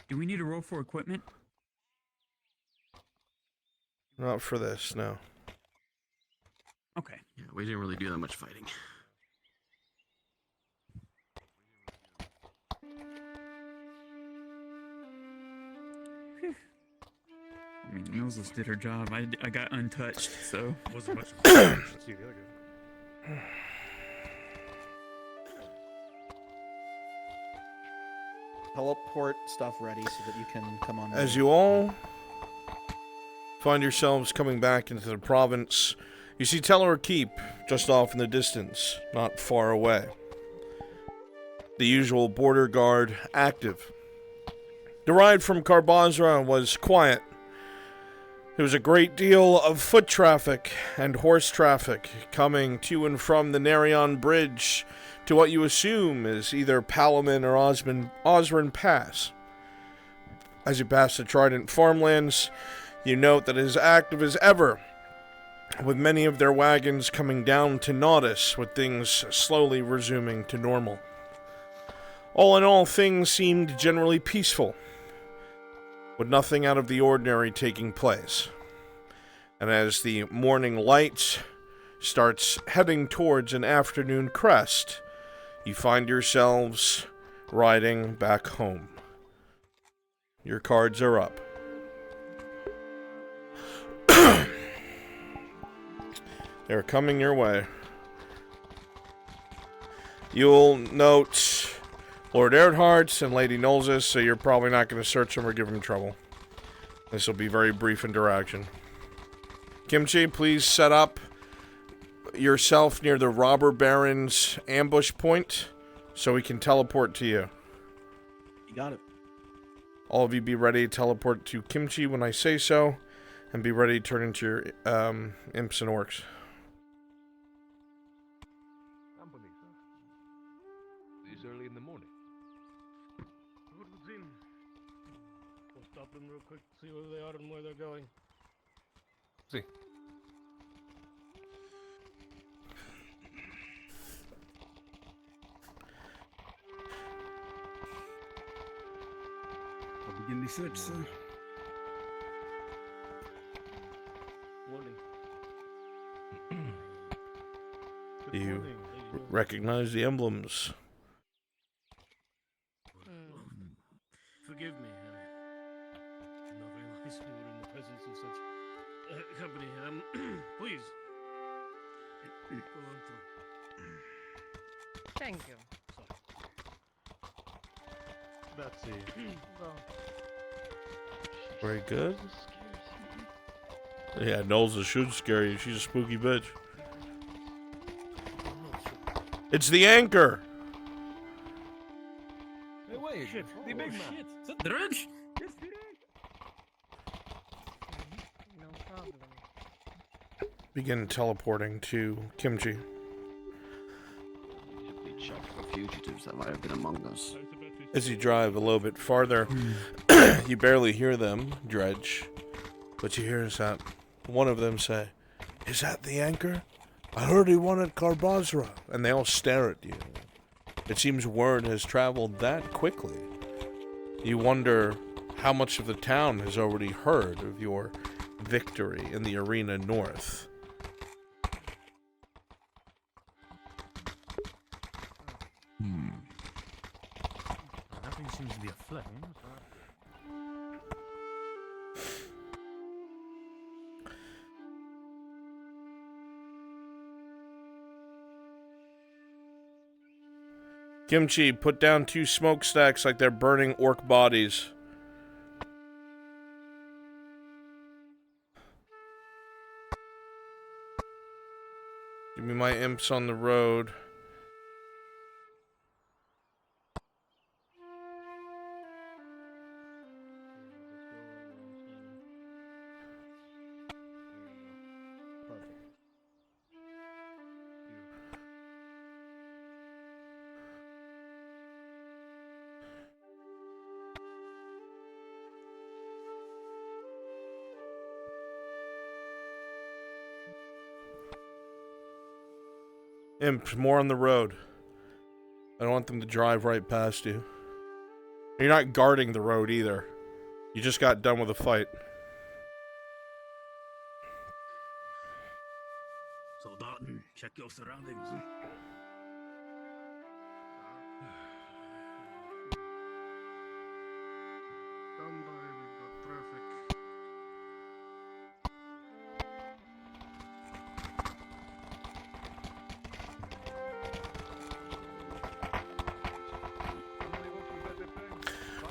Do we need to roll for equipment? Not for this, no. Okay. Yeah, we didn't really do that much fighting. I mean, Moses did her job. I got untouched, so. Wasn't much. Let's see the other guy. Teleport stuff ready so that you can come on. As you all find yourselves coming back into the province, you see Teller Keep just off in the distance, not far away. The usual border guard active. The ride from Carbazra was quiet. There was a great deal of foot traffic and horse traffic coming to and from the Narion Bridge to what you assume is either Palaman or Osran Pass. As you pass the Trident farmlands, you note that it is active as ever, with many of their wagons coming down to Naudus, with things slowly resuming to normal. All in all, things seemed generally peaceful, with nothing out of the ordinary taking place. And as the morning light starts heading towards an afternoon crest, you find yourselves riding back home. Your cards are up. They're coming your way. You'll note Lord Erdhardt and Lady Nolzis, so you're probably not going to search them or give them trouble. This will be very brief interaction. Kimchi, please set up yourself near the robber baron's ambush point so we can teleport to you. You got it. All of you be ready to teleport to Kimchi when I say so, and be ready to turn into your imps and orcs. Company, sir. This early in the morning. What was in? We'll stop them real quick, see where they are and where they're going. See. I'll begin the search, sir. Do you Morning, lady. recognize the emblems? Forgive me. Not very nice when we're in the presence of such company. Please. Go on through. Thank you. Sorry. Betsy. Go. Very good. Yeah, Nolza should scare you. She's a spooky bitch. It's the anchor! Hey, wait. Shit. The big man. Shit, is that Drudge? No problem. Begin teleporting to Kimchi. We check for fugitives that might have been among us. As you drive a little bit farther, you barely hear them dredge, but you hear is that one of them say, "Is that the anchor? I heard he wanted Carbazra," and they all stare at you. It seems word has traveled that quickly. You wonder how much of the town has already heard of your victory in the arena north. Nothing seems to be aflame. Kimchi, put down 2 smokestacks like they're burning orc bodies. Give me my imps on the road. Perfect. Imps, more on the road. I don't want them to drive right past you. You're not guarding the road either. You just got done with a fight. Soldaten, check your surroundings. Done by, we've got traffic.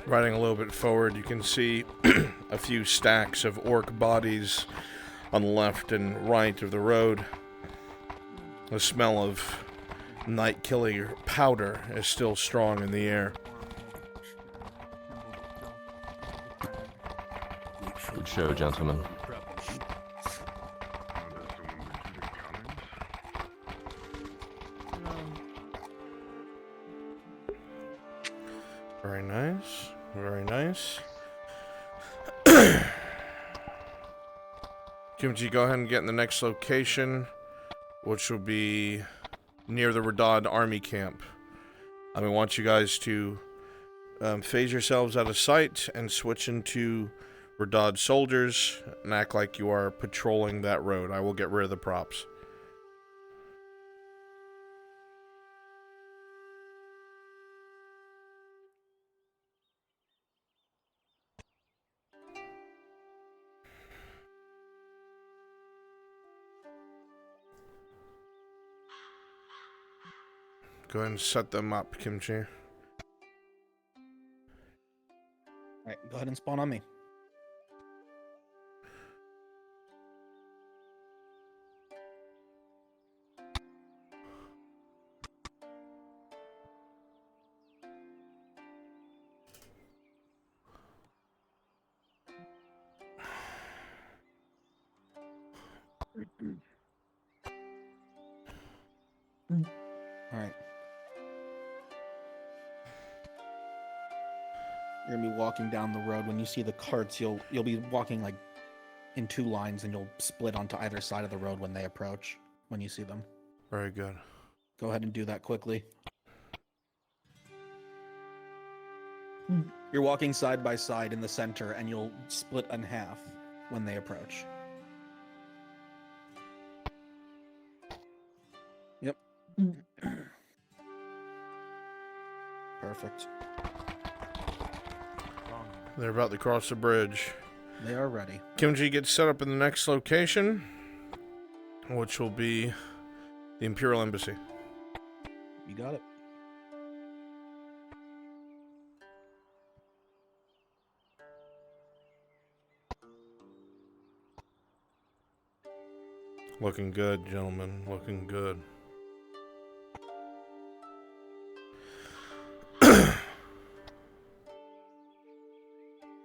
Riding a little bit forward, you can see a few stacks of orc bodies on the left and right of the road. The smell of night killing powder is still strong in the air. Good show, gentlemen. Very nice. Very nice. Kimchi, go ahead and get in the next location, which will be near the Radad army camp. I want you guys to phase yourselves out of sight and switch into Radad soldiers and act like you are patrolling that road. I will get rid of the props. Go ahead and set them up, Kimchi. Alright, go ahead and spawn on me. Alright. You're gonna be walking down the road. When you see the carts, you'll be walking like in 2 lines, and you'll split onto either side of the road when they approach. When you see them, Very good. go ahead and do that quickly. You're walking side by side in the center, and you'll split in half when they approach. Yep. Perfect. They're about to cross the bridge. They are ready. Kimchi gets set up in the next location, which will be the Imperial Embassy. You got it. Looking good, gentlemen. Looking good.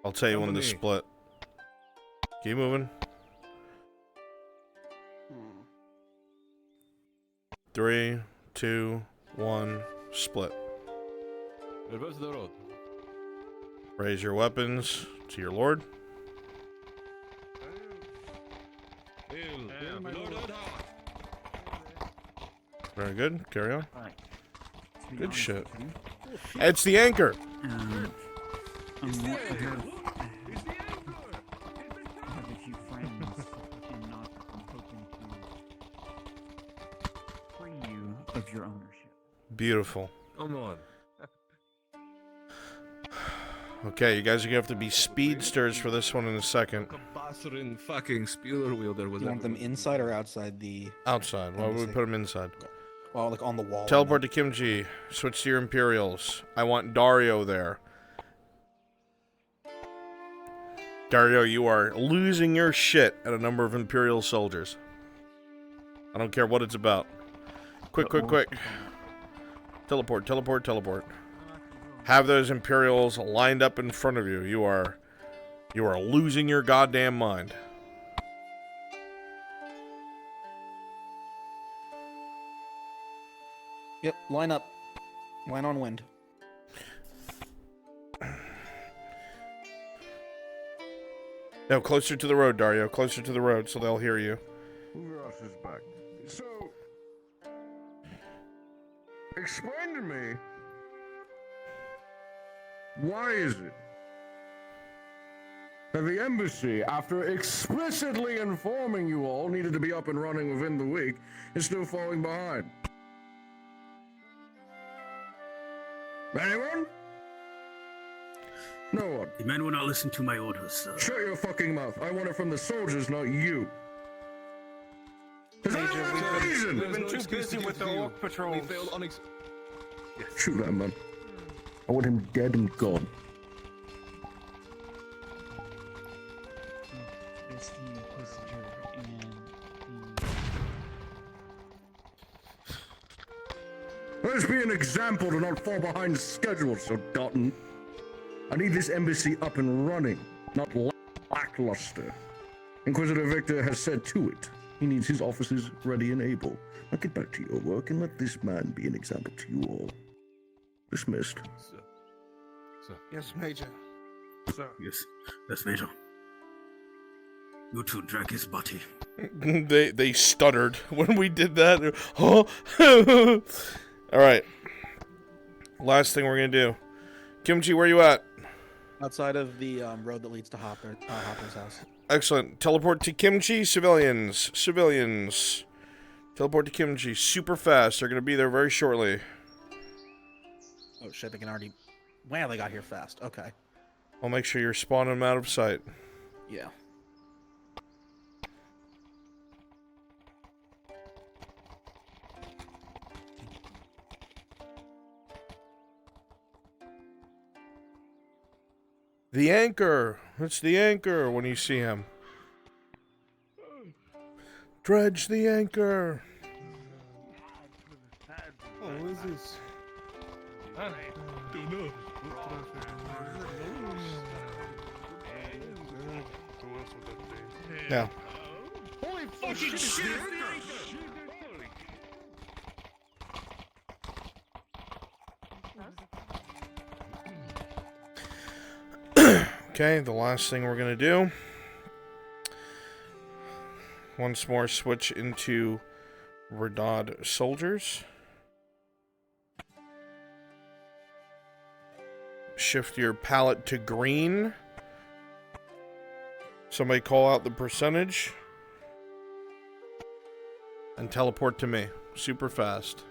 I'll tell you when to split. Keep moving. 3, 2, 1, split. Reverse the road. Raise your weapons to your lord. Very good. Carry on. Alright. To be Good honest shit. with you, It's the anchor. I have a few friends, and I'm hoping to free you of your ownership. Beautiful. Come on. Okay, you guys are gonna have to be speedsters for this one in a second. Bastard fucking spieler wheel there was. You want them inside or outside the... Outside. Why would we put them inside? Well, like on the wall. Teleport to Kimchi. Switch to your Imperials. I want Dario there. Dario, you are losing your shit at a number of Imperial soldiers. I don't care what it's about. Quick. Teleport. Have those Imperials lined up in front of you. You are losing your goddamn mind. Yep, line up. Line on wind. No, closer to the road, Dario. Closer to the road so they'll hear you. Who else is back? So, explain to me, why is it that the embassy, after explicitly informing you all needed to be up and running within the week, is still falling behind? Anyone? No one. The man will not listen to my orders, sir. Shut your fucking mouth. I want it from the soldiers, not you. Is that a reason? We've been too busy with the orc patrols. We failed Shoot that man. I want him dead and gone. This the Inquisitor and Let's be an example to not fall behind schedule, Sir Dotton. I need this embassy up and running, not lackluster. Inquisitor Victor has said to it, he needs his officers ready and able. Now get back to your work and let this man be an example to you all. Dismissed. Sir. Yes, Major. Sir. Yes, Major. You two drag his body. They stuttered when we did that. Huh? Alright. Last thing we're gonna do. Kimchi, where you at? Outside of the road that leads to Hopper's house. Excellent. Teleport to Kimchi, civilians. Teleport to Kimchi super fast. They're gonna be there very shortly. Oh shit, they can already... Wow, they got here fast. Okay. I'll make sure you're spawning them out of sight. Yeah. The anchor! It's the anchor when you see him. Dredge the anchor! Oh, what is this? Yeah. Holy fucking shit! Okay, the last thing we're gonna do. Once more, switch into Redod soldiers. Shift your palette to green. Somebody call out the percentage. And teleport to me. Super fast.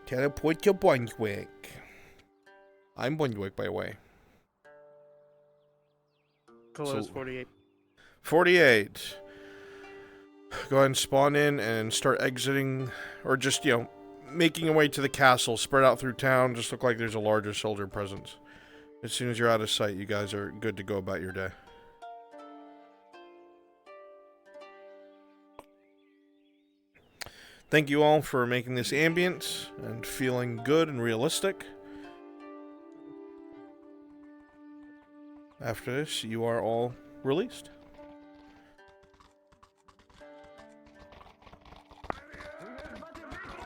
Teleport to Brunswick. I'm Brunswick, by the way. Close So- 48. 48. Go ahead and spawn in and start exiting, or just, making your way to the castle. Spread out through town. Just look like there's a larger soldier presence. As soon as you're out of sight, you guys are good to go about your day. Thank you all for making this ambient and feeling good and realistic. After this, you are all released.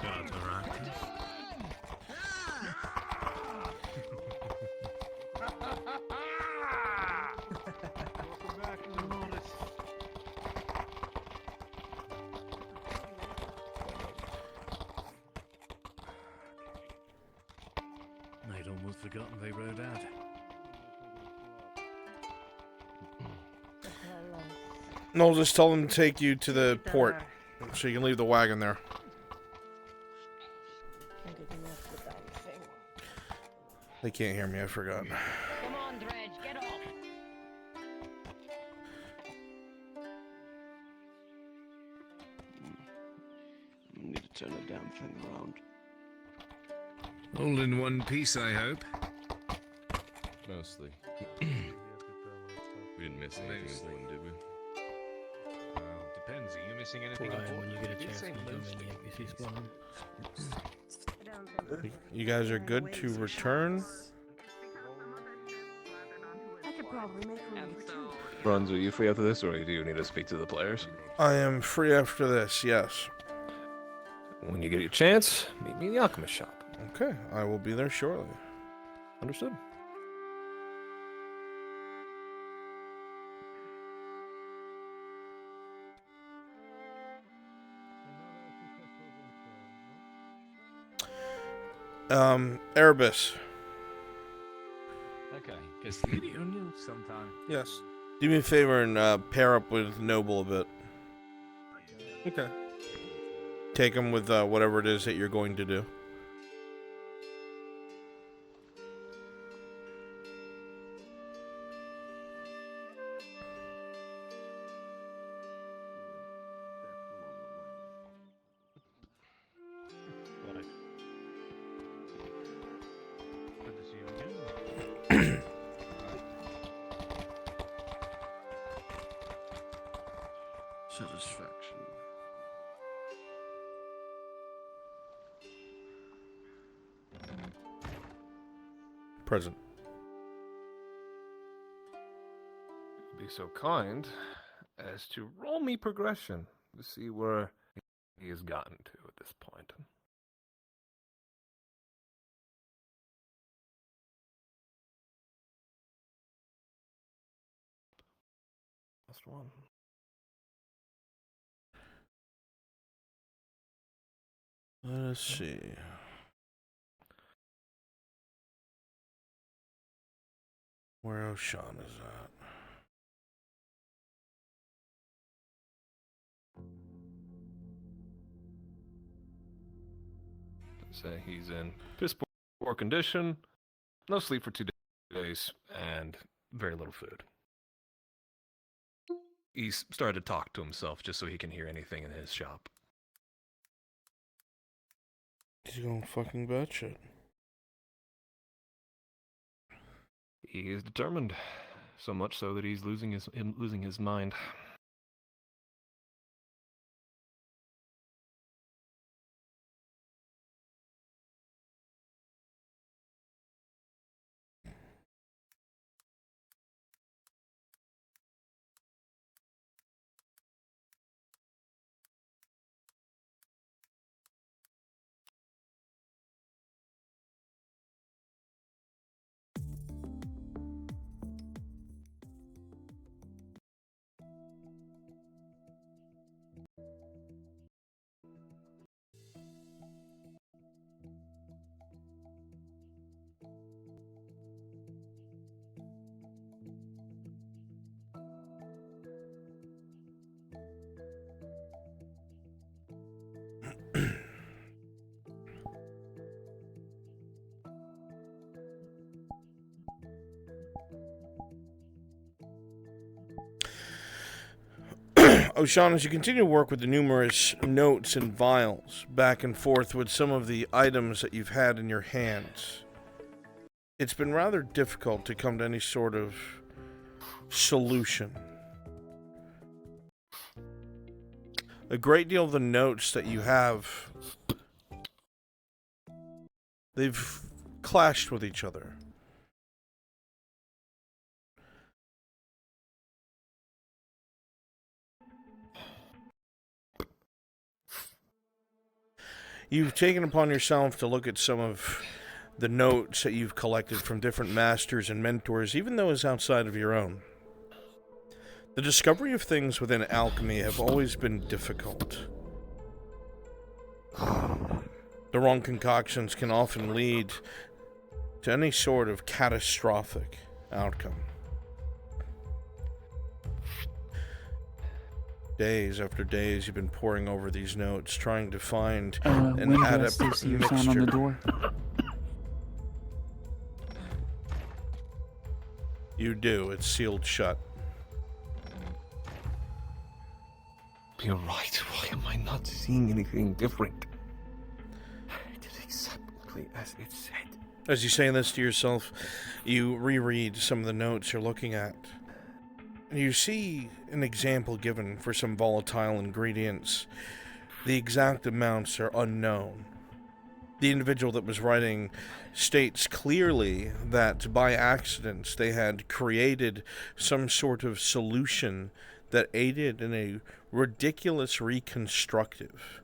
God, the Rockies. Welcome back, Lotus. I'd almost forgotten they rode out. No, just tell them to take you to the port, so you can leave the wagon there. They can't hear me, I forgot. Come on, Dredge, get off. I need to turn the damn thing around. All in one piece, I hope. Mostly. We didn't miss anything important, did we? Depends. Are you missing anything important? When you get a chance, you go in the NPC spawn. You guys are good to return. I could probably make room for two. Bruns, are you free after this, or do you need to speak to the players? I am free after this, yes. When you get your chance, meet me in the alchemist shop. Okay, I will be there shortly. Understood. Erebus. Okay, because you knew sometime. Yes. Do me a favor and pair up with Noble a bit. Okay. Take him with whatever it is that you're going to do. Right. Good to see you again. Satisfaction. Present. Be so kind as to roll me progression to see where he has gotten to at this point. Last one. Let's see. Where O'Shawn is at. Say he's in piss poor condition, no sleep for 2 days, and very little food. He's started to talk to himself just so he can hear anything in his shop. He's going fucking batshit. He is determined, so much so that he's losing his mind. O'Shawn, as you continue to work with the numerous notes and vials back and forth with some of the items that you've had in your hands, it's been rather difficult to come to any sort of solution. A great deal of the notes that you have, they've clashed with each other. You've taken upon yourself to look at some of the notes that you've collected from different masters and mentors, even those outside of your own. The discovery of things within alchemy have always been difficult. The wrong concoctions can often lead to any sort of catastrophic outcome. Days after days, you've been poring over these notes, trying to find an when do I adept still see your mixture. sign on the door? You do. It's sealed shut. You're right. Why am I not seeing anything different? It is exactly as it said. As you say this to yourself, you reread some of the notes you're looking at. You see an example given for some volatile ingredients. The exact amounts are unknown. The individual that was writing states clearly that by accident they had created some sort of solution that aided in a ridiculous reconstructive.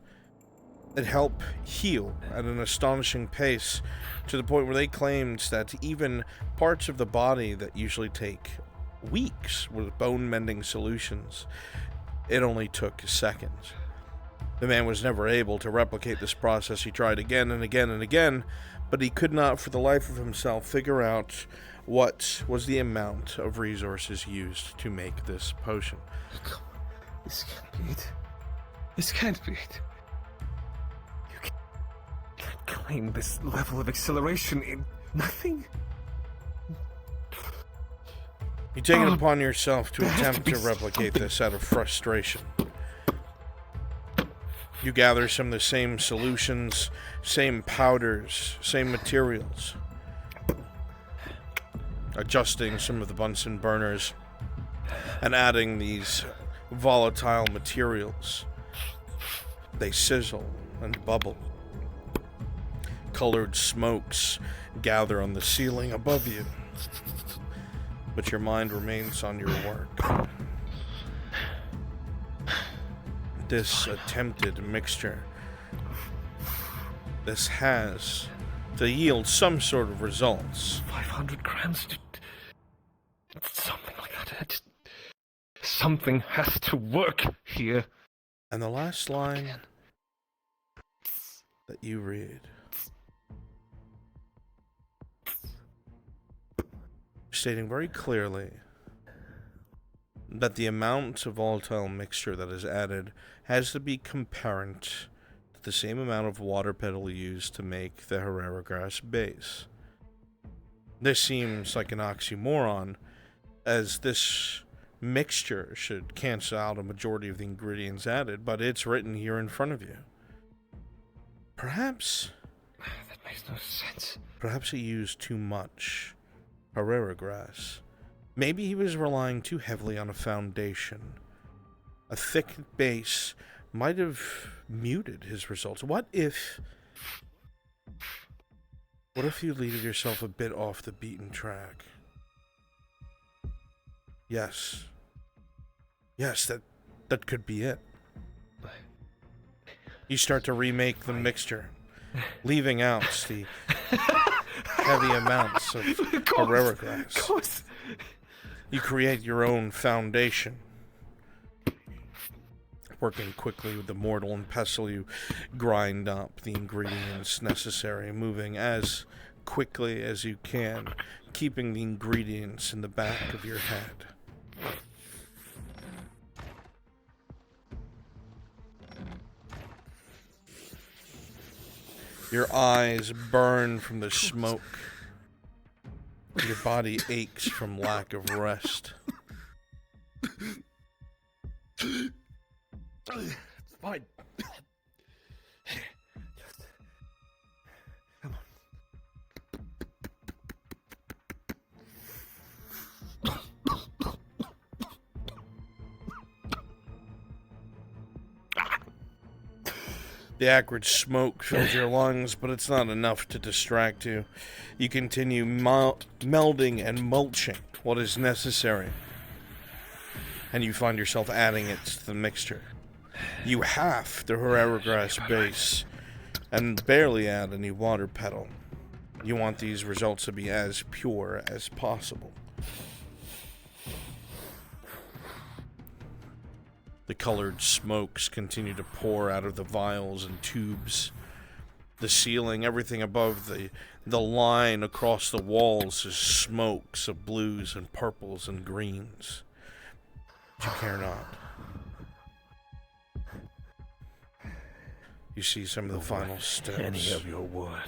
It helped heal at an astonishing pace, to the point where they claimed that even parts of the body that usually take weeks with bone-mending solutions, it only took seconds. The man was never able to replicate this process. He tried again and again and again, but he could not for the life of himself figure out what was the amount of resources used to make this potion. This can't be it. This can't be it. You can't claim this level of acceleration in nothing. You take it upon yourself to there has to attempt be to replicate something. this out of frustration. You gather some of the same solutions, same powders, same materials. Adjusting some of the Bunsen burners and adding these volatile materials. They sizzle and bubble. Colored smokes gather on the ceiling above you. But your mind remains on your work. This attempted mixture, this has to yield some sort of results. 500 grams to... something like that. Something has to work here. And the last line that you read, stating very clearly that the amount of volatile mixture that is added has to be comparant to the same amount of water petal used to make the Herrera grass base. This seems like an oxymoron, as this mixture should cancel out a majority of the ingredients added, but it's written here in front of you. Perhaps... that makes no sense. Perhaps he used too much Herrera grass. Maybe he was relying too heavily on a foundation. A thick base might have muted his results. What if you leaded yourself a bit off the beaten track? Yes. Yes, that could be it. You start to remake the mixture, leaving out the heavy amounts of Herrera grass. Of course. You create your own foundation. Working quickly with the mortar and pestle, you grind up the ingredients necessary, moving as quickly as you can, keeping the ingredients in the back of your head. Your eyes burn from the smoke. Your body aches from lack of rest. Fine. Just come on. The acrid smoke fills your lungs, but it's not enough to distract you. You continue melding and mulching what is necessary, and you find yourself adding it to the mixture. You half the Herreragrass base, and barely add any water petal. You want these results to be as pure as possible. The colored smokes continue to pour out of the vials and tubes. The ceiling, everything above the line across the walls is smokes of blues and purples and greens. But you care not. You see some of the final steps. Any of your word.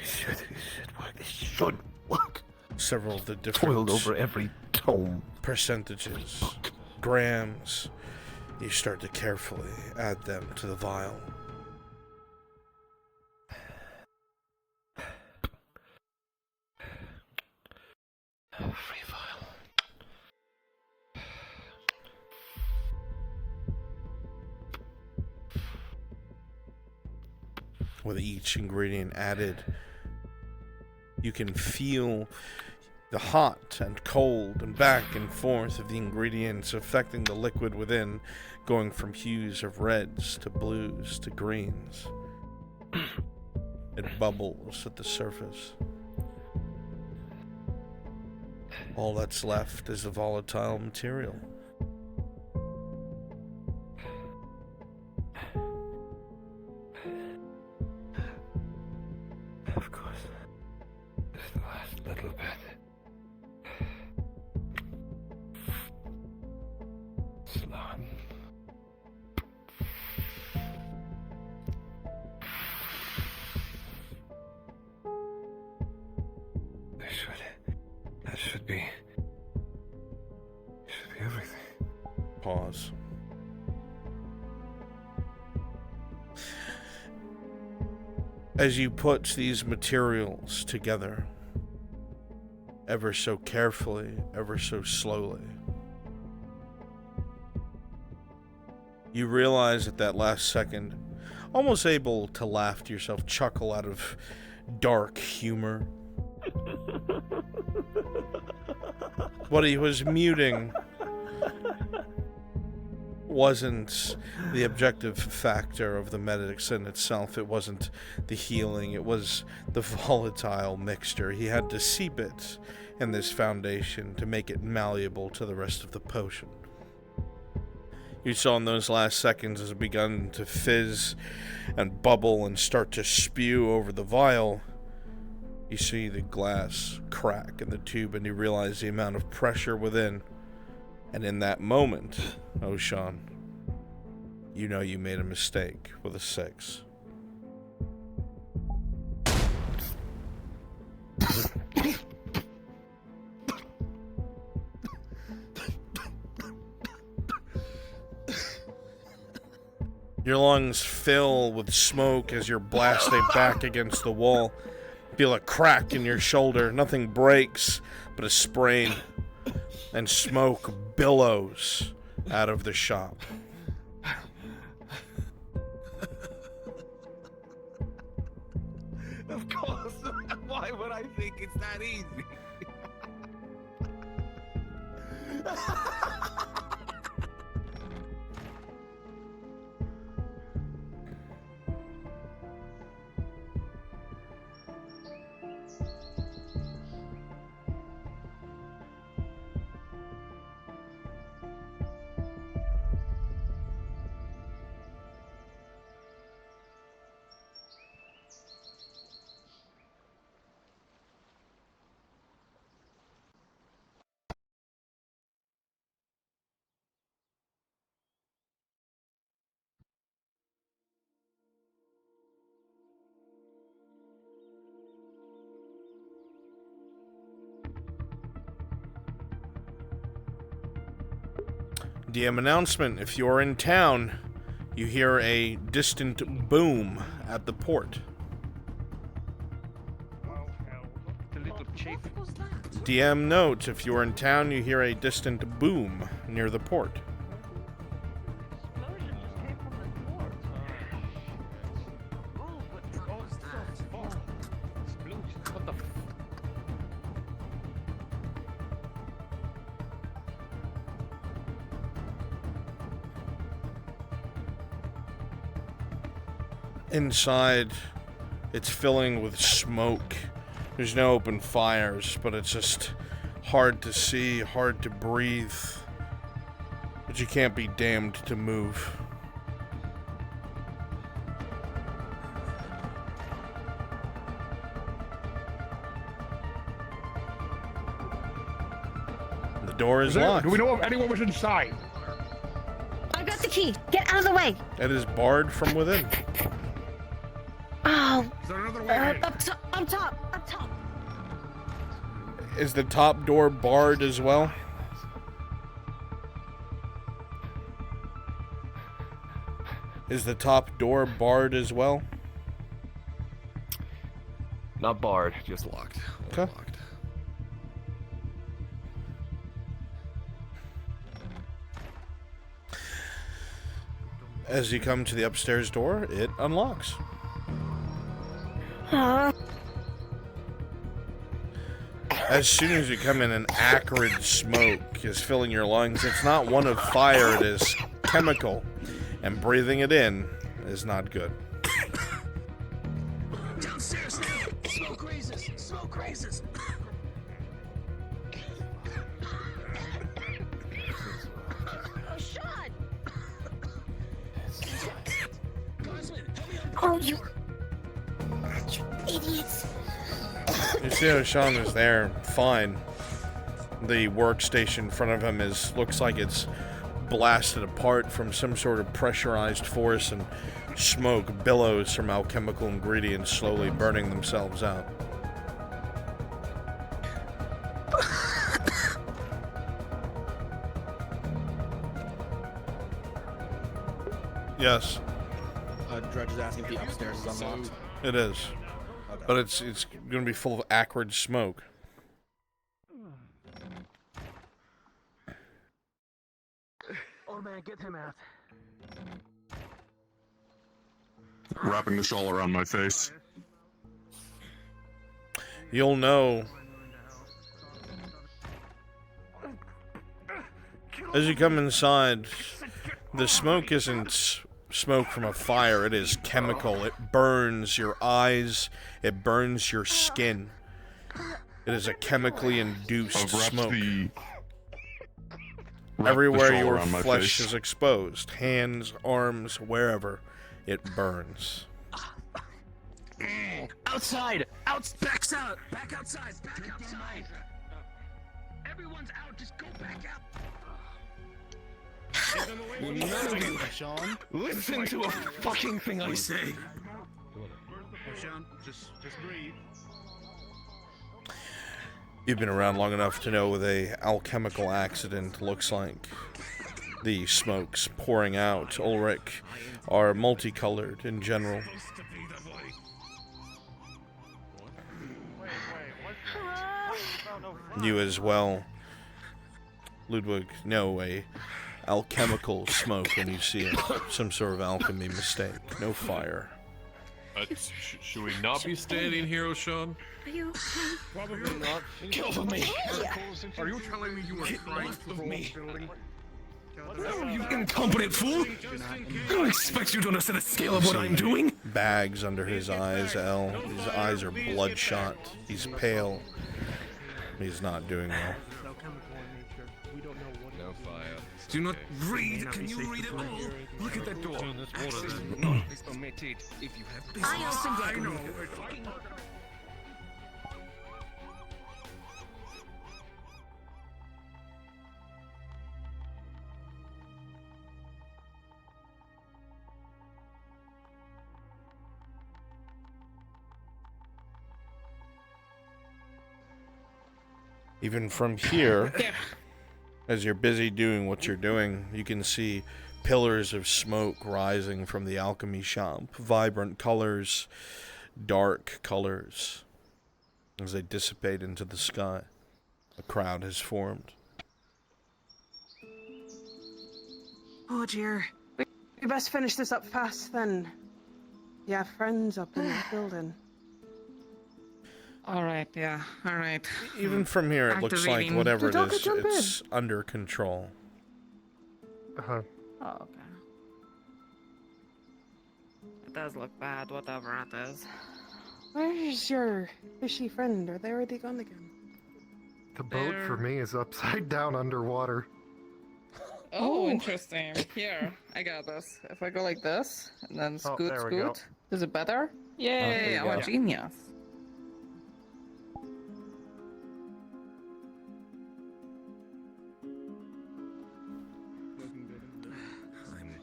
It should work. Several of the different Toiled over every tome. percentages, grams. You start to carefully add them to the vial. Free vial. With each ingredient added, you can feel the hot and cold and back and forth of the ingredients affecting the liquid within, going from hues of reds to blues to greens. It bubbles at the surface. All that's left is the volatile material. Of course. Just the last little bit. Sloan. That should be everything. Pause. As you put these materials together, ever so carefully, ever so slowly, you realize at that last second, almost able to laugh to yourself, chuckle out of dark humor. What he was muting wasn't the objective factor of the medicine itself. It wasn't the healing. It was the volatile mixture. He had to seep it in this foundation to make it malleable to the rest of the potion. You saw in those last seconds as it begun to fizz and bubble and start to spew over the vial. You see the glass crack in the tube and you realize the amount of pressure within. And in that moment, Oshan, you know you made a mistake with a 6. Your lungs fill with smoke as you're blasted back against the wall. Feel a crack in your shoulder. Nothing breaks but a sprain. And smoke billows out of the shop. Of course. Why would I think it's that easy? DM announcement: if you're in town, You hear a distant boom at the port. DM notes, if you are in town, you hear a distant boom near the port. Inside, it's filling with smoke. There's no open fires, but it's just hard to see, hard to breathe. But you can't be damned to move. The door is locked. Do we know if anyone was inside? I got the key. Get out of the way. It is barred from within. Oh. Is there another way? Up top. Is the top door barred as well? Is the top door barred as well? Not barred, just locked. Okay. Locked. As you come to the upstairs door, it unlocks. As soon as you come in, an acrid smoke is filling your lungs. It's not one of fire, it is chemical. And breathing it in is not good. Downstairs now! Smoke raises! Smoke raises! Oh, Sean! Gosman, Oh, you idiots! You see how Sean is there, fine. The workstation in front of him looks like it's blasted apart from some sort of pressurized force, and smoke billows from alchemical ingredients slowly burning themselves out. Yes, Dredge is asking if the upstairs is unlocked. it is. Okay. But it's going to be full of acrid smoke. Oh man, get him out. Wrapping the shawl around my face. You'll know as you come inside, the smoke isn't smoke from a fire, it is chemical. It burns your eyes, it burns your skin. It is a chemically induced smoke. Everywhere your flesh is exposed, hands, arms, wherever, it burns. Outside! Back outside! Back outside! Everyone's out, just go back out! Sean. Listen to a fucking thing I say. Sean, just breathe. You've been around long enough to know what a alchemical accident looks like. The smokes pouring out, Ulrich, are multicolored in general. You as well, Ludwig, know a alchemical smoke when you see it. Some sort of alchemy mistake. No fire. Should we not be standing here, O'Shawn? Are you okay? Probably not. Get off of me! Are you telling me you were trying to roll me. building? You incompetent fool! I don't expect you to understand the scale of what I'm doing! Bags under his eyes, L. His eyes are bloodshot. He's pale. He's not doing well. No fire. Do not read! Can you read it all? Look at that door! Access not is permitted if you have business. I opened it. Even from here, as you're busy doing what you're doing, you can see pillars of smoke rising from the alchemy shop. Vibrant colors, dark colors. As they dissipate into the sky, a crowd has formed. Oh dear. We best finish this up fast then. You have friends up in that building. Alright, yeah, alright. Even from here, it looks like Activating. whatever it Don't is, jump it's under control. Uh-huh. Oh, okay. It does look bad, whatever it is. Where's your fishy friend? Are they already gone again? The boat for me is upside down underwater. Oh, interesting. Here, I got this. If I go like this, and then Oh, scoot, there we go. scoot. Is it better? there Yay, you I'm go. a genius. Fine.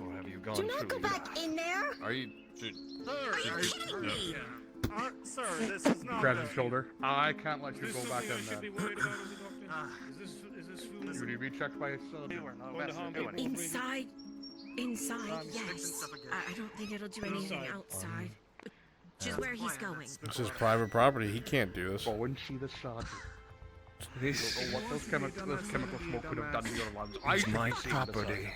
Or have you gone Do not go through? back in there. Are you? Sir, this is not. Grabs his shoulder. I can't let you Is go this back something I in should be there. worried about as a doctor? Is this food? You need to be checked by a surgeon. Going to harm people? Inside, yes. I don't think it'll do anything outside. But just where he's going. This is private property. He can't do this. Go and see the sergeant. This Don't know what those chemical smoke could have done to your lungs. is can my see the property. sergeant.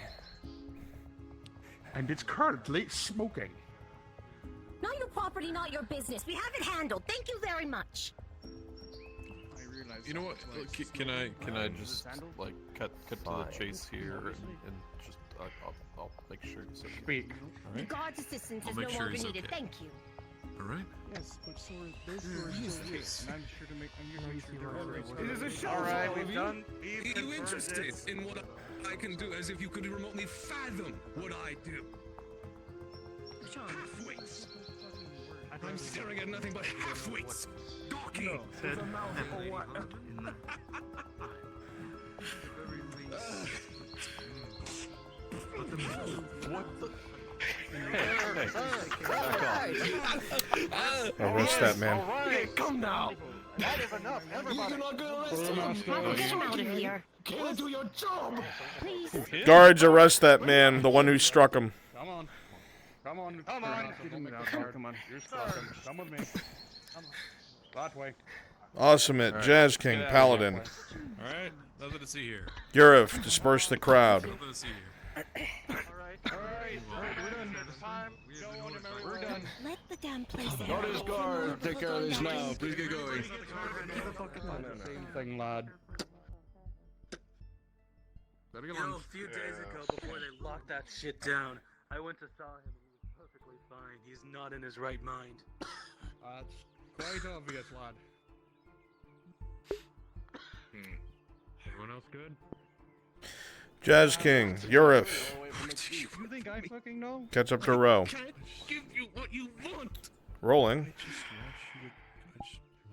And it's currently smoking. Not your property, not your business. We have it handled. Thank you very much. You know what? Can I just like cut to the chase here and just I'll make sure it's okay. Speak. The guard's assistance I'll is make no sure longer he's needed. okay. Thank you. All right. Yes, but so are those stories. And I'm sure to make. It is a show. All right, we've done. Are you interested in what I can do as if you could remotely fathom what I do? Half-wits. I'm staring at nothing but half-wits. Gawking. What the? Arrest that man. Okay, come now. That is enough. Everybody. You're not gonna arrest him. Get him out of here. Can't do your job. Please. Guards, arrest that man, the one who struck him. Come on. Come on. Come on. Come on. You're welcome. Come with me. Come on. That way. Awesome it, Jazz King, Paladin. All right. Nothing to see here. Yurif, disperse the crowd. Nothing to see here. All right. We're done. It's time. Go on your merry way. We're done. Let the damn place out. Notice guard. Take care of this now. Please get going. Same thing, lad. Better get You know, on. a few days ago, before they locked that shit down, I went to saw him and he was perfectly fine. He's not in his right mind. That's quite obvious, lad. Everyone else good? Jazz King, Yurif, You think I fucking know? catch up to row. Can't give you what you want. Rolling. I just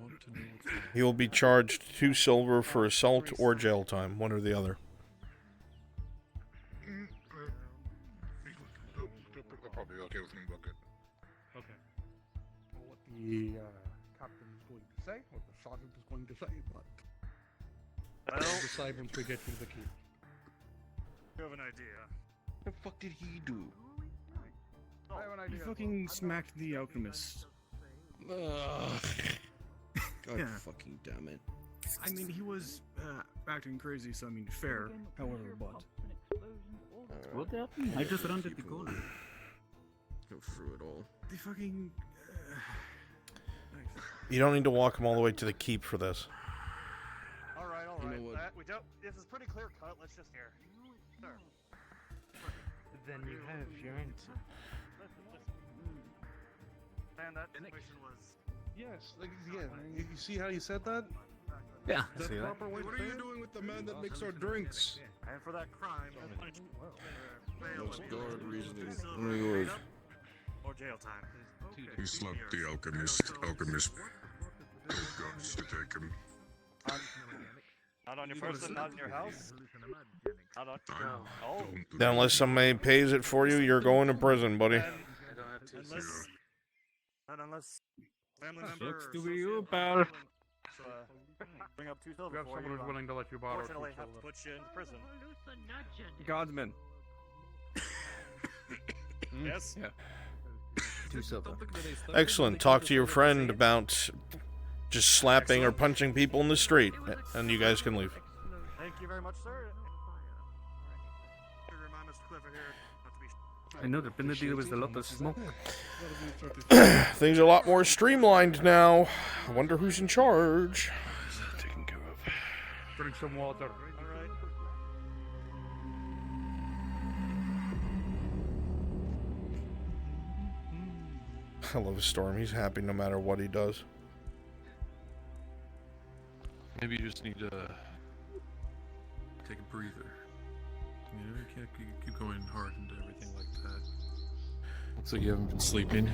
want to know what's going on. He will be charged 2 silver for assault or jail time, one or the other. Probably okay with me, bucket. Okay. What the captain is going to say, what the sergeant is going to say, but we'll decide once we get to the keep. You have an idea. The fuck did he do? I have an idea. You fucking smacked the alchemist. God Yeah. fucking damn it. I mean, he was acting crazy, so I mean, fair. However, but I just ran to the corner. Go through it all. the fucking. You don't need to walk him all the way to the keep for this. All right. You know what? We don't. This is pretty clear cut. Let's just hear. Sir. Then you have your answer. And that situation was. Yes. You see how you said that? Yeah, Is that see that? proper way What to are say you it? doing with the man that makes our drinks? And for that crime, That's guard reasoning. What are yours? Or jail time. He slept the alchemist. Alchemist. Guns to take him. not on your person, not in your house. Not on. Oh. Then unless somebody pays it for you, you're going to prison, buddy. Unless family member. Sucks to be you, pal. bring up 2 You silver have for someone you. who's willing to let you borrow 2 Fortunately, have to silver. put you in prison. Guardsman. Yes? Yeah. 2 silver. Excellent. Talk to your friend about just slapping or punching people in the street, and you guys can leave. Thank you very much, sir. Remind Mr. Clifford here not to be. I know the penalty was a lot of smoke. Things are a lot more streamlined now. I wonder who's in charge. Taken care of. Drink some water. Alright. I love Storm. He's happy no matter what he does. Maybe you just need to take a breather. You know, you can't keep going hard into everything like that. Looks like you haven't been sleeping.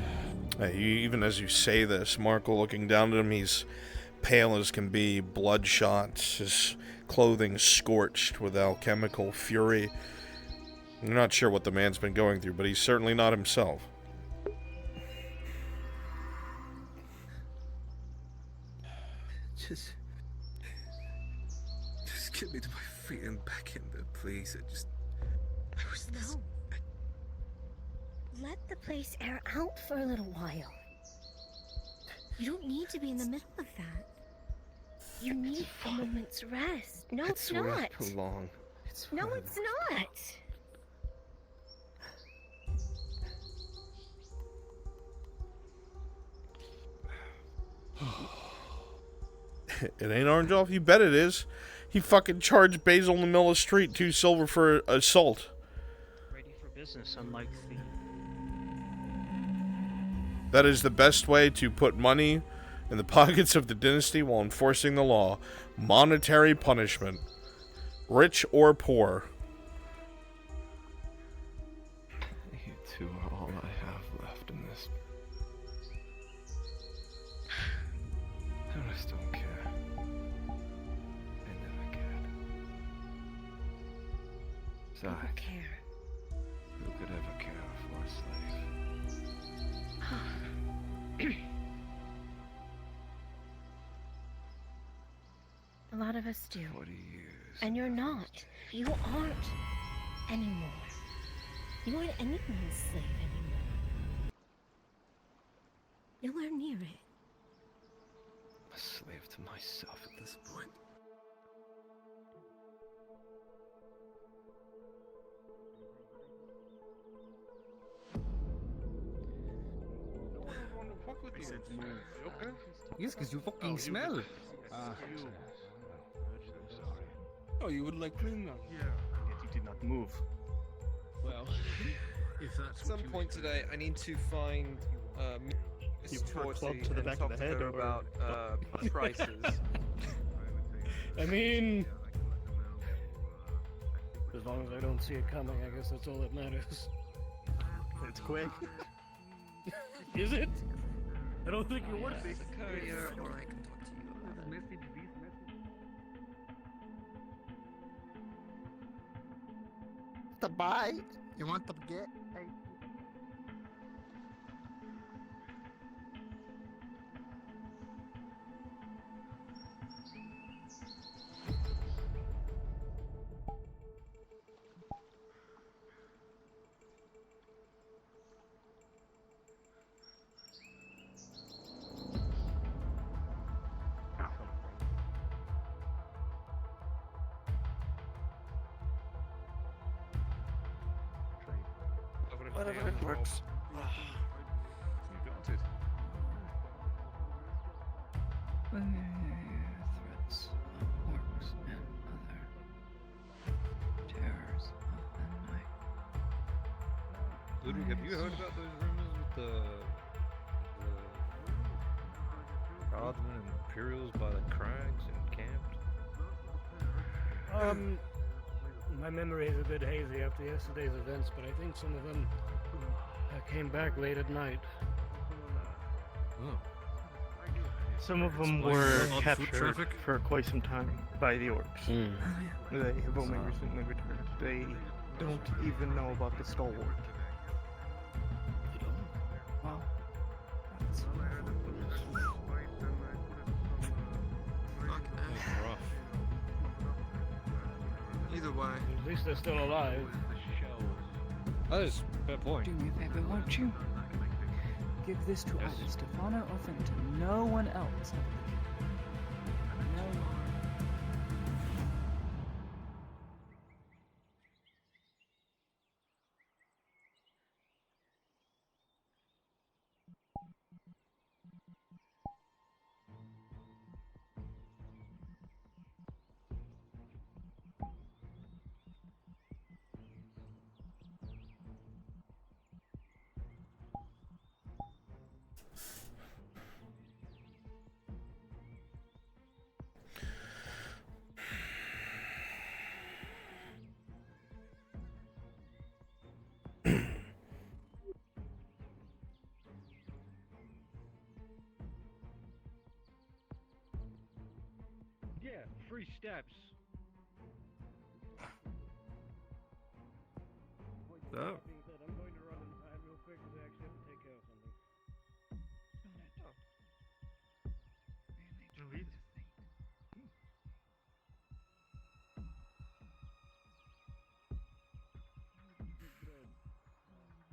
Hey, even as you say this, Marco looking down at him, he's pale as can be, bloodshot, his clothing scorched with alchemical fury. You're not sure what the man's been going through, but he's certainly not himself. Just get me to my feet and back in there, please. I was this. No. Let the place air out for a little while. You don't need to be in the middle of that. You need a moment's rest. No, it's not. Too long. No, it's not. It ain't Orange Off? You bet it is. He fucking charged Basil in the middle of the street 2 silver for assault. Ready for business, unlike the... That is the best way to put money in the pockets of the dynasty while enforcing the law. Monetary punishment. Rich or poor. You two are all I have left in this. I just don't care. I never cared. Besides, who could ever care for a slave? A lot of us do. 40 years. And you're not. You aren't anymore. You aren't anyone's slave anymore. Nowhere near it. I'm a slave to myself at this point. Yes, because you fucking smell. Oh, you would like clean now? Yeah. Yet you did not move. Well, If that's at some point today, I need to find Give her a Torty club to the and back talk of the to head, her or- about prices. I mean, as long as I don't see it coming, I guess that's all that matters. It's quick. Is it? I don't think it would be. Courier, or I can talk to you. The buy? You want the get? Hey. Whatever it works. You got it. Threats of orcs and other terrors of the night. Ludwig, have you heard about those rumors with the Guardsmen and Imperials by the crags and camped? My memory is a bit hazy after yesterday's events, but I think some of them came back late at night. Oh. Some of them Explain were the odd foot captured traffic? for quite some time by the orcs. Mm. They have only recently returned. They don't even know about the stalwart. Well, that's why. At least they're still alive. That is a fair point. Do me a favor, won't you? Give this to either Stefano or Fenton. No one else. No one. Yeah, 3 steps. Oh. Being said, I'm going to run and hide real quick because I actually have to take care of something.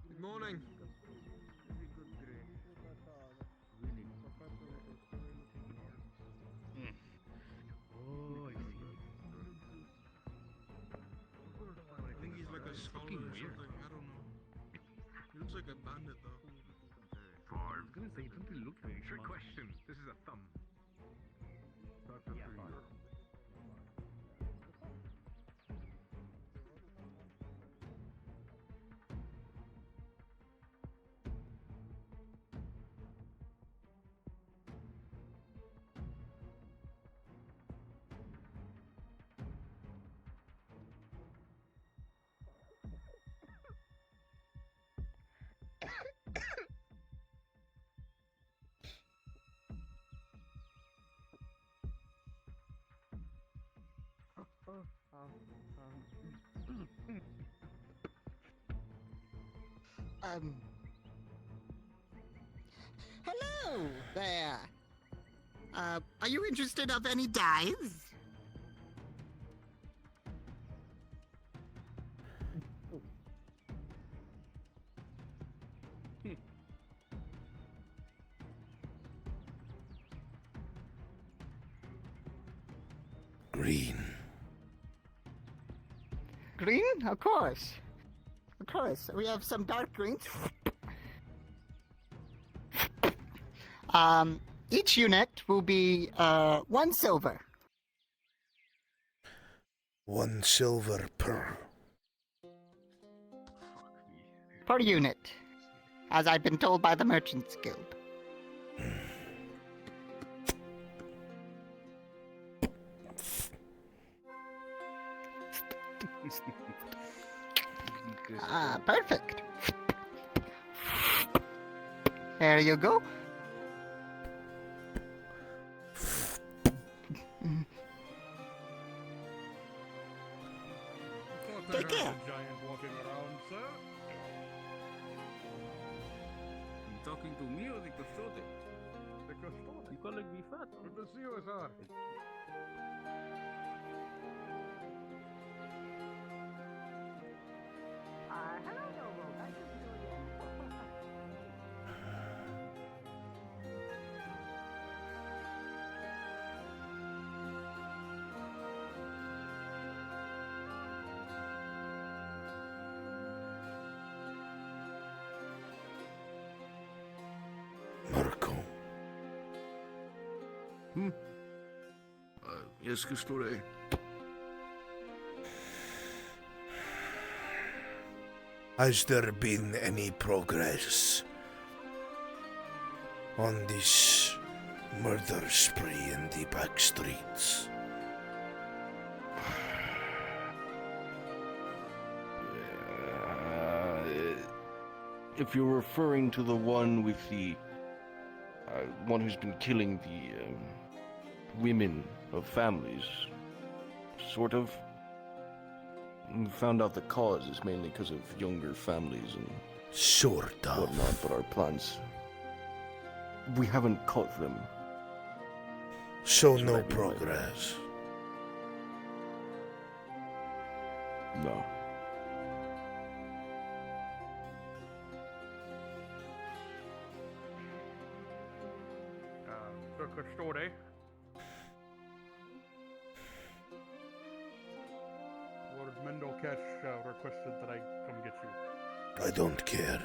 Good morning. Oh, I see. I think he's like a scholar or something. I don't know. He looks like a bandit though. I was gonna say, he doesn't look very Trick smart. question. This is a thumb. Yeah, fine. Hello there. Are you interested of any dyes? Green. Green? Of course. Of course. We have some dark greens. Each unit will be 1 silver. 1 silver per. Per unit, as I've been told by the Merchants Guild. Perfect. There you go. Take care. Giant walking around, sir. You talking to me or the custode? The custode. You calling me fat? Good to see you, sir. Hello, Noble. Nice to see you again. Marco. Yes, Custode. Has there been any progress on this murder spree in the back streets? If you're referring to the one with the one who's been killing the women of families, sort of. We found out the cause is mainly because of younger families and sort of whatnot, but our plans, we haven't caught them. So no progress. No. Sir Custode. Lord Mendelkesh requested that I come get you. I don't care.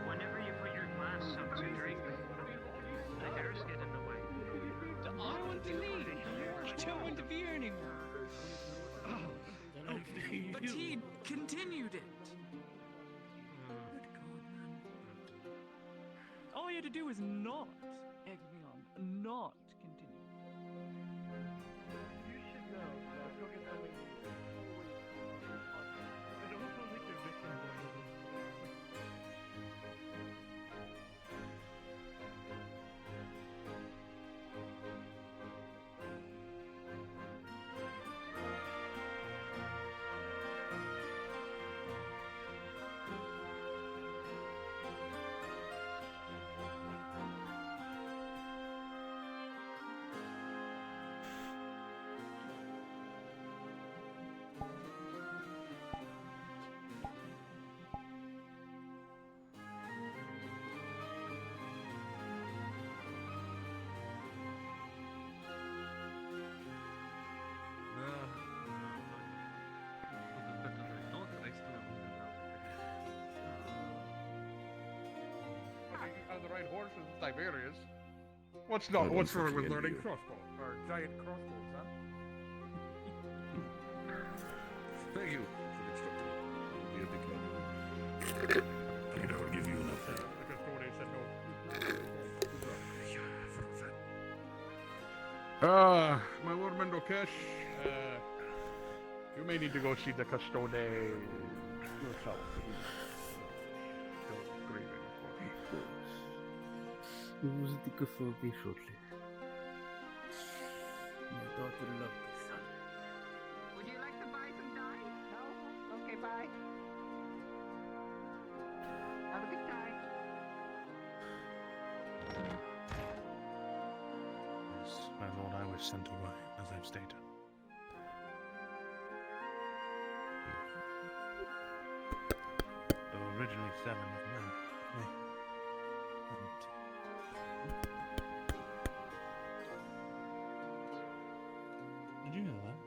Whenever you put your glass up to drink, the hairs get in the way. I want to leave. I don't want to be here anymore. But he continued it. All you had to do was not egg me on, not continue. You should know. Go get that lady. I don't know like the victim. On the right horse is Tiberius. What's I don't what's wrong fucking with envy learning you. crossbow or giant crossbows, huh? Thank you for the instruction. It'll be a big help. I don't give you nothing. The Custode said no. My Lord Mendelkesh, you may need to go see the Custode yourself. He's still grieving for me. We will take a focus shortly. My daughter loved this son. Would you like to buy some dye? No? Okay, bye. Have a good time. Yes, my lord, I was sent away, as I've stated. There were originally 7 of men, me. Did you know that?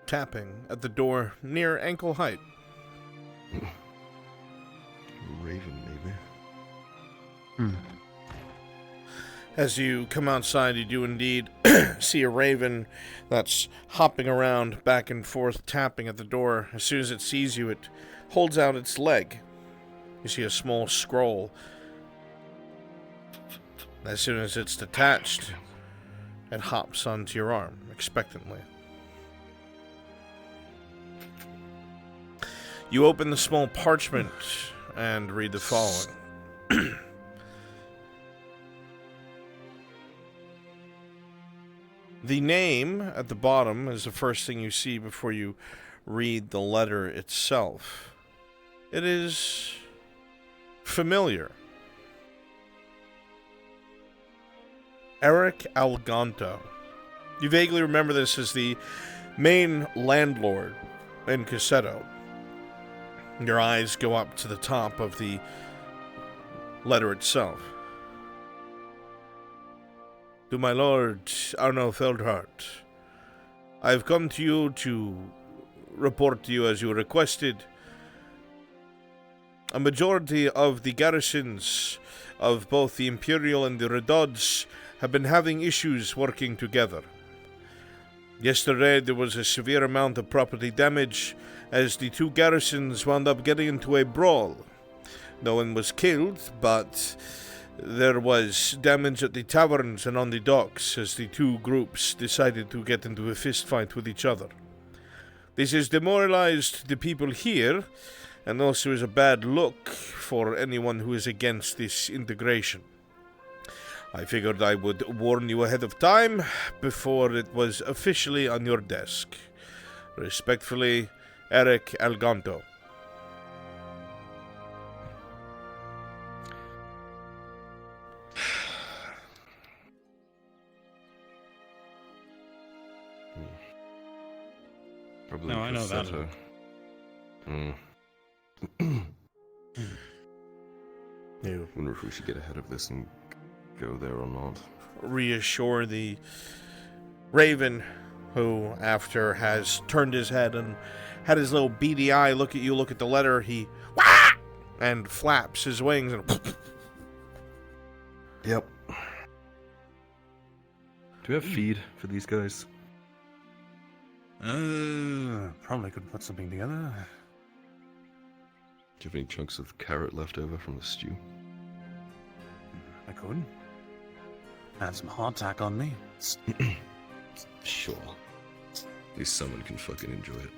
Tapping at the door near ankle height. Raven, maybe. As you come outside, you do indeed see a raven that's hopping around back and forth, tapping at the door. As soon as it sees you, it holds out its leg. You see a small scroll. As soon as it's detached, it hops onto your arm, expectantly. You open the small parchment and read the following. The name at the bottom is the first thing you see before you read the letter itself. It is familiar. Eric Algonto. You vaguely remember this as the main landlord in Cassetto. Your eyes go up to the top of the letter itself. To my lord, Arno Feldhart, I've come to you to report to you as you requested. A majority of the garrisons of both the Imperial and the Redods have been having issues working together. Yesterday there was a severe amount of property damage as the two garrisons wound up getting into a brawl. No one was killed, but there was damage at the taverns and on the docks as the two groups decided to get into a fist fight with each other. This has demoralized the people here, and also is a bad look for anyone who is against this integration. I figured I would warn you ahead of time before it was officially on your desk. Respectfully, Eric Alganto. Probably No, I know that. You wonder if we should get ahead of this and go there or not. Reassure the Raven, who, after has turned his head and had his little beady eye look at you, look at the letter, he wah! And flaps his wings and Yep. Do we have feed for these guys? Probably could put something together. Do you have any chunks of carrot left over from the stew? I could. Add some hardtack on me. Sure. At least someone can fucking enjoy it.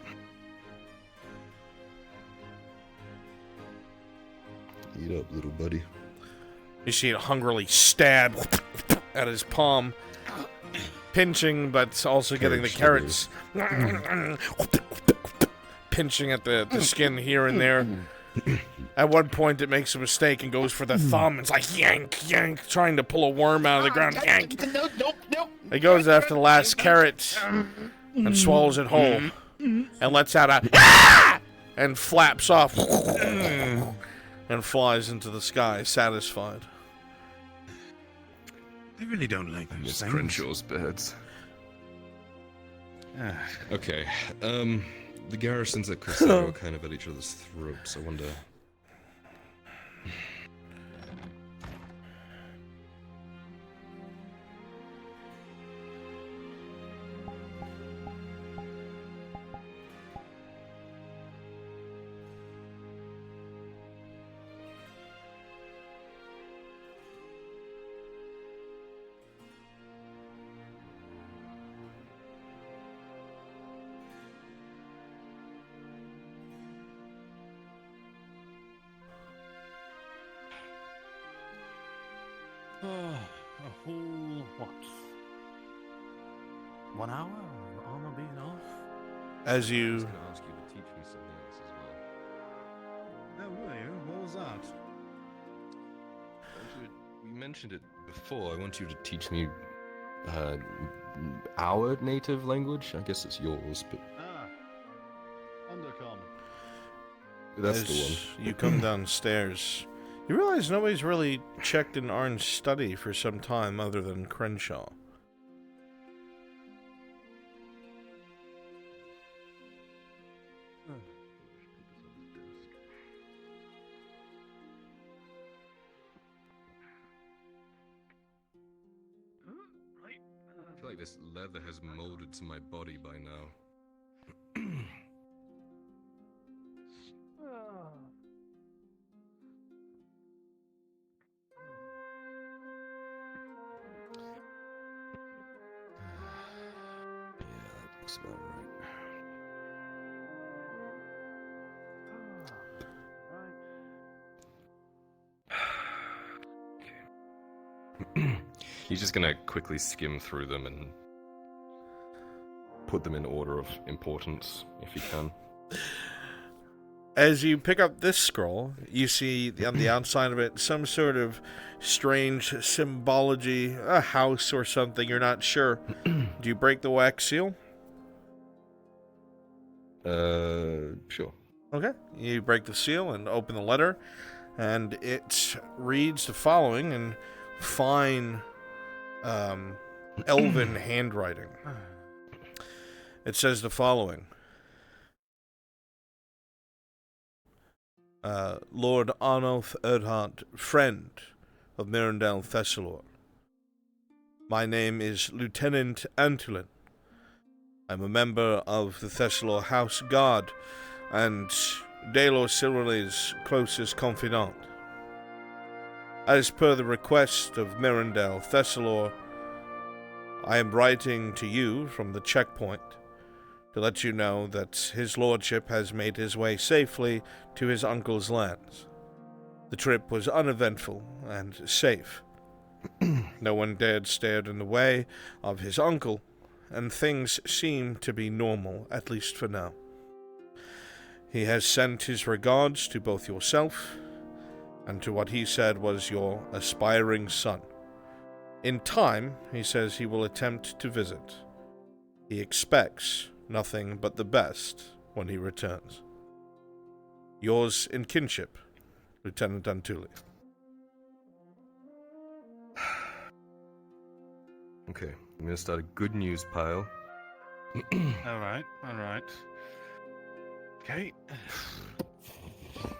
Eat up, little buddy. you see it hungrily stab at his palm, pinching, but also getting the carrots. Pinching at the skin here and there. At one point, it makes a mistake and goes for the thumb. It's like yank, yank, trying to pull a worm out of the ground. Yank. Nope. It goes after the last carrot and swallows it whole and lets out a ah! And flaps off and flies into the sky, satisfied. I really don't like those Miss things. Crenshaw's birds. Okay, the garrisons at Crescendo are kind of at each other's throats. I wonder. A whole, what? 1 hour of armor being off? As I was you... going to ask you to teach me something else as well. Oh, were you? What was that? We mentioned it before. I want you to teach me our native language. I guess it's yours, but Undercommon. that's as the one. you come downstairs, you realize nobody's really checked in Arn's study for some time other than Crenshaw. I feel like this leather has molded to my body by now. Looks about right. He's just gonna quickly skim through them and put them in order of importance, if he can. As you pick up this scroll, you see on the outside of it some sort of strange symbology, a house or something, you're not sure. Do you break the wax seal? Sure. Okay. You break the seal and open the letter, and it reads the following in fine elven handwriting. It says the following. Lord Arnulf Erdhart, friend of Mirandel Thessalor. My name is Lieutenant Antulin. I'm a member of the Thessalor House Guard and Daelor Silverley's closest confidant. As per the request of Mirandel Thessalor, I am writing to you from the checkpoint to let you know that his lordship has made his way safely to his uncle's lands. The trip was uneventful and safe. No one dared stand in the way of his uncle, and things seem to be normal, at least for now. He has sent his regards to both yourself and to what he said was your aspiring son. In time, he says he will attempt to visit. He expects nothing but the best when he returns. Yours in kinship, Lieutenant Antuli. Okay, I'm gonna start a good news pile. Alright. Okay.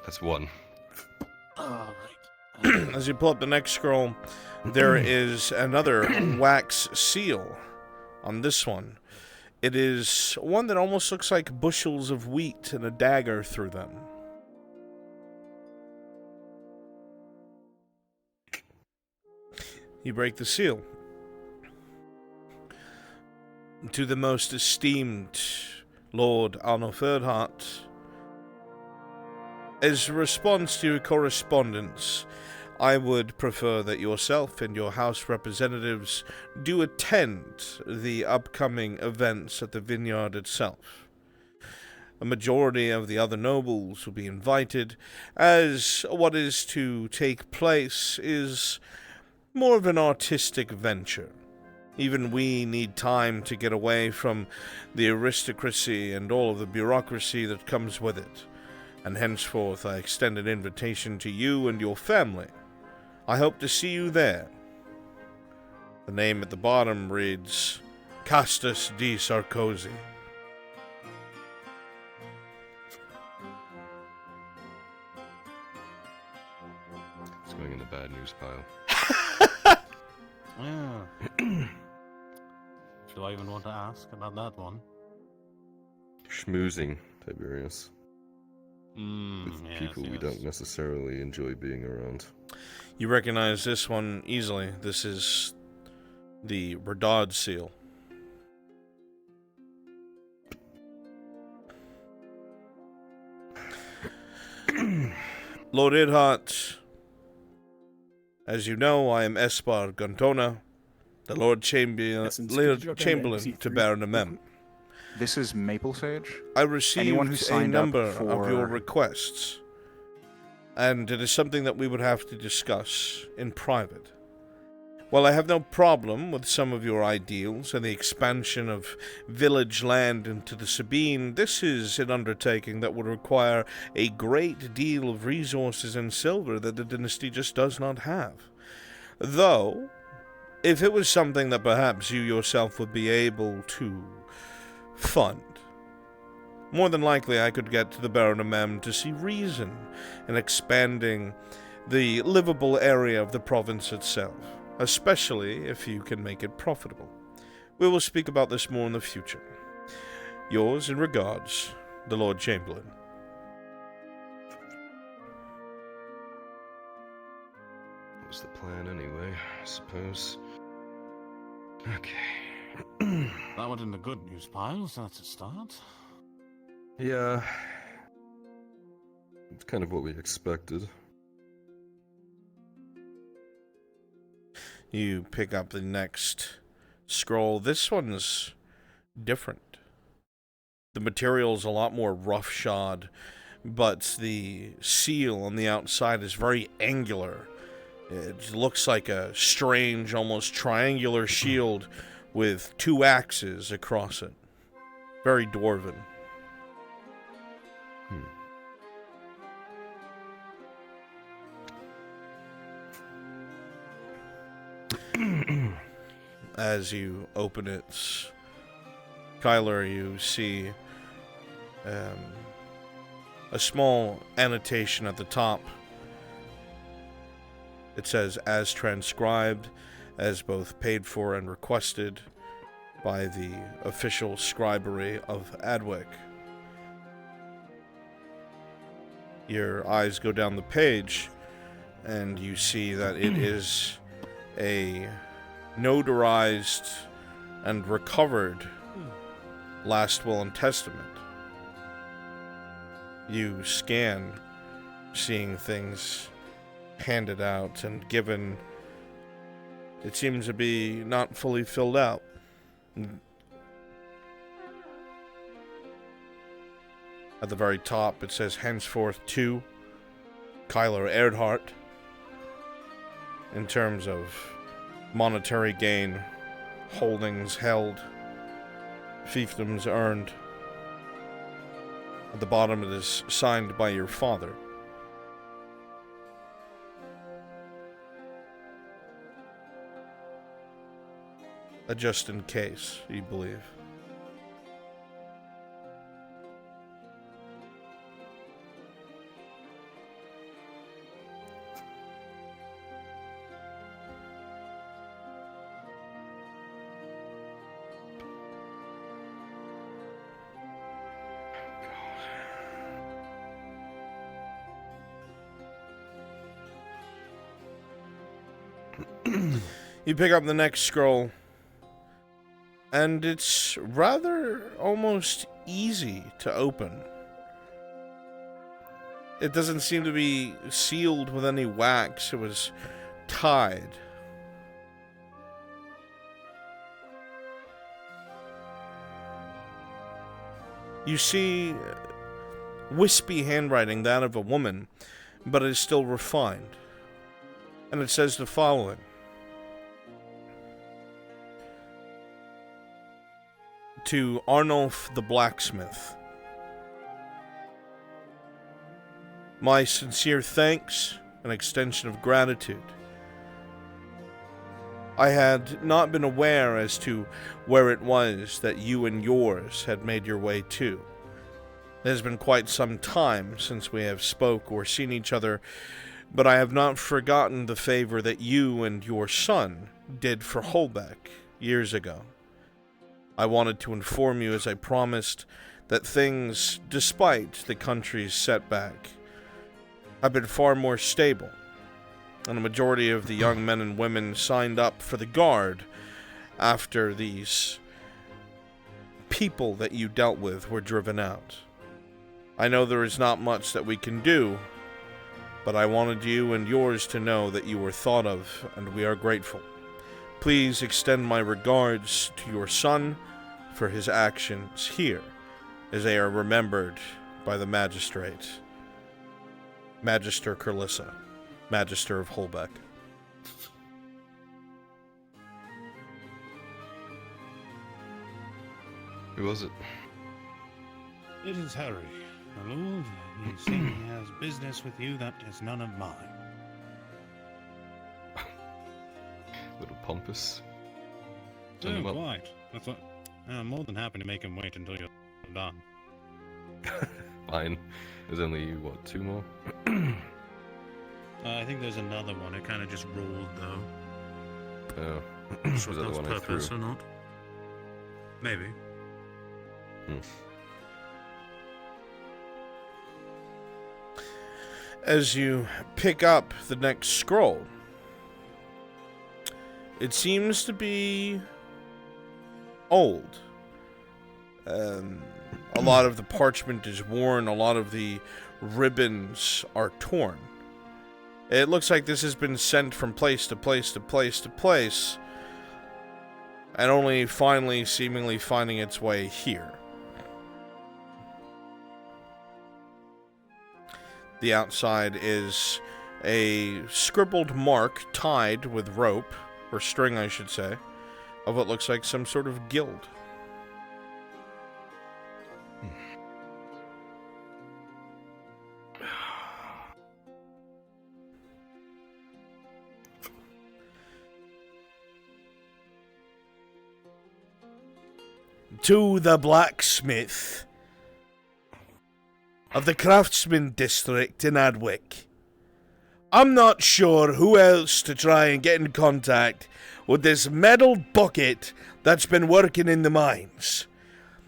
That's one. As you pull up the next scroll, there is another wax seal on this one. It is one that almost looks like bushels of wheat and a dagger through them. You break the seal. To the most esteemed Lord Arnulf Erdhart, as a response to your correspondence, I would prefer that yourself and your House representatives do attend the upcoming events at the vineyard itself. A majority of the other nobles will be invited, as what is to take place is more of an artistic venture. Even we need time to get away from the aristocracy and all of the bureaucracy that comes with it, and henceforth I extend an invitation to you and your family. I hope to see you there. The name at the bottom reads Castus di Sarkozy. It's going in the bad news pile. Yeah. Do I even want to ask about that one? Schmoozing, Tiberius. With Yes, people we don't necessarily enjoy being around. You recognize this one easily. This is the Redod seal. Lord Erdhart, as you know, I am Espar Gontona, the Lord Chamberlain to Baron Amem. This is Maple Sage? I received Anyone who a signed number up for... of your requests, and it is something that we would have to discuss in private. While I have no problem with some of your ideals and the expansion of village land into the Sabine, this is an undertaking that would require a great deal of resources and silver that the dynasty just does not have. Though, if it was something that perhaps you yourself would be able to fund, more than likely I could get to the Baron Amem to see reason in expanding the livable area of the province itself, especially if you can make it profitable. We will speak about this more in the future. Yours in regards, the Lord Chamberlain. What was the plan anyway, I suppose? Okay. That went in the good news pile, so that's a start. Yeah. It's kind of what we expected. You pick up the next scroll. This one's different. The material's a lot more roughshod, but the seal on the outside is very angular. It looks like a strange, almost triangular shield with two axes across it. Very dwarven. As you open it, Kyler, you see a small annotation at the top. It says, as transcribed, as both paid for and requested by the official scribery of Adwick. Your eyes go down the page, and you see that it is a notarized and recovered last will and testament. You scan, seeing things handed out and given. It seems to be not fully filled out. At the very top, it says, henceforth to Kyler Erdhart. In terms of monetary gain, holdings held, fiefdoms earned. At the bottom, it is signed by your father. Just in case, you believe. You pick up the next scroll, and it's rather almost easy to open. It doesn't seem to be sealed with any wax. It was tied. You see wispy handwriting, that of a woman, but it is still refined. And it says the following. To Arnulf the blacksmith. My sincere thanks and extension of gratitude. I had not been aware as to where it was that you and yours had made your way to. It has been quite some time since we have spoke or seen each other, but I have not forgotten the favor that you and your son did for Holbeck years ago. I wanted to inform you, as I promised, that things, despite the country's setback, have been far more stable, and a majority of the young men and women signed up for the Guard after these people that you dealt with were driven out. I know there is not much that we can do, but I wanted you and yours to know that you were thought of, and we are grateful. Please extend my regards to your son for his actions here, as they are remembered by the magistrate. Magister Curlissa, Magister of Holbeck. Who was it? It is Harry, my lord. You see, he has business with you that is none of mine. Little pompous. Oh, quite. That's what. I'm more than happy to make him wait until you're done. Fine. There's only, what, 2 more? I think there's another one. It kind of just rolled, though. Oh. Not sure Was if that that the was one I purpose threw? or not. Maybe. As you pick up the next scroll, it seems to be old. A lot of the parchment is worn, a lot of the ribbons are torn. It looks like this has been sent from place to place to place to place, and only finally seemingly finding its way here. The outside is a scribbled mark tied with rope, or string I should say, of what looks like some sort of guild. to the blacksmith of the craftsman district in Adwick. I'm not sure who else to try and get in contact with this metal bucket that's been working in the mines.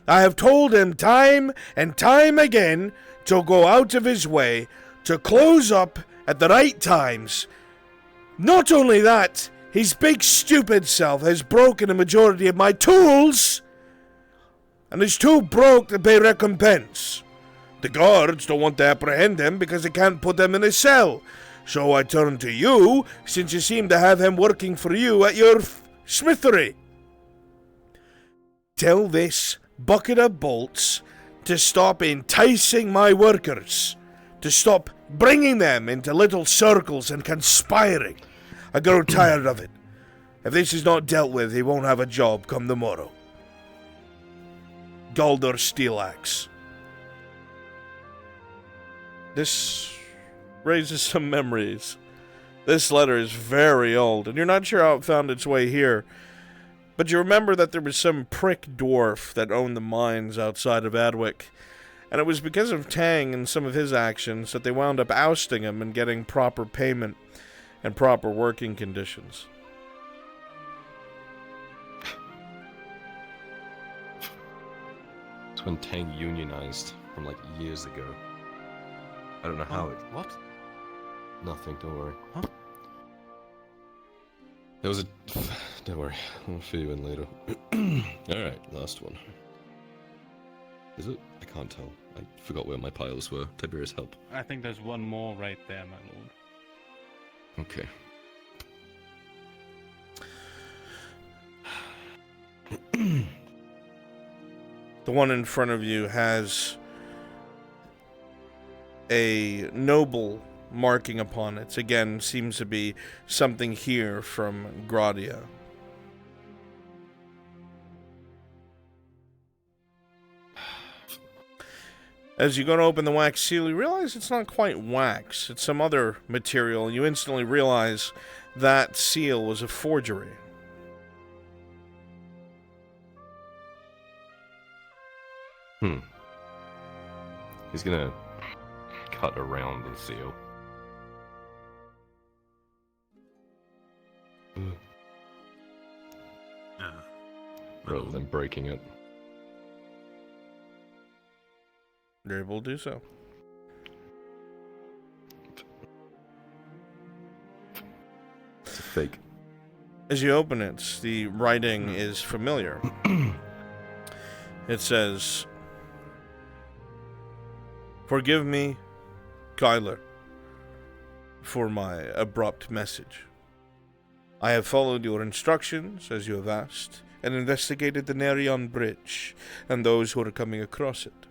I have told him time and time again to go out of his way to close up at the right times. Not only that, his big stupid self has broken a majority of my tools and is too broke to pay recompense. The guards don't want to apprehend him because they can't put him in a cell. So I turn to you, since you seem to have him working for you at your smithery. Tell this bucket of bolts to stop enticing my workers, to stop bringing them into little circles and conspiring. I grow tired of it. If this is not dealt with, he won't have a job come tomorrow. Galder Steelaxe. This raises some memories. This letter is very old, and you're not sure how it found its way here. But you remember that there was some prick dwarf that owned the mines outside of Adwick, and it was because of Tang and some of his actions that they wound up ousting him and getting proper payment and proper working conditions. It's when Tang unionized from like years ago. I don't know how it... What? Nothing, don't worry. Huh? There was a... Don't worry, I'll fill you in later. Alright, last one. Is it? I can't tell. I forgot where my piles were. Tiberius, help. I think there's one more right there, my lord. Okay. The one in front of you has a noble marking upon it. Again, seems to be something here from Gradia. As you go to open the wax seal, you realize it's not quite wax. It's some other material, and you instantly realize that seal was a forgery. He's gonna cut around the seal. Rather than breaking it. You're able to do so. It's a fake. As you open it, the writing is familiar. It says, "Forgive me, Kyler, for my abrupt message. I have followed your instructions, as you have asked, and investigated the Nerion Bridge and those who are coming across it.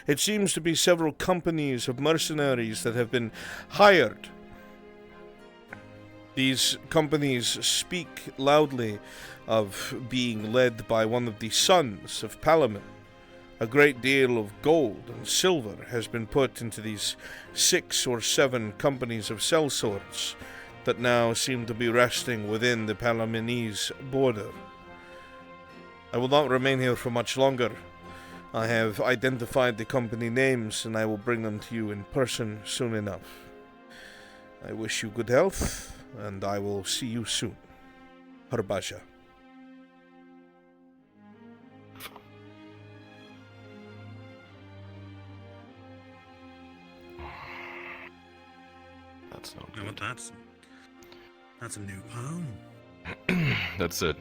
It seems to be several companies of mercenaries that have been hired. These companies speak loudly of being led by one of the sons of Palamon. A great deal of gold and silver has been put into these 6 or 7 companies of sellswords that now seem to be resting within the Palamonese border. I will not remain here for much longer. I have identified the company names, and I will bring them to you in person soon enough. I wish you good health, and I will see you soon. Harbasha." That's not No, good. that's a new poem. That's a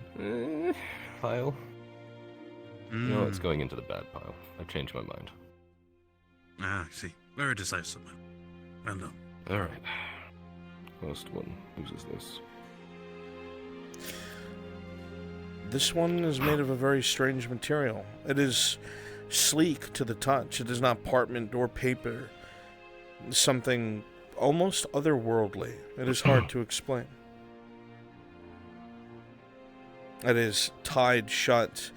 pile. No, it's going into the bad pile. I've changed my mind. Ah, I see. Very decisive. Well done. Alright. Last one. Whose is this? This one is made of a very strange material. It is sleek to the touch. It is not parchment or paper. Something almost otherworldly. It is hard to explain. It is tied shut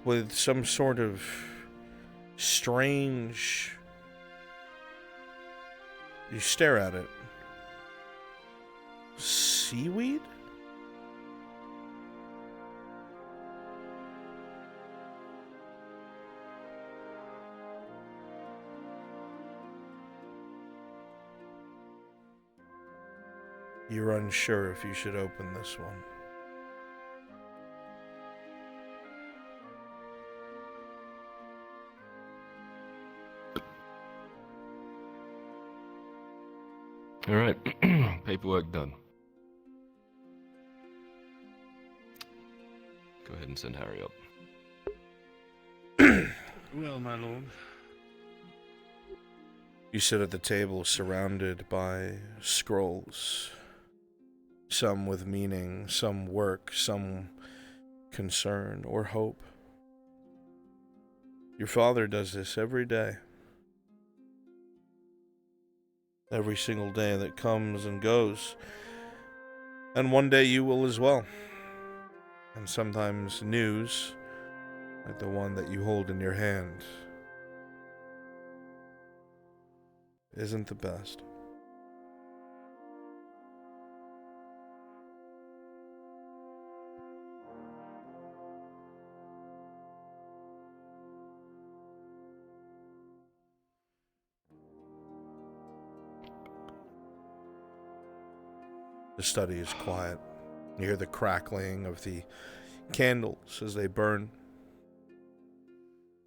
with some sort of strange... You stare at it. Seaweed? You're unsure if you should open this one. Alright, paperwork done. Go ahead and send Harry up. Well, my lord. You sit at the table surrounded by scrolls. Some with meaning, some work, some concern or hope. Your father does this every day. Every single day that comes and goes. And one day you will as well. And sometimes news, like the one that you hold in your hand, isn't the best. The study is quiet. You hear the crackling of the candles as they burn.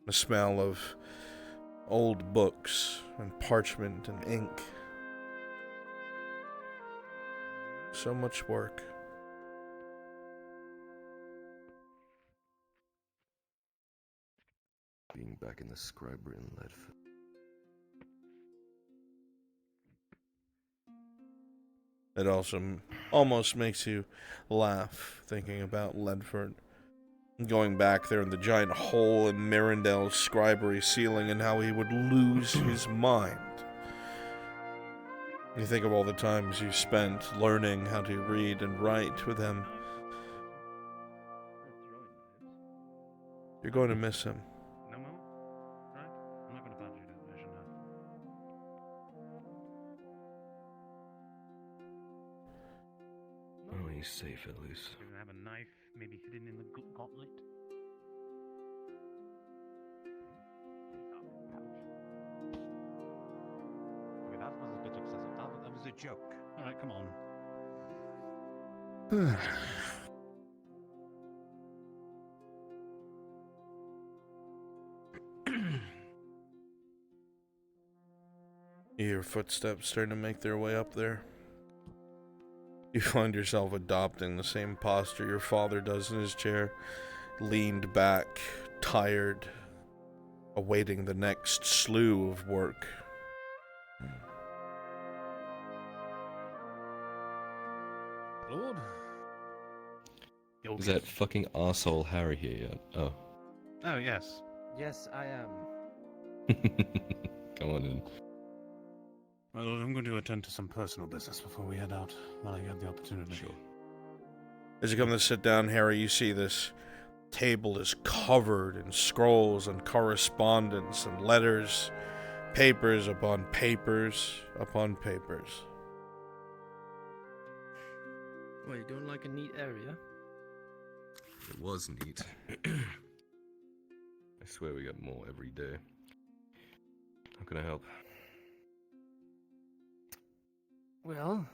The smell of old books and parchment and ink. So much work. Being back in the scribery in Ledford. It also almost makes you laugh thinking about Ledford. Going back there in the giant hole in Mirandel's scribery ceiling and how he would lose his mind. You think of all the times you spent learning how to read and write with him. You're going to miss him. No, Mum? Right? I'm not going to badger you that version now. Oh, he's safe at least. You're going to have a knife maybe hidden in the gauntlet? Okay, that was a bit excessive. That was a joke. Alright, come on. You hear footsteps starting to make their way up there. You find yourself adopting the same posture your father does in his chair, leaned back, tired, awaiting the next slew of work. Lord? Is that fucking arsehole Harry here yet? Oh. Oh, yes. Yes, I am. Come on in. My lord, I'm going to attend to some personal business before we head out, while I get the opportunity. Sure. As you come to sit down, Harry, you see this table is covered in scrolls and correspondence and letters, papers upon papers upon papers. Well, you're doing like a neat area. It was neat. I swear we got more every day. How can I help? Well,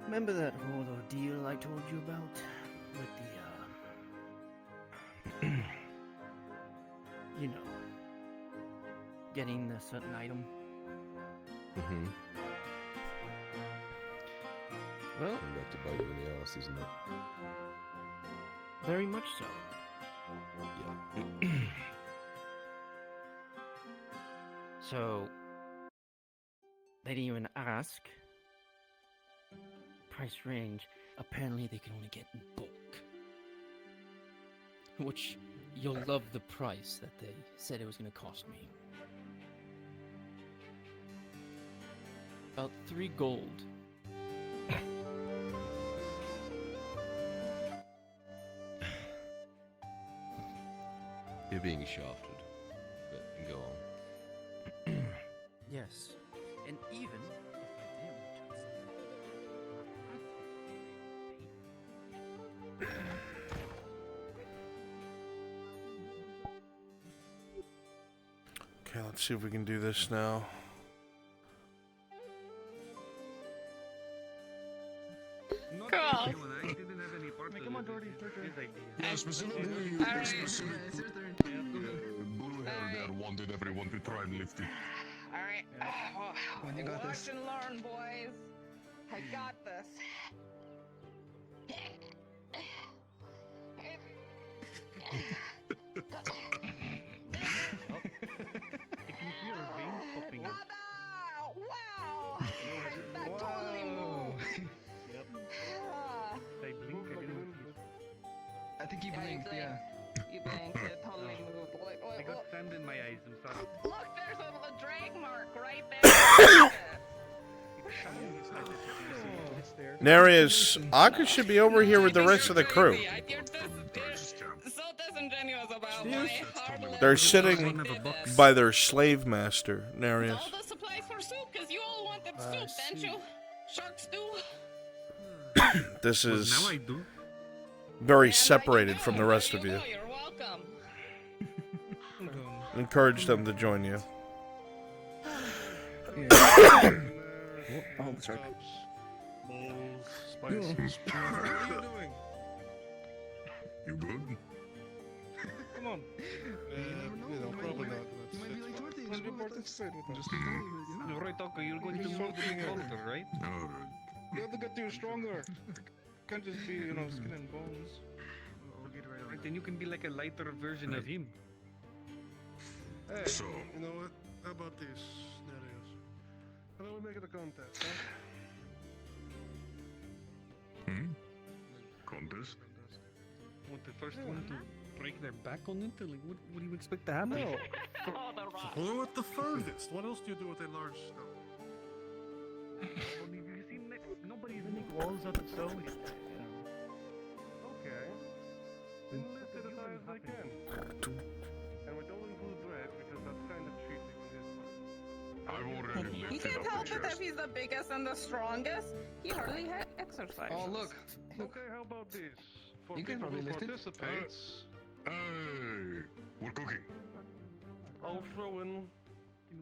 remember that whole ordeal I told you about with the, you know, getting a certain item? Mm-hmm. Well, Coming back to bite you in the ass, isn't it? very much so. Yeah. So, they didn't even ask. Price range, apparently they can only get in bulk. Which, you'll love the price that they said it was going to cost me. About 3 gold. You're being shafted. But go on. Yes, and even if I didn't return something, Okay, let's see if we can do this now. Cool. Yeah, specifically, Alright. blue hair there wanted everyone to try and lift it. Alright. When you got Watch this. and learn, boys. I got this. Wow! That totally moved. They blink again. I think you blinked, yeah. You blinked, it totally moved. I got sand in my eyes, I'm sorry. Look, there's a drag mark right there. Narius, Akka should be over here with the rest of the crew. So disingenuous about my hard They're sitting by their slave master, Narius. all the supplies for soup, because you all wanted soup, didn't you? Shark stew. This Well, is now I do. very separated from the rest of you. You're welcome. Encourage them to join you. Oh, sorry. Spices. What are you doing? You good? Come on. You know, probably not. Let's be part of the set with us. Right, Taka, you're going to move the altar, right? Alright. You have to get you stronger. Can't just be, you know, skin and bones. Right, then you can be like a lighter version of him. Hey, So- you know what? How about this, Narius? How about we make it a contest, huh? Contest? Want the first one to break their back on it? Like, what do you expect to happen? No. Oh, the rock. Blow it the furthest. What else do you do with a large stone? Well, you see, nobody's make walls out of stone. Okay. Then lift it as high as I can. And we don't include bread because that's kind of cheating on his part. I've already He lifted can't up help the it chest. if he's the biggest and the strongest. He hardly had exercise. Oh, look. Okay, how about this? For You can people probably who lift it. participates, Hey, we're cooking. I'll throw in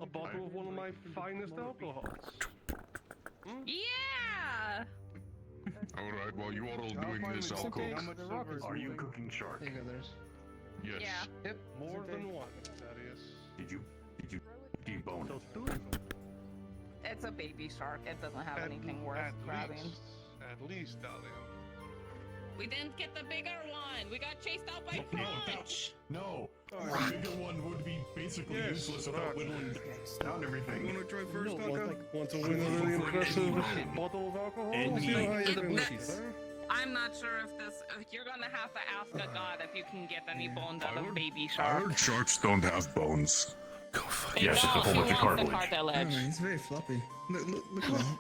a bottle of one of my finest alcohols. Yeah! Alright, while you are all doing this, I'll cook. Are you cooking shark? Yes. Yeah. Yep. More than one, that is. Did you debone it? It's a baby shark. It doesn't have anything worth grabbing. At least, Dahlia. We didn't get the bigger one. We got chased out by Crunch. No. The bigger one would be basically useless without whittling down everything. You wanna try first, Taka? Want to win a really impressive bottle of alcohol? And See how you can That's- I'm not sure if this. You're gonna have to ask a god if you can get any bones out of baby I shark. heard sharks don't have bones. Go fuck Yes, it's a whole bunch of cartilage. Cartilage. He's very floppy. Look at him.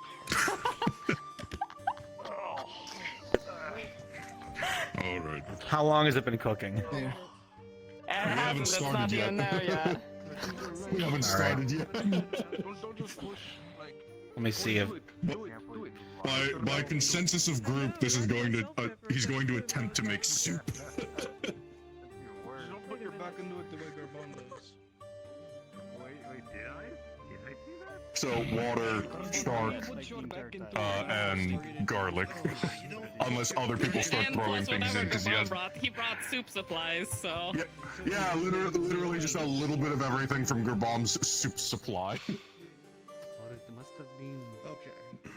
Alright. How long has it been cooking? It haven't hasn't. It's started not yet. even there yet. We haven't started yet. Don't just push, like... Let me see if. By consensus of group, this is going to he's going to attempt to make soup. Don't put your back into it the way Garbon does. Wait, did I? Did I see that? So water, shark, and garlic. Unless other people start And throwing plus things whatever in, because he has. He brought soup supplies, so. Yeah, literally just a little bit of everything from Gerbom's soup supply. Or it must have been... Okay.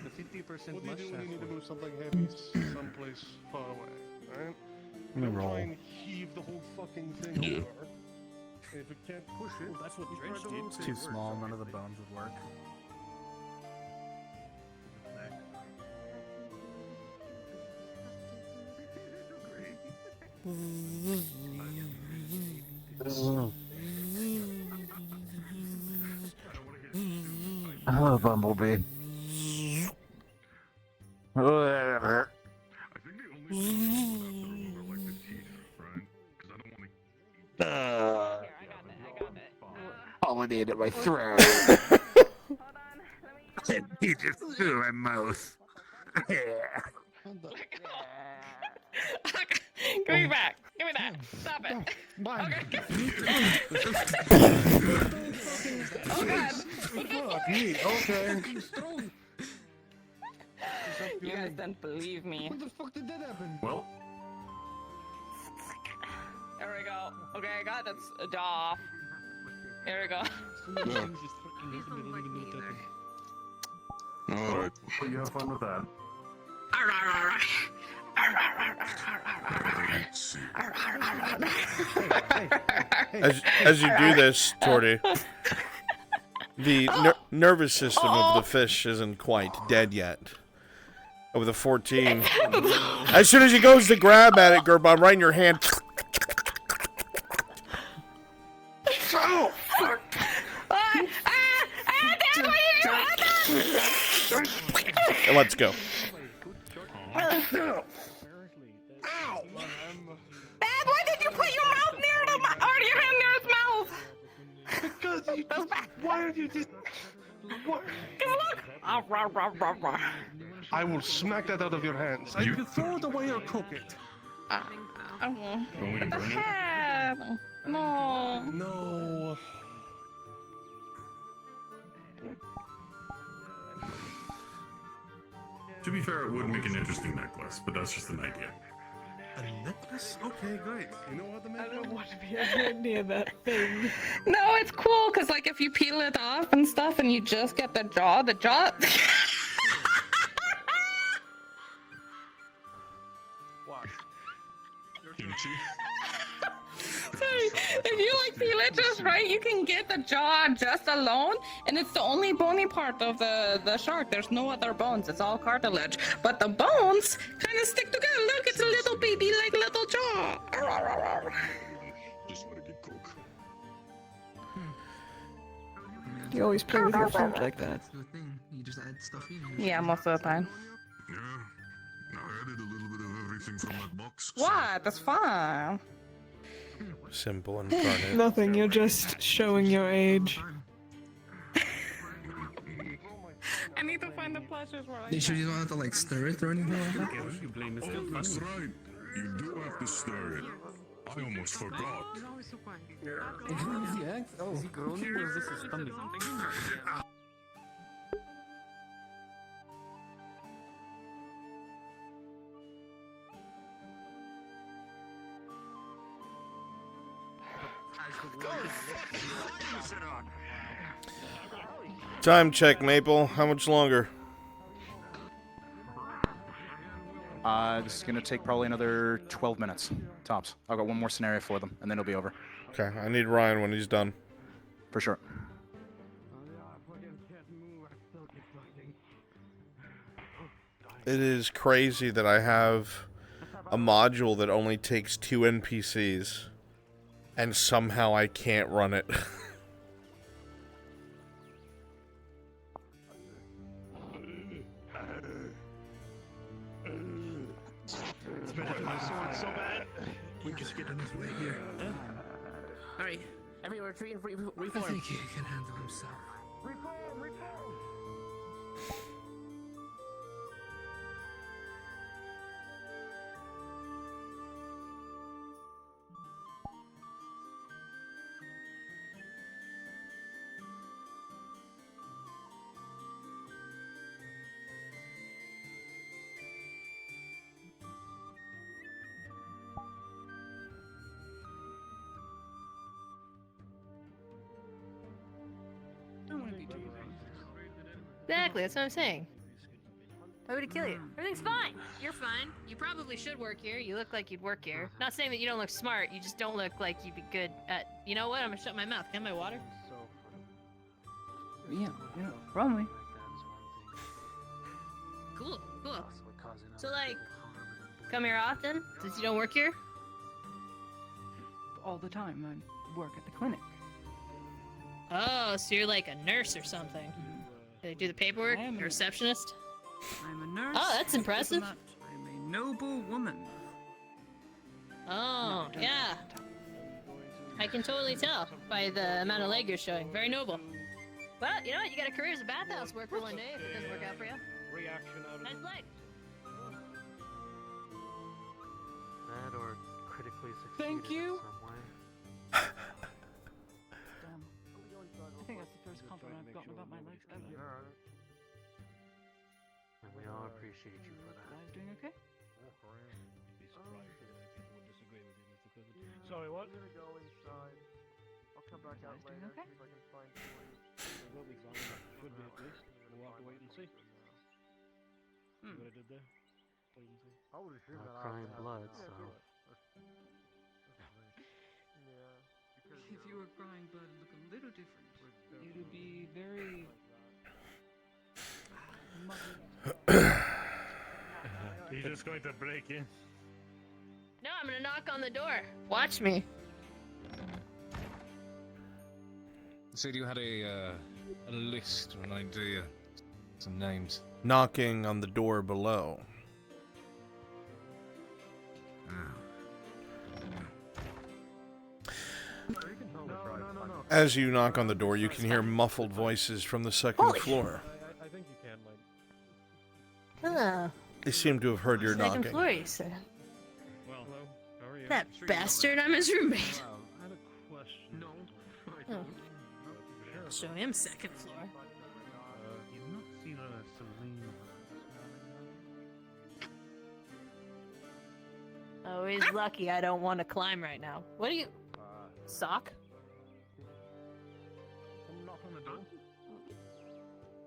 The 50% What do you do when you need to move something heavy someplace far away, right? Let me Don't roll. try and heave the whole fucking thing Yeah. over. And if it can't push it, That's what you try Drench to did. rotate It's too it. small, none of the bones would work. Oh, Bumblebee. Pollinated my throat. He just threw my mouth. Give me back. Give me that. Stop it. Okay. Okay. You guys don't believe me. What the fuck did that happen? Well, There we go. Okay, I got that jaw off. There we go. alright. Well, you have fun with that. As you do this, Torty, the nervous system of the fish isn't quite dead yet. With a 14. As soon as he goes to grab at it, Gerbon, right in your hand. Oh, fuck. And let's go. Dad, why did you put your mouth near the or your hand near his mouth? Because you just, why are you just... What? I will smack that out of your hands. You can throw it away or cook it. Want me to The burn it? head. No. No. To be fair, it would make an interesting necklace, but that's just an idea. A necklace? Okay, great. You know what the I don't want to be anywhere near that thing. No, it's cool because like if you peel it off and stuff and you just get the jaw. Kimchi? Sorry, if you like peel it just right, you can get the jaw just alone, and it's the only bony part of the shark. There's no other bones. It's all cartilage, but the bones kind of stick together. Look, it's a little baby like little jaw. Just want to get cook. You always play with your food like that. You just add stuff in. Yeah, most of the time. Yeah. I added a little bit of everything from that box. What? That's fine. Simple incarnate. Nothing, you're just showing your age. I need to find the pleasures where I You sure you don't have to like stir it or anything like that? Oh, that's right. You do have to stir it. I almost forgot. Is he eggs? Oh. Is he groaning or is this his stomach? Time check, Maple. How much longer? This is gonna take probably another 12 minutes, tops. I've got one more scenario for them, and then it'll be over. Okay, I need Ryan when he's done. For sure. It is crazy that I have a module that only takes 2 NPCs, and somehow I can't run it. It's bad. My sword's so bad. We just get in his way here. Hurry. Everyone retreat and reform. I think he can handle himself. Exactly, that's what I'm saying. Why would he kill you? Everything's fine. You're fine. You probably should work here. You look like you'd work here. Not saying that you don't look smart. You just don't look like you'd be good at. You know what? I'm gonna shut my mouth. Can I have my water? Yeah, probably. Cool. So like, come here often since you don't work here. All the time. I work at the clinic. Oh, so you're like a nurse or something? Do they do the paperwork? A receptionist? I'm a nurse. Oh, that's impressive. I'm a noble woman. Oh, yeah. I can totally tell by the amount of leg you're showing. Very noble. Well, you know what? You got a career as a bathhouse worker one day if it doesn't work out for you. Reaction out of Nice play. That or critically succeeded Thank you. in some way. I think that's the first compliment I've gotten about my legs ever. And we all appreciate you for that. Guys doing okay? Be surprised if people would disagree with you, Mr. Clifford. Sorry, what? I'm gonna go inside. I'll come back out Guys doing later, okay? see if I can find toys. We'll be fine. Should be at least. We'll have to wait and see. See what I did there? Wait and see. I would assume that crying blood, so. If you were crying blood, it'd look a little different. It would be very He's just going to break in. No, I'm gonna knock on the door. Watch me. Said you had a list or an idea, some names. Knocking on the door below. As you knock on the door, you can hear muffled voices from the second floor. I think you can, like. Hello. They seem to have heard your Second knocking. floor, you said. Well, hello. How are you? That bastard, I'm his roommate. I had a question. No. Oh. Show him second floor. You've not seen Celine. Oh, he's lucky I don't want to climb right now. What do you... Sock? Knock on the door.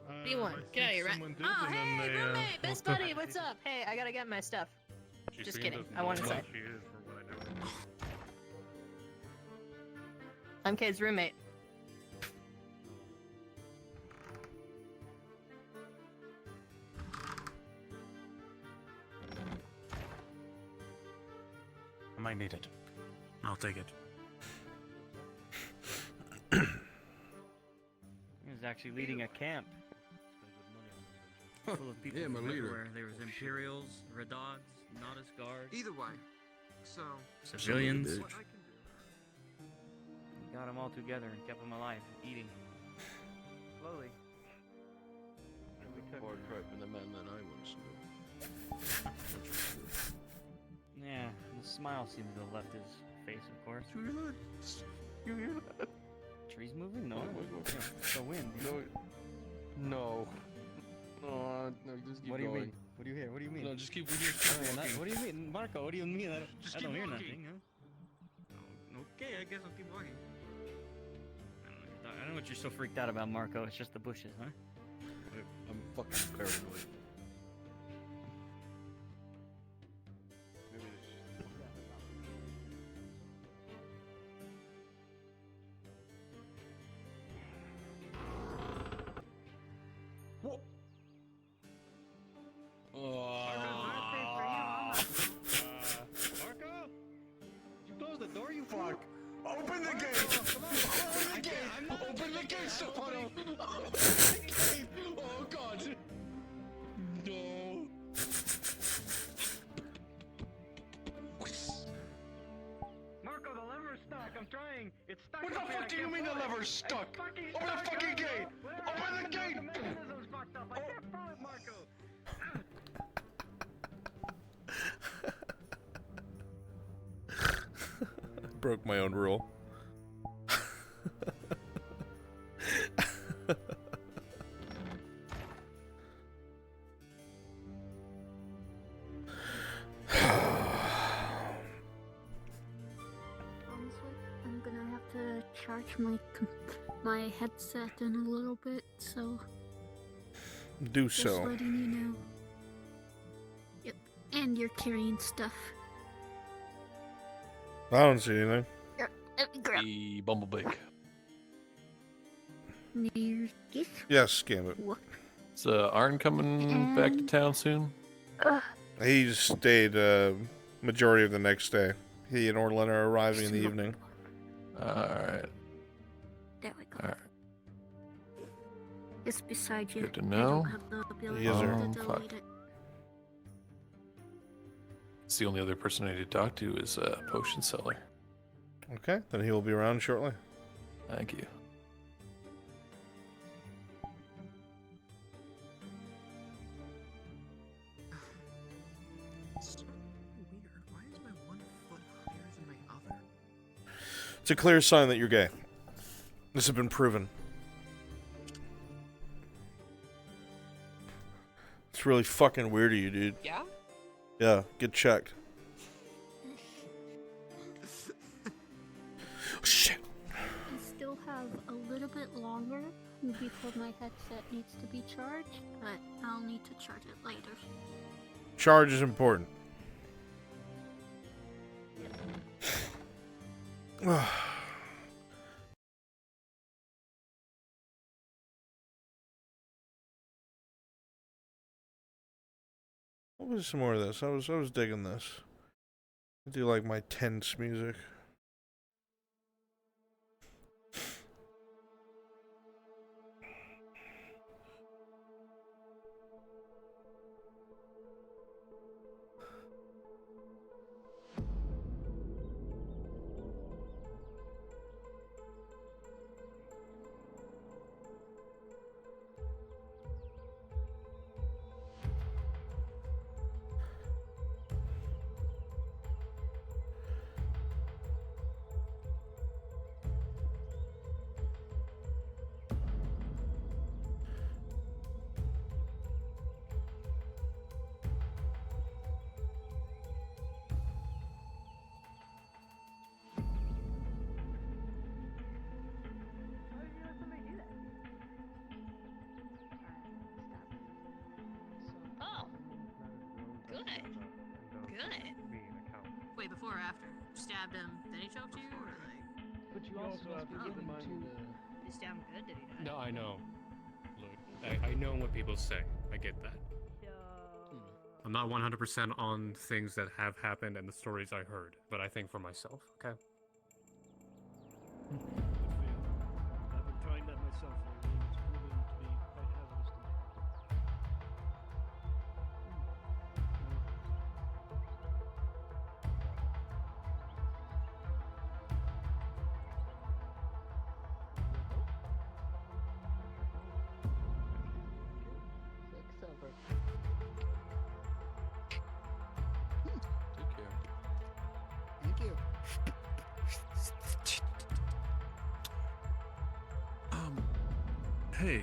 What do you want? Get out of here, rat. Oh, hey, roommate, best buddy, what's up? Hey, I gotta get my stuff. Just kidding, I want inside. She is for what I do. I'm Kate's roommate. I might need it. I'll take it. He's actually leading a camp. Full of people Yeah, my from leader. everywhere. There was Imperials, Radogs, Nautics Guards, Either way. So. civilians. What I can do. He got them all together and kept them alive, eating. Slowly. Hard tripe in the man that I once knew. Yeah, the smile seems to have left his face, of course. You hear that? Trees moving? No. Oh, wait. Yeah, it's the wind. No. No, just keep What do you going. mean? What do you hear? What do you mean? No, just keep Oh, you're not- what do you mean? Marco, what do you mean? I don't hear nothing, huh? Okay, I guess I'll keep walking. I don't know what you're so freaked out about, Marco. It's just the bushes, huh? I'm fucking paranoid. What? Marco? You close the door, you fuck! Open the gate! Open the gate! Open the gate, Stefano! Open the gate! Oh god! No! Marco, the lever's stuck. I'm trying. It's stuck. What the fuck do you mean the lever's stuck? Open the fucking gate! Open the gate! The mechanism's fucked up. I can't pull it, Marco. Broke my own rule. Brunswick, I'm gonna have to charge my headset in a little bit, so Do just so. letting you know. Yep, and you're carrying stuff. I don't see anything. Grab The Bumblebee. New Year's gift. Yes, Gambit. What? Is Arn coming back to town soon? He stayed majority of the next day. He and Orlin are arriving in the evening. Alright. There we go. Alright. It's beside you. Good to I know. don't have the ability Yes, sir. to Fuck. delete it. It's the only other person I need to talk to is a potion seller. Okay, then he will be around shortly. Thank you. So weird. Why is my one foot higher than my other? It's a clear sign that you're gay. This has been proven. It's really fucking weird of you, dude. Yeah? Yeah, get checked. Shit. I still have a little bit longer before my headset needs to be charged, but I'll need to charge it later. Charge is important. What was some more of this? I was digging this. I do like my tense music. Oh. Good. Good. Wait, before or after? Stabbed him, then he choked you, or like? But you also have to keep in mind You stabbed him good, did he die? No, I know. Look, I know what people say. I get that. I'm not 100% on things that have happened and the stories I heard, but I think for myself, okay? I've been trying that myself for a it's proven to be quite hazardous to me. Take care. Thank you. Hey.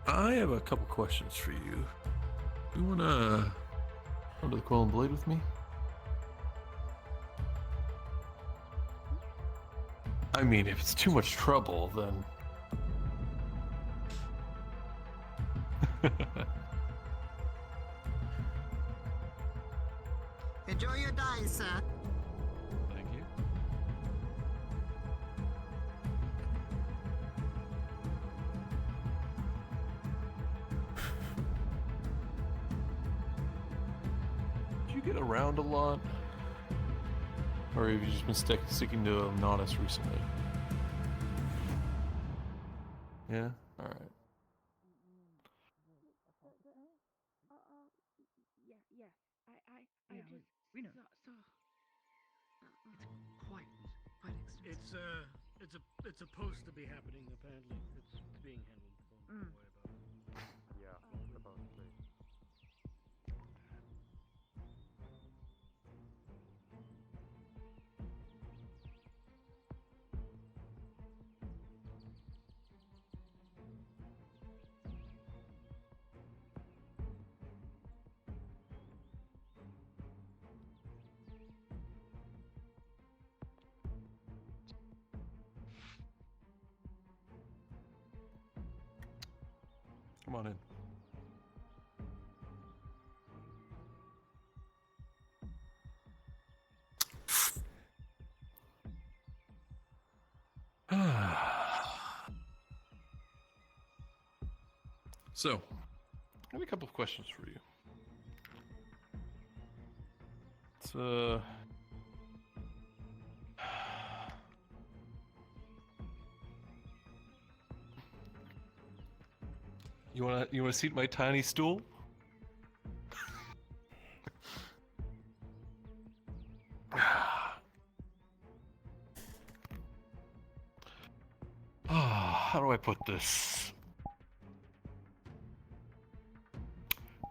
I have a couple questions for you. You wanna come to the Quill and Blade with me? I mean, if it's too much trouble, then... Enjoy your dice, sir. Thank you. Do you get around a lot? Or have you just been sticking to Nautis recently? Yeah? Alright. We know. It's supposed to be happening. Apparently, it's being handled. Don't worry about it. Yeah, supposedly. Come on in. So, I have a couple of questions for you. It's, you wanna seat my tiny stool? How do I put this?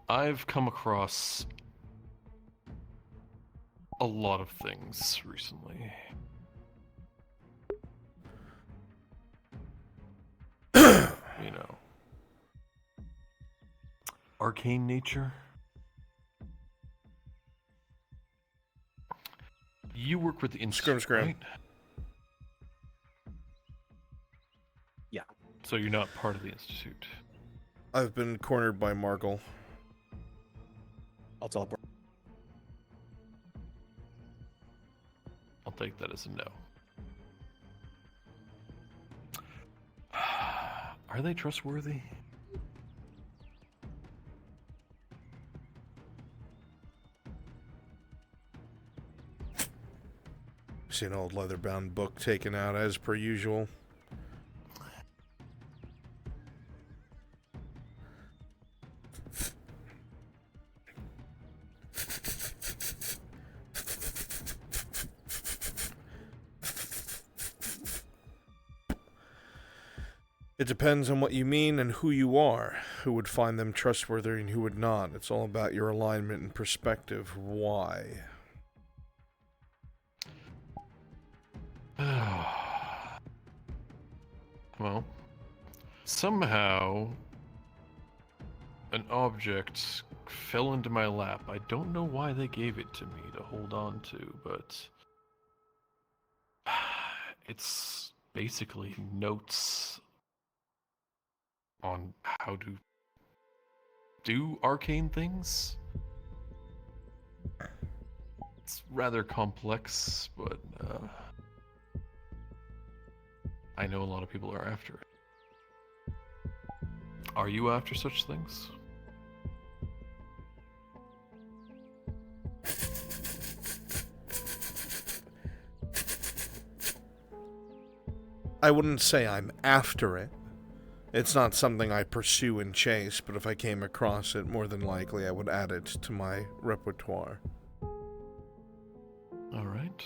I've come across a lot of things recently. arcane nature. You work with the Institute, right? Yeah. So you're not part of the Institute. I've been cornered by Margle. I'll teleport. I'll take that as a no. Are they trustworthy? See an old leather-bound book taken out as per usual. It depends on what you mean and who you are, who would find them trustworthy and who would not. It's all about your alignment and perspective. Why? Well, somehow an object fell into my lap. I don't know why they gave it to me to hold on to, but it's basically notes on how to do arcane things. It's rather complex, but I know a lot of people are after it. Are you after such things? I wouldn't say I'm after it. It's not something I pursue and chase, but if I came across it, more than likely I would add it to my repertoire. Alright.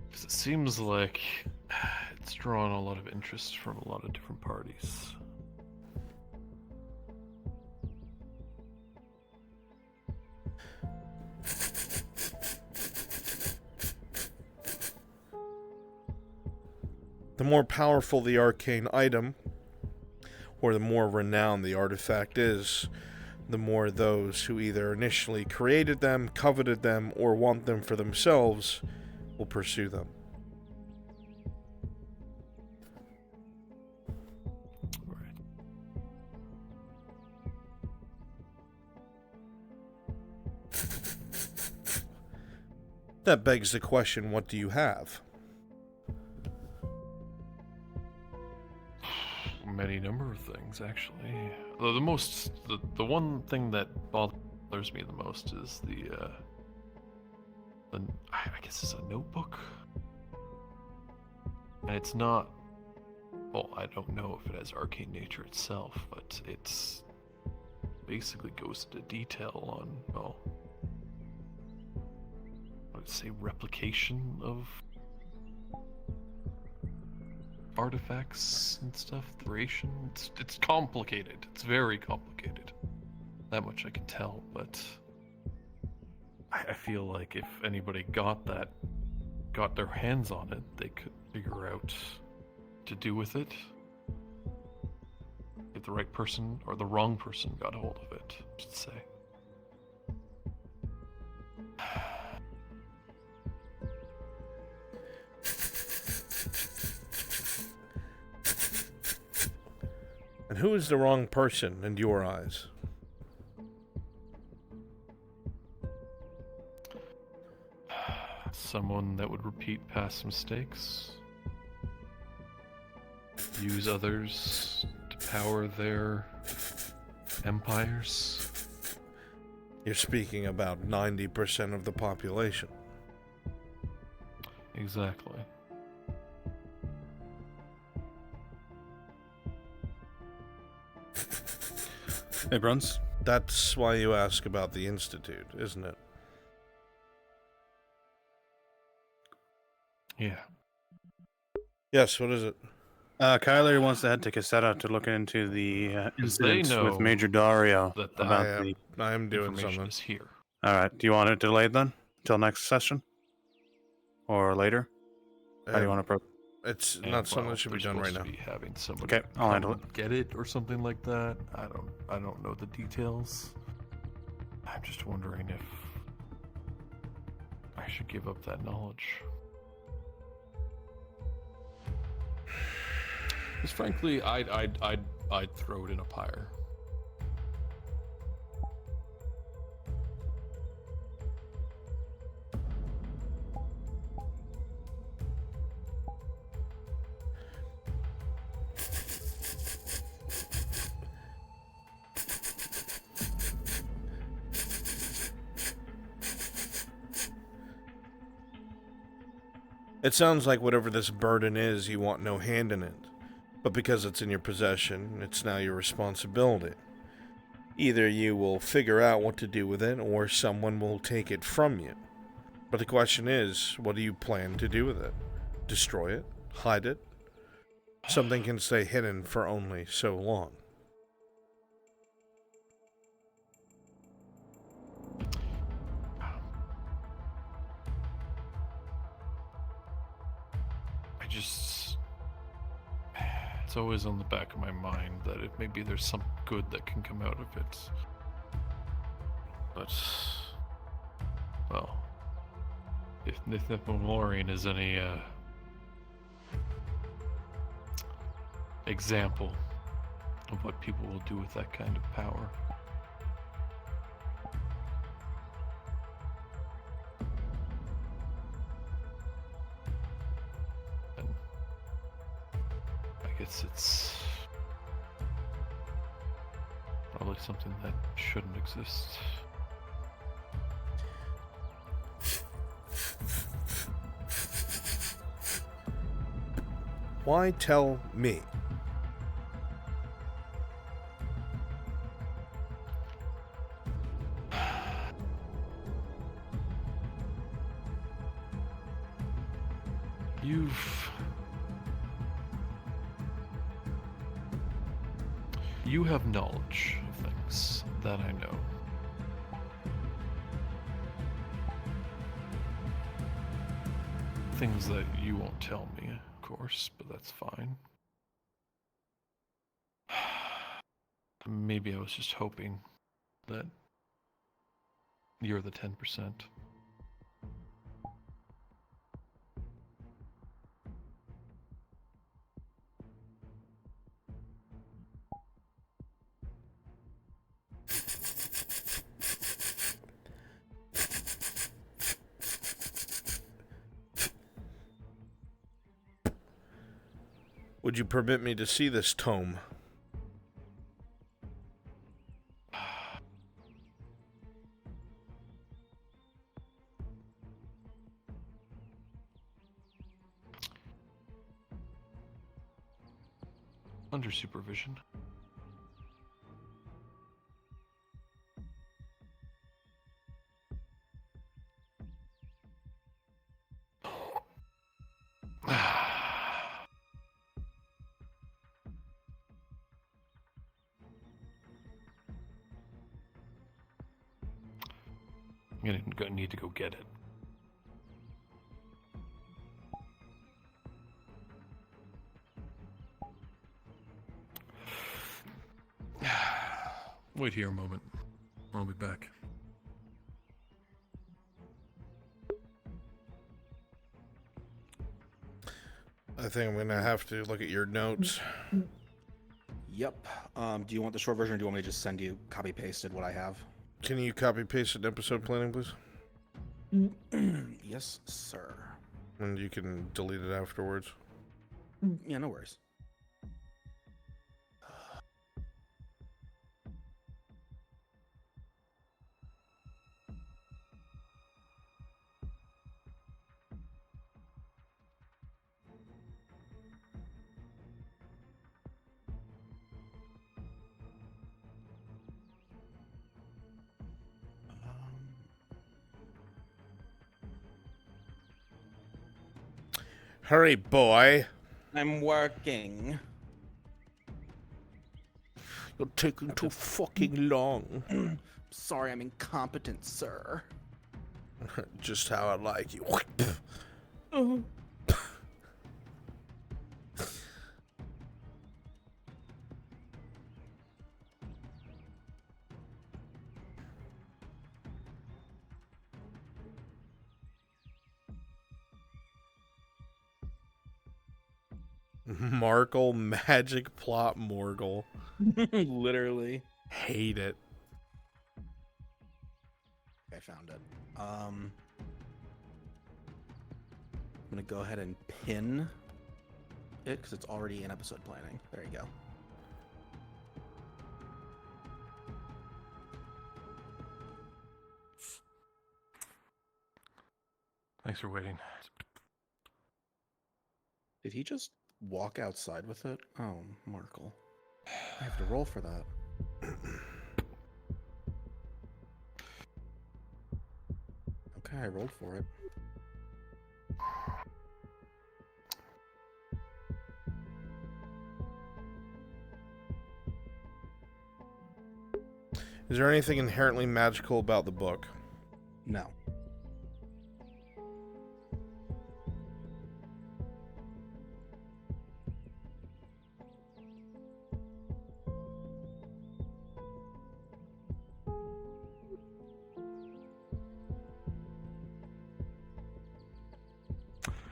Because it seems like it's drawn a lot of interest from a lot of different parties. The more powerful the arcane item, or the more renowned the artifact is, the more those who either initially created them, coveted them, or want them for themselves will pursue them. That begs the question, what do you have? Many number of things, actually. The one thing that bothers me the most is I guess it's a notebook, and it's not. Well, I don't know if it has arcane nature itself, but it's basically goes into detail on, well, I would say replication of artifacts and stuff, creation. It's complicated. It's very complicated. That much I can tell, but I feel like if anybody got their hands on it, they could figure out to do with it. If the right person or the wrong person got a hold of it, I should say. And who is the wrong person in your eyes? Someone that would repeat past mistakes. Use others to power their empires. You're speaking about 90% of the population. Exactly. Hey, Bruns. That's why you ask about the Institute, isn't it? Yeah. Yes, what is it? Kyler wants to head to Cassetta to look into the incidents know with Major Dario that about I am doing information something. is here. All right. Do you want it delayed then, till next session, or later? How do you want to approach? It's And, not something well, that should be they're done right supposed now. to be having somebody Okay, I'll handle come get it or something like that. I don't know the details. I'm just wondering if I should give up that knowledge. Because frankly, I'd throw it in a pyre. It sounds like whatever this burden is, you want no hand in it. But because it's in your possession, it's now your responsibility. Either you will figure out what to do with it, or someone will take it from you. But the question is, what do you plan to do with it? Destroy it? Hide it? Something can stay hidden for only so long. It's always on the back of my mind that maybe there's some good that can come out of it. But, well, if Nithipamorian is any example of what people will do with that kind of power. It's probably something that shouldn't exist. Why tell me? You have knowledge of things that I know. Things that you won't tell me, of course, but that's fine. Maybe I was just hoping that you're the 10%. Would you permit me to see this tome? Under supervision. I'm gonna need to go get it. Wait here a moment. I'll be back. I think I'm gonna have to look at your notes. Yep. Do you want the short version, or do you want me to just send you copy-pasted what I have? Can you copy-paste an episode planning, please? Yes, sir. And you can delete it afterwards. Yeah, no worries. Hurry, boy. I'm working. You're taking too fucking long. Sorry, I'm incompetent, sir. Just how I like you. Markle magic plot Morgul. Literally. Hate it. I found it. I'm gonna go ahead and pin it because it's already in episode planning. There you go. Thanks for waiting. Did he just walk outside with it? Oh, Markle. I have to roll for that. Okay, I rolled for it. Is there anything inherently magical about the book? No.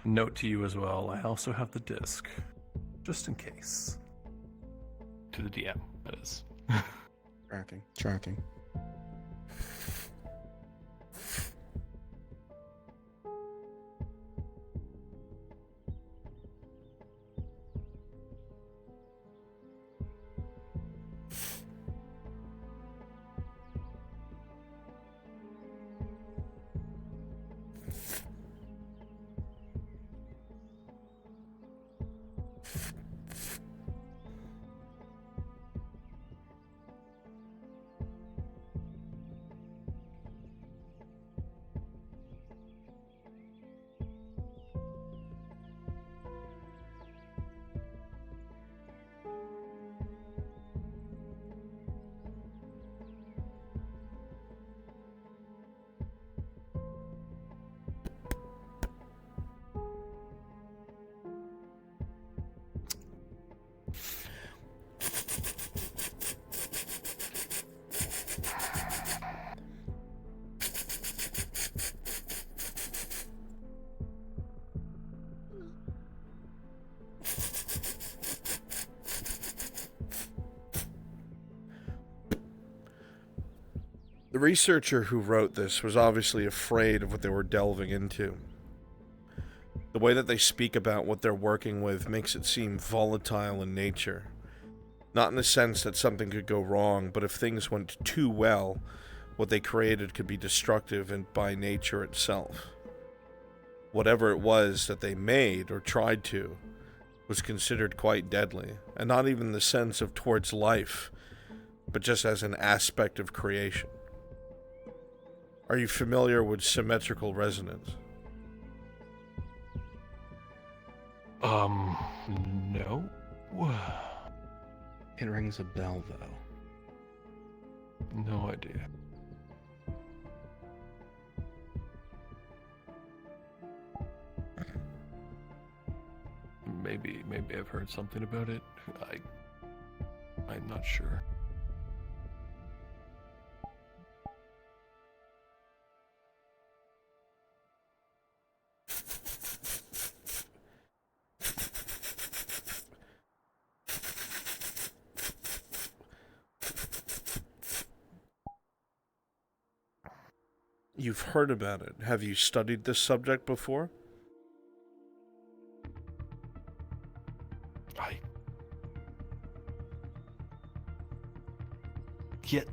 Note to you as well, I also have the disc. Just in case. To the DM, that is. Tracking. Tracking. The researcher who wrote this was obviously afraid of what they were delving into. The way that they speak about what they're working with makes it seem volatile in nature. Not in the sense that something could go wrong, but if things went too well, what they created could be destructive and by nature itself. Whatever it was that they made or tried to was considered quite deadly, and not even in the sense of towards life, but just as an aspect of creation. Are you familiar with symmetrical resonance? No. It rings a bell, though. No idea. Maybe I've heard something about it. I'm not sure. You've heard about it. Have you studied this subject before?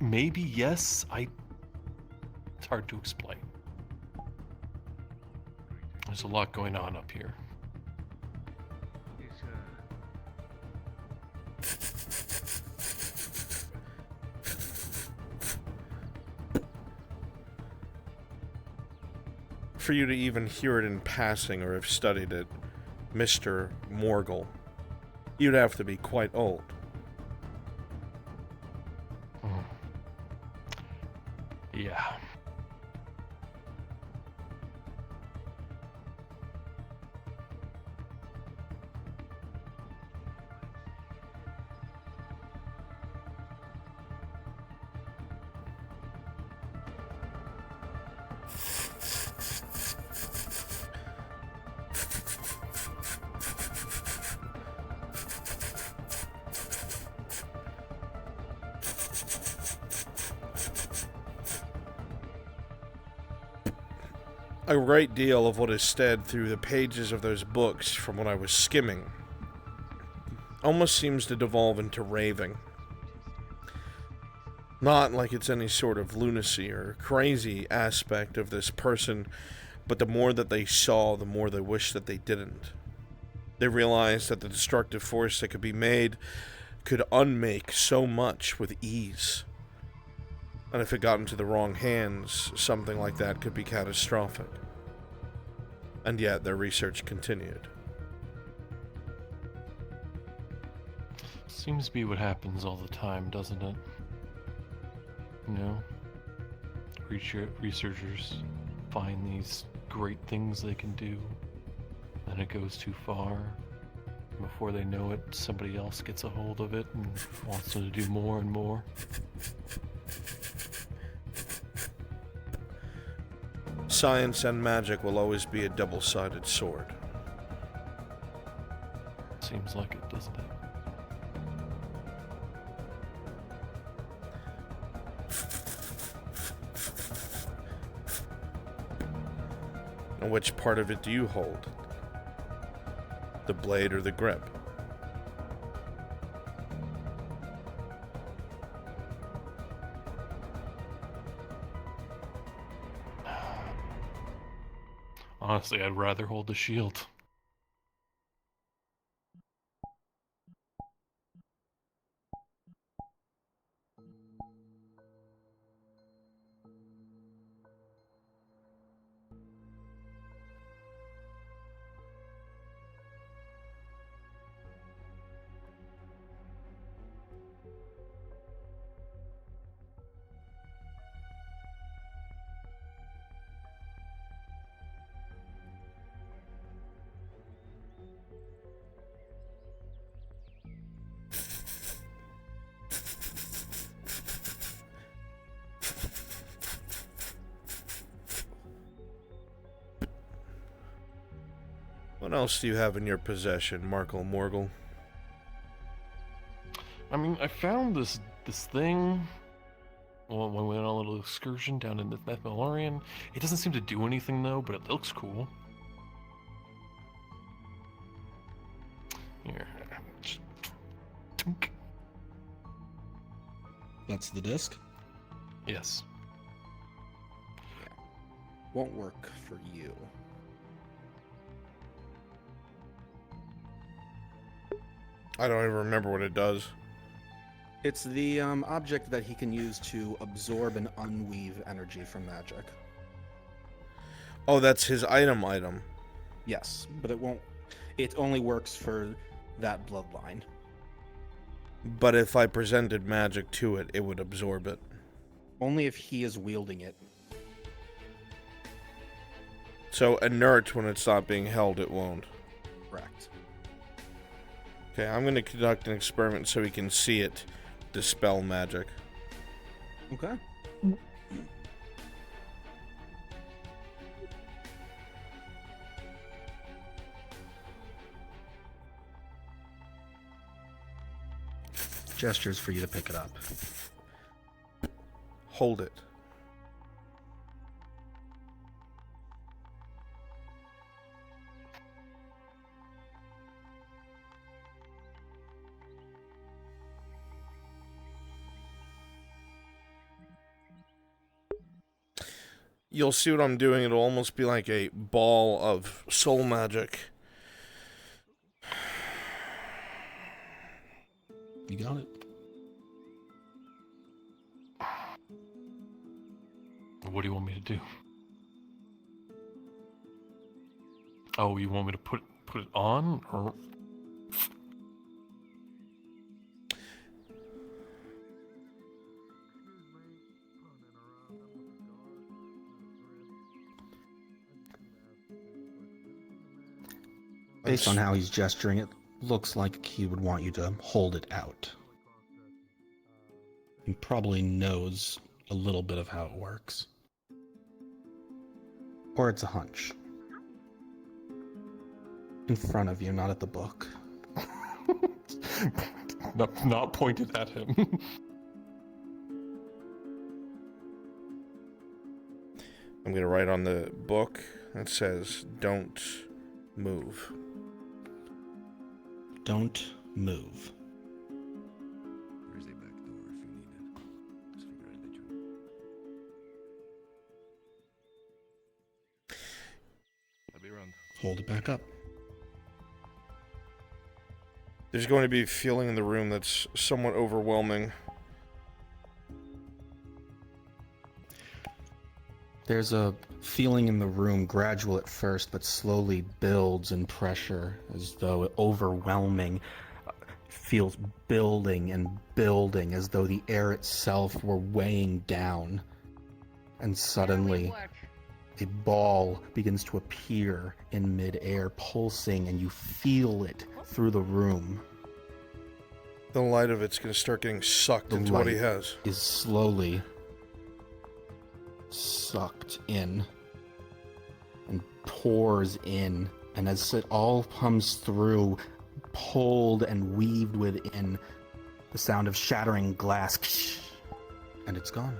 Maybe yes. It's hard to explain. There's a lot going on up here. For you to even hear it in passing or have studied it, Mr. Morgul, you'd have to be quite old. Yeah. a great deal of what is said through the pages of those books from what I was skimming almost seems to devolve into raving. Not like it's any sort of lunacy or crazy aspect of this person, but the more that they saw, the more they wish that they didn't. They realized that the destructive force that could be made could unmake so much with ease. And if it got into the wrong hands, something like that could be catastrophic. And yet, their research continued. Seems to be what happens all the time, doesn't it? You know? Researchers find these great things they can do, then it goes too far. Before they know it, somebody else gets a hold of it and wants them to do more and more. Science and magic will always be a double-sided sword. Seems like it, doesn't it? And which part of it do you hold? The blade or the grip? Honestly, I'd rather hold the shield. What else do you have in your possession, Markle Morgul? I mean, I found this thing when we went on a little excursion down in the Methalorian. It doesn't seem to do anything though, but it looks cool. Here. That's the disc? Yes. Won't work for you. I don't even remember what it does. It's the object that he can use to absorb and unweave energy from magic. Oh, that's his item. Yes, but it won't. It only works for that bloodline. But if I presented magic to it, it would absorb it. Only if he is wielding it. So inert when it's not being held, it won't. Correct. Okay, I'm going to conduct an experiment so we can see it dispel magic. Okay. Gestures for you to pick it up. Hold it. You'll see what I'm doing. It'll almost be like a ball of soul magic. You got it. What do you want me to do? Oh, you want me to put it on, or? Based on how he's gesturing, it looks like he would want you to hold it out. He probably knows a little bit of how it works. Or it's a hunch. In front of you, not at the book. Not pointed at him. I'm going to write on the book that says, don't move. Don't move. There's a back door if you need it. Just figure out that you... I'll be around. Hold it back up. There's going to be a feeling in the room that's somewhat overwhelming. There's a feeling in the room, gradual at first, but slowly builds in pressure, as though overwhelming, feels building and building, as though the air itself were weighing down. And suddenly, a ball begins to appear in midair, pulsing, and you feel it through the room. The light of it's going to start getting sucked into what he has. Is slowly sucked in and pours in, and as it all comes through, pulled and weaved within, the sound of shattering glass, and it's gone.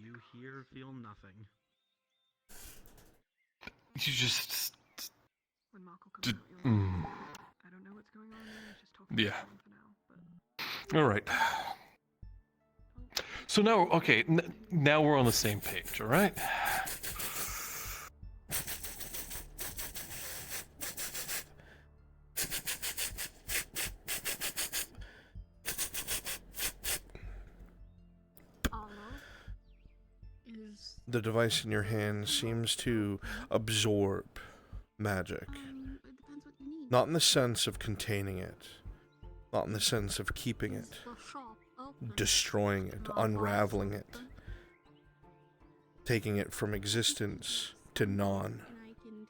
You hear, feel nothing. You just. When Marco comes out, you'll know. I don't know what's going on there. Just talk to Yeah. for now. All right. So now, okay, now we're on the same page, all right? The device in your hand seems to absorb magic. Not in the sense of containing it. Not in the sense of keeping it. Destroying it. Unraveling it. Taking it from existence to non.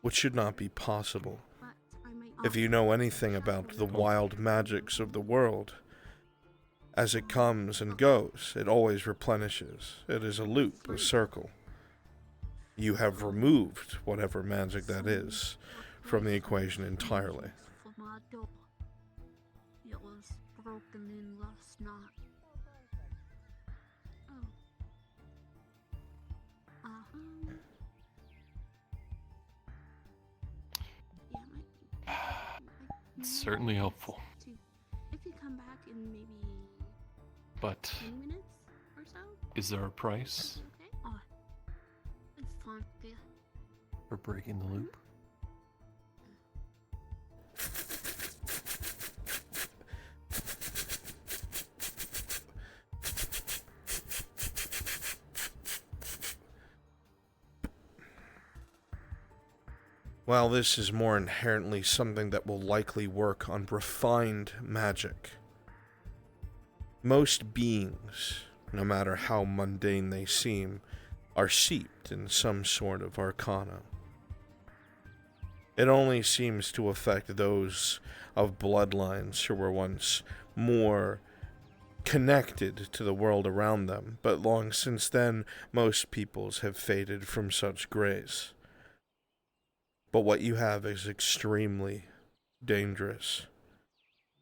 Which should not be possible. If you know anything about the wild magics of the world, as it comes and goes, it always replenishes. It is a loop, a circle. You have removed whatever magic that is from the equation entirely. It was broken in last night. It's certainly helpful. If you come back in maybe But 10 minutes or so? is there a price Okay. Oh, it's fine. Yeah. for breaking the loop? While this is more inherently something that will likely work on refined magic, most beings, no matter how mundane they seem, are seeped in some sort of arcana. It only seems to affect those of bloodlines who were once more connected to the world around them, but long since then, most peoples have faded from such grace. But what you have is extremely dangerous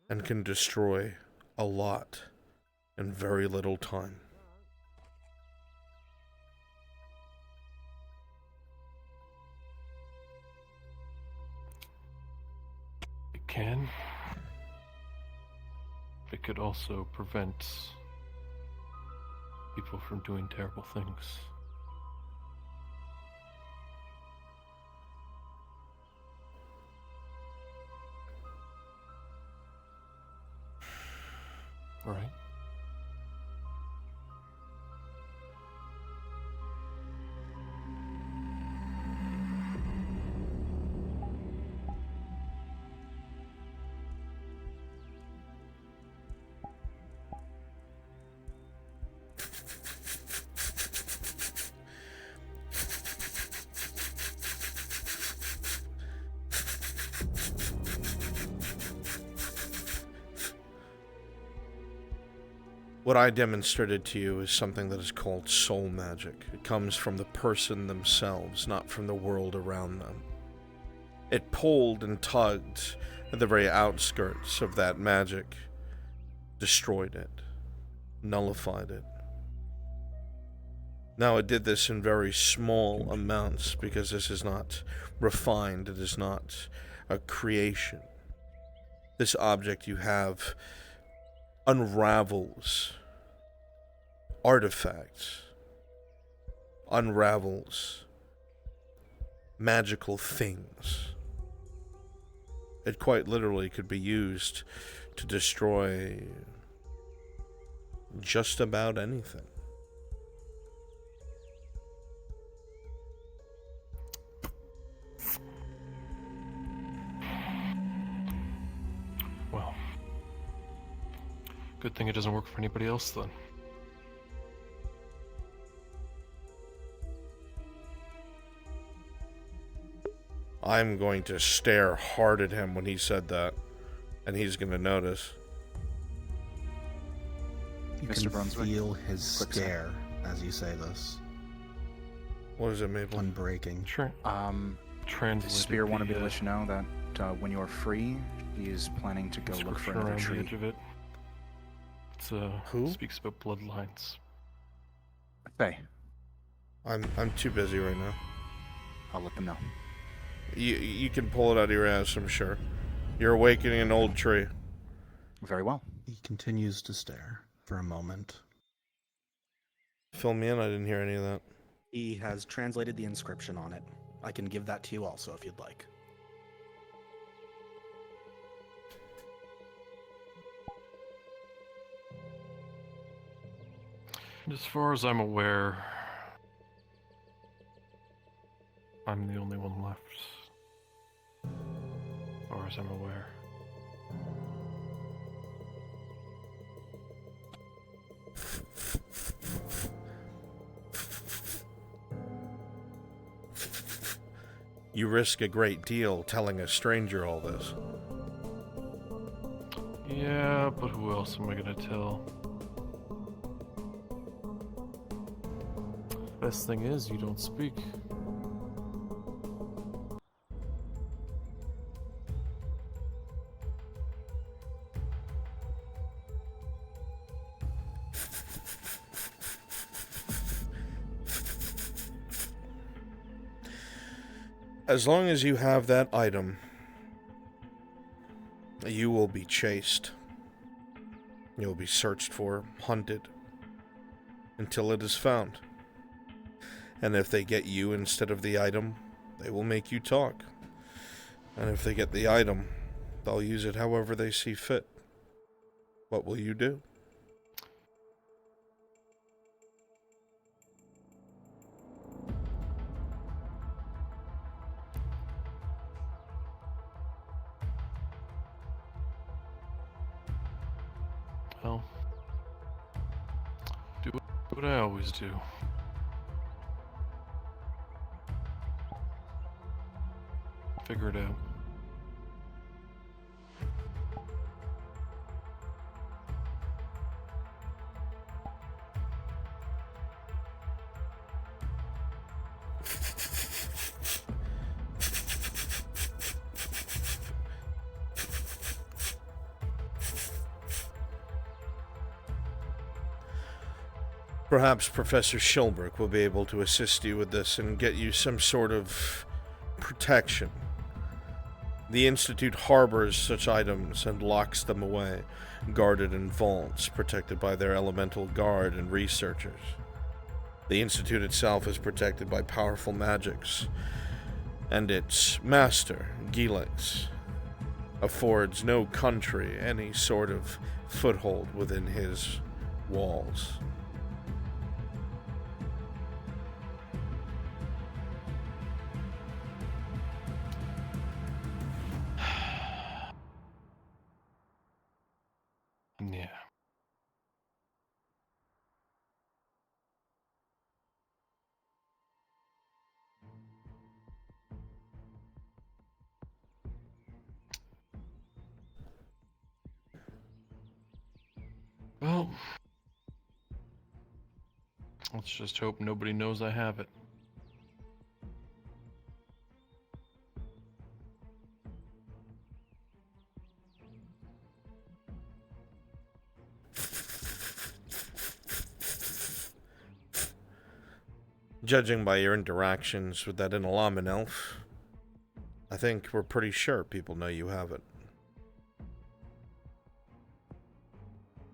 and can destroy a lot in very little time. It can. It could also prevent people from doing terrible things. All right. What I demonstrated to you is something that is called soul magic. It comes from the person themselves, not from the world around them. It pulled and tugged at the very outskirts of that magic, destroyed it, nullified it. Now it did this in very small amounts because this is not refined, it is not a creation. This object you have unravels artifacts, unravels magical things. It quite literally could be used to destroy just about anything. Well, good thing it doesn't work for anybody else then. I'm going to stare hard at him when he said that, and he's going to notice. You Mr. can Brunswick, feel his quick stare as you say this. What is it, Maple? Unbreaking. The spear wanted me to let you know that when you're free, he is planning to go look for another around tree. the edge of it. It's Who? Speaks about bloodlines. Hey. I'm too busy right now. I'll let them know. You can pull it out of your ass, I'm sure. You're awakening an old tree. Very well. He continues to stare for a moment. Fill me in, I didn't hear any of that. He has translated the inscription on it. I can give that to you also if you'd like. As far as I'm aware, I'm the only one left. As far as I'm aware. You risk a great deal telling a stranger all this. Yeah, but who else am I gonna tell? Best thing is, you don't speak. As long as you have that item, you will be chased. You'll be searched for, hunted, until it is found. And if they get you instead of the item, they will make you talk. And if they get the item, they'll use it however they see fit. What will you do? Well, do what I always do. Figure it out. Perhaps Professor Schilbrick will be able to assist you with this and get you some sort of protection. The Institute harbors such items and locks them away, guarded in vaults, protected by their elemental guard and researchers. The Institute itself is protected by powerful magics, and its master, Gilix, affords no country any sort of foothold within his walls. Yeah. Well, let's just hope nobody knows I have it. Judging by your interactions with that Inalaman elf, I think we're pretty sure people know you have it.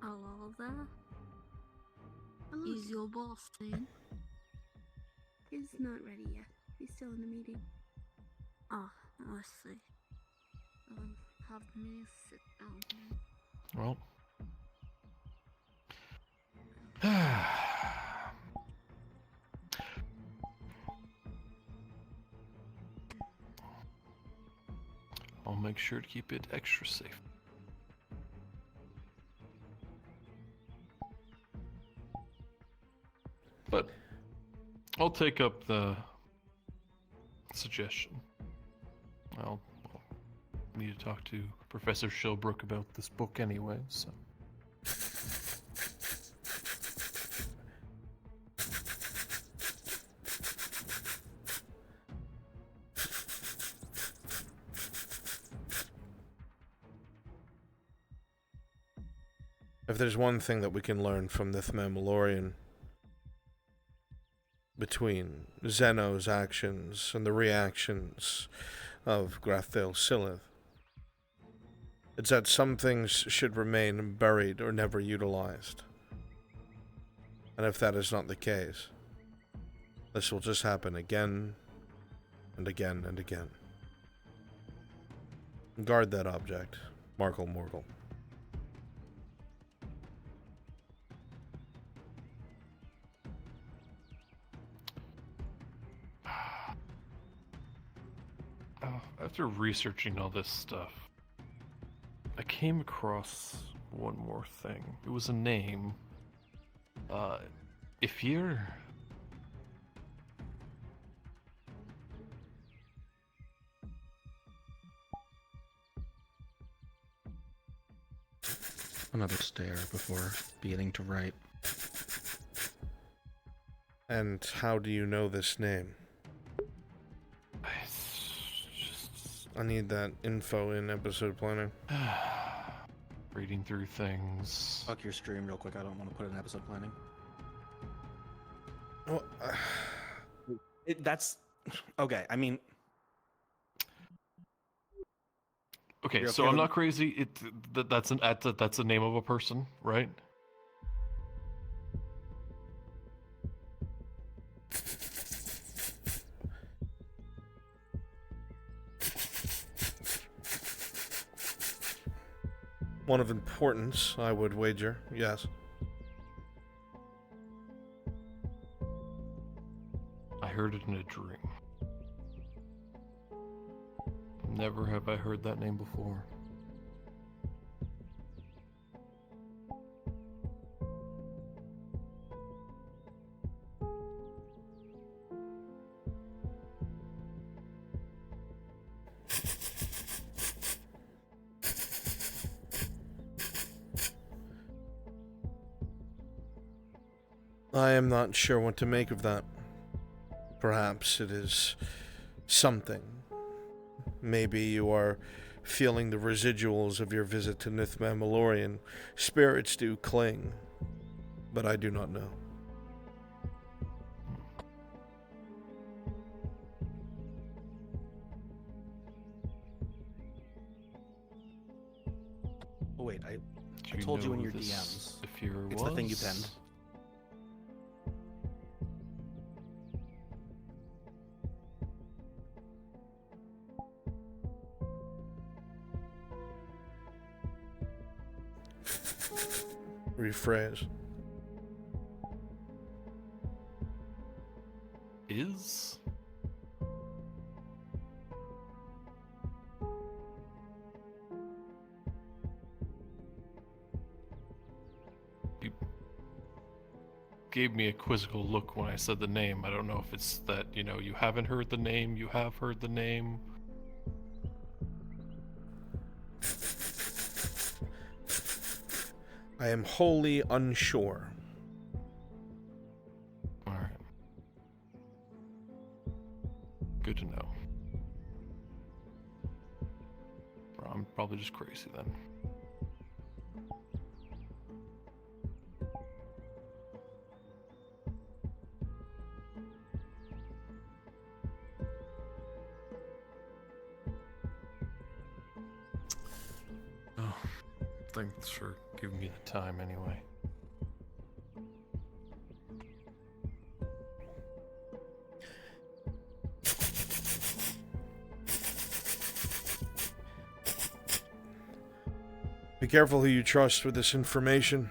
All of that? Is your boss in? He's not ready yet. He's still in a meeting. Oh, I see. Have me sit down. Well. I'll make sure to keep it extra safe. But I'll take up the suggestion. I'll need to talk to Professor Shilbrook about this book anyway, so. If there's one thing that we can learn from the Mandalorian, between Zeno's actions and the reactions of Grathdale Silith, it's that some things should remain buried or never utilized. And if that is not the case, this will just happen again and again and again. Guard that object, Markle Morgul. After researching all this stuff, I came across one more thing. It was a name. Ifir? Another stare before beginning to write. And how do you know this name? I need that info in episode planner. Reading through things. Fuck your stream real quick. I don't want to put it in episode planning. Well, that's okay. I mean, okay, You're so okay I'm with- not crazy. That's a name of a person, right? One of importance, I would wager, yes. I heard it in a dream. Never have I heard that name before. I am not sure what to make of that. Perhaps it is something. Maybe you are feeling the residuals of your visit to Nith Mandalorian. Spirits do cling, but I do not know. oh wait, I Do told you know in who your this DMs. Ifir It's the thing you was? penned. Rephrase. Is? You gave me a quizzical look when I said the name. I don't know if it's that, you know, you haven't heard the name, you have heard the name. I am wholly unsure. Alright. Good to know. Or I'm probably just crazy then. Thanks for giving me the time anyway. Be careful who you trust with this information.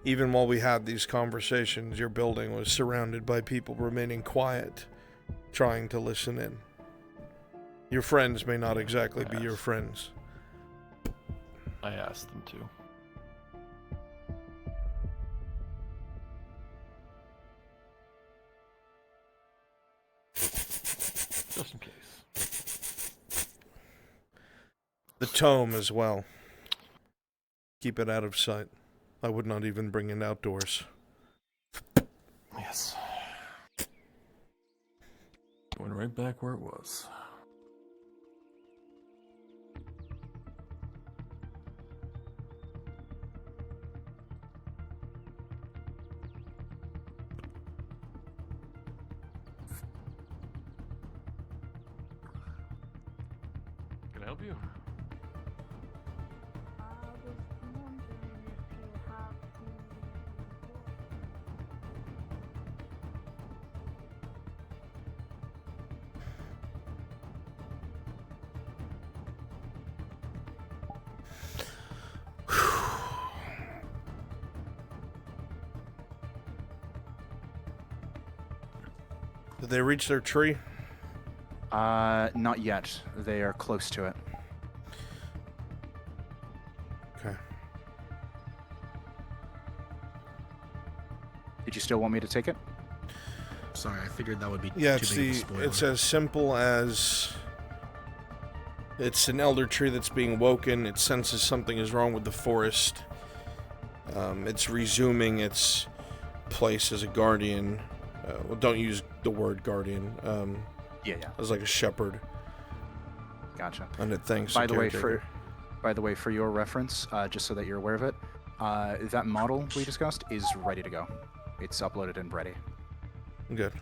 Even while we had these conversations, your building was surrounded by people remaining quiet, trying to listen in. Your friends may not exactly be your friends. I asked them to. Just in case. The tome as well. Keep it out of sight. I would not even bring it outdoors. Yes. Going right back where it was. Can I help you? Did they reach their tree? Not yet. They are close to it. Okay. Did you still want me to take it? Sorry, I figured that would be Yeah, too big of a spoiler. it's as simple as it's an elder tree that's being woken. It senses something is wrong with the forest. It's resuming its place as a guardian. Well, don't use the word guardian. Yeah. As like a shepherd. Gotcha. And it thanks By the the way, caretaker. for your reference, just so that you're aware of it, that model we discussed is ready to go. It's uploaded and ready. Good.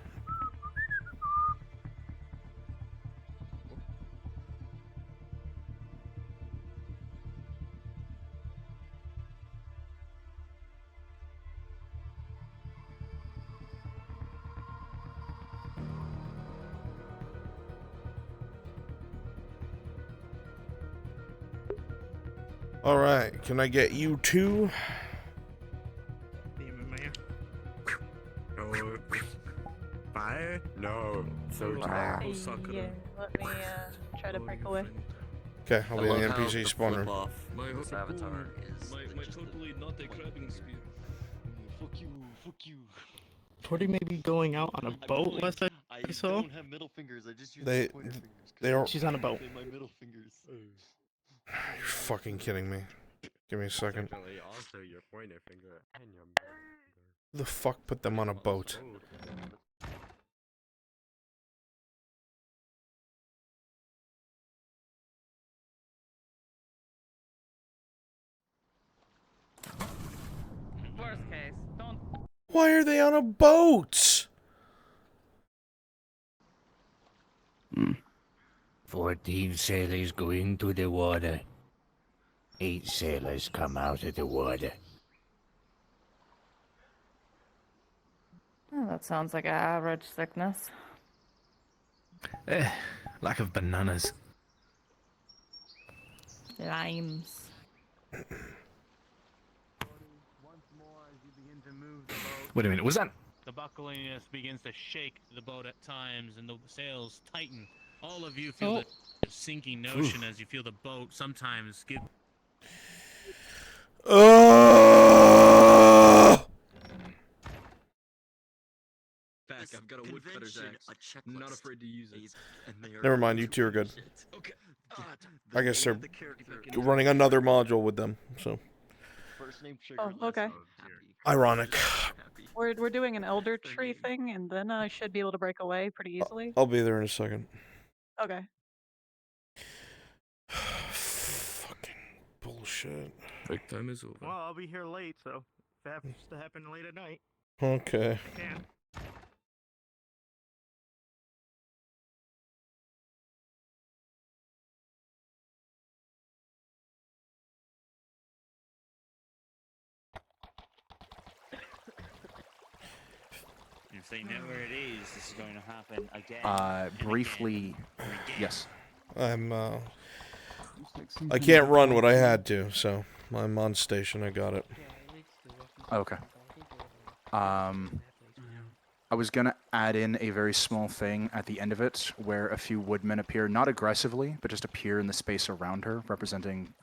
Alright, can I get you two? No. Fire? No. So Yeah, let me try to break away. Okay, I'll be in the love how NPC the spawn flip room. off this avatar is My totally not a crabbing spear. Fuck you, fuck you. Torty may be going out on a boat, last I saw. don't have middle fingers, I just use They- my pointer fingers. they are- She's on a boat. My middle fingers. You're fucking kidding me. Give me a second. Also, your pointer finger and your Who the fuck put them on a boat? Worst case, don't. Why are they on a boat? 14 sailors go into the water. 8 sailors come out of the water. Oh, that sounds like an average sickness. Lack of bananas. Limes. Wait a minute, was that? The buckliness begins to shake the boat at times, and the sails tighten. All of you feel the sinking notion as you feel the boat sometimes give. Back, I've got a woodcutter's axe. Not afraid to use it. Never mind, you two are good. I guess they're running another module with them, so. Oh, okay. Ironic. We're doing an elder tree thing, and then I should be able to break away pretty easily. I'll be there in a second. Okay. Fucking bullshit. Break time is over. Well, I'll be here late, so if it happens to happen late at night, Okay. I can. If they know where it is, this is going to happen again. Briefly, yes. I can't run what I had to, so I'm on station. I got it. Okay. I was gonna add in a very small thing at the end of it, where a few woodmen appear, not aggressively, but just appear in the space around her, representing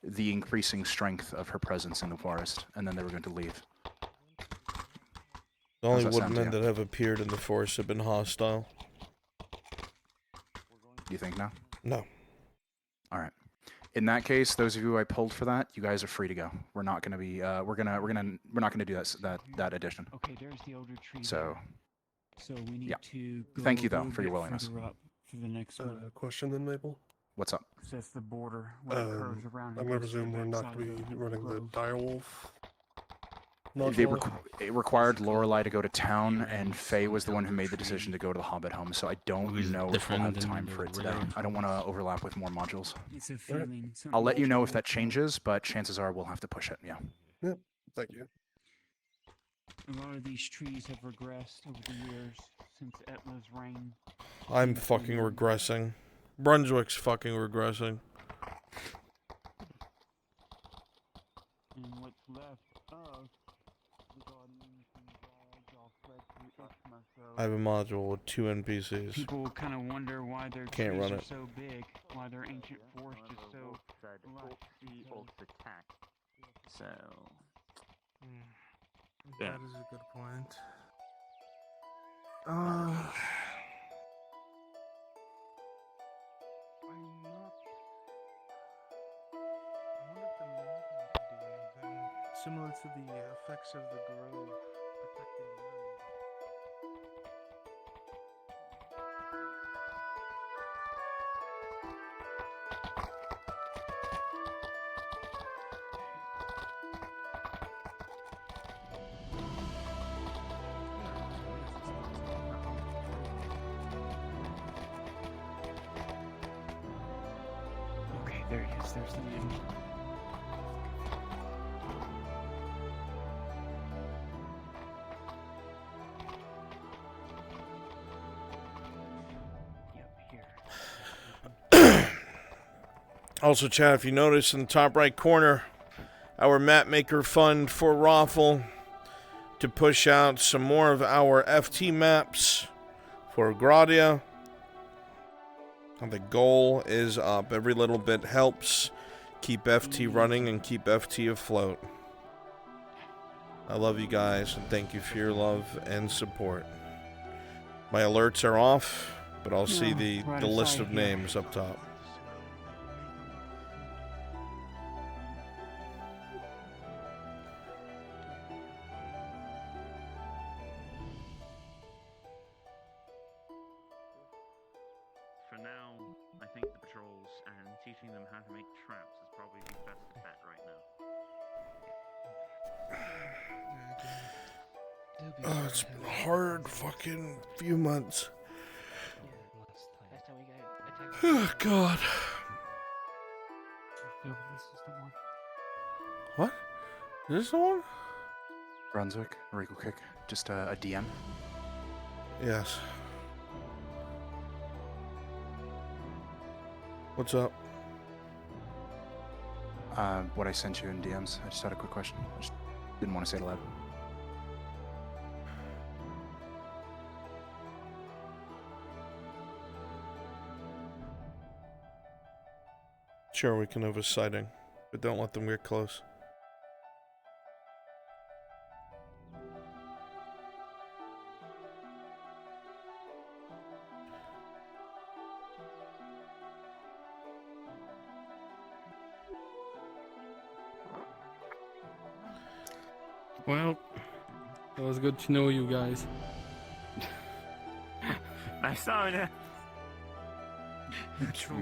the increasing strength of her presence in the forest, and then they were going to leave. The only How's that sound to woodmen you? that have appeared in the forest have been hostile. You think now? No. All right. In that case, those of you I pulled for that, you guys are free to go. We're not going to be. We're not going to do that addition. Okay, there's the older tree. So. So we need Yeah. to go Thank you a though little for your bit willingness. further up for the next one. Question then, Maple? What's up? So that's the border where it curves around. I'm going to presume we're not going to be running the direwolf. It required Lorelei to go to town, and Faye was the one who made the decision to go to the Hobbit home. So I don't know if we'll have time for it today. I don't want to overlap with more modules. It's a feeling. I'll let you know if that changes, but chances are we'll have to push it. Yeah. Yep. Thank you. A lot of these trees have regressed over the years since Etla's reign. I'm fucking regressing. Brunswick's fucking regressing. And what's left of the Guardians and Guards all fled through Isthma, so I have a module with 2 NPCs. people kind of wonder why their Can't trees run are it. so big, why their ancient forest is so lush. attack. So. That is a good point. Similar to the effects of the grove protecting them. Okay, there it is. There's the name. Also, chat, if you notice in the top right corner, our map maker fund for Raffle to push out some more of our FT maps for Gradia. And the goal is up. Every little bit helps keep FT running and keep FT afloat. I love you guys and thank you for your love and support. My alerts are off, but I'll see the list of names up top. For now, I think the patrols and teaching them how to make traps is probably the best bet right now. Oh, it's been a hard fucking few months. Oh, God. This is the one. What? Is this the one? Brunswick, Regal Kick, just a DM. Yes. What's up? What I sent you in DMs. I just had a quick question. I just didn't want to say it aloud. Sure, we can have a sighting, but don't let them get close. Well, it was good to know you guys. Nice knowing you.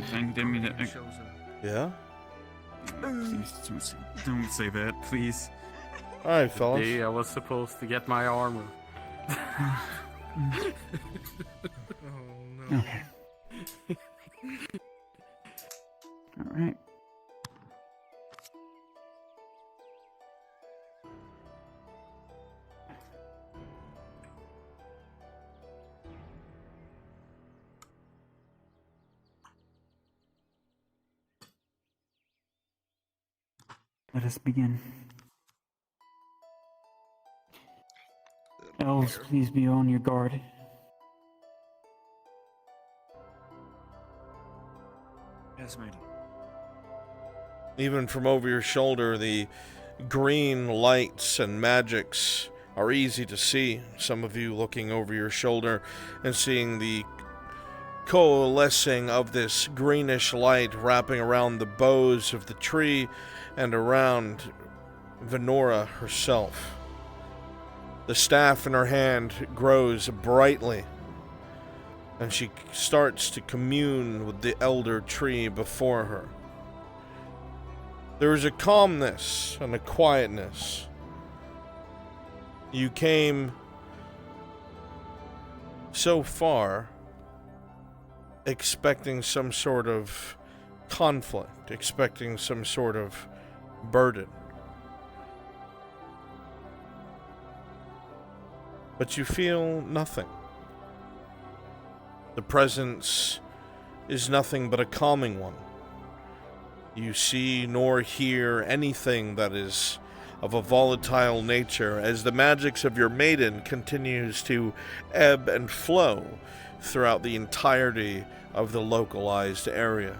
Thank didn't mean to. Yeah? Please don't say that, please. Alright, fellas. Day I was supposed to get my armor. Okay. All right. Let us begin. Elves, please be on your guard. Yes, madam. Even from over your shoulder, the green lights and magics are easy to see. Some of you looking over your shoulder and seeing the coalescing of this greenish light wrapping around the boughs of the tree and around Venora herself. The staff in her hand grows brightly, and she starts to commune with the elder tree before her. There is a calmness and a quietness. You came so far expecting some sort of conflict, expecting some sort of burden. But you feel nothing. The presence is nothing but a calming one. You see nor hear anything that is of a volatile nature as the magics of your maiden continues to ebb and flow throughout the entirety of the localized area.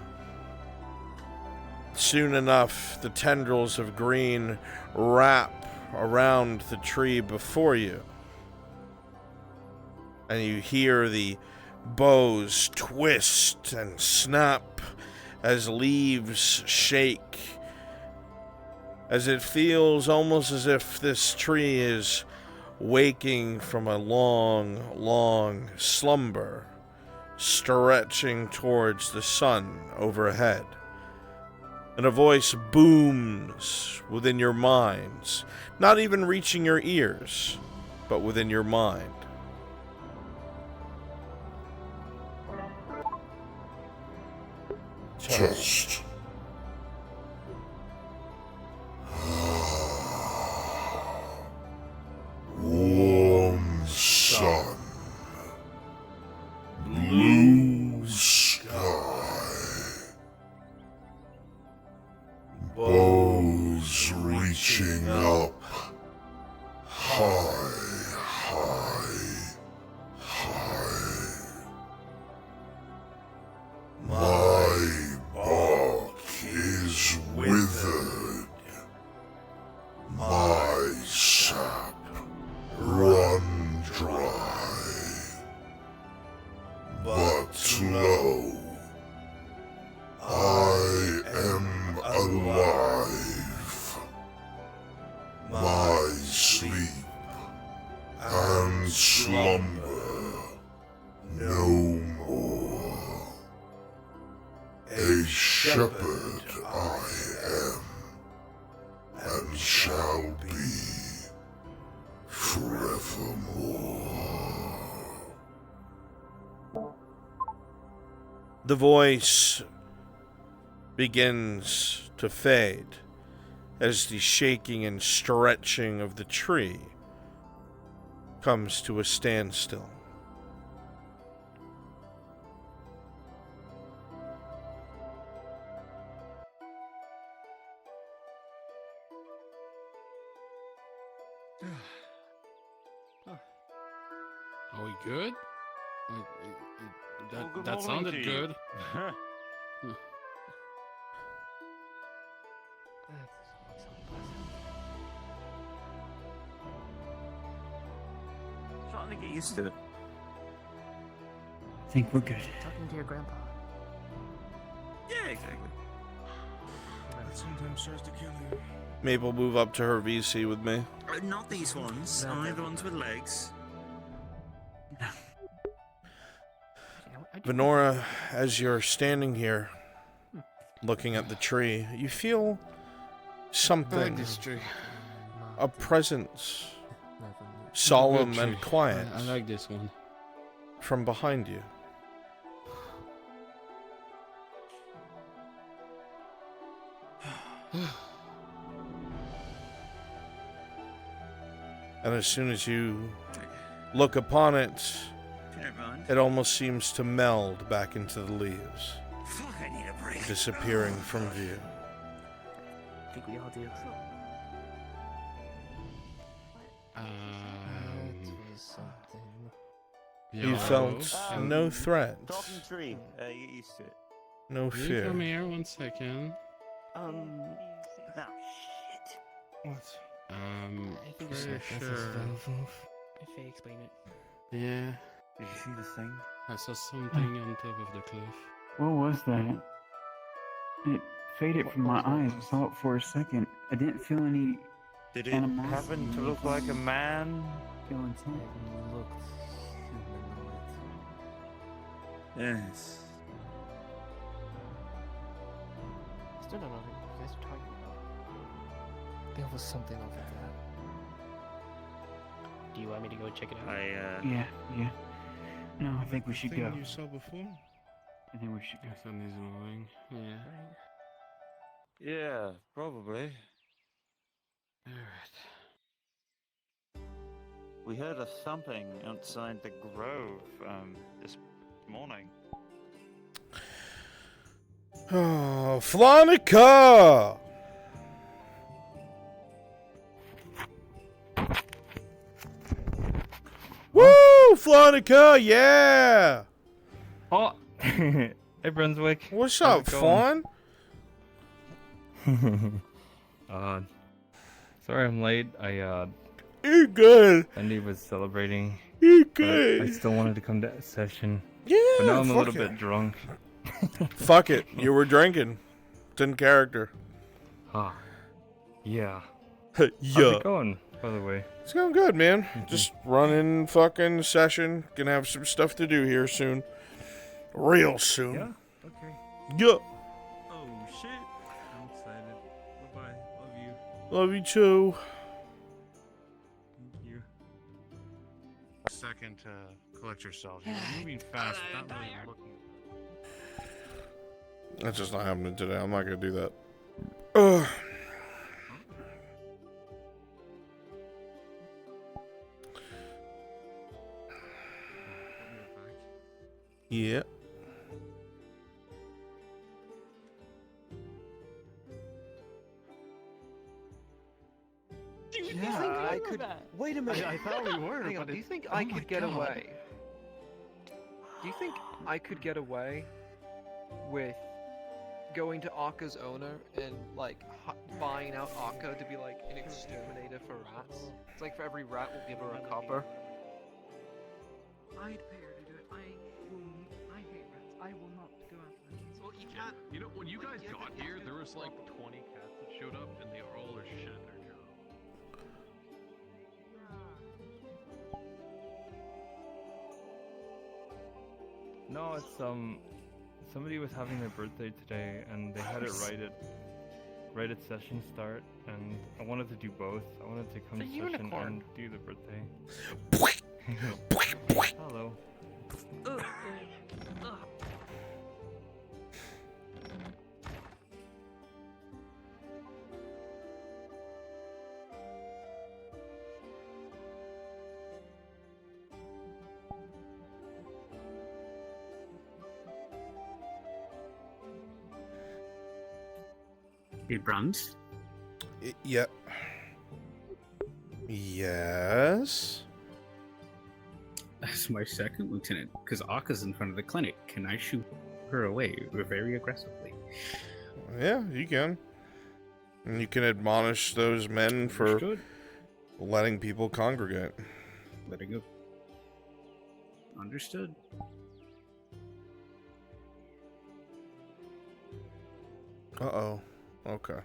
Soon enough, the tendrils of green wrap around the tree before you, and you hear the boughs twist and snap as leaves shake, as it feels almost as if this tree is waking from a long, long slumber, stretching towards the sun overhead. And a voice booms within your minds, not even reaching your ears, but within your mind. Test. Warm sun. Blue sky. Bows reaching up. High, high, high. My bark is withered. My sap run dry. But lo, I am alive. My sleep and slumber no more. A shepherd I am, and shall be forevermore. The voice begins to fade as the shaking and stretching of the tree comes to a standstill. Are we good? Well, good That morning sounded to you. good. Trying to get used to it. I think we're good. Talking to your grandpa. Yeah, exactly. That sometimes starts to kill you. Mabel, move up to her VC with me. Not these ones, only the ones with legs. Venora, as you're standing here, looking at the tree, you feel something, I like this tree. a presence, It's a solemn good and tree. quiet, I like this one. from behind you. And as soon as you look upon it, it almost seems to meld back into the leaves, Fuck, I need a break. disappearing from view. think we all do. You felt no threat. Talking tree. Get used to it. No Can you fear. come here 1 second? No. What? I think Pretty this sure. is if I explain it. Yeah. Did you see the thing? I saw something on top of the cliff. What was that? It faded from my eyes. I saw it for a second. I didn't feel any. Did it animosity. happen to look like a man? Feel intent. Looked humanoid. Yes. Still don't know what you guys are talking about. There was something over that. Do you want me to go check it out? Yeah. No, I think we should Thing go. you saw before? I think we should go. Something's moving. Yeah. Yeah, probably. Alright. We heard a thumping outside the grove this morning. Oh, Flonica! Woo! Flonica, yeah! Oh! Hey, Brunswick. What's How's up, it going? Fawn? Sorry I'm late. You're good. Andy was celebrating. You're but good. I still wanted to come to session. Yeah, But now I'm a fuck little it. bit drunk. Fuck it. You were drinking. It's in character. Ah. Yeah. Yeah. How's it going, by the way? It's going good, man. Just running fucking session. Gonna have some stuff to do here soon. Real soon. Yeah? Okay. Yeah. Oh shit. I'm excited. Bye-bye. Love you. Love you too. Thank you. Second to collect yourselves. You're moving fast, not really looking. That's just not happening today. I'm not gonna do that. Ugh. Yeah. Yeah, I could. Wait a minute. I thought we were. Hang on. but Do you it- think oh I my could get God. away? Do you think I could get away with going to Akka's owner and like buying out Akka to be like an exterminator for rats? It's like for every rat we'll give her a copper. I'd pay her to do it. I hate rats. I will not go after them. So you can't. You know, when you guys got here, there was like 20 cats that showed up, and they all are shit at their job. No, it's somebody was having their birthday today, and they had it right at session start, and I wanted to do both. I wanted to come The to session unicorn. and do the birthday. Hello. Hey, Bruns. Yep. Yes. That's my second lieutenant, because Akka's in front of the clinic. Can I shoot her away very aggressively? Yeah, you can. And you can admonish those men for Understood. letting people congregate. Letting go. Understood. Uh-oh. Okay.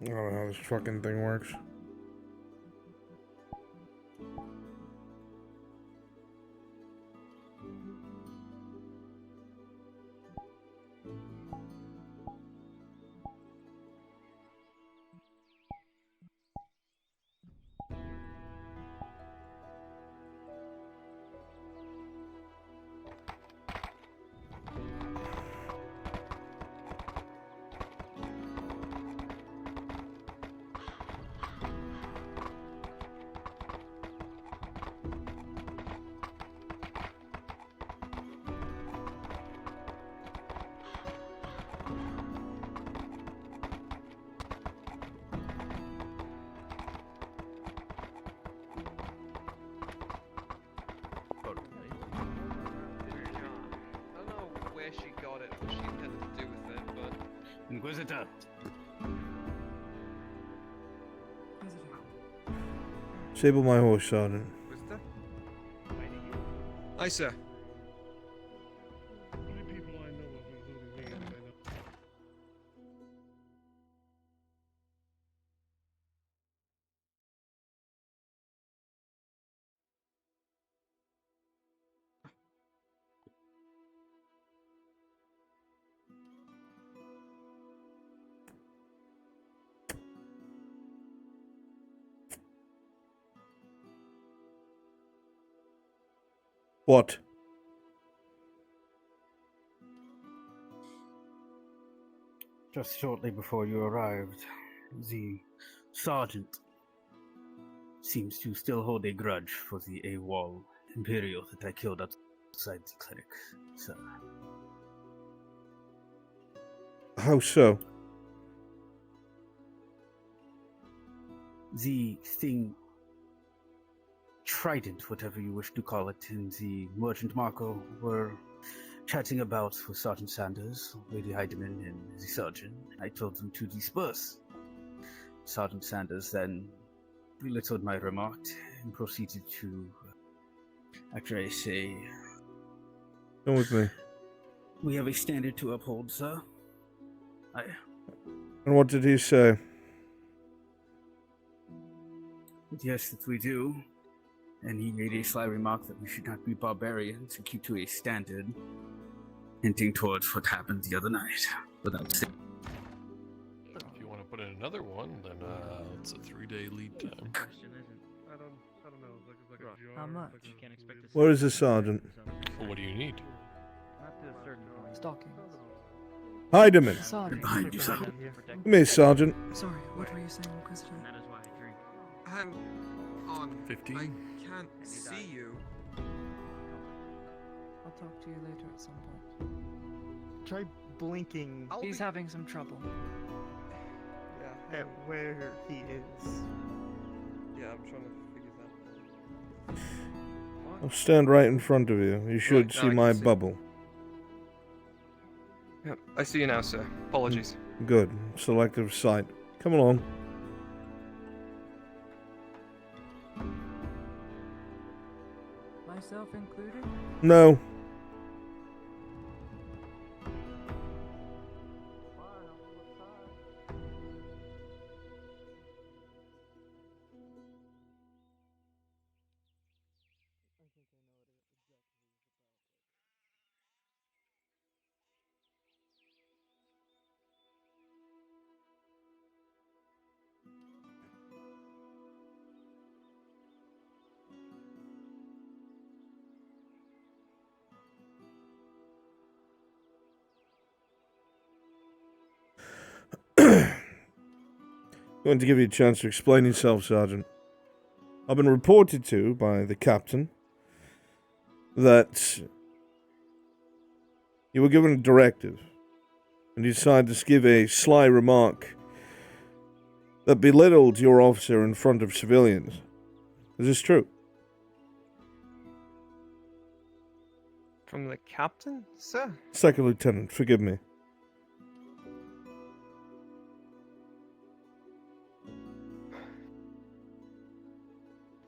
I don't know how this fucking thing works. I don't know where she got it, what she intended to do with it, but... Inquisitor. Sable my horse, Sergeant. Aye, sir. What? Just shortly before you arrived, the sergeant seems to still hold a grudge for the AWOL Imperial that I killed outside the clinic, sir. How so? The thing, Trident, whatever you wish to call it, and the Merchant Marco were chatting about with Sergeant Sanders, Lady Heidemann, and the surgeon. I told them to disperse. Sergeant Sanders then belittled my remark and proceeded to, after I say, Come with me. we have a standard to uphold, sir. And what did he say? Yes, that we do. And he made a sly remark that we should not be barbarians and keep to a standard, hinting towards what happened the other night. Without saying. If you want to put in another one, then it's a 3-day lead time. I don't know. Like a jar. How much? You can't expect Where is the sergeant? Well, what do you need? Not to a certain point. Stalking. Heidemann. Sergeant. Behind you, sir. Come here, Sergeant. Sorry, what were you saying, Inquisitor? That is why I drink. Hang on. 15? I can't see you. I'll talk to you later at some point. Try blinking He's having some trouble. Yeah. at where he is. Yeah, I'm trying to figure that out. I'll stand right in front of you. You should Right, now see I can my see. bubble. Yep, I see you now, sir. Apologies. Good. Selective sight. Come along. Myself included? No. Going to give you a chance to explain yourself, Sergeant. I've been reported to by the captain that you were given a directive and you decided to give a sly remark that belittled your officer in front of civilians. Is this true? From the captain, sir? Second Lieutenant, forgive me.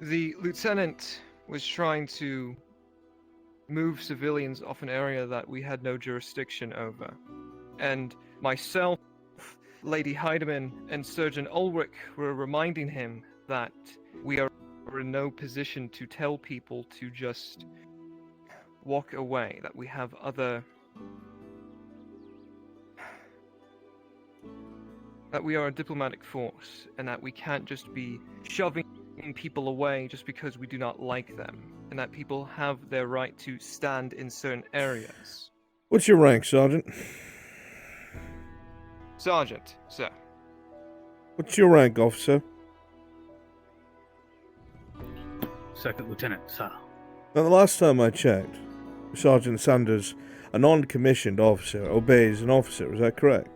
The lieutenant was trying to move civilians off an area that we had no jurisdiction over. And myself Lady Heidemann and Surgeon Ulrich were reminding him that we are in no position to tell people to just walk away, that we have that we are a diplomatic force, and that we can't just be shoving people away just because we do not like them, and that people have their right to stand in certain areas. What's your rank, Sergeant? Sergeant, sir. What's your rank, officer? Second lieutenant, sir. Now, the last time I checked, Sergeant Sanders, a non-commissioned officer, obeys an officer. Is that correct?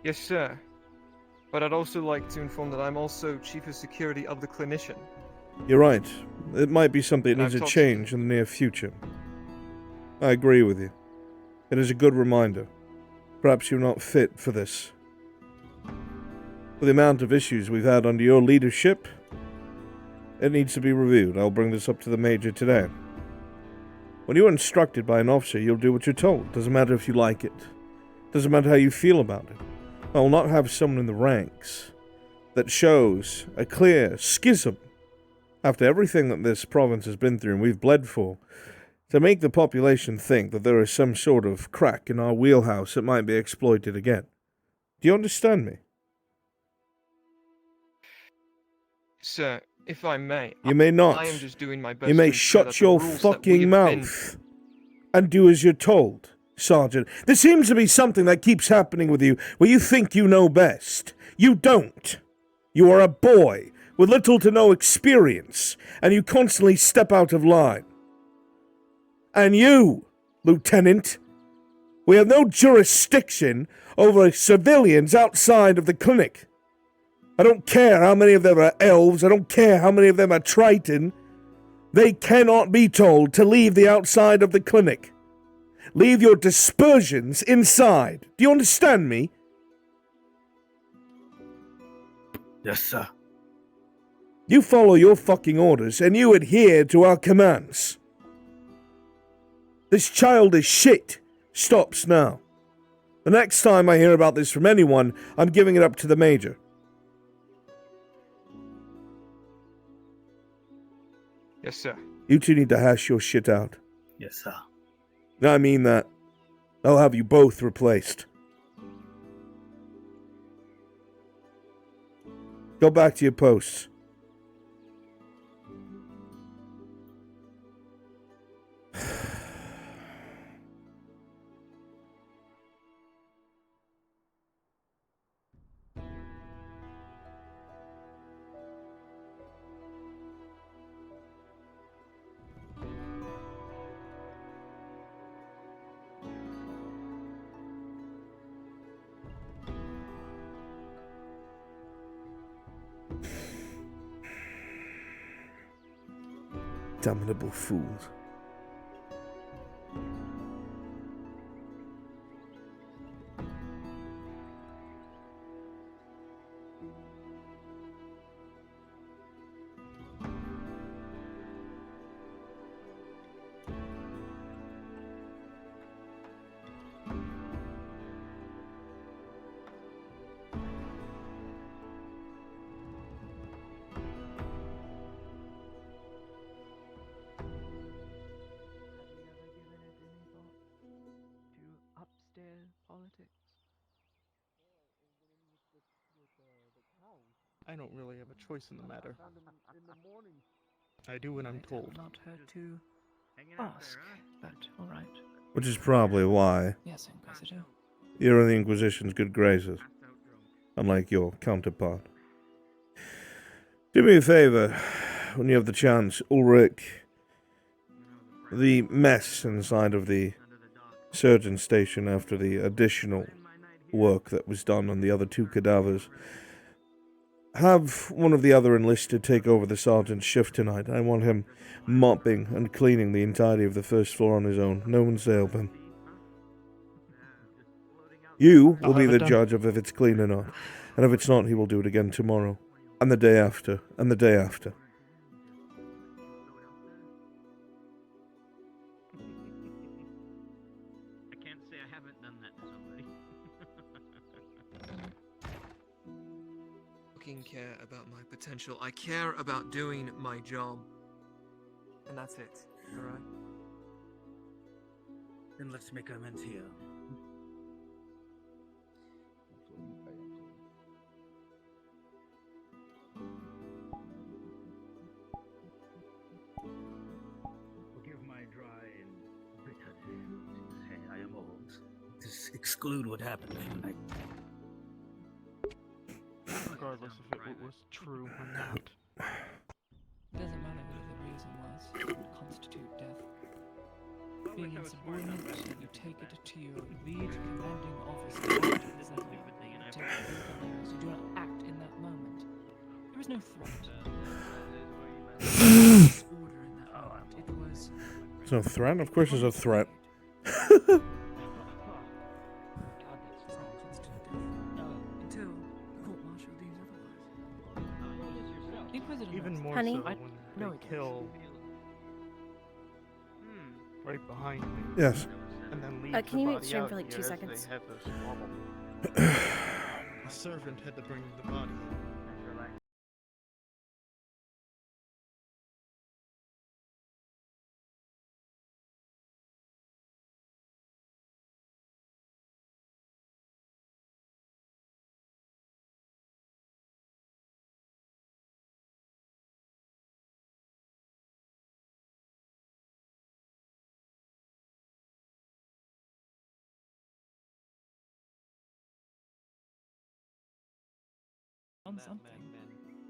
Yes, sir. But I'd also like to inform that I'm also Chief of Security of the Clinician. You're right. It might be something that I've needs a talked- change in the near future. I agree with you. It is a good reminder. Perhaps you're not fit for this. For the amount of issues we've had under your leadership, it needs to be reviewed. I'll bring this up to the Major today. When you're instructed by an officer, you'll do what you're told. Doesn't matter if you like it. Doesn't matter how you feel about it. I will not have someone in the ranks that shows a clear schism after everything that this province has been through and we've bled for, to make the population think that there is some sort of crack in our wheelhouse that might be exploited again. Do you understand me? Sir, if I may. You may not. I am just doing my best. You may to ensure that shut the your rules that we fucking have mouth and do as you're told, Sergeant. There seems to be something that keeps happening with you where you think you know best. You don't. You are a boy with little to no experience, and you constantly step out of line. And you, Lieutenant, we have no jurisdiction over civilians outside of the clinic. I don't care how many of them are elves, I don't care how many of them are Triton. They cannot be told to leave the outside of the clinic. Leave your dispersions inside. Do you understand me? Yes, sir. You follow your fucking orders and you adhere to our commands. This childish shit stops now. The next time I hear about this from anyone, I'm giving it up to the Major. Yes, sir. You two need to hash your shit out. Yes, sir. I mean that. I'll have you both replaced. Go back to your posts. Damnable fools. Upstairs politics. I don't really have a choice in the matter. I do what I'm told. Not her to ask, but all right. Which is probably why Yes, Inquisitor. you're in the Inquisition's good graces, unlike your counterpart. Do me a favor, when you have the chance, Ulrich. The mess inside of the surgeon station after the additional work that was done on the other two cadavers. Have one of the other enlisted take over the sergeant's shift tonight. I want him mopping and cleaning the entirety of the first floor on his own. No one to help him. You will be the judge of if it's clean or not. And if it's not, he will do it again tomorrow. And the day after. And the day after. I can't say I haven't done that to somebody. even care about my potential. I care about doing my job. And that's it, alright? Then let's make amends here. Forgive my dry and bitter say I am old. Just exclude what happened last night. Regardless if it was true or not. Doesn't matter what the reason was. It would constitute death. Being insubordinate, you take it to your lead commanding officer. You take it to your commanders. You do not act in that moment. There was no threat. Order in that moment. It was. There's no threat? Of course there's a threat. Until the court martial deems otherwise. Even more Honey? so when they kill right behind me. Yes. And then leave Can the you mute body stream out for like here 2 as seconds? They have us wobble. A servant had to bring the body in. On something.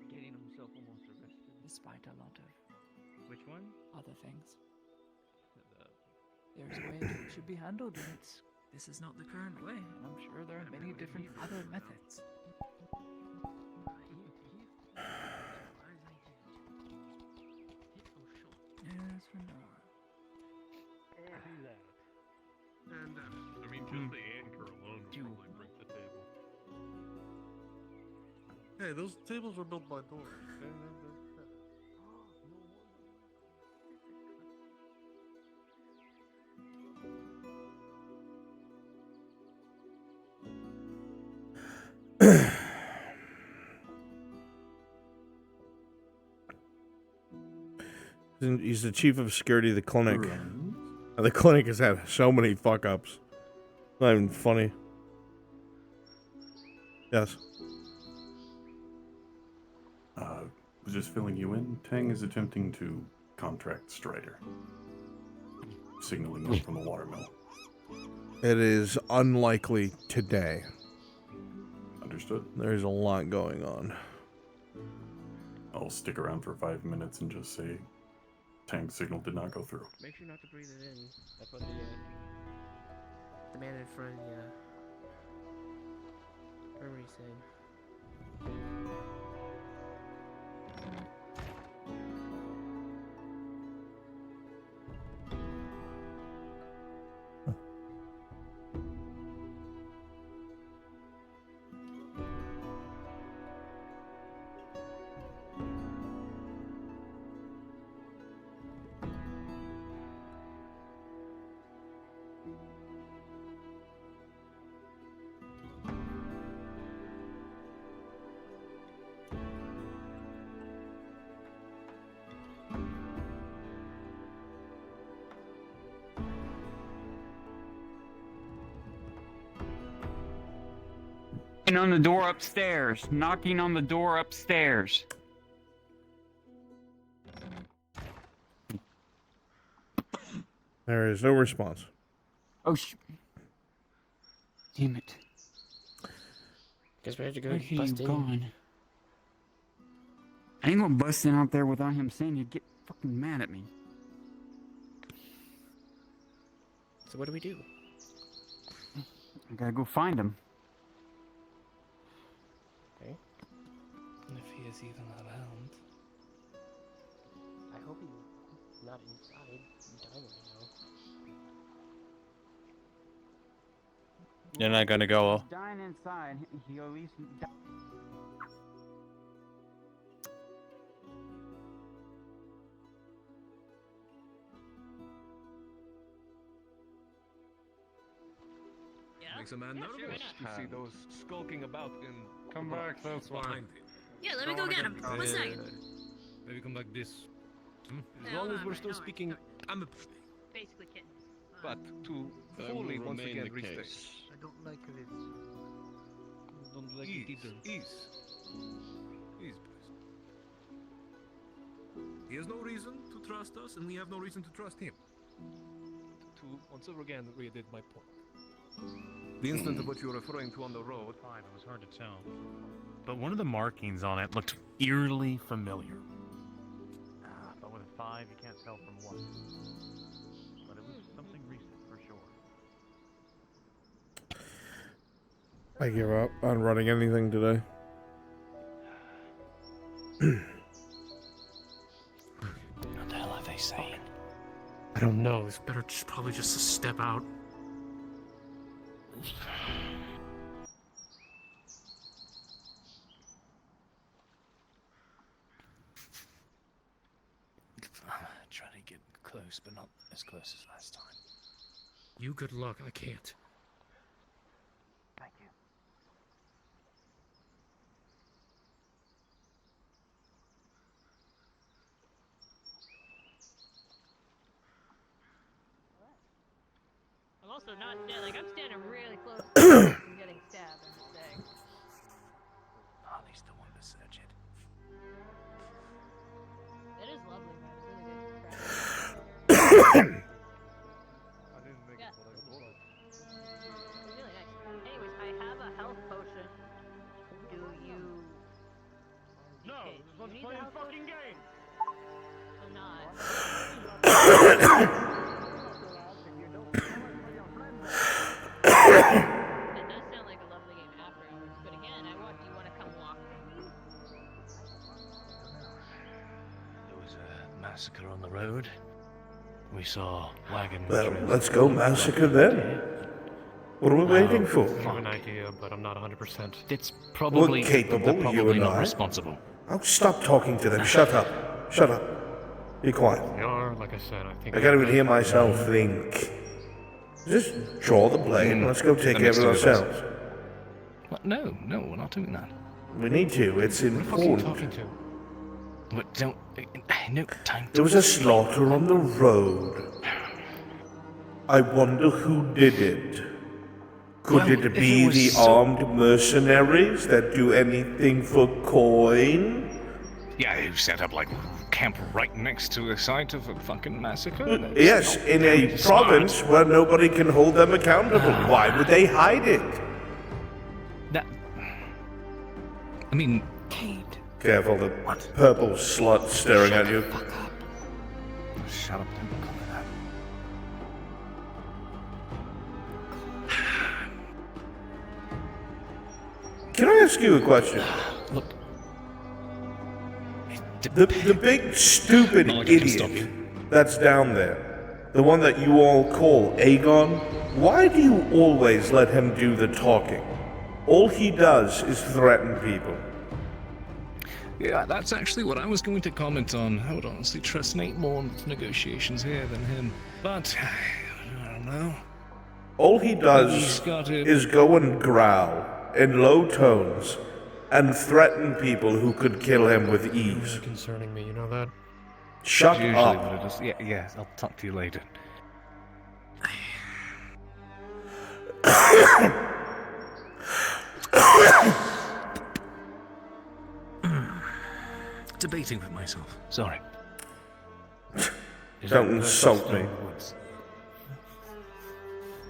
Getting himself almost arrested. Despite a lot of. Which one? Other things. There's a way it should be handled, and this is not the current way, and I'm sure there are many different other methods. Yes, for now. And I mean, just the anchor alone would probably break the table. Hey, those tables were built by doors. He's the chief of security of the clinic. And the clinic has had so many fuck ups. Not even funny. Yes. Was just filling you in. Tang is attempting to contract Strider, signaling them from the watermill. It is unlikely today. Understood. There's a lot going on. I'll stick around for 5 minutes and just say Tang's signal did not go through. Make sure not to breathe it in. That's what the man in front of you. Whatever he's saying. On the door upstairs. Knocking on the door upstairs. There is no response. Oh, damn it. Guess we have to go Where have you bust in. gone? I ain't gonna bust in out there without him saying you'd get fucking mad at me. So what do we do? I gotta go find him. Okay. And if he is even around. I hope he's not inside. I'm dying right now. You're not gonna go. Dying inside. He'll at least. Makes a man notable. You see those skulking about in Come back, that's why. behind him. Yeah, let me go get him. One second. Maybe come back this. As long as we're still speaking, I'm basically kidding. but to fully once again reach the I don't like this. Don't like it either. Ease, please. He has no reason to trust us, and we have no reason to trust him. to once again reiterate my point. The incident of what you're referring to on the road. Fine, it was hard to tell. But one of the markings on it looked eerily familiar. But with a 5, you can't tell from what. But it was something recent for sure. I give up on running anything today. What the hell are they saying? I don't know. It's better probably just to step out. Try to get close, but not as close as last time. You good luck. I can't. Thank you. I'm also not dead. Like, I'm standing really close to getting stabbed, I'm just saying. At least the one to search it. It is lovely, man. It's really good. I didn't make Yeah. it, but I bought it. It's really nice. Anyways, I have a health potion. Do you... No, Okay, this you one's need the playing health fucking potion? game. I'm not. It does sound like a lovely game after hours, but again, you want to come walk with me? There was a massacre on the road. We saw wagon. Well, let's go massacre them. What are we waiting for? I have an idea, but I'm not 100%. It's probably We're capable, they're probably you and not I. responsible. Oh, stop talking to them. Shut up. Shut up. Be quiet. They are, like I said, I think. I can't even hear myself think. Just draw the blade. Let's go take care of ourselves. What? No, we're not doing that. We need to. It's Who the fuck are you important. talking to? What? Don't. No time. There was a slaughter on the road. I wonder who did it. Could Well, it if be it was the so- armed mercenaries that do anything for coin? Yeah, who set up like camp right next to the site of a fucking massacre? That's Yes, not in a very smart. province where nobody can hold them accountable. Why would they hide it? That. I mean, Cade. Careful, the purple slut staring at you. Shut up, don't call me that. Can I ask you a question? Look. The big stupid Not like I can stop idiot that's down there, the one that you all call Aegon, why do you always let him do the talking? All he does is threaten people. Yeah, that's actually what I was going to comment on. I would honestly trust Nate more in negotiations here than him. But, I don't know. All he He's does got it. is go and growl in low tones and threaten people who could kill him with ease. Concerning me, you know that? Shut Usually up. what it is. Yeah, I'll talk to you later. Debating with myself. Sorry. Don't insult me.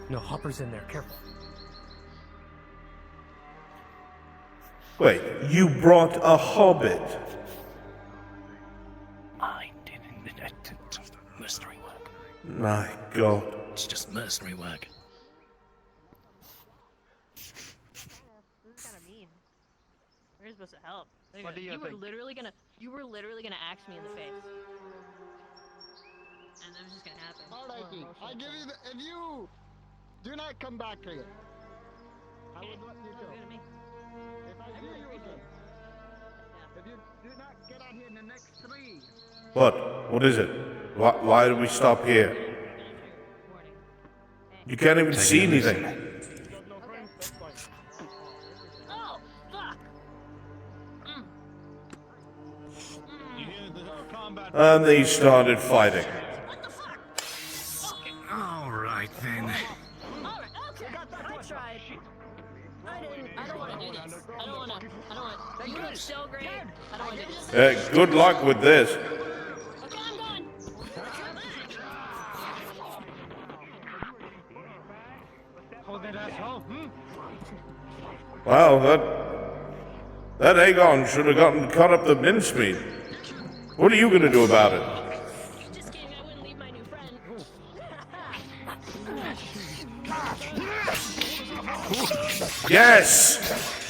No, Hopper's in there. Careful. Wait, you brought a hobbit? I didn't. It's just mercenary work. My God. It's just mercenary work. This is kind of mean. We're supposed to help. What do you You were think? literally gonna axe me in the face. And that was just gonna happen. Alrighty, I give you the. If you do not come back here, I will let you go. If I hear you again, if you do not get out here in the next 3, What? What is it? Why did we stop here? You can't even see anything. Oh, fuck! And they started fighting. All right then. I tried. I don't want to do this. I don't want. You look so great. I don't want to do this. Good luck with this. Okay, I'm gone. Hold that asshole. Wow, that Aegon should have gotten cut up the mincemeat. What are you gonna do about it? Just kidding. I wouldn't leave my new friend. Yes!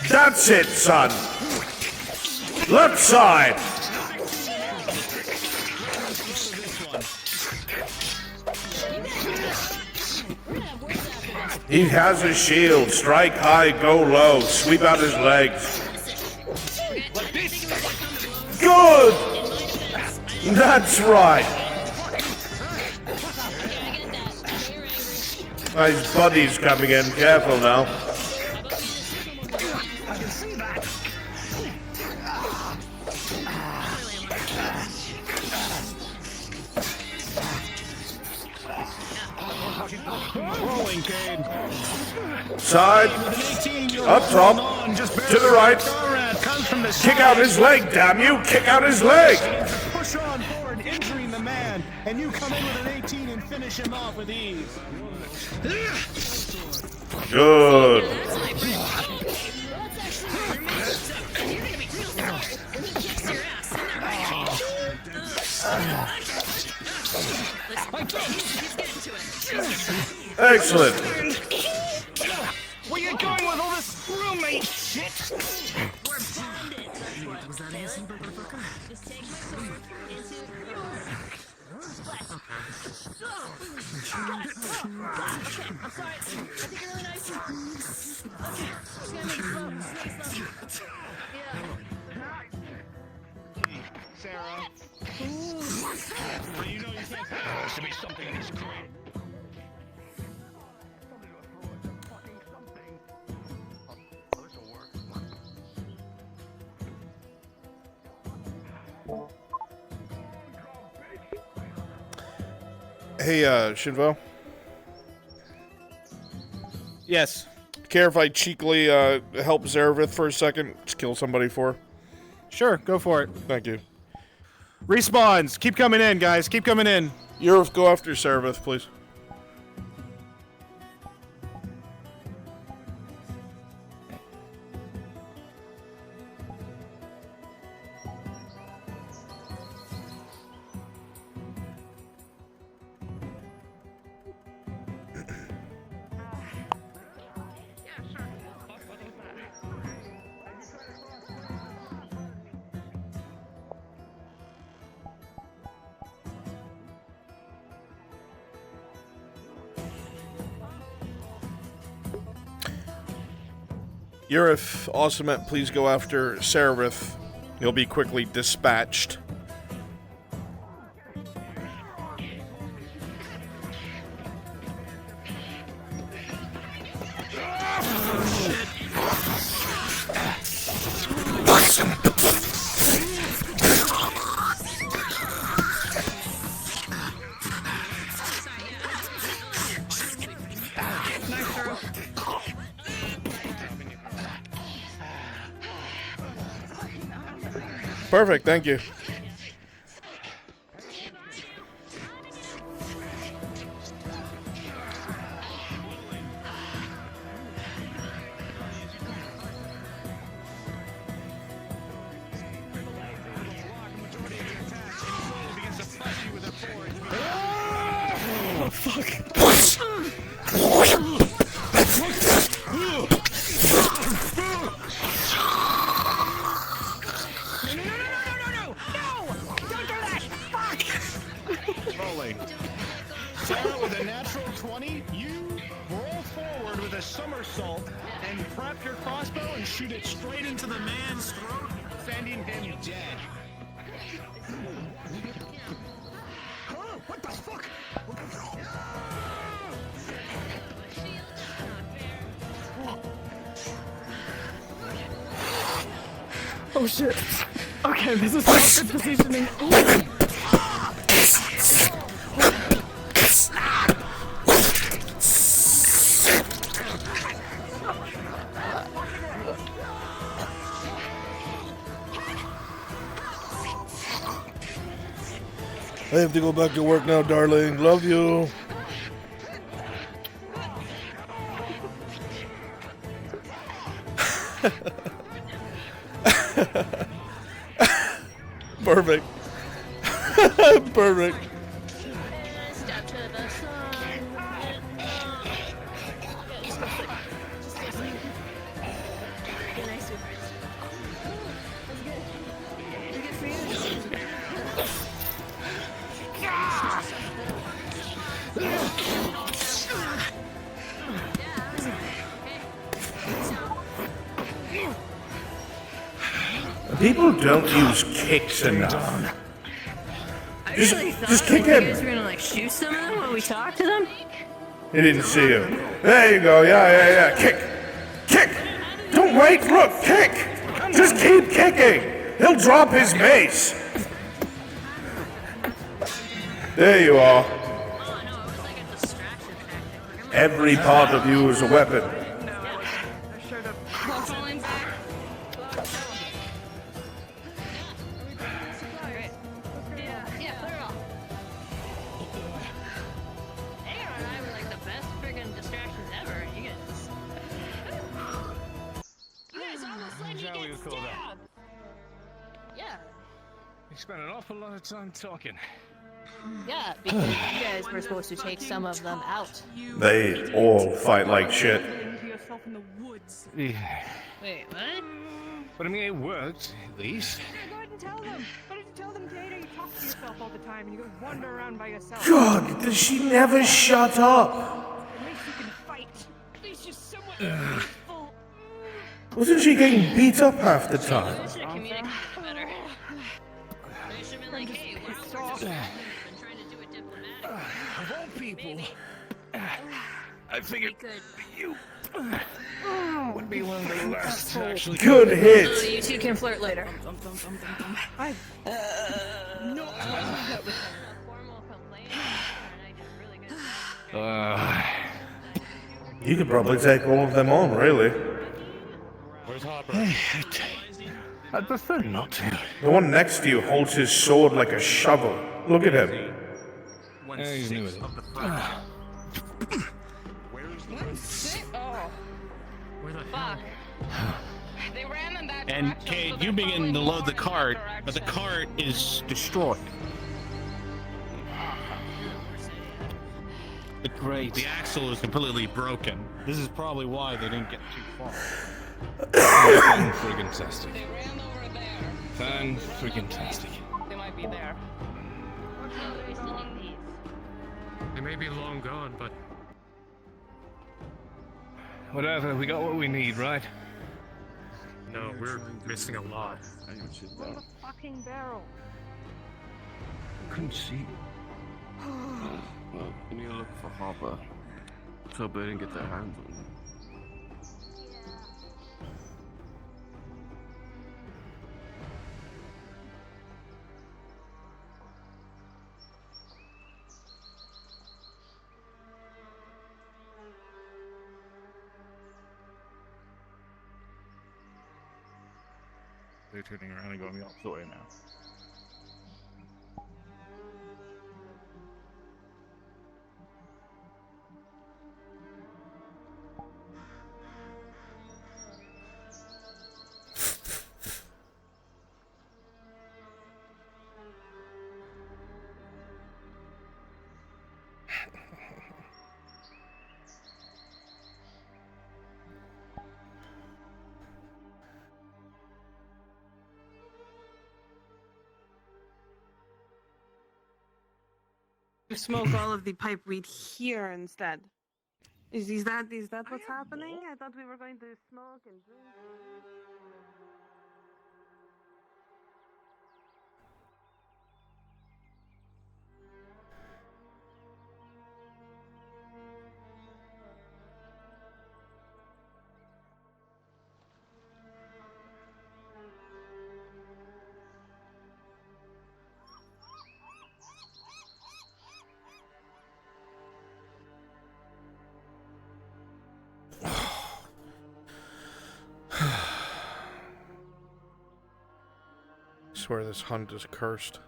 That's it, son! Left side! He has a shield. Strike high, go low. Sweep out his legs. Good! That's right! His buddy's coming in. Careful now. Rolling, Cade. Side. Up top. To the right. Kick out his leg, damn you! Kick out his leg! Push her on forward, injuring the man, and you come in with an 18 and finish him off with ease. Good. Excellent. Where you going with all this roommate shit? Was that answer, motherfucker? Just take my sword into your flesh. Okay, I'm sorry. I think you're really nice. Okay, just gotta make it slow. Yeah. Sarah. You know you can't. There has to be something in this crate. Hey, Shinvo? Yes. Care if I cheekily help Zarevith for a second? Just kill somebody for her? Sure, go for it. Thank you. Respawns. Keep coming in, guys. Keep coming in. Euruf, go after Zarevith, please. Eurif, Awesomet, please go after Zarevith. He'll be quickly dispatched. Perfect, thank you. Oh, fuck. Sarah, with a natural 20, you roll forward with a somersault and prep your crossbow and shoot it straight into the man's throat, sending him dead. Huh? What the fuck? Oh shit. Okay, this is not good positioning. I have to go back to work now, darling. Love you. Perfect. Perfect. Step to the side. Just stay asleep. Be nice to your friends. That's good. That's good for you. People don't use kicks enough. I really Just thought kick you him. guys were gonna like shoot some of them when we talked to them. He didn't see you. There you go. Yeah. Kick. Kick. Don't wait. Look. Kick. Just keep kicking. He'll drop his mace. There you are. Every part of you is a weapon. We spent an awful lot of time talking. Yeah, because you guys were supposed to take some of them out. They all fight like shit. Yeah. Wait, what? But I mean, it worked, at least. Go ahead and tell them. Why don't you tell them, Tater? You talk to yourself all the time and you go wander around by yourself. God, does she never shut up? At least you can fight. At least you're somewhat peaceful. Wasn't she getting beat up half the time? We should have communicated better. They should have been like, hey, we're all been trying to do it diplomatically. Of all people, Maybe. I figured you would be one of the last to actually. Good hit. So you two can flirt later. I. No. You could probably take all of them on, really. Where's Hopper? I'd prefer not to. The one next to you holds his sword like a shovel. Look at him. He's new with it. Oh. Where the Fuck. They ran in that And direction, Kate, so you they're begin to probably load the going cart, that but the direction. cart is destroyed. Great. The axle is completely broken. This is probably why they didn't get too far. Fan-friggin-tastic. They ran over there. Fan-friggin-tastic. They might be there. They may be long gone, but... Whatever, we got what we need, right? No, we're missing a lot. Where's the fucking barrel? Couldn't see. Well, we need to look for Hopper. So they didn't get their hands on him. They're turning around and going the opposite way now. Smoke all of the pipe weed here instead. Is that what's happening? I thought we were going to smoke and drink. swear this hunt is cursed.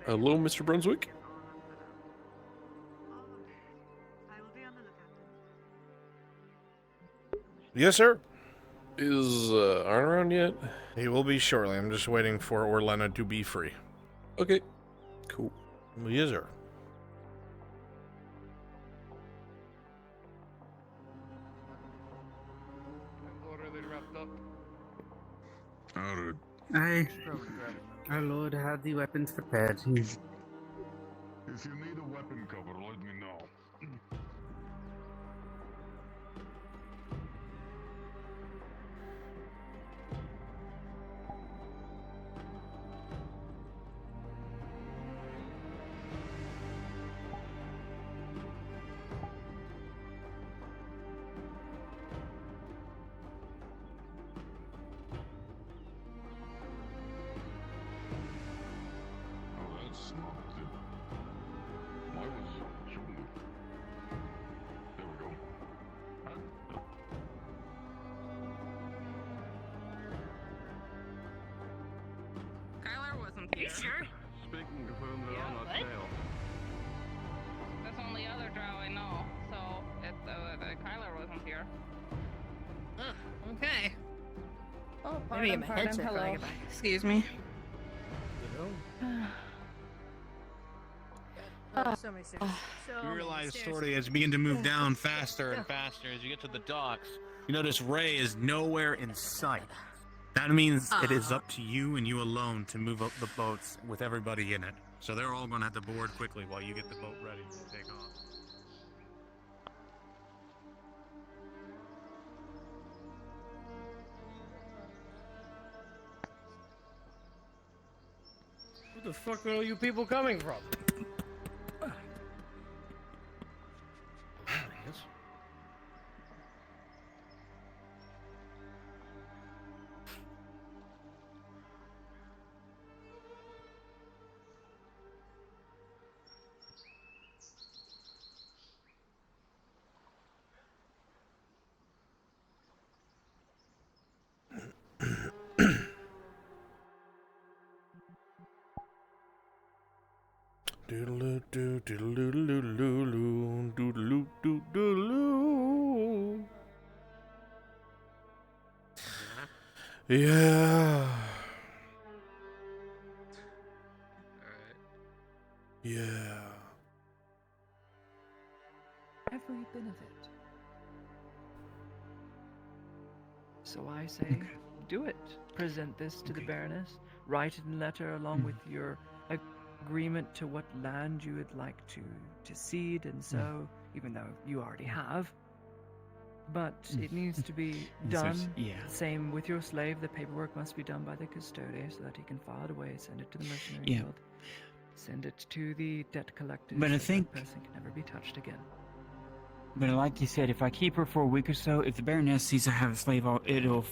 Hello, Mr. Brunswick? Yes, sir. Is Arn around yet? He will be shortly. I'm just waiting for Orlena to be free. Okay. Cool. Yes, sir. Already wrapped up. Alright. Aye. Our Lord had the weapons prepared. If you need a weapon cover, let me know. That's not it. Mine was shooting. There we go. Kyler wasn't here. Sure? Speaking of whom, they're on our tail. That's the only other drow I know, so Kyler wasn't here. Okay. Oh, Maybe my head's hello. goodbye. Excuse me. So many stairs. So You realize, stairs. Sorty, as you begin to move down faster and faster, as you get to the docks, you notice Ray is nowhere in sight. That means it is up to you and you alone to move up the boats with everybody in it. So they're all going to have to board quickly while you get the boat ready to take off. Where the fuck are all you people coming from? Doodaloo doo doodaloo doodaloo doodaloo doodaloo. Yeah. Yeah. Every bit of it. So I say, do it. Present this to the Baroness. Write it in letter along with your agreement to what land you would like to cede and sow, even though you already have. But it needs to be done. Same with your slave. The paperwork must be done by the custodian so that he can file it away, send it to the mercenary guild, send it to the debt collector. But I so think- that person can never be touched again. But like you said, if I keep her for a week or so, if the Baroness sees I have a slave, it'll...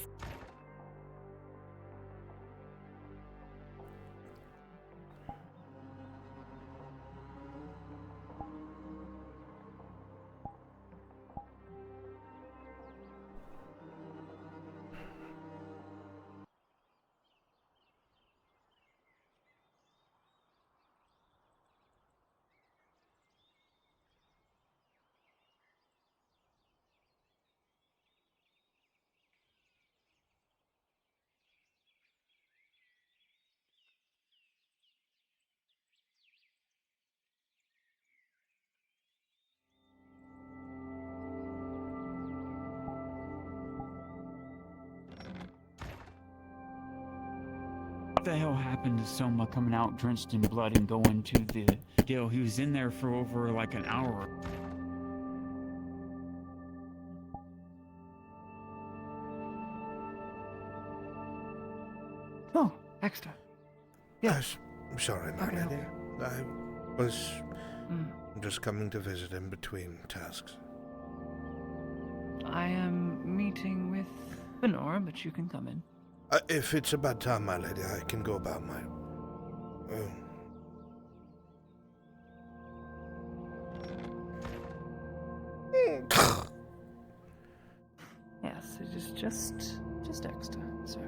What the hell happened to Soma coming out drenched in blood and going to the deal? He was in there for over like an hour. Oh, extra. Yes. I'm sorry, my lady. I was just coming to visit in between tasks. I am meeting with Benor, but you can come in. If it's a bad time, my lady, I can go about my... it is just extra, so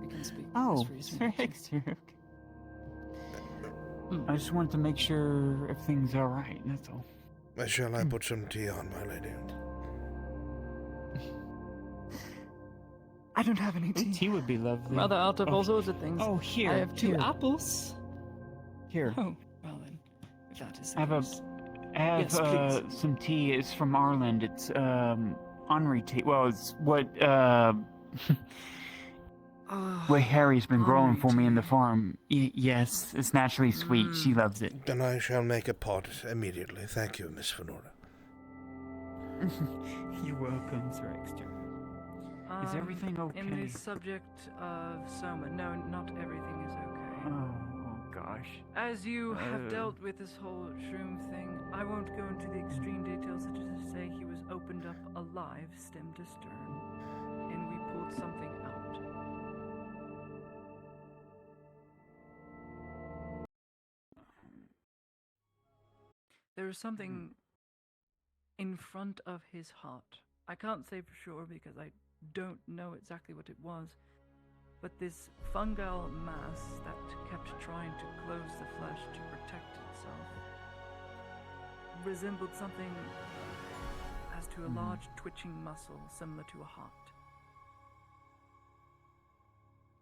we can speak. Oh, as it's freely as we extra. I just wanted to make sure everything's all right. That's all. Shall I put some tea on, my lady? I don't have any tea. Tea would be lovely. I'm rather out of all sorts of things. Oh, here. I have 2 here. apples. Here. Oh, well then, if that is the I have case. yes, please. some tea. It's from Ireland. It's Henri tea. Well, it's what what Harry's been growing for me in the farm. Yes, it's naturally sweet. She loves it. Then I shall make a pot immediately. Thank you, Miss Fenora. You're welcome, Sir Extra. Is everything okay? In the subject of Soma, no, not everything is okay. Oh gosh. As you have dealt with this whole shroom thing, I won't go into the extreme details, such as to say he was opened up alive, stem to stern, and we pulled something out. There was something in front of his heart. I can't say for sure because I don't know exactly what it was, but this fungal mass that kept trying to close the flesh to protect itself resembled something as to a large twitching muscle similar to a heart.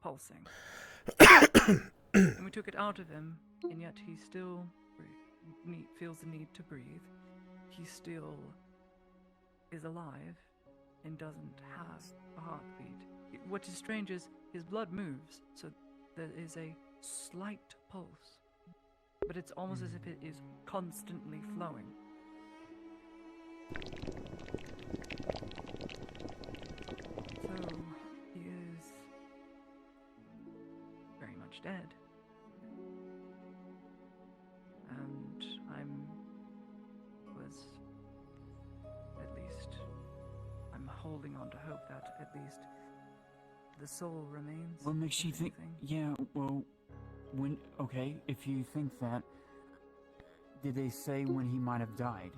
Pulsing. And we took it out of him, and yet he still feels the need to breathe. He still is alive and doesn't have a heartbeat. What is strange is his blood moves, so there is a slight pulse, but it's almost as if it is constantly flowing. So he is very much dead. And I'm holding on to hope that at least the soul remains. What makes you think? Yeah, well, okay, if you think that, did they say when he might have died?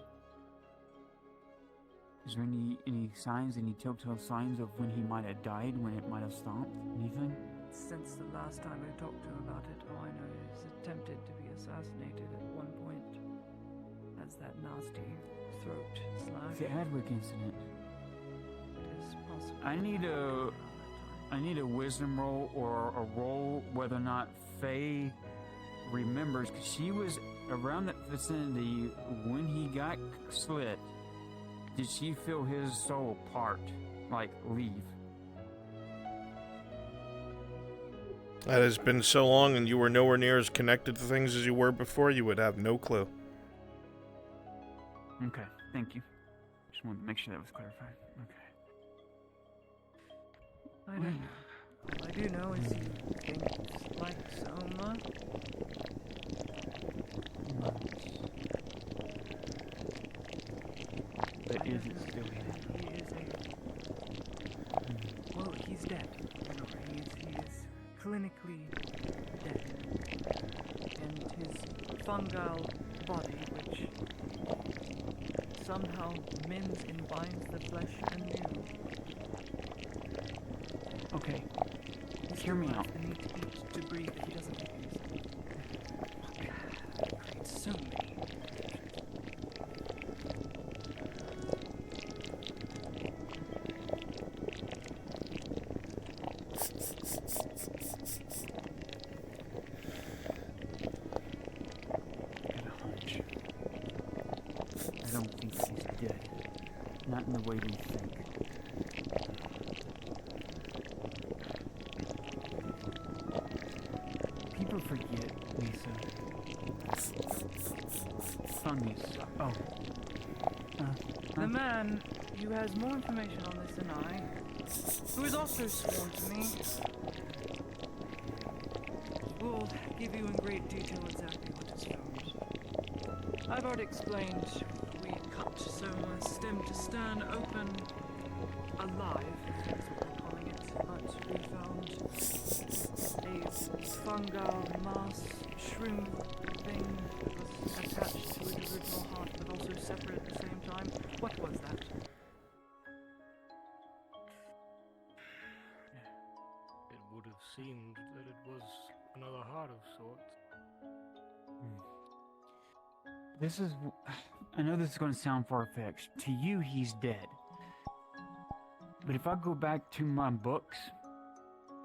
Is there any signs, any telltale signs of when he might have died, when it might have stopped? Anything? Since the last time I talked to him about it, all I know is he attempted to be assassinated at one point. As that nasty throat slash. The Adwick incident. It is possible. I need a wisdom roll or a roll whether or not Faye remembers, because she was around that vicinity when he got slit. Did she feel his soul part, like leave? That has been so long, and you were nowhere near as connected to things as you were before, you would have no clue. Okay, thank you. Just wanted to make sure that was clarified. Okay. I don't know. All I do know is he thinks like Soma. But is it still him? He is well, he's dead. He is clinically dead. And his fungal body, which somehow mends and binds the flesh anew. Okay. Hear me out. The need to eat, to breathe, if he doesn't make himself. Creates so many. I don't think he's dead. Not in the way we think. People forget, Lisa. Fungus. Oh. The man who has more information on this than I, who is also sworn to me, will give you in great detail exactly what is found. I've already explained we cut Soma stem to stern open, alive, that's what we're calling it, but we found a fungal mass shroom thing that was attached to his original heart, but also separate at the same time. What was that? would have seemed that it was another heart of sorts. This is. I know this is going to sound far-fetched. To you, he's dead. But if I go back to my books,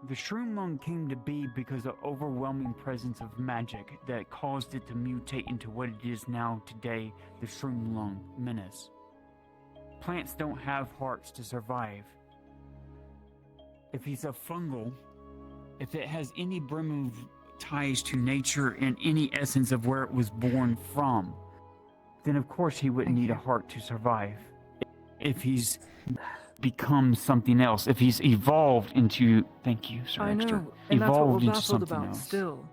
the Shroom Lung came to be because of overwhelming presence of magic that caused it to mutate into what it is now today, the Shroom Lung menace. Plants don't have hearts to survive. If he's a fungal, if it has any brim of ties to nature and any essence of where it was born from, then of course he wouldn't need a heart to survive. If he's become something else, if he's evolved into, thank you, Sir I Extra, know, and that's what evolved we're into baffled something about else. still.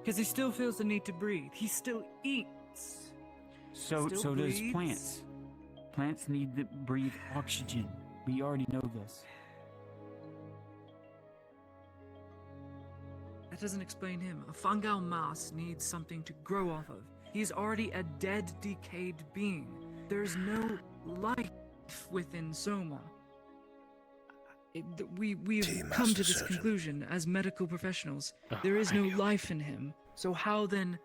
Because he still feels the need to breathe. He still eats. So Still does bleeds. plants. Plants need to breathe oxygen. We already know this. That doesn't explain him. A fungal mass needs something to grow off of. He's already a dead, decayed being. There's no life within Soma. We've come to this conclusion as medical professionals. There is no life in him. So how then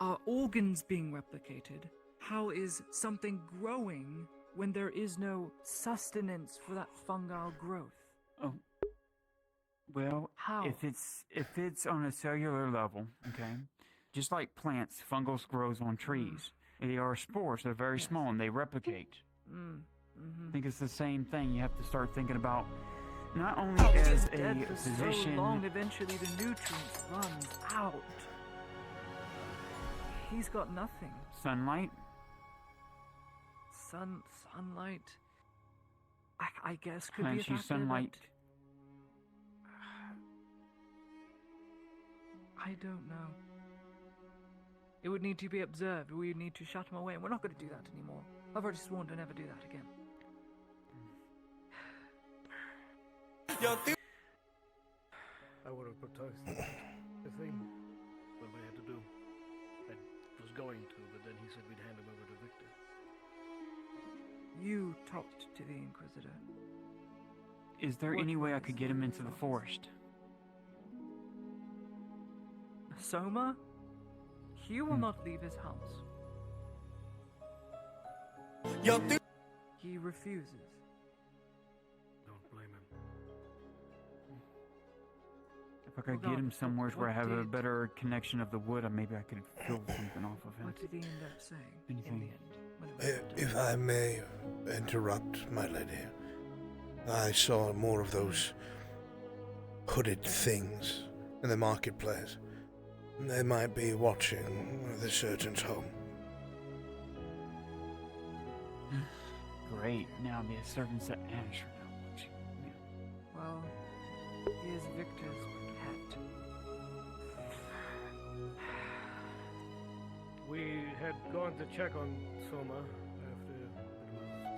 are organs being replicated? How is something growing when there is no sustenance for that fungal growth? Oh. Well, How? if it's on a cellular level, okay, just like plants, fungus grows on trees. They are spores. They're very small and they replicate. I think it's the same thing. You have to start thinking about not only as Dead a for physician. so long, eventually the nutrients runs out. He's got nothing. Sunlight. Sunlight. I guess could Plants be a use factor, sunlight. but I don't know. It would need to be observed. We would need to shut him away, and we're not going to do that anymore. I've already sworn to never do that again. I would have protested the thing. What we had to do. I was going to, but then he said we'd hand him over to Victor. You talked to the Inquisitor. Is there any way I could get him into the forest? Soma? He will not leave his house. He refuses. Don't blame him. If I could get him somewhere where I have a better connection of the wood, maybe I could feel something off of him. What did he end up saying Anything. in the end? When it was If I may interrupt, my lady, I saw more of those hooded things in the marketplace. They might be watching the surgeon's home. Great. Now the servants at Asher. Well, he is Victor's pet. We had gone to check on Soma after it was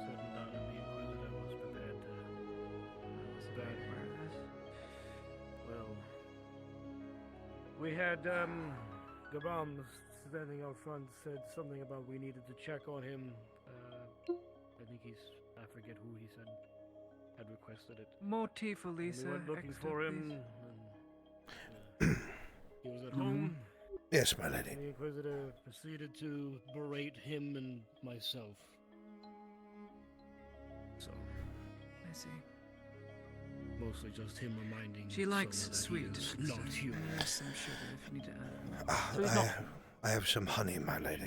said and done, and the Inquisitor was prepared to. Well, we had Gabam standing out front said something about we needed to check on him. I think I forget who he said had requested it. More tea for Lisa. And we went looking extra, for him, please. and he was at home. Yes, my lady. And the Inquisitor proceeded to berate him and myself. So, I see. mostly just him reminding. She likes Soma that sweet. he is not human. There's some sugar if you need to add. I have some honey, my lady.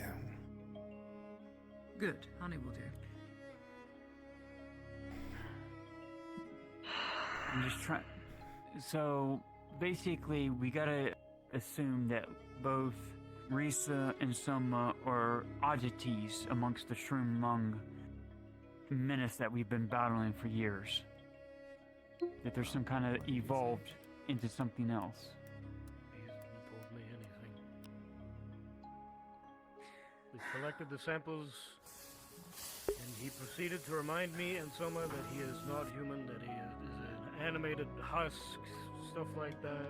Good. Honey will do. I'm just trying. So basically, we gotta assume that both Risa and Soma are oddities amongst the Shroom Lung menace that we've been battling for years. That there's some kind of evolved into something else. He hasn't told me anything. We collected the samples, and he proceeded to remind me and Soma that he is not human, that he is an animated husk, stuff like that.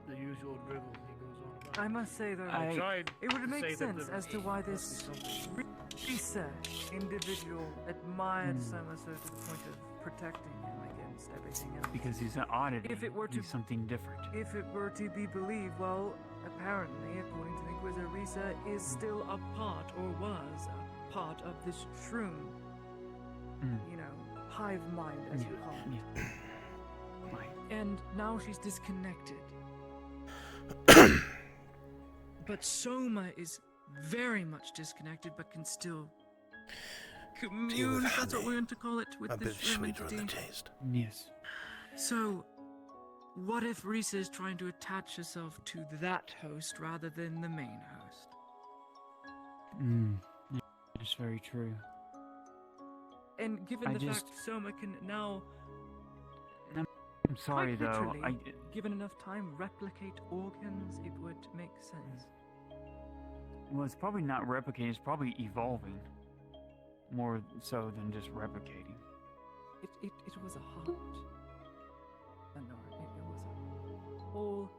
The usual drivel he goes on about. I must say though, I tried it would to make say that sense there as to why this must be something. Lisa, individual, admired Soma so to the point of protecting him against everything else. Because he's an oddity. If it were to he's something different. If it were to be believed, well, apparently, according to the Inquisitor, Risa is still a part, or was a part of this shroom. You know, hive mind, as you call it. And now she's disconnected. But Soma is very much disconnected, but can still commune, if that's what we're going to call it, with this shroom entity. Yes. So, what if Risa is trying to attach herself to that host rather than the main host? It's very true. And given the fact Soma can now, I'm sorry quite though, literally, given enough time, replicate organs, it would make sense. Well, it's probably not replicating, it's probably evolving. More so than just replicating. It was a heart. No, it was a whole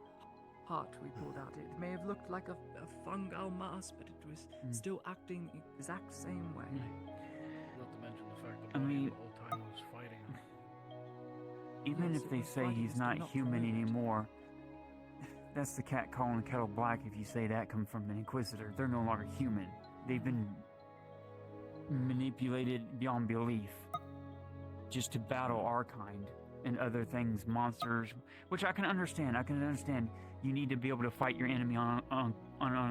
heart we pulled out. It may have looked like a fungal mass, but it was still acting the exact same way. Not to mention the fact that I mean, the whole time was fighting him. Even Yes, if it they was say fighting he's us, not but not human removed. anymore, that's the cat calling the kettle black if you say that come from an Inquisitor. They're no longer human. They've been manipulated beyond belief just to battle our kind and other things, monsters, which I can understand. I can understand you need to be able to fight your enemy on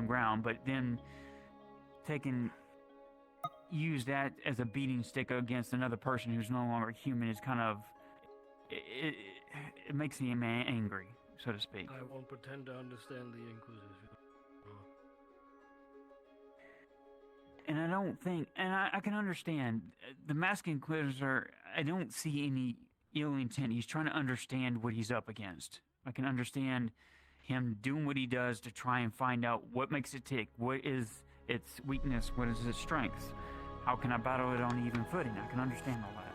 ground, but then use that as a beating stick against another person who's no longer human is kind of it makes me angry, so to speak. I won't pretend to understand the Inquisition. And I don't think, and I can understand the Masked Inquisitor. I don't see any ill intent. He's trying to understand what he's up against. I can understand him doing what he does to try and find out what makes it tick. What is its weakness? What is its strengths? How can I battle it on even footing? I can understand all that.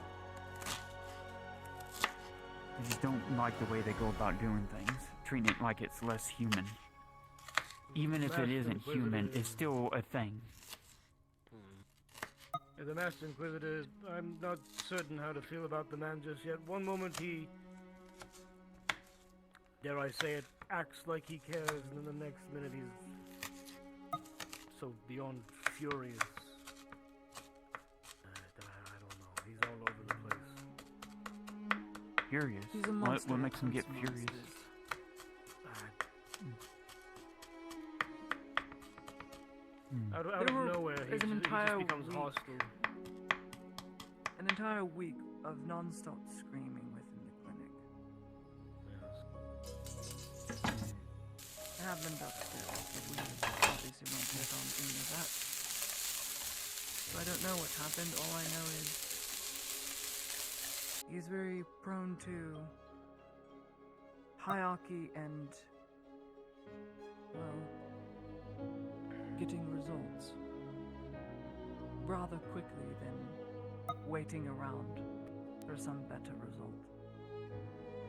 I just don't like the way they go about doing things, treating it like it's less human. Even if it isn't human, it's still a thing. The Master Inquisitor, I'm not certain how to feel about the man just yet. One moment he, dare I say it, acts like he cares, and then the next minute he's so beyond furious. I don't know. He's all over the place. Furious? He's a monster What makes him get amongst furious? monsters. Out There of were- nowhere, he there's an just entire becomes week. hostile. An entire week of non-stop screaming within the clinic. I have been upstairs, but we obviously won't take on any of that. So I don't know what happened. All I know is he's very prone to hierarchy and, well, getting results rather quickly than waiting around for some better result.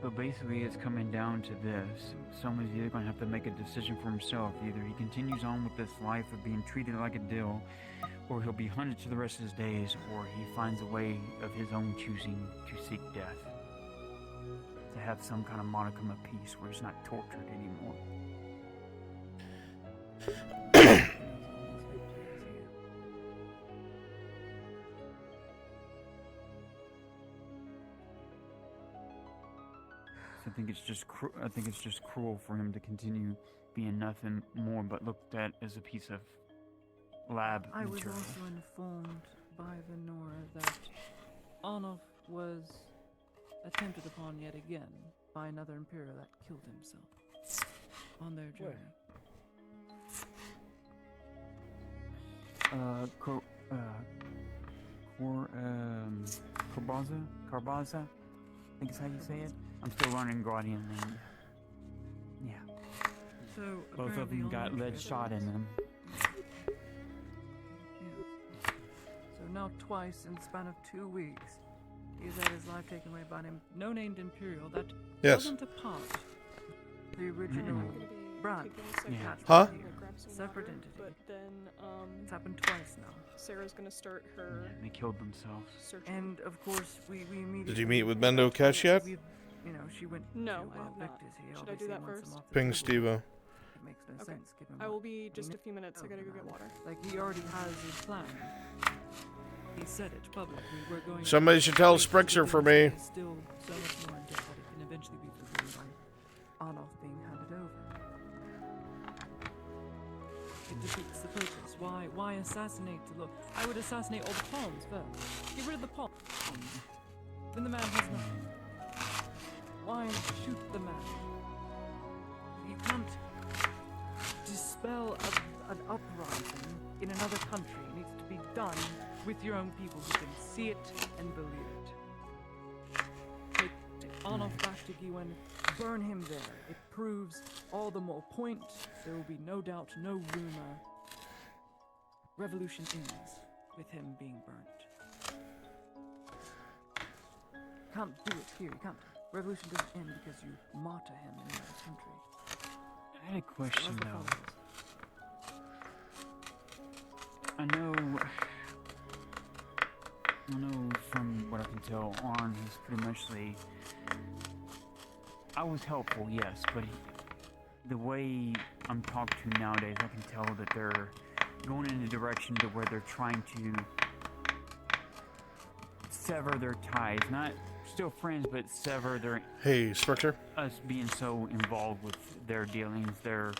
So basically it's coming down to this. Someone's either going to have to make a decision for himself. Either he continues on with this life of being treated like a dill, or he'll be hunted to the rest of his days, or he finds a way of his own choosing to seek death. To have some kind of modicum of peace where he's not tortured anymore. I think it's just cruel for him to continue being nothing more but looked at as a piece of lab I was material. also informed by Venora that Arnulf was attempted upon yet again by another Imperial that killed himself on their journey. Carbaza? I think is how you say it. I'm still learning Guardian and yeah. So Both of them got lead shot in them. So now twice in the span of 2 weeks, he's had his life taken away by an no-named Imperial that Yes. wasn't a part of the original branch. Yeah. Huh? some Separate water, entity. but then It's happened twice now. Sarah's gonna start her They killed themselves. searching. And of course, we immediately. Did you meet with Mendo Kesh yet? You know, she went No, to I have not. Victus. He Should I do obviously that wants first? him off the Ping table. Stevo. It makes no Okay. sense. Give him I will be just a few minutes. I gotta go get water. Like he already has his plan. He said it publicly. We're going. Somebody should tell Sprixer for me. It's still so much more in depth that it can eventually be fulfilled by Arnold being handed over. It defeats the purpose. Why assassinate to look? I would assassinate all the pawns first. Get rid of the pawn. Then the man has nothing. Why shoot the man? You can't dispel an uprising in another country. It needs to be done with your own people who can see it and believe it. Take Arnold back to Gwen. Burn him there. It proves all the more point. There will be no doubt, no rumor. Revolution ends with him being burnt. Can't do it here. You can't. Revolution doesn't end because you martyr him in another country. I had a question As the though. follows. I know from what I can tell, Arn is pretty much I was helpful, yes, but the way I'm talked to nowadays, I can tell that they're going in a direction to where they're trying to sever their ties. Not still friends, but sever their... Hey, Sprixer. Us being so involved with their dealings, their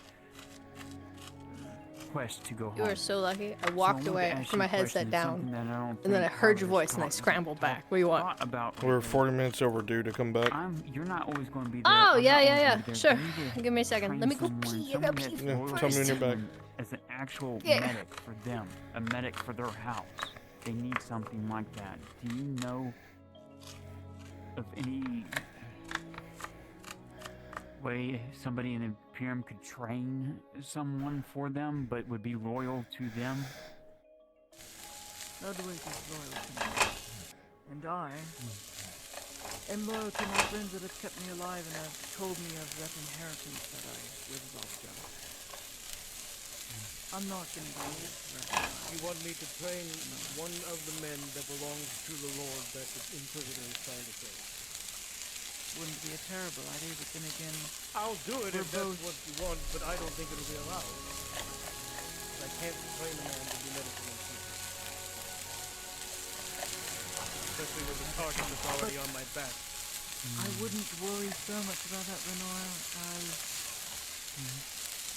quest to go home. You were so lucky. I walked away after my headset down, and then I think heard your Tyler's voice and I talked scrambled back. What do you want? about. We're 40 minutes overdue to come back. You're not always going to be there. Oh, I'm yeah, not yeah, always yeah. gonna be there. Sure. You need to Give me a second. train Let me go someone- pee. I someone gotta that pee Yeah, first. tell me when you're back. As an actual Yeah. medic for them, a medic for their house. They need something like that. Do you know of any way somebody in the Imperium could train someone for them, but would be loyal to them? Ludwig is loyal to me. And I am loyal to my friends that have kept me alive and have told me of that inheritance that I was robbed of. I'm not gonna do this right now. You want me to train one of the men that belongs to the Lord that the Inquisitor is trying to say? Wouldn't be a terrible idea, but then again, I'll do it if we're that's what you want, but I don't think it'll be allowed. I can't train a man to do medicine and teaching. Especially with the target that's already on my back. I wouldn't worry so much about that, Renoir, as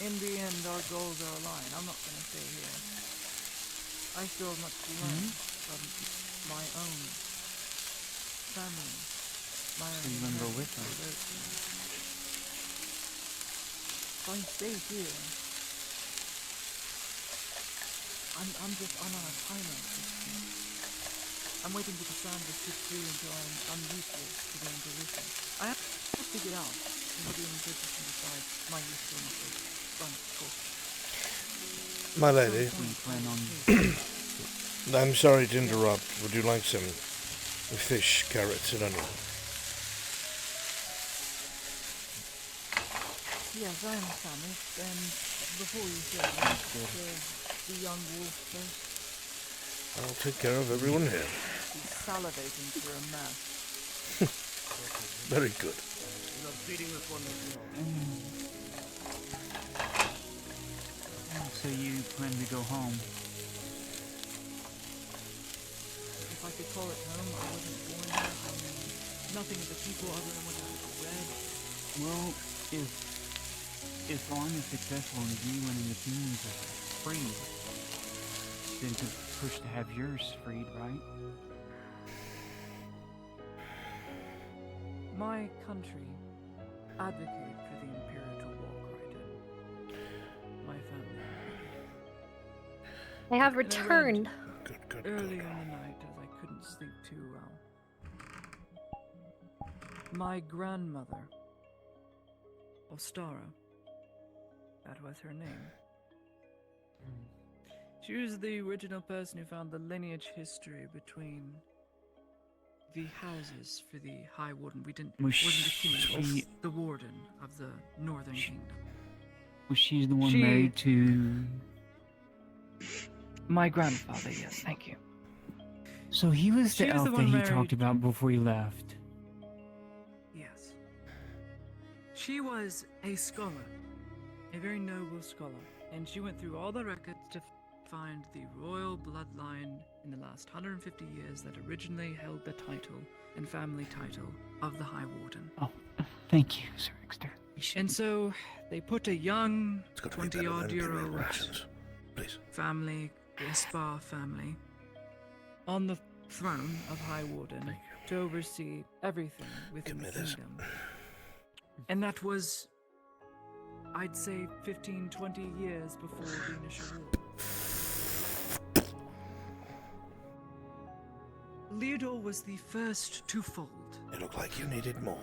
in the end our goals are aligned. I'm not going to stay here. I still have much to learn from my own family. My So own you're gonna go with inheritance, them? If I stay here, I'm just on a timer. I'm waiting for the sun to sit through until I'm useless to the Inquisition. I have to figure out how the Inquisition decides my usefulness is run its course. My lady. I'm sorry to interrupt. Would you like some fish, carrots, and onion? Yes, I am famished, and before you say that, the young wolf first. I'll take care of everyone here. He's salivating for a mess. Very good. You know, feeding this one is, So you plan to go home? If I could call it home, I wasn't born here. I mean, nothing of the people other than what I've read. Well, if Arn is successful and you and the teams are free, then to push to have yours freed, right? My country advocated for the Imperial to walk right in. My family. I have And I returned. went early in the night as I couldn't sleep too well. My grandmother, Ostara, that was her name. She was the original person who found the lineage history between the houses for the High Warden. Wasn't the king, it was the Warden of the Northern Kingdom. Was she the one She- married to? My grandfather, yes, thank you. So he was She the was elf the that one he married talked about before he left. Yes. She was a scholar, a very noble scholar, and she went through all the records to find the royal bloodline in the last 150 years that originally held the title and family title of the High Warden. Oh, thank you, Sir Exter. And so they put a young It's gonna be better 20-odd than year giving old rations. Please. family, the Espar family, on the throne of High Warden to oversee everything within the kingdom. And that was, I'd say, 15, 20 years before the initial war. Leodor was the first to fold. It looked like you needed more.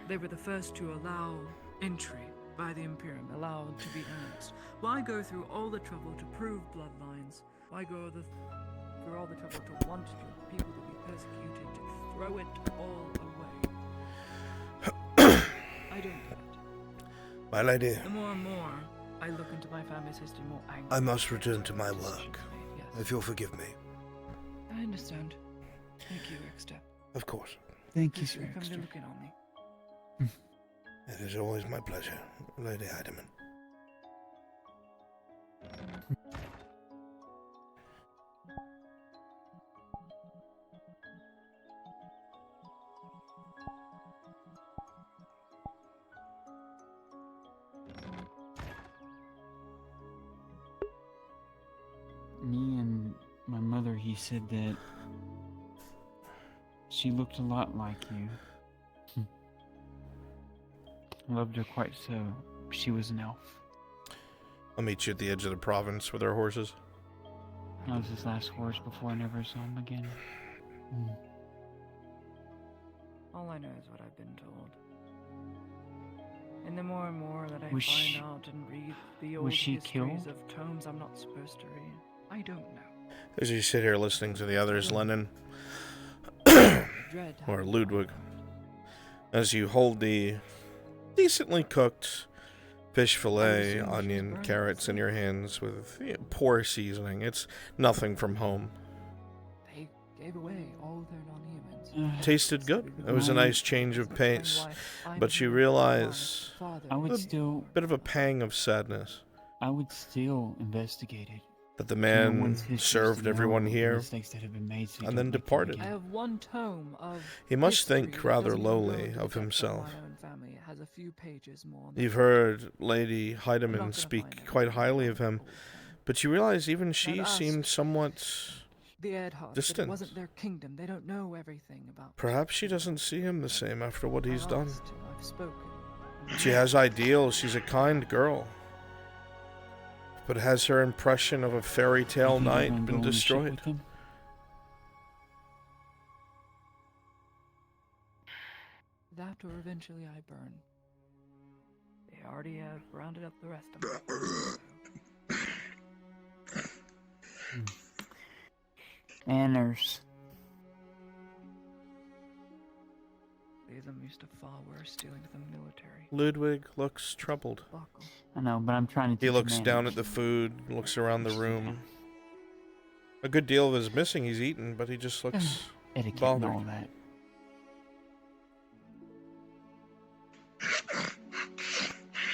They were the first to allow entry by the Imperium, allowed to be annexed. Why go through all the trouble to prove bloodlines? Why go through all the trouble to want your people to be persecuted, to throw it all away? I don't get it. My lady, The more and more I look into my family's history, more angry. I must return to my work. If you'll forgive me. I understand. Thank you, Exter. Of course. Thank you, Thanks Sir for coming Exter. to look in on me. It is always my pleasure, Lady Heidemann. Me and my mother, he said that she looked a lot like you. Loved her quite so. She was an elf. I'll meet you at the edge of the province with our horses. I was his last horse before I never saw him again. All I know is what I've been told. And the more and more that I Was find she- out and read the old was she histories killed? of tomes I'm not supposed to read, I don't know. As you sit here listening to the others, Lennon, Dread or Ludwig, as you hold the decently cooked fish fillet, onion, carrots in your hands with poor seasoning. It's nothing from home. They gave away all their non-humans. Tasted good. It was a nice change of pace, but you realize I would a still, bit of a pang of sadness I would still investigate it. that the No man one's history served to everyone know the here mistakes that have been made so you and don't then make them departed. again. I have one tome of He must history think that rather doesn't even go lowly into of depth himself. my own family. It has a few pages more. than You've that. heard Lady Heidemann speak quite highly of him, but you realize even she ask seemed somewhat The Edhards, distant. it wasn't their kingdom. They don't know everything about. Perhaps she doesn't see him the same after what he's I've done. asked, I've spoken. She has ideals. She's a kind girl. But has her impression of a fairy tale You think you're knight gonna been go on a ship destroyed? with them? That or eventually I burn. They already have rounded up the rest of them. Manners. Them used to far worse, stealing to the military. Ludwig looks troubled. I know, but I'm trying to He teach looks him down manners. at the food, looks around the room. A good deal of it is missing. He's eaten, but he just looks Etiquette bothered. and all that.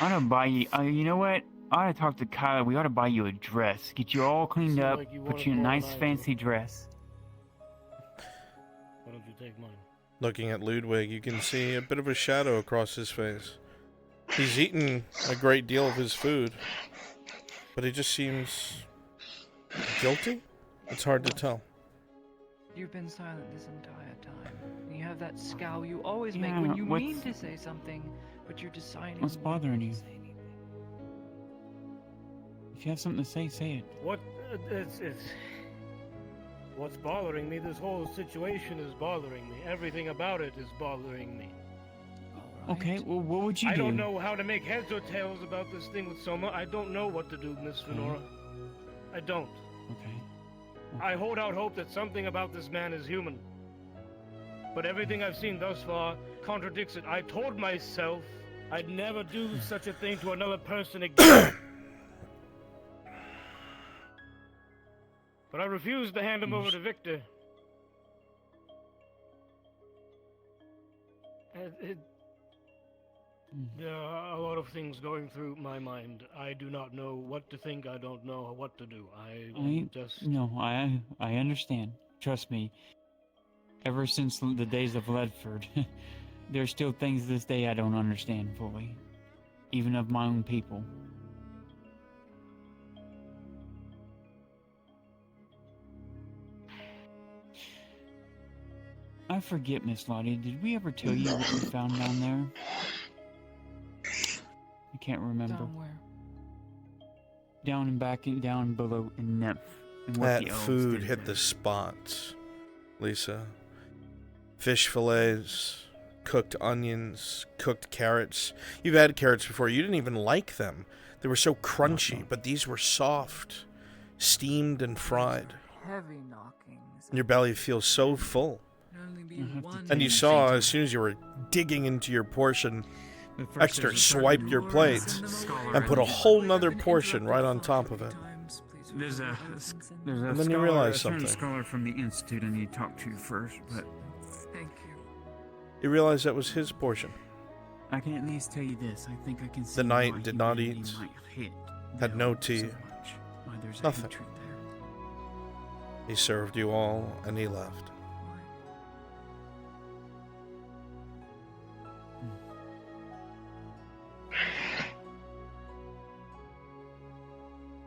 I ought to buy you. You know what? I ought to talk to Kyla. We ought to buy you a dress. Get you all cleaned Seem up. like you Put wanna you in a go nice tonight, fancy dress. Why don't you take mine? Looking at Ludwig, you can see a bit of a shadow across his face. He's eaten a great deal of his food, but he just seems guilty? It's hard to tell. You've been silent this entire time. And you have that scowl you always Yeah, make when you what's- mean to say something, but you're deciding. What's bothering you? If you have something to say, say it. What? It's. What's bothering me? This whole situation is bothering me. Everything about it is bothering me. Okay, well, what would you I do? don't know how to make heads or tails about this thing with Soma. I don't know what to do, Miss Fenora. I don't. Okay. I hold out hope that something about this man is human. But everything I've seen thus far contradicts it. I told myself I'd never do such a thing to another person again. But I refuse to hand him over to Victor. There are a lot of things going through my mind. I do not know what to think. I don't know what to do. I understand. Trust me. Ever since the days of Ledford, there's still things to this day I don't understand fully, even of my own people. I forget, Miss Lottie. Did we ever tell you what we found down there? I can't remember. Down where? Down and back and down below in Neph. And what That the elves food did hit there. the spot, Lisa. Fish fillets, cooked onions, cooked carrots. You've had carrots before. You didn't even like them. They were so crunchy, but these were soft, steamed and fried. Heavy knockings. Your belly feels so full. Only be one And you saw, as soon as you were digging into your portion, Exeter swiped your plate and put a whole nother portion right on top of it. There's a And then you realize a certain something. scholar from the institute I need to talk to first, but Thank you. You realize that was his portion. I can at least tell you this. I think I can see The knight why did not humanity eat, might hate had no tea, so much. Why there's a nothing. hatred there. He served you all, and he left.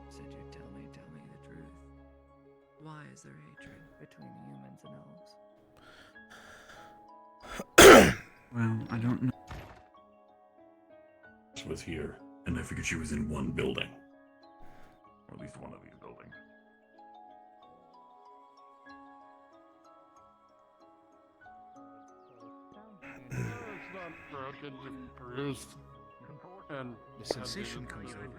Said you'd tell me the truth. Why is there hatred between humans and elves? Well, I don't know. She was here, and I figured she was in one building. Or at least one of these buildings. It's not broken, just bruised. And The sensation comes over you.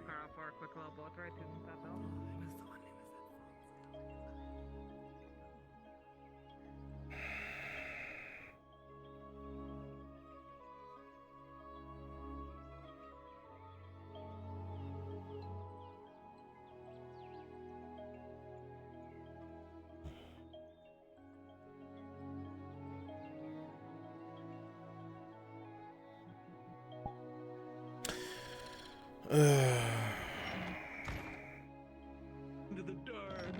Into the dark.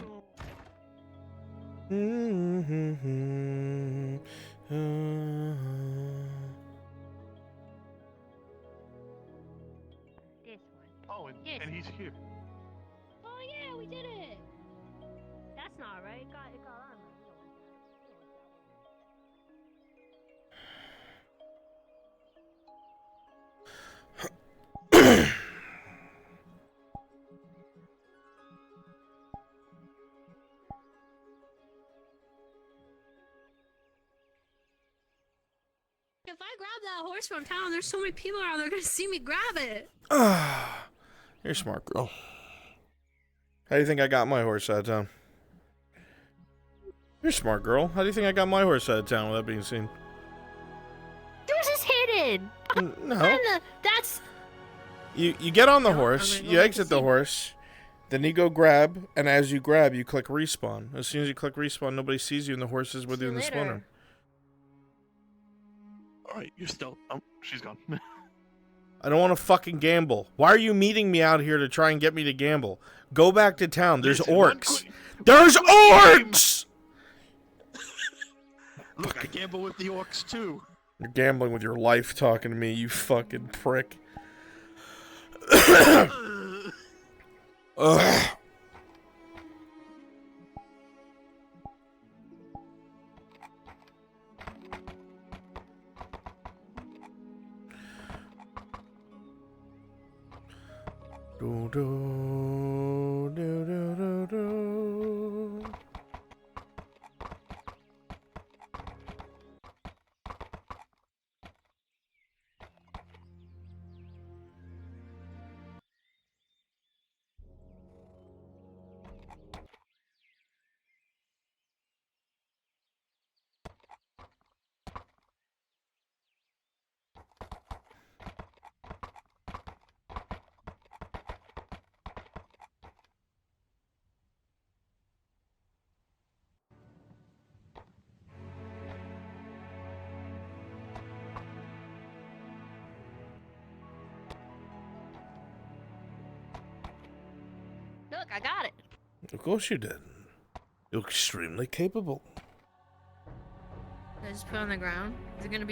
This one. Oh, and he's here. Oh yeah, we did it. That's not right. It got on. If I grab that horse from town, there's so many people around, they're gonna see me grab it. You're a smart girl. How do you think I got my horse out of town? You're a smart girl. How do you think I got my horse out of town without being seen? Yours is hidden. No. That's You get on the horse, you exit the horse, then you go grab, and as you grab, you click respawn. As soon as you click respawn, nobody sees you, and the horse is with you in the spawner. Alright, you're still. Oh, she's gone. I don't want to fucking gamble. Why are you meeting me out here to try and get me to gamble? Go back to town. There's orcs. There's orcs! Look, I gamble with the orcs too. You're gambling with your life talking to me, you fucking prick. Ugh. Do, do, do, do, do, do. Look, I got it. Of course you did. You're extremely capable. I just put it on the ground. Is it gonna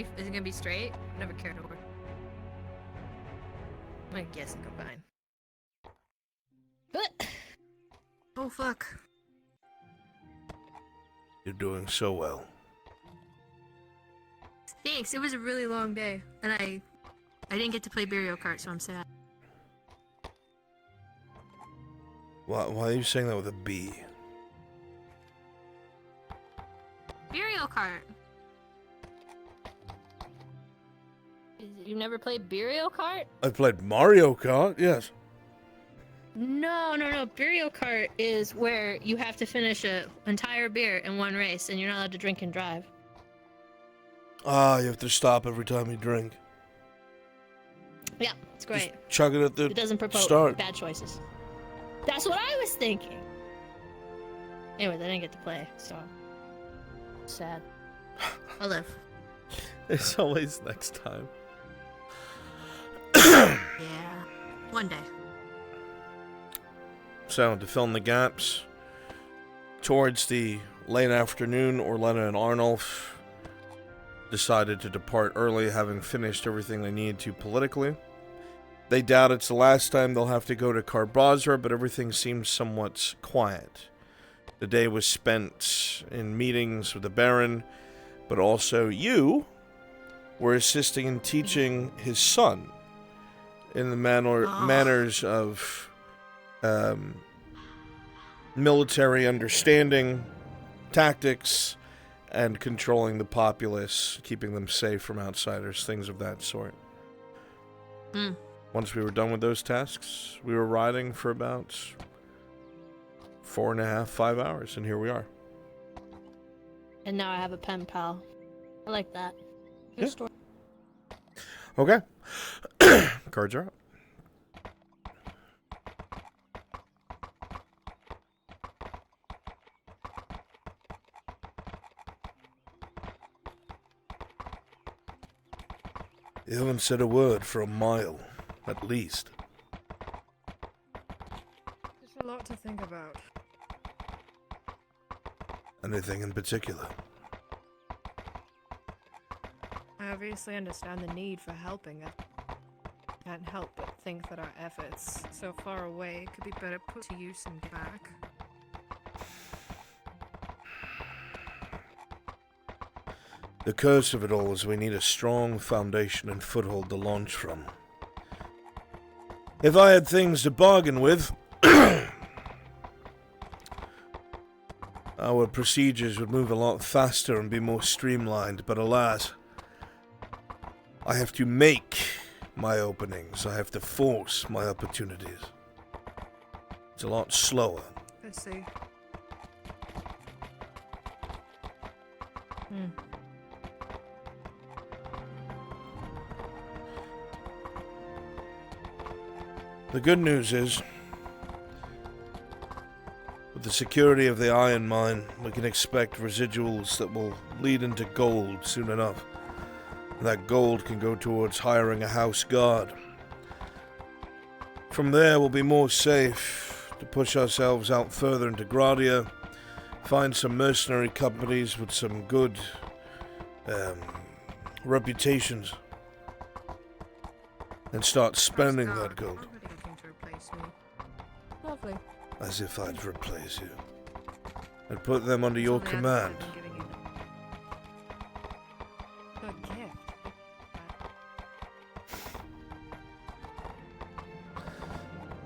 be straight? I never cared over. I guess it'll go fine. But oh fuck. You're doing so well. Thanks. It was a really long day, and I didn't get to play Burial Kart, so I'm sad. Why are you saying that with a B? Burial Kart. You've never played Burial Kart? I played Mario Kart, yes. No. Burial Kart is where you have to finish an entire beer in one race, and you're not allowed to drink and drive. Ah, you have to stop every time you drink. Yeah, it's great. Just chug it at the It doesn't promote start. bad choices. That's what I was thinking. Anyways, I didn't get to play, so sad. I'll live. It's always next time. Yeah, one day. So, to fill in the gaps, towards the late afternoon, Orlena and Arnulf decided to depart early, having finished everything they needed to politically. They doubt it's the last time they'll have to go to Karbazra, but everything seems somewhat quiet. The day was spent in meetings with the Baron, but also you were assisting in teaching his son in the manners of military understanding, tactics, and controlling the populace, keeping them safe from outsiders, things of that sort. Once we were done with those tasks, we were riding for about 4.5, 5 hours, and here we are. And now I have a pen pal. I like that. Good Yeah. story. Okay. Cards are up. You haven't said a word for a mile, at least. There's a lot to think about. Anything in particular? I obviously understand the need for helping. I can't help but think that our efforts so far away could be better put to use and back. The curse of it all is we need a strong foundation and foothold to launch from. If I had things to bargain with, our procedures would move a lot faster and be more streamlined, but alas, I have to make my openings. I have to force my opportunities. It's a lot slower. Let's see. The good news is, with the security of the iron mine, we can expect residuals that will lead into gold soon enough. And that gold can go towards hiring a house guard. From there, we'll be more safe to push ourselves out further into Gradia, find some mercenary companies with some good reputations, and start spending that gold. Looking to replace me. Lovely. As if I'd replace you. I'd put them under your command. A gift.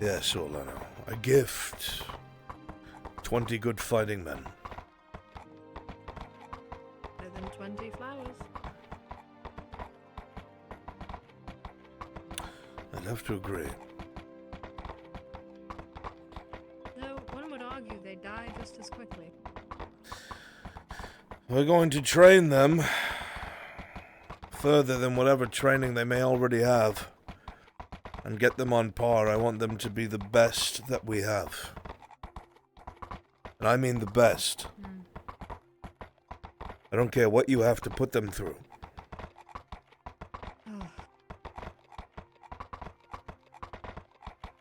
Yes, Orlano. A gift. 20 good fighting men. Better than 20 flowers. I'd have to agree. Though one would argue they die just as quickly. We're going to train them further than whatever training they may already have. And get them on par. I want them to be the best that we have. And I mean the best. I don't care what you have to put them through.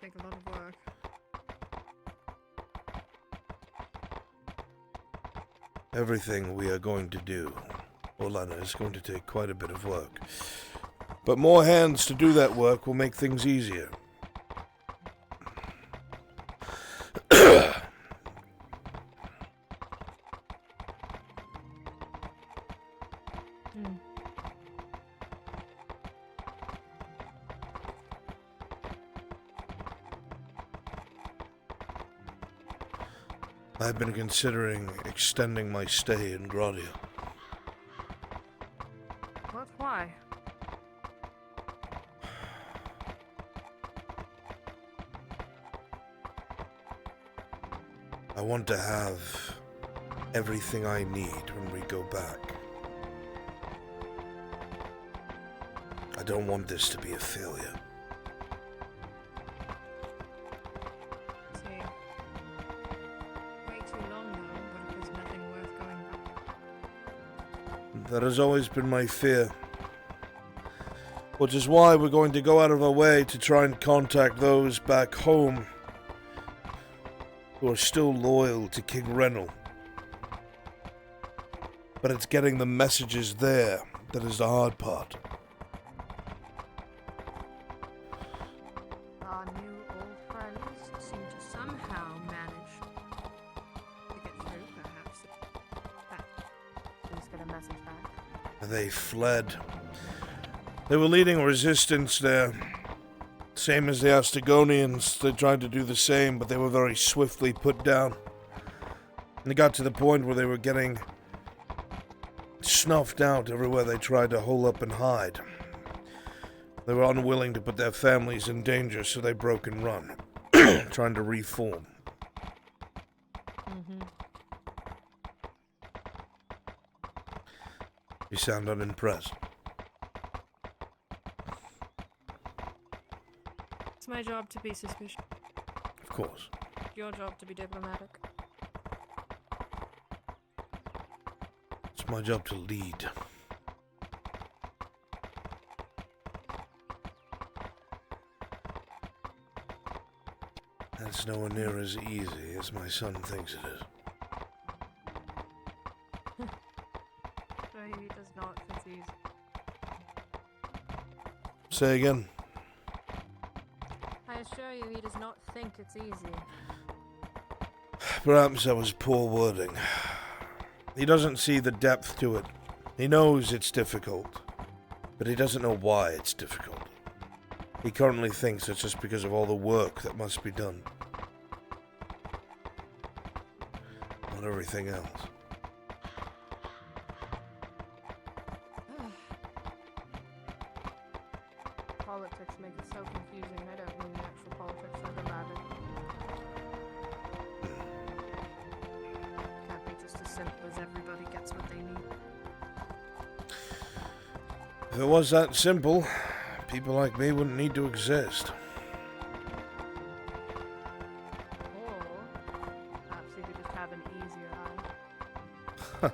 Take a lot of work. everything we are going to do, Orlana, is going to take quite a bit of work. But more hands to do that work will make things easier. I've been considering extending my stay in Gradia. What? Why? I want to have everything I need when we go back. I don't want this to be a failure. See, way too long now, but if there's nothing worth going back. That has always been my fear. Which is why we're going to go out of our way to try and contact those back home who are still loyal to King Renal. But it's getting the messages there that is the hard part. Our new old friends seem to somehow manage to get through, perhaps. Please get a message back. They fled. They were leading resistance there. Same as the Astigonians. They tried to do the same, but they were very swiftly put down. And it got to the point where they were getting snuffed out everywhere they tried to hole up and hide. They were unwilling to put their families in danger, so they broke and run, trying to reform. You sound unimpressed. It's my job to be suspicious. Of course. Your job to be diplomatic. It's my job to lead. That's nowhere near as easy as my son thinks it is. So he does not think it's easy. Say again. I assure you, he does not think it's easy. Perhaps that was poor wording. He doesn't see the depth to it. He knows it's difficult, but he doesn't know why it's difficult. He currently thinks it's just because of all the work that must be done. Not everything else. Politics make it so confusing. I don't mean the actual politics of the matter. Can't be just as simple as everybody gets what they need. If it was that simple, people like me wouldn't need to exist. Or perhaps you could just have an easier life.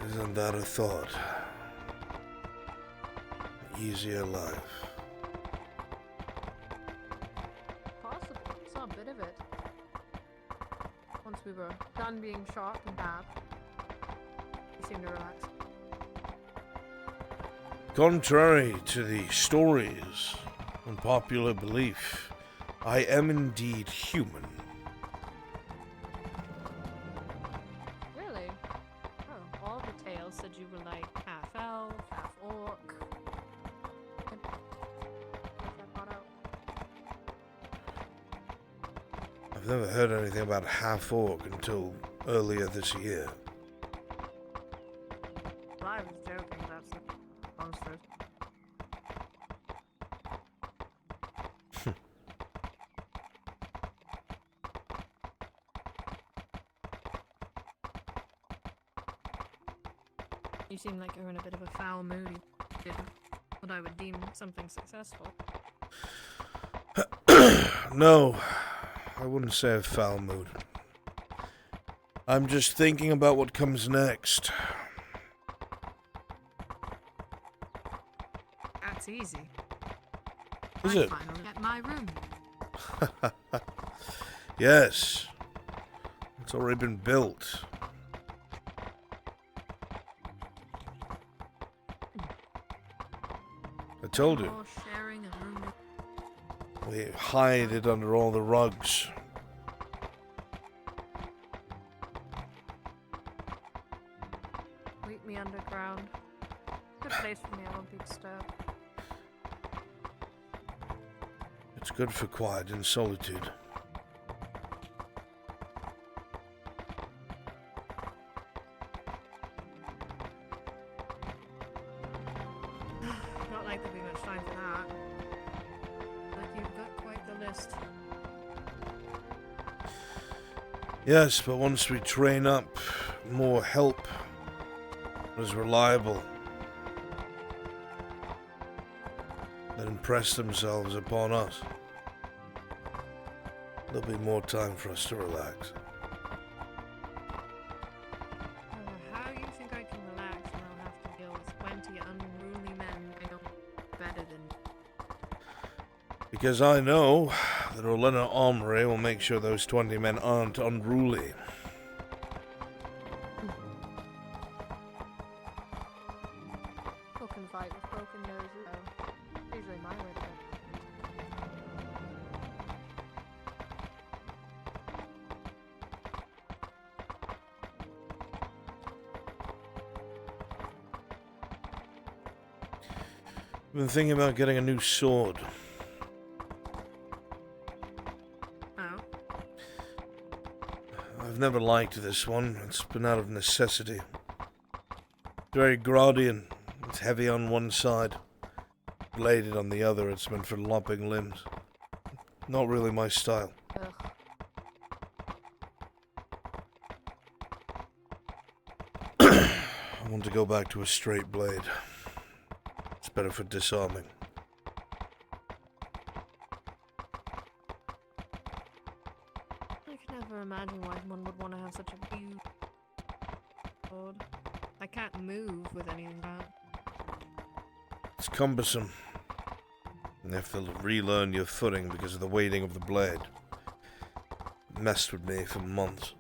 Isn't that a thought? Easier life. Possible. Saw a bit of it. Once we were done being shot and bad, he seemed to relax. Contrary to the stories and popular belief, I am indeed human. Really? Oh, all the tales said you were like half elf, half orc. Get that brought out. I've never heard anything about half-orc until earlier this year. Well, I was joking, that's the honest truth. You seem like you're in a bit of a foul mood. You did what I would deem something successful. No, I wouldn't say a foul mood. I'm just thinking about what comes next. That's easy. Is I it? finally get my room. Yes. It's already been built. I told you. More sharing a room. We hide it under all the rugs. Meet me underground. Good place for me, I won't be disturbed. It's good for quiet and solitude. Not like there'll be much time for that. But you've got quite the list. Yes, but once we train up more help as reliable that impress themselves upon us, there'll be more time for us to relax. How do you think I can relax when I'll have to deal with 20 unruly men I know better than... Because I know that Orlena Armory will make sure those 20 men aren't unruly. Who can fight with broken noses, though? Usually my way to go. I've been thinking about getting a new sword. Oh? I've never liked this one. It's been out of necessity. Very Graudian. It's heavy on one side, bladed on the other. It's meant for lopping limbs. Not really my style. Ugh. I want to go back to a straight blade. It's better for disarming. I can never imagine why one would want to have such a huge sword. I can't move with anything like that. It's cumbersome. You have to relearn your footing because of the weighting of the blade. It messed with me for months.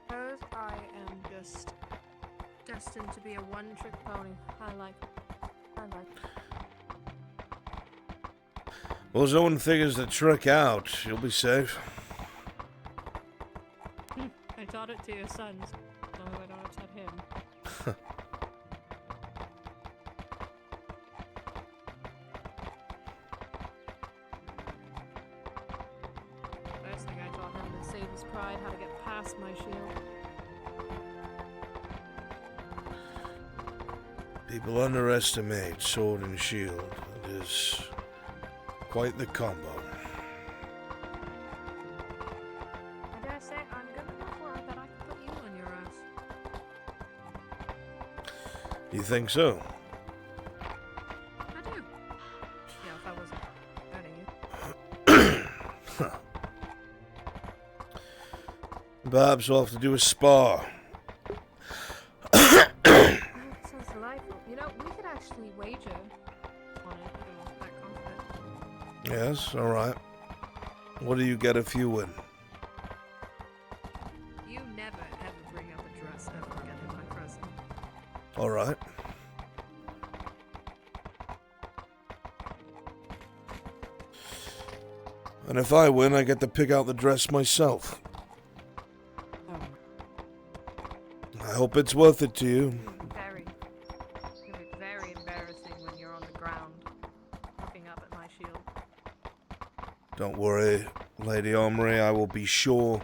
Suppose I am just destined to be a one-trick pony. I like. Well, as no one figures the trick out, you'll be safe. I taught it to your sons. As long as I don't upset him. First thing I taught him to save his pride, how to get past my shield. People underestimate sword and shield. It is quite the combo. I dare say I'm good enough for it that I can put you on your ass. You think so? I do. Yeah, if I wasn't hurting you. Perhaps we'll have to do a spar. Sounds delightful. You know, we could actually wager on it. I don't know if that confident. Yes, alright. What do you get if you win? You never ever bring up a dress ever again in my presence. Alright. And if I win, I get to pick out the dress myself. I hope it's worth it to you. Very. It's gonna be very embarrassing when you're on the ground, looking up at my shield. Don't worry, Lady Omri, I will be sure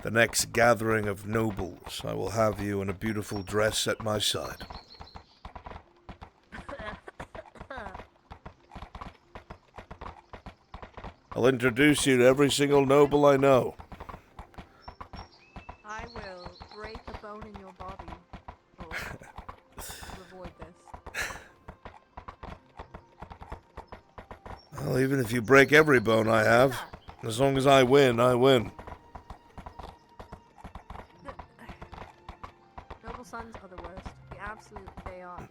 the next gathering of nobles, I will have you in a beautiful dress at my side. I'll introduce you to every single noble I know. I will break a bone in your body to avoid this. Well, even if you break every bone I have, as long as I win, I win. Noble sons are the worst. The absolute they are.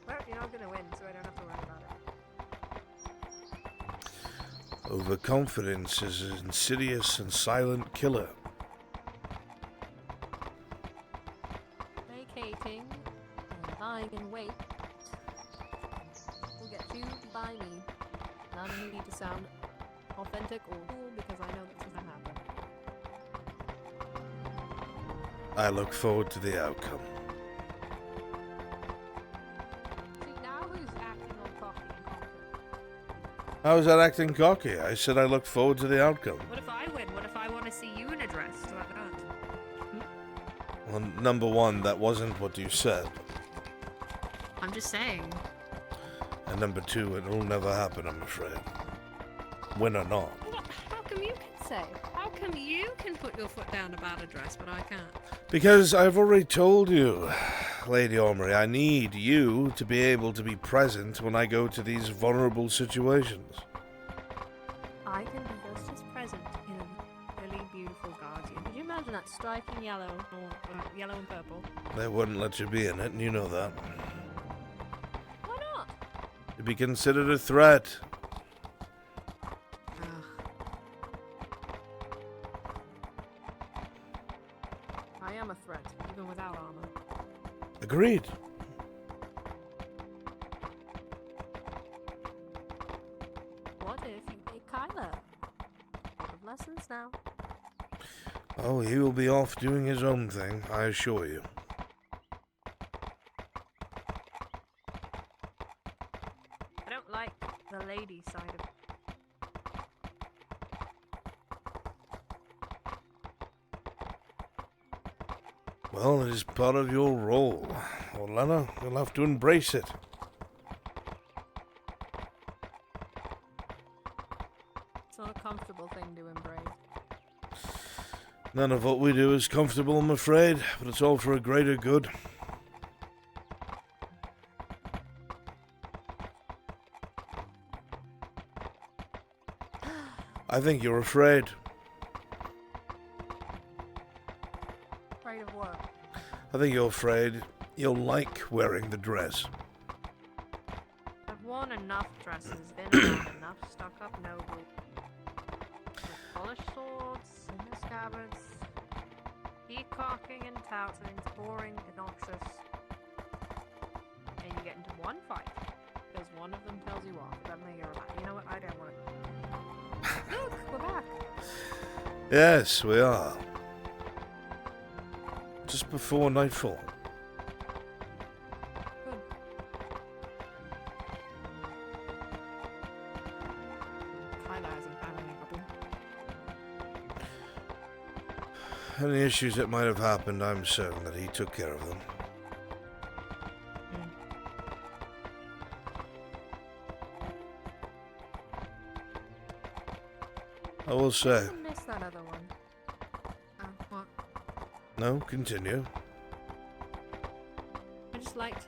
Well, you're not gonna win, so I don't have to worry about it. Overconfidence is an insidious and silent killer. Vacating and lying in wait will get you to buy me. None of you need to sound authentic or cool because I know that's going to happen. I look forward to the outcome. See, now who's acting all cocky and confident? How is that acting cocky? I said I look forward to the outcome. What if I win? What if I want to see you in a dress like that? Well, number one, that wasn't what you said. I'm just saying. And number two, it'll never happen, I'm afraid. Win or not. How come you can say? How come you can put your foot down about a dress, but I can't? Because I've already told you, Lady Omri, I need you to be able to be present when I go to these vulnerable situations. I can be just as present in a really beautiful guardian. Could you imagine that striking yellow or yellow and purple? They wouldn't let you be in it, and you know that. Why not? To be considered a threat. I am a threat, even without armor. Agreed. What if you take Kyler? Lot of lessons now. Oh, he will be off doing his own thing, I assure you. I don't like the lady side of it. Well, it is part of your role. Orlana, you'll have to embrace it. It's not a comfortable thing to embrace. None of what we do is comfortable, I'm afraid, but it's all for a greater good. I think you're afraid. Afraid of what? I think you're afraid you'll like wearing the dress. I've worn enough dresses, been around enough stuck-up noble. With polished swords in the scabbards. Peacocking and touting, it's boring, obnoxious. And you get into one fight, because one of them tells you off. Suddenly you're like, you know what, I don't want it. Look, we're back. Yes, we are. Just before nightfall. Good. Kyla hasn't found any trouble. Any issues that might have happened, I'm certain that he took care of them. I will say. I missed that other one. What? No, continue. I just liked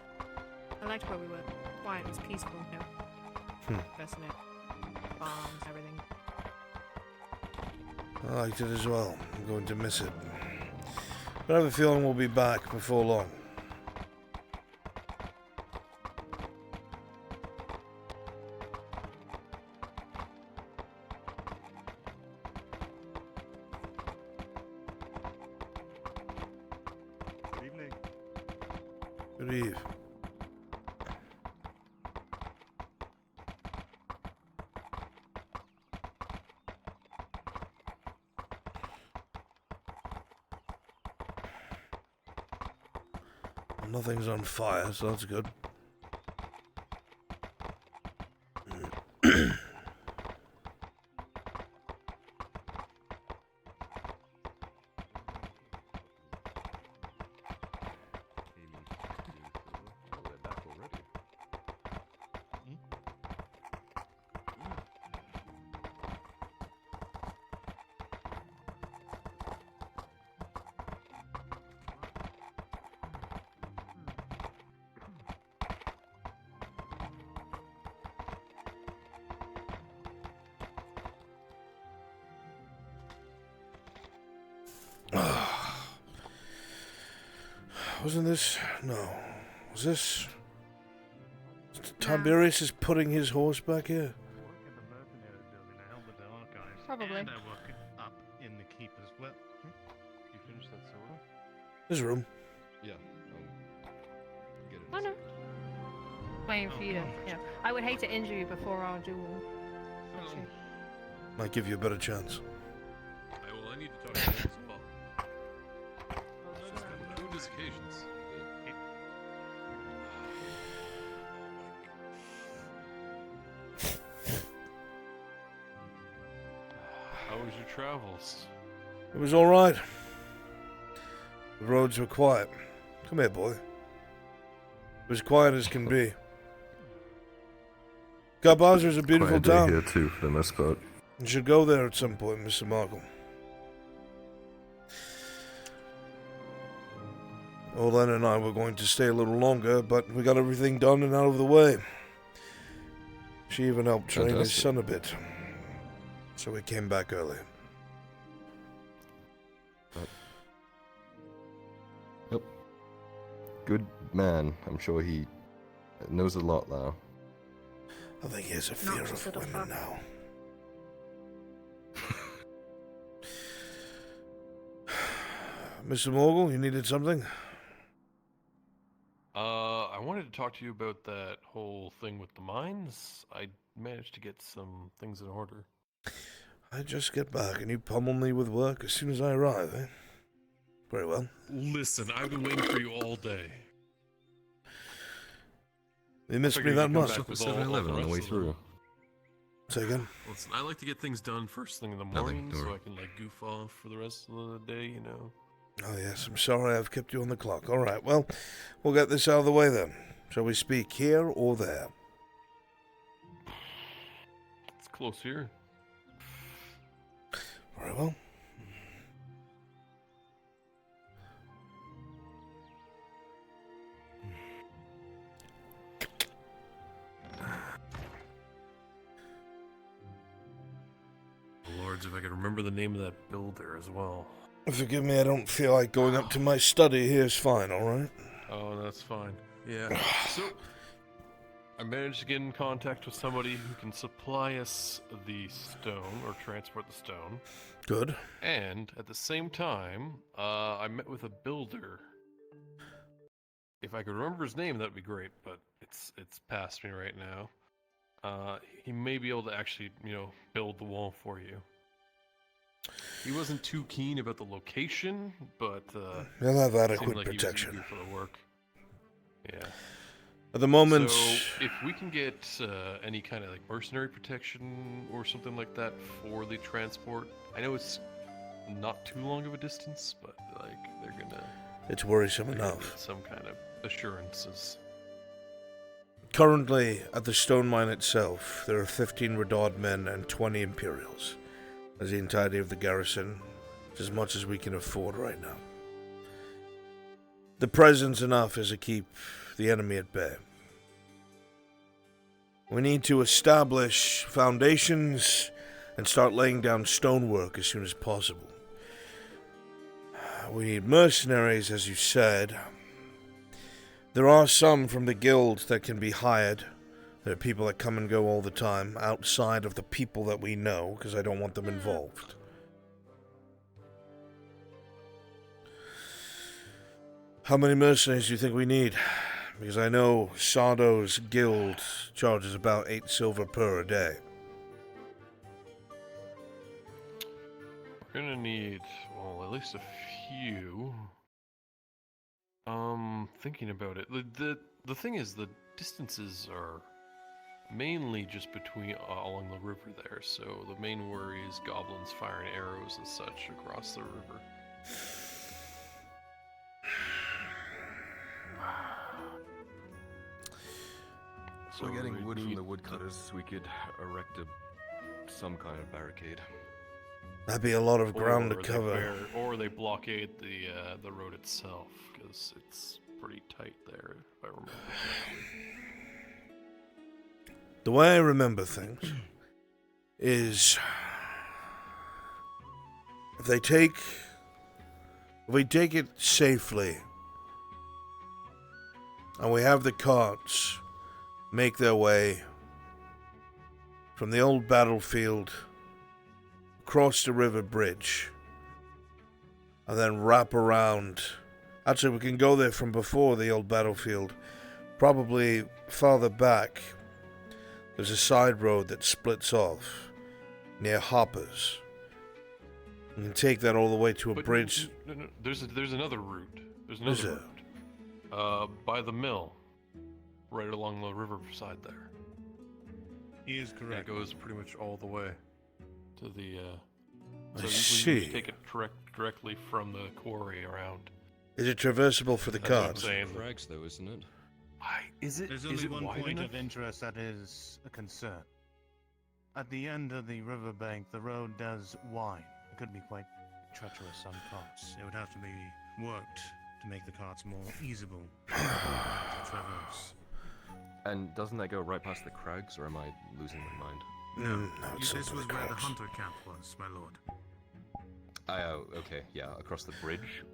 where we were. Quiet, it was peaceful, you know. Fascinating. Bombs, everything. I liked it as well. I'm going to miss it. But I have a feeling we'll be back before long. Good evening. Good eve. Nothing's on fire, so that's good. Wasn't this? No. Was this? Tiberius is putting his horse back here? Probably. And I work up in the keep as well. You finished that soda? There's room. Yeah. Get it. Oh no. Waiting for you to, I would hate to injure you before our duel. Actually. Might give you a better chance. Well, I need to talk to you as well. It's just been numerous occasions. How was your travels? It was alright. The roads were quiet. Come here, boy. It was quiet as can be. Garbazer's a beautiful Quiet day town. here too, for the most part. You should go there at some point, Mr. Markle. Olen and I were going to stay a little longer, but we got everything done and out of the way. She even helped train his Fantastic. son a bit. So we came back early. Yep. Good man. I'm sure he knows a lot now. I think he has a fear of women now. Mr. Morgul, you needed something? I wanted to talk to you about that whole thing with the mines. I managed to get some things in order. I just get back and you pummel me with work as soon as I arrive, eh? Very well. Listen, I've been waiting for you all day. You missed me Figured that you'd come much. back with all the on the way rest of through. them. Say again? Listen, I like to get things done first thing in the Nothing, morning don't so worry. I can like goof off for the rest of the day, you know. Oh, yes, I'm sorry I've kept you on the clock. All right, well, we'll get this out of the way then. Shall we speak here or there? It's close here. Very well. Lords, if I could remember the name of that builder as well. Forgive me, I don't feel like going up to my study. Here's fine, all right? Oh, that's fine. Yeah. So, I managed to get in contact with somebody who can supply us the stone, or transport the stone. Good. And, at the same time, I met with a builder. If I could remember his name, that'd be great, but it's past me right now. He may be able to actually, build the wall for you. He wasn't too keen about the location, but He'll have adequate seemed like protection. He was eager for the work. Yeah. At the moment, So if we can get any kind of like mercenary protection or something like that for the transport, I know it's not too long of a distance, but like they're gonna. it's worrisome they're gonna enough. need some kind of assurances. Currently, at the stone mine itself, there are 15 Redard men and 20 Imperials. As the entirety of the garrison, it's as much as we can afford right now. The presence enough is to keep the enemy at bay. We need to establish foundations and start laying down stonework as soon as possible. We need mercenaries, as you said. There are some from the guild that can be hired. There are people that come and go all the time, outside of the people that we know, because I don't want them involved. How many mercenaries do you think we need? Because I know Sardo's guild charges about 8 silver per a day. We're gonna need, well, at least a few. Thinking about it, the thing is, the distances are mainly just between along the river there. So the main worry is goblins firing arrows and such across the river. So we're getting we wood from need the woodcutters. We could erect some kind of barricade. That'd be a lot of ground to Or they cover. or they blockade the road itself, because it's pretty tight there, if I remember correctly. The way I remember things is if we take it safely and we have the carts make their way from the old battlefield cross the river bridge, and then wrap around. Actually, we can go there from before the old battlefield. Probably farther back, there's a side road that splits off near Hoppers. We can take that all the way to a bridge. No, there's another route. There's another route. By the mill, right along the riverside there. He is correct. It goes pretty much all the way to the. I So you see. can take it directly from the quarry around. Is it traversable for the That's what I'm carts? saying. Crags, though, isn't it? Is it? There's is only it one wide point enough? of interest that is a concern. At the end of the riverbank, the road does wind. It could be quite treacherous on parts. It would have to be worked to make the carts more easable to traverse. And doesn't that go right past the crags, or am I losing my mind? No, it's This over was the where the crags. hunter camp was, my lord. Oh, okay, yeah, across the bridge.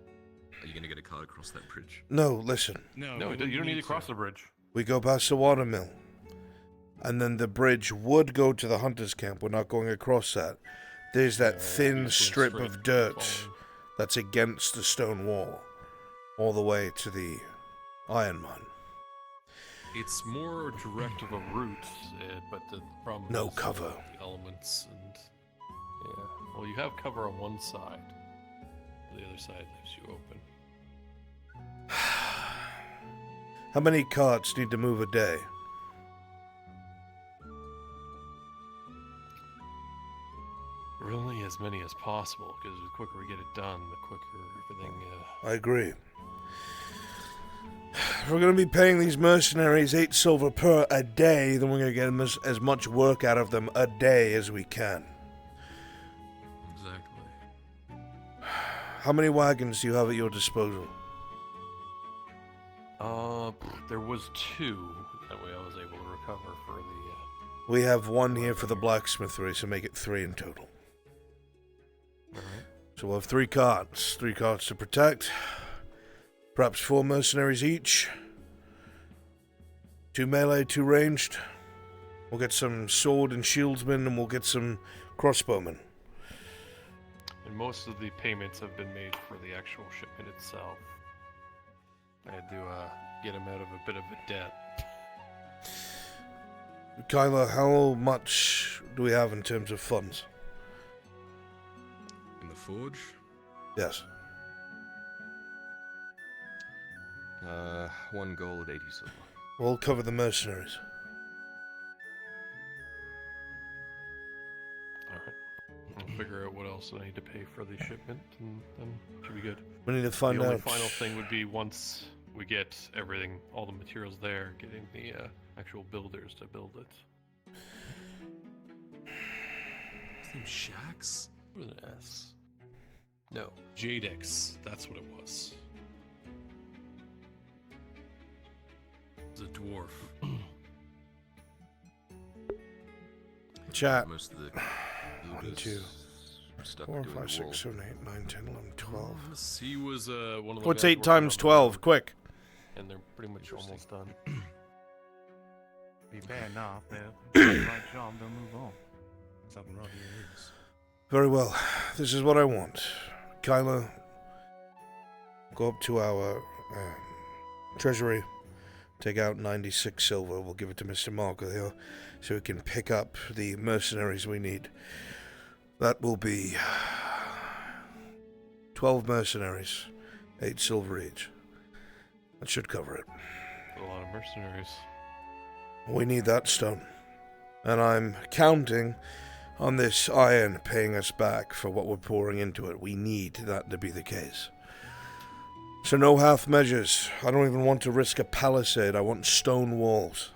Are you gonna get a car across that bridge? No, listen. No, you don't need to cross the bridge. We go past the watermill, and then the bridge would go to the hunter's camp. We're not going across that. There's that thin strip of dirt that's against the stone wall, all the way to the iron mine. It's more direct of a route, but the problem No is cover. The elements and well, you have cover on one side. The other side leaves you open. How many carts need to move a day? Really, as many as possible, because the quicker we get it done, the quicker everything. I agree. If we're going to be paying these mercenaries 8 silver per a day, then we're going to get them as much work out of them a day as we can. Exactly. How many wagons do you have at your disposal? There was 2. That way I was able to recover for the. We have 1 here for the blacksmithery, so make it 3 in total. Alright. So we'll have 3 carts. 3 carts to protect. Perhaps 4 mercenaries each. 2 melee, 2 ranged. We'll get some sword and shieldsmen, and we'll get some crossbowmen. And most of the payments have been made for the actual shipment itself. I had to get him out of a bit of a debt. Kyla, how much do we have in terms of funds? In the forge? Yes. 1 gold, 80 silver. We'll cover the mercenaries. Alright. I'll figure out what else I need to pay for the shipment, and then should be good. We need to find The only out. final thing would be once we get everything, all the materials there, getting the actual builders to build it. His name's Shax? With an S. No, Jadex. That's what it was. It's a dwarf. Chat. Most of the 1, 2, stuff 4, doing 5, the 6, wall. 7, 8, 9, 10, 11, 12. He was one of the. What's guys 8 working times on the 12? road, Quick. And they're pretty much almost done. Be fair enough, they're doing the right job, they'll move on. Something right here is. Very well. This is what I want. Kyla, go up to our treasury, take out 96 silver. We'll give it to Mr. Marco here so we can pick up the mercenaries we need. That will be 12 mercenaries, 8 silver each. That should cover it. A lot of mercenaries. We need that stone. And I'm counting on this iron paying us back for what we're pouring into it. We need that to be the case. So no half measures. I don't even want to risk a palisade. I want stone walls.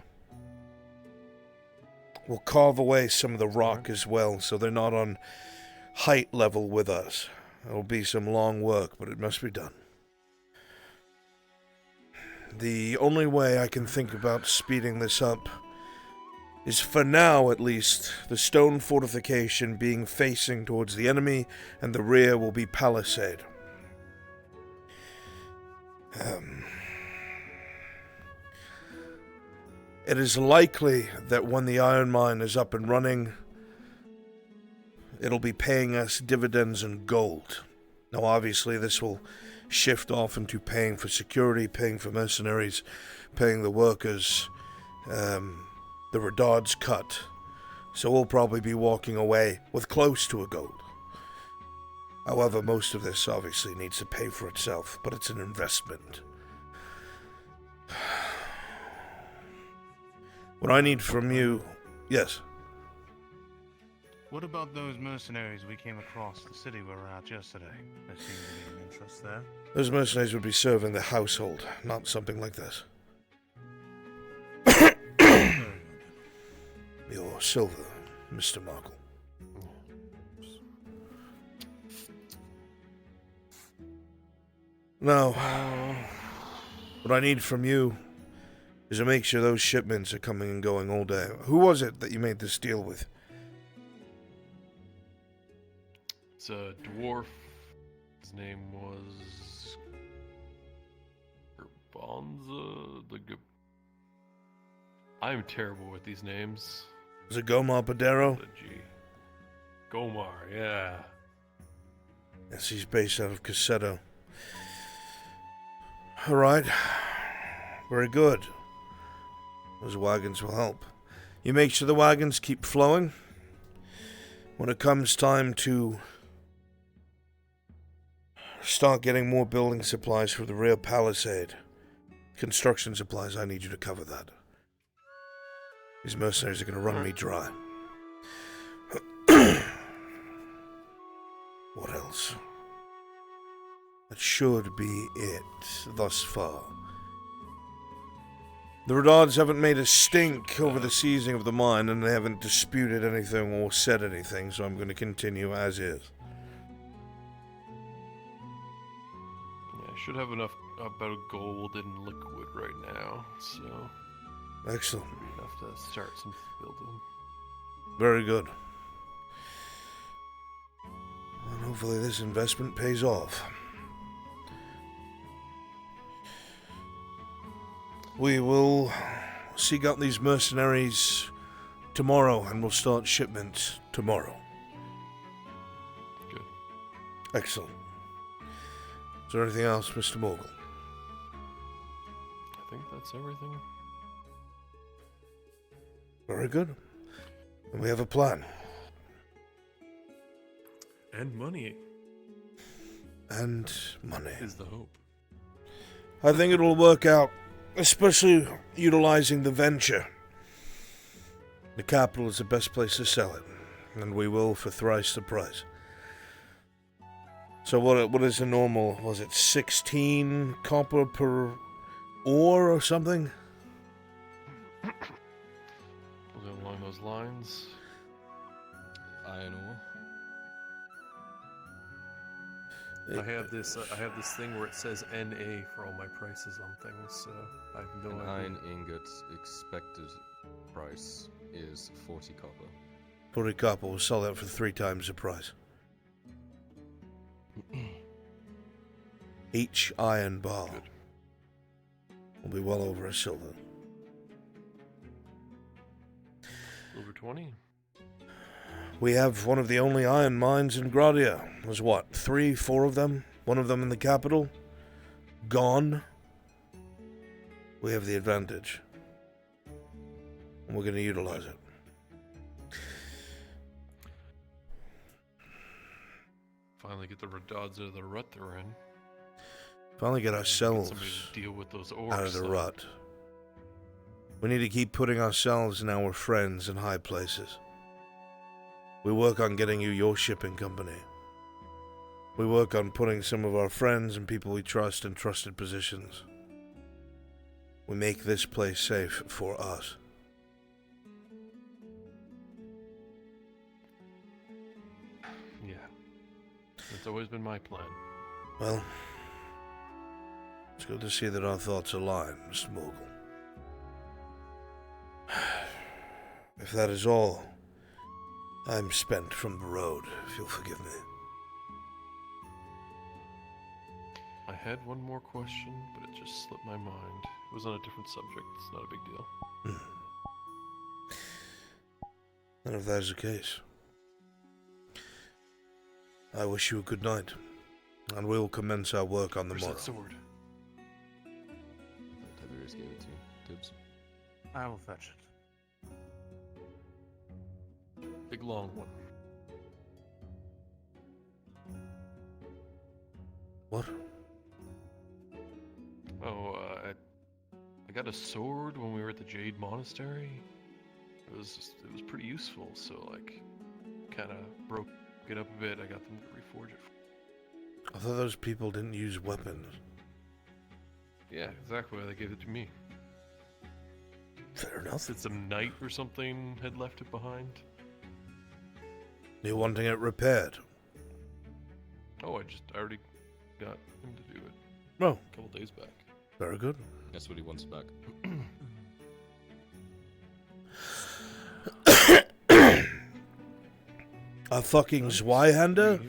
We'll carve away some of the rock as well, so they're not on height level with us. It'll be some long work, but it must be done. The only way I can think about speeding this up is, for now at least, the stone fortification being facing towards the enemy, and the rear will be palisade. It is likely that when the iron mine is up and running, it'll be paying us dividends in gold. Now, obviously, this will shift off into paying for security, paying for mercenaries, paying the workers, the Radard's cut. So we'll probably be walking away with close to a gold. However, most of this obviously needs to pay for itself, but it's an investment. What I need from you... Yes? What about those mercenaries we came across the city we were at yesterday? There seemed to be an interest there. Those mercenaries would be serving the household, not something like this. Your silver, Mr. Markle. Now, what I need from you is to make sure those shipments are coming and going all day. Who was it that you made this deal with? It's a dwarf. His name was Bonza. I'm terrible with these names. Is it Gomar Padero? Gomar, yeah. Yes, he's based out of Cassetto. Alright. Very good. Those wagons will help. You make sure the wagons keep flowing. When it comes time to start getting more building supplies for the rear palisade, construction supplies, I need you to cover that. These mercenaries are going to run me dry. What else? That should be it thus far. The Radards haven't made a stink over the seizing of the mine, and they haven't disputed anything or said anything, so I'm going to continue as is. Yeah, I should have enough about gold and liquid right now, so... Excellent. Enough to start some building. Very good. And hopefully this investment pays off. We will seek out these mercenaries tomorrow, and we'll start shipments tomorrow. Good. Excellent. Is there anything else, Mr. Morgul? I think that's everything. Very good. And we have a plan. And money. And money. Is the hope. I think it will work out, especially utilizing the venture. The capital is the best place to sell it, and we will for thrice the price. So what is the normal, was it 16 copper per ore or something? Along those lines. Iron ore. I have this thing where it says NA for all my prices on things, so I have no idea. Iron ingot's expected price is 40 copper. 40 copper, we'll sell that for 3 times the price. Each iron bar will be well over a silver. Over 20. We have one of the only iron mines in Gradia. There's what, 3, 4 of them? One of them in the capital? Gone? We have the advantage. And we're going to utilize it. Finally get the Radods out of the rut they're in. Finally get ourselves somebody to deal with those orcs, out of the though. rut. We need to keep putting ourselves and our friends in high places. We work on getting you your shipping company. We work on putting some of our friends and people we trust in trusted positions. We make this place safe for us. Yeah. That's always been my plan. Well, it's good to see that our thoughts align, Mr. Morgul. If that is all, I'm spent from the road, if you'll forgive me. I had one more question, but it just slipped my mind. It was on a different subject. It's not a big deal. And if that is the case, I wish you a good night, and we'll commence our work on the Where's morrow. that sword? Tiberius gave it to you. Tibbs. I will fetch it. Big long one. What? Oh, I got a sword when we were at the Jade Monastery. It was pretty useful. So like, kind of broke it up a bit. I got them to reforge it. I thought those people didn't use weapons. Yeah, exactly why they gave it to me. Fair enough. Said some knight or something had left it behind. You're wanting it repaired? Oh, I already got him to do it. Oh. A couple days back. Very good. That's what he wants back. A fucking Zweihander?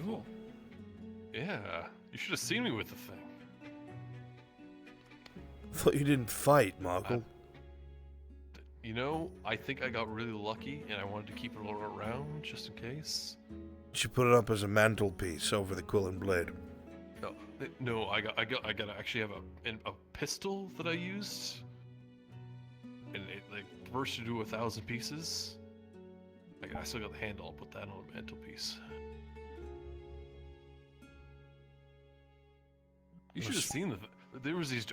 Yeah, you should have seen me with the thing. Thought you didn't fight, Markle. You know, I think I got really lucky, and I wanted to keep it all around just in case. You should put it up as a mantelpiece over the Quill and Blade. No, I gotta actually have a pistol that I used, and it like burst into 1,000 pieces. I still got the handle. I'll put that on a mantelpiece. You should have seen there was these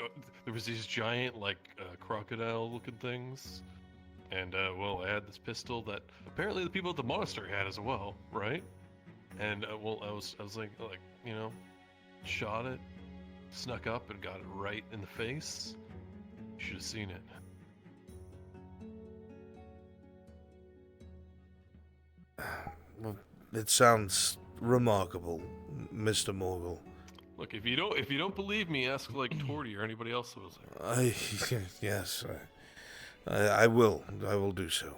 giant like crocodile looking things, and well, I had this pistol that apparently the people at the monastery had as well, right? And well, I was like you know, shot it, snuck up and got it right in the face. You should have seen it. Well, it sounds remarkable, Mr. Morgul. Look, if you don't believe me, ask like Torty or anybody else who was there. Yes, I will do so.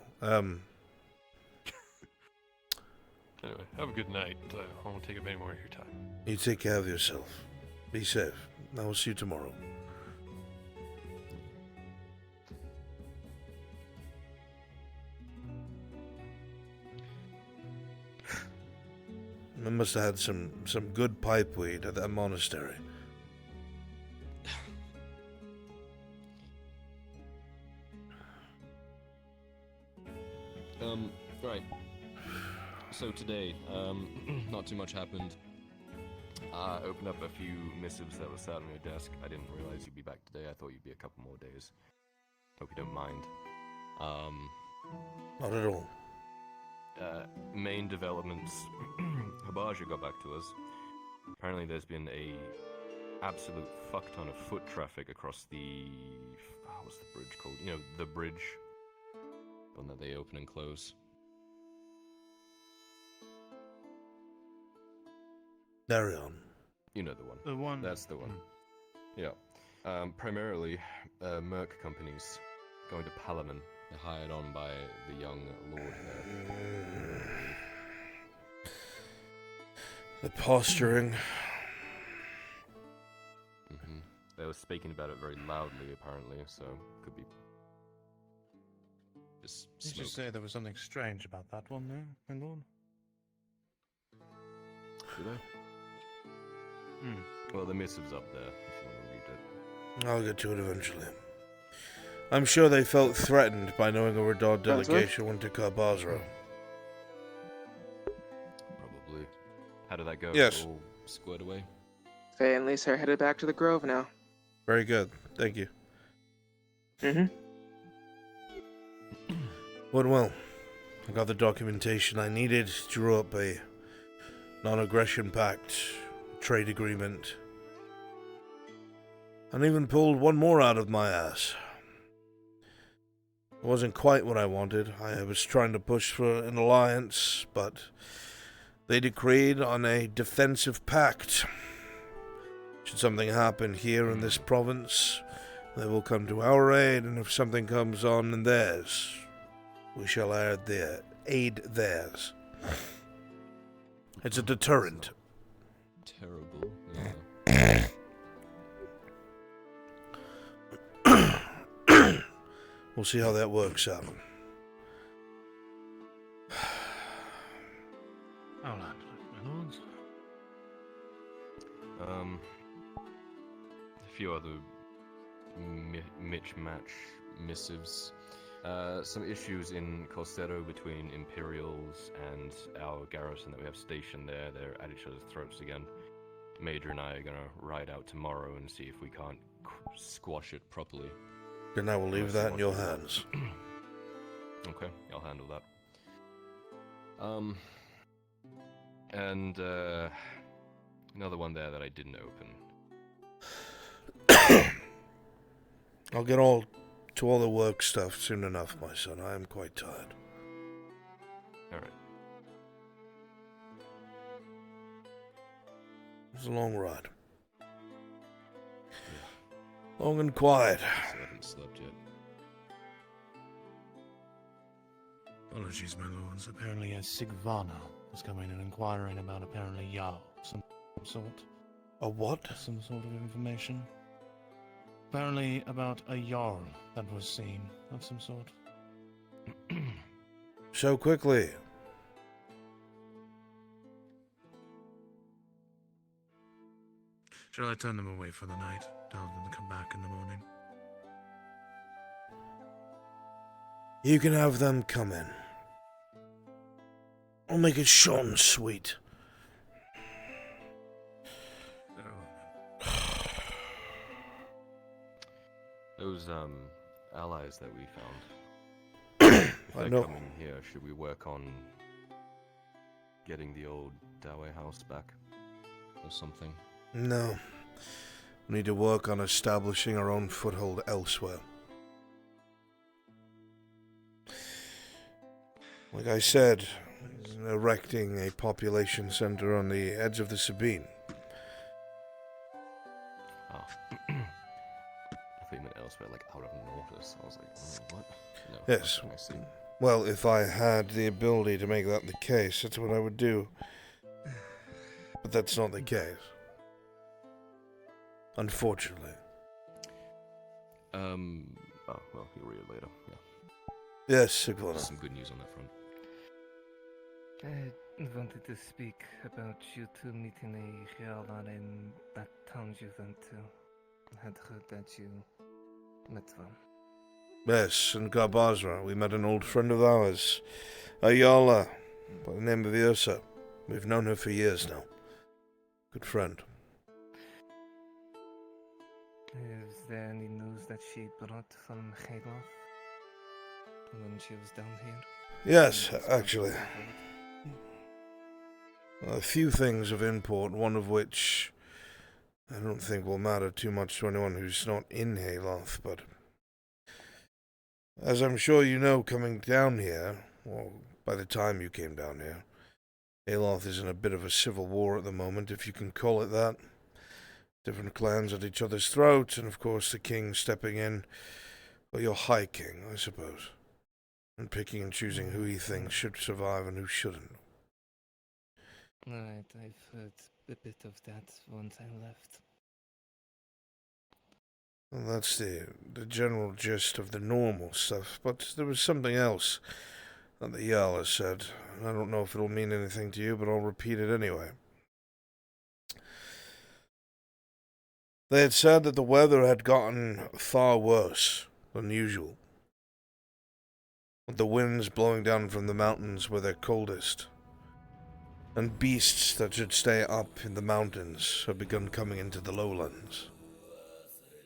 Anyway, have a good night. I won't take up any more of your time. You take care of yourself. Be safe. I will see you tomorrow. I must have had some good pipeweed at that monastery. Right. So today, not too much happened. I opened up a few missives that were sat on your desk. I didn't realize you'd be back today. I thought you'd be a couple more days. Hope you don't mind. Not at all. Main developments. Habaja got back to us. Apparently there's been a absolute fuck ton of foot traffic across the... what's the bridge called? You know, the bridge. The one that they open and close. Carry on. You know the one. The one. That's the one. Yeah. Primarily, Merc companies going to Palamon. They're hired on by the young lord there. The posturing. They were speaking about it very loudly, apparently, so could be just Did you smoke. say there was something strange about that one there, my lord? Did I? Well, the missive's up there, if you want to read it. I'll get to it eventually. I'm sure they felt threatened by knowing a Redod delegation went to Carbazro. Probably. How did that go? Yes. All squared away? Faye and Lisa are headed back to the Grove now. Very good. Thank you. Went well. I got the documentation I needed, drew up a non-aggression pact, trade agreement, and even pulled one more out of my ass. It wasn't quite what I wanted. I was trying to push for an alliance, but they decreed on a defensive pact. Should something happen here in this province, they will come to our aid, and if something comes on in theirs, we shall aid theirs. It's a deterrent. Terrible. Yeah. We'll see how that works out. I'll handle it, my lords. A few other mismatch missives. Some issues in Corsetto between Imperials and our garrison that we have stationed there. They're at each other's throats again. Major and I are gonna ride out tomorrow and see if we can't squash it properly. Then I will leave that in your hands. Okay, I'll handle that. And another one there that I didn't open. I'll get all to all the work stuff soon enough, my son. I am quite tired. All right. It was a long ride. Long and quiet. I haven't slept yet. Apologies, my lords. Apparently a Sigvana was coming and inquiring about apparently Jarl. Some sort. A what? Some sort of information. Apparently about a Jarl that was seen of some sort. So quickly. Shall I turn them away for the night? Tell them to come back in the morning. You can have them come in. I'll make it short and sweet. Those allies that we found. If I they're know. coming here, should we work on getting the old Dawei house back or something? No. We need to work on establishing our own foothold elsewhere. Like I said, erecting a population center on the edge of the Sabine. Oh. I thought you meant elsewhere, like out of Nortus. I was like, what? No. Yes. I see. Well, if I had the ability to make that the case, that's what I would do. But that's not the case. Unfortunately. Oh, well, you'll read it later, yeah. Yes, Sigvana. Some good news on that front. I wanted to speak about you two meeting a Riala in that town you went to. I had heard that you met one. Yes, in Garbazra, we met an old friend of ours, Ayala, by the name of Ursa. We've known her for years now. Good friend. Is there any news that she brought from Haloth when she was down here? Yes, actually. A few things of import, one of which I don't think will matter too much to anyone who's not in Haloth, but as I'm sure you know, coming down here, or by the time you came down here, Haloth is in a bit of a civil war at the moment, if you can call it that. Different clans at each other's throats, and of course the king stepping in, or your high king, I suppose, and picking and choosing who he thinks should survive and who shouldn't. Right, I've heard a bit of that once I left. Well, that's the general gist of the normal stuff, but there was something else that the Jarl said, and I don't know if it'll mean anything to you, but I'll repeat it anyway. They had said that the weather had gotten far worse than usual. The winds blowing down from the mountains were their coldest, and beasts that should stay up in the mountains have begun coming into the lowlands.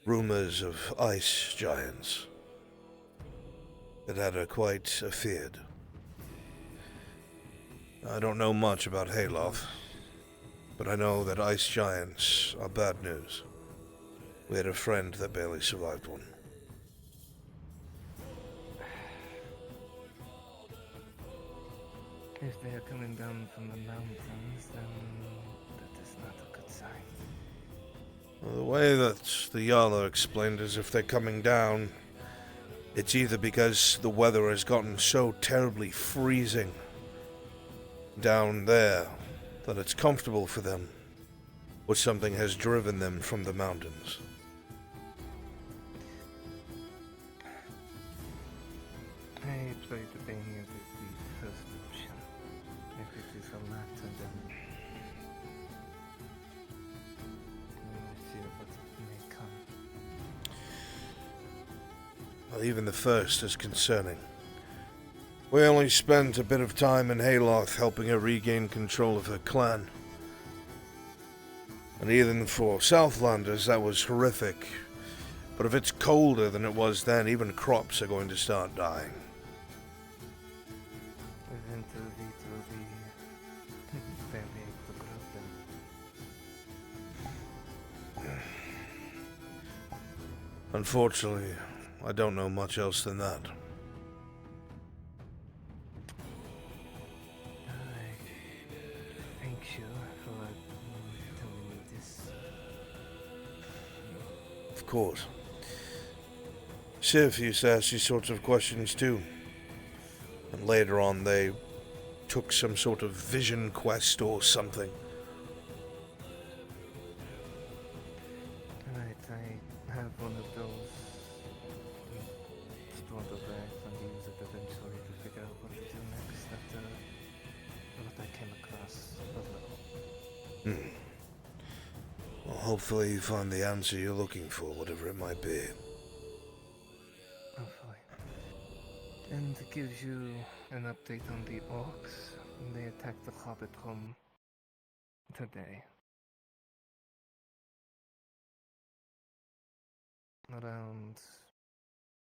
Rumors of ice giants that had her quite afeared. I don't know much about Haloth, but I know that ice giants are bad news. We had a friend that barely survived one. If they are coming down from the mountains, then that is not a good sign. Well, the way that the Jarl explained is if they're coming down, it's either because the weather has gotten so terribly freezing down there that it's comfortable for them, or something has driven them from the mountains. I try to be here with the first option. If it is a latter, then even the first is concerning. We only spent a bit of time in Hayloth helping her regain control of her clan. And even for Southlanders, that was horrific. But if it's colder than it was then, even crops are going to start dying. Unfortunately, I don't know much else than that. Thank you for telling me this. Of course. Sif used to ask these sorts of questions too. And later on they took some sort of vision quest or something. Right, I have one of those. Store the bags and use it eventually to figure out what to do next after what I came across below. Well, hopefully you find the answer you're looking for, whatever it might be. Hopefully. And it gives you an update on the orcs. They attacked the Hobbit home today. Around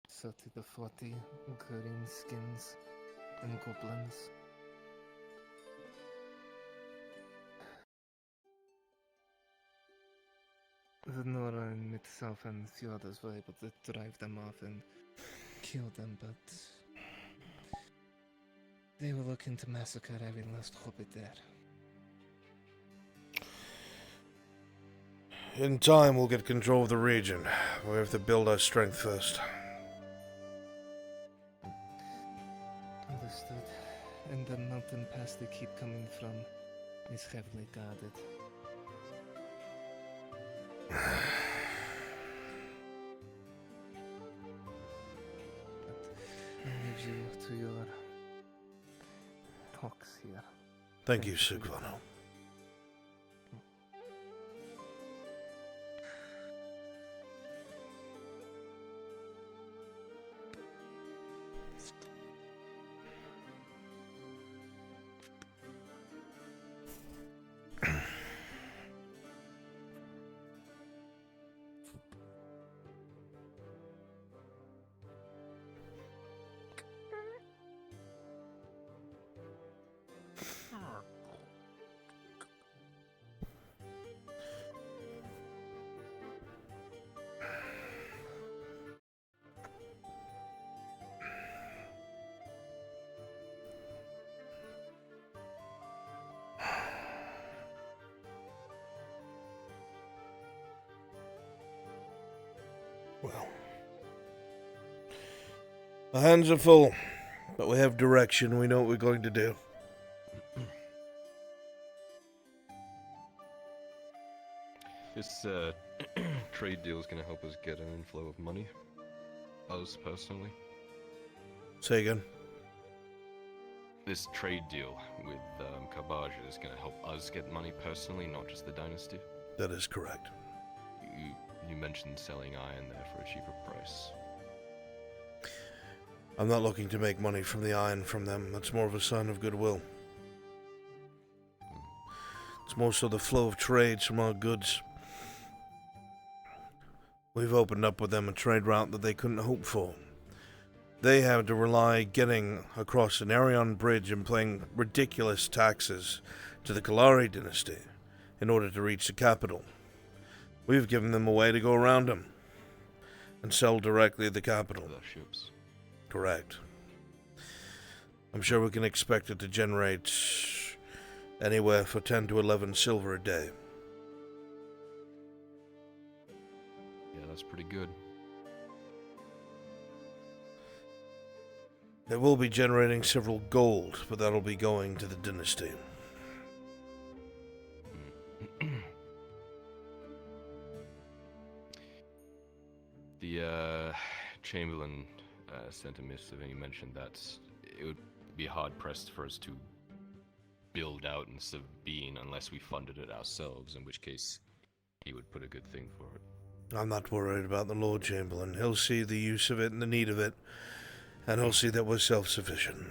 30 to 40, including skins and goblins. The Nora and Mid-South and a few others were able to drive them off and kill them, but they were looking to massacre every last hobbit there. In time, we'll get control of the region. We have to build our strength first. Understood. And the mountain pass they keep coming from is heavily guarded. But I'll leave you to your talks here. Thank you, Sigvano. Well, our hands are full, but we have direction. We know what we're going to do. This trade deal is going to help us get an inflow of money. Us personally. Say again. This trade deal with Kabaja is going to help us get money personally, not just the dynasty. That is correct. You mentioned selling iron there for a cheaper price. I'm not looking to make money from the iron from them. That's more of a sign of goodwill. It's more so the flow of trades from our goods. We've opened up with them a trade route that they couldn't hope for. They have to rely getting across an Arion bridge and paying ridiculous taxes to the Kalari dynasty in order to reach the capital. We've given them a way to go around them and sell directly at the capital. Ships. Correct. I'm sure we can expect it to generate anywhere for 10 to 11 silver a day. Yeah, that's pretty good. It will be generating several gold, but that'll be going to the dynasty. The Chamberlain sent a missive and he mentioned that it would be hard-pressed for us to build out in Sabine unless we funded it ourselves, in which case he would put a good thing for it. I'm not worried about the Lord Chamberlain. He'll see the use of it and the need of it, and he'll see that we're self-sufficient.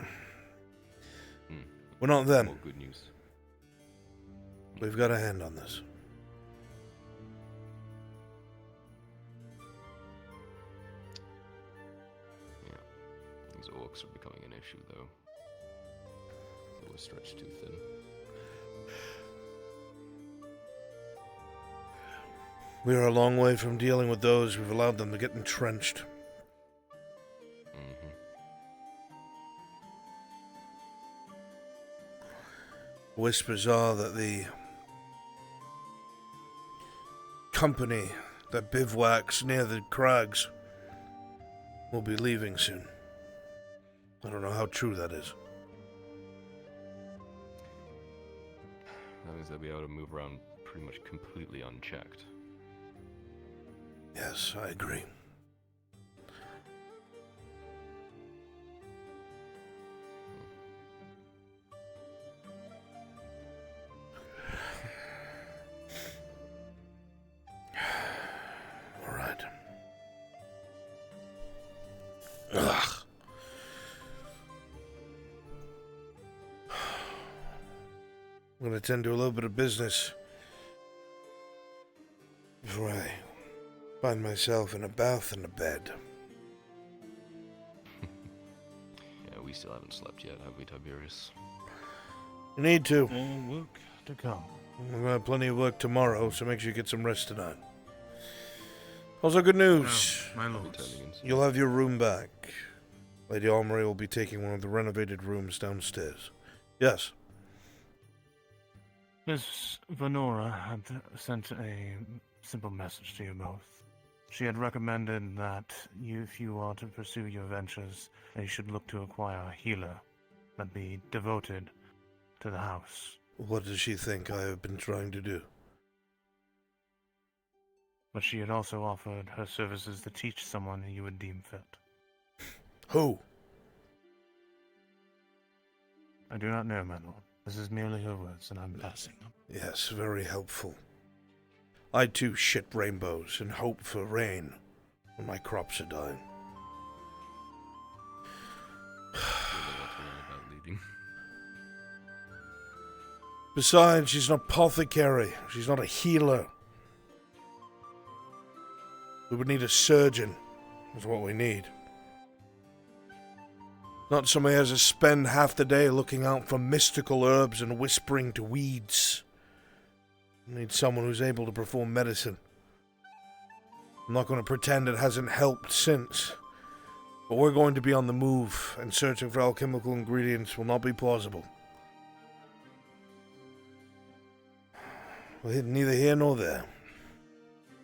We're not them. More good news. We've got a hand on this. Yeah. These orcs are becoming an issue, though. They were stretched too thin. We are a long way from dealing with those who've allowed them to get entrenched. Whispers are that the company that bivouacs near the crags will be leaving soon. I don't know how true that is. That means they'll be able to move around pretty much completely unchecked. Yes, I agree. All right. Ugh. I'm going to tend to a little bit of business before I find myself in a bath and a bed. Yeah, we still haven't slept yet, have we, Tiberius? You need to. Work to come. We're going to have plenty of work tomorrow, so make sure you get some rest tonight. Also, good news. My lord. You'll have your room back. Lady Almery will be taking one of the renovated rooms downstairs. Yes. Miss Venora had sent a simple message to you both. She had recommended that if you are to pursue your ventures, you should look to acquire a healer that be devoted to the house. What does she think I have been trying to do? But she had also offered her services to teach someone you would deem fit. Who? I do not know, my lord. This is merely her words, and I'm passing them. Yes, very helpful. I too shit rainbows and hope for rain when my crops are dying. Besides, she's an apothecary. She's not a healer. We would need a surgeon. That's what we need. Not somebody who has to spend half the day looking out for mystical herbs and whispering to weeds. We need someone who's able to perform medicine. I'm not going to pretend it hasn't helped since. But we're going to be on the move, and searching for alchemical ingredients will not be plausible. Well, neither here nor there.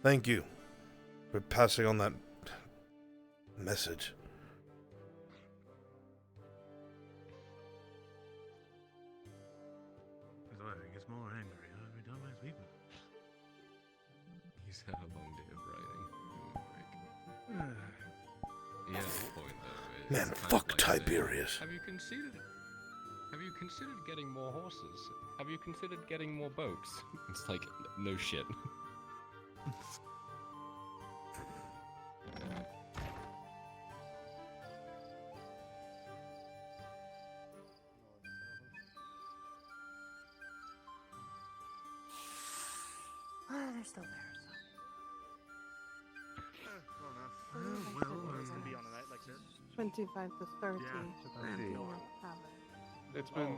Thank you for passing on that message. He gets more angry every time I speak. He's had a long day of writing. He has a point, though. Man, fuck Tiberius. Have you considered getting more horses? Have you considered getting more boats? It's like, no shit. They're still there, It's gonna be on a night like this. 25 to 30.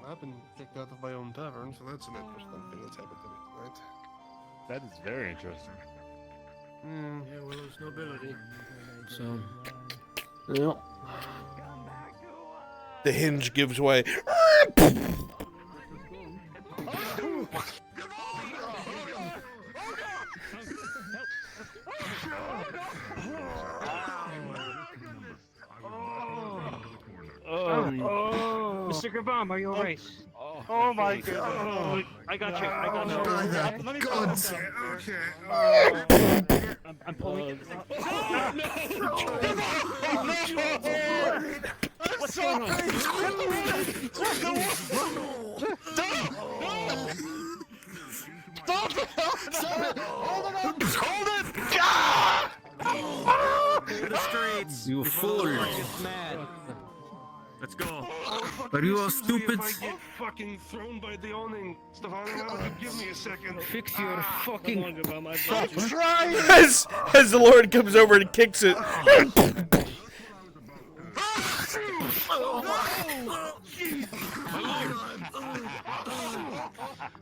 I've been kicked out of my own tavern, so that's an interesting thing that's happened to me tonight. That is very interesting. Yeah, well, it's nobility. So, yeah. The hinge gives way. Mr. Grabam, are you alright? Oh my god. I got you. I got you. Let me God. Okay. I'm pulling. What's going on? Stop it! Hold it! God! Clear the streets. You fool. Mad. Let's go. Are you all stupid? I get fucking thrown by the awning. Stefano, give me a second. Fix your fucking. Stop trying! As the Lord comes over and kicks it.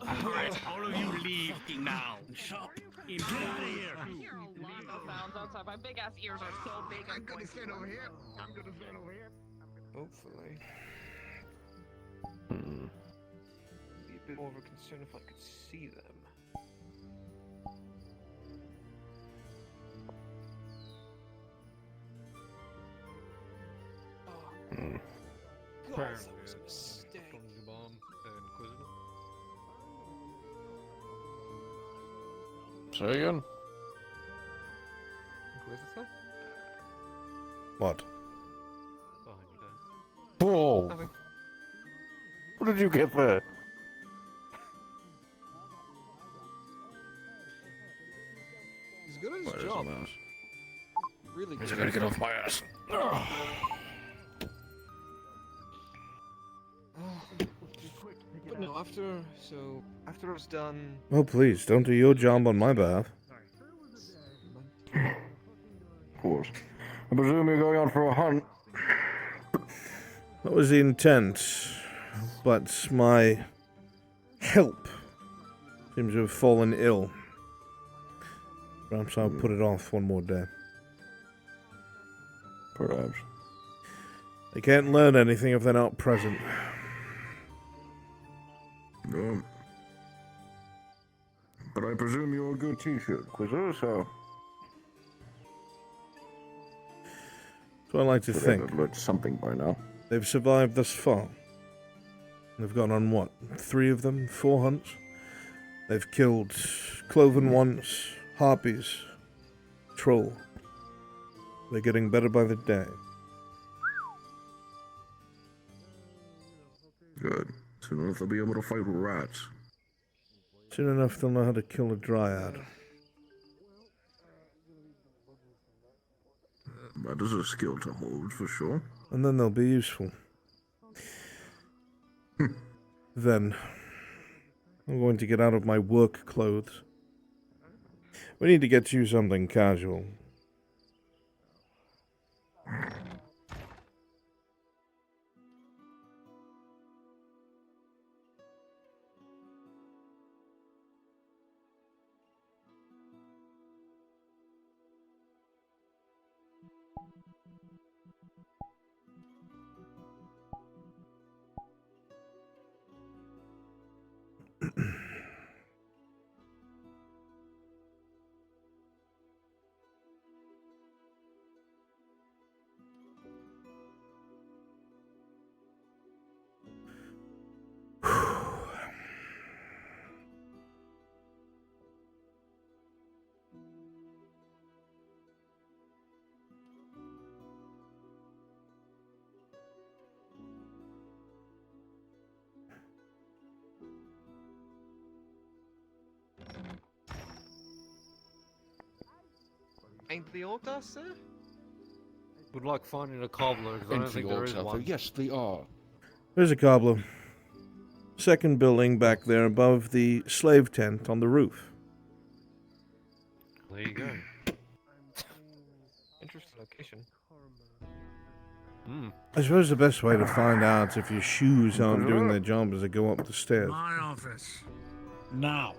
Alright, all of you leave now. Shop. Get out of here. I hear a lot of sounds outside. My big ass ears are so big. I'm gonna stand over here. I'm gonna stand over here. Hopefully. Be a bit more of a concern if I could see them. Apparently, bomb and Inquisitor. Say again? Inquisitor? What? Behind you, Dan. Whoa! Nothing. What did you get there? He's good at Where his is job. the mouse? Really He's good. gonna get off my ass. But no, after I was done. Oh, please, don't do your job on my behalf. Of course. I presume you're going on for a hunt. That was the intent, but my help seems to have fallen ill. Perhaps I'll put it off one more day. Perhaps. They can't learn anything if they're not present. No. But I presume you're a good teacher, Quizzer, so... So I like to think. They've learned something by now. They've survived thus far. They've gone on what? 3 of them? 4 hunts? They've killed cloven once, harpies, troll. They're getting better by the day. Good. Soon enough they'll be able to fight rats. Soon enough they'll know how to kill a dryad. That is a skill to hold, for sure. And then they'll be useful. Then, I'm going to get out of my work clothes. We need to get you something casual. Ain't the orc dust, sir? Good luck finding a cobbler, because I don't think there is one. Yes, they are. There's a cobbler. Second building back there above the slave tent on the roof. There you go. Interesting location. I suppose the best way to find out if your shoes aren't doing their job is to go up the stairs. My office. Now.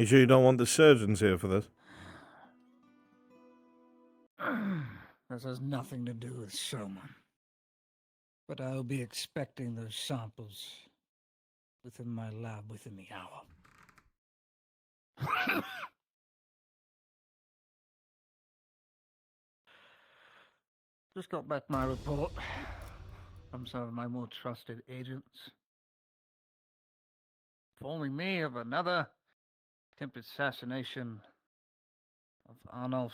You sure you don't want the surgeons here for this? This has nothing to do with Sherman. But I'll be expecting those samples within my lab within the hour. Just got back my report from some of my more trusted agents, informing me of another attempted assassination of Arnulf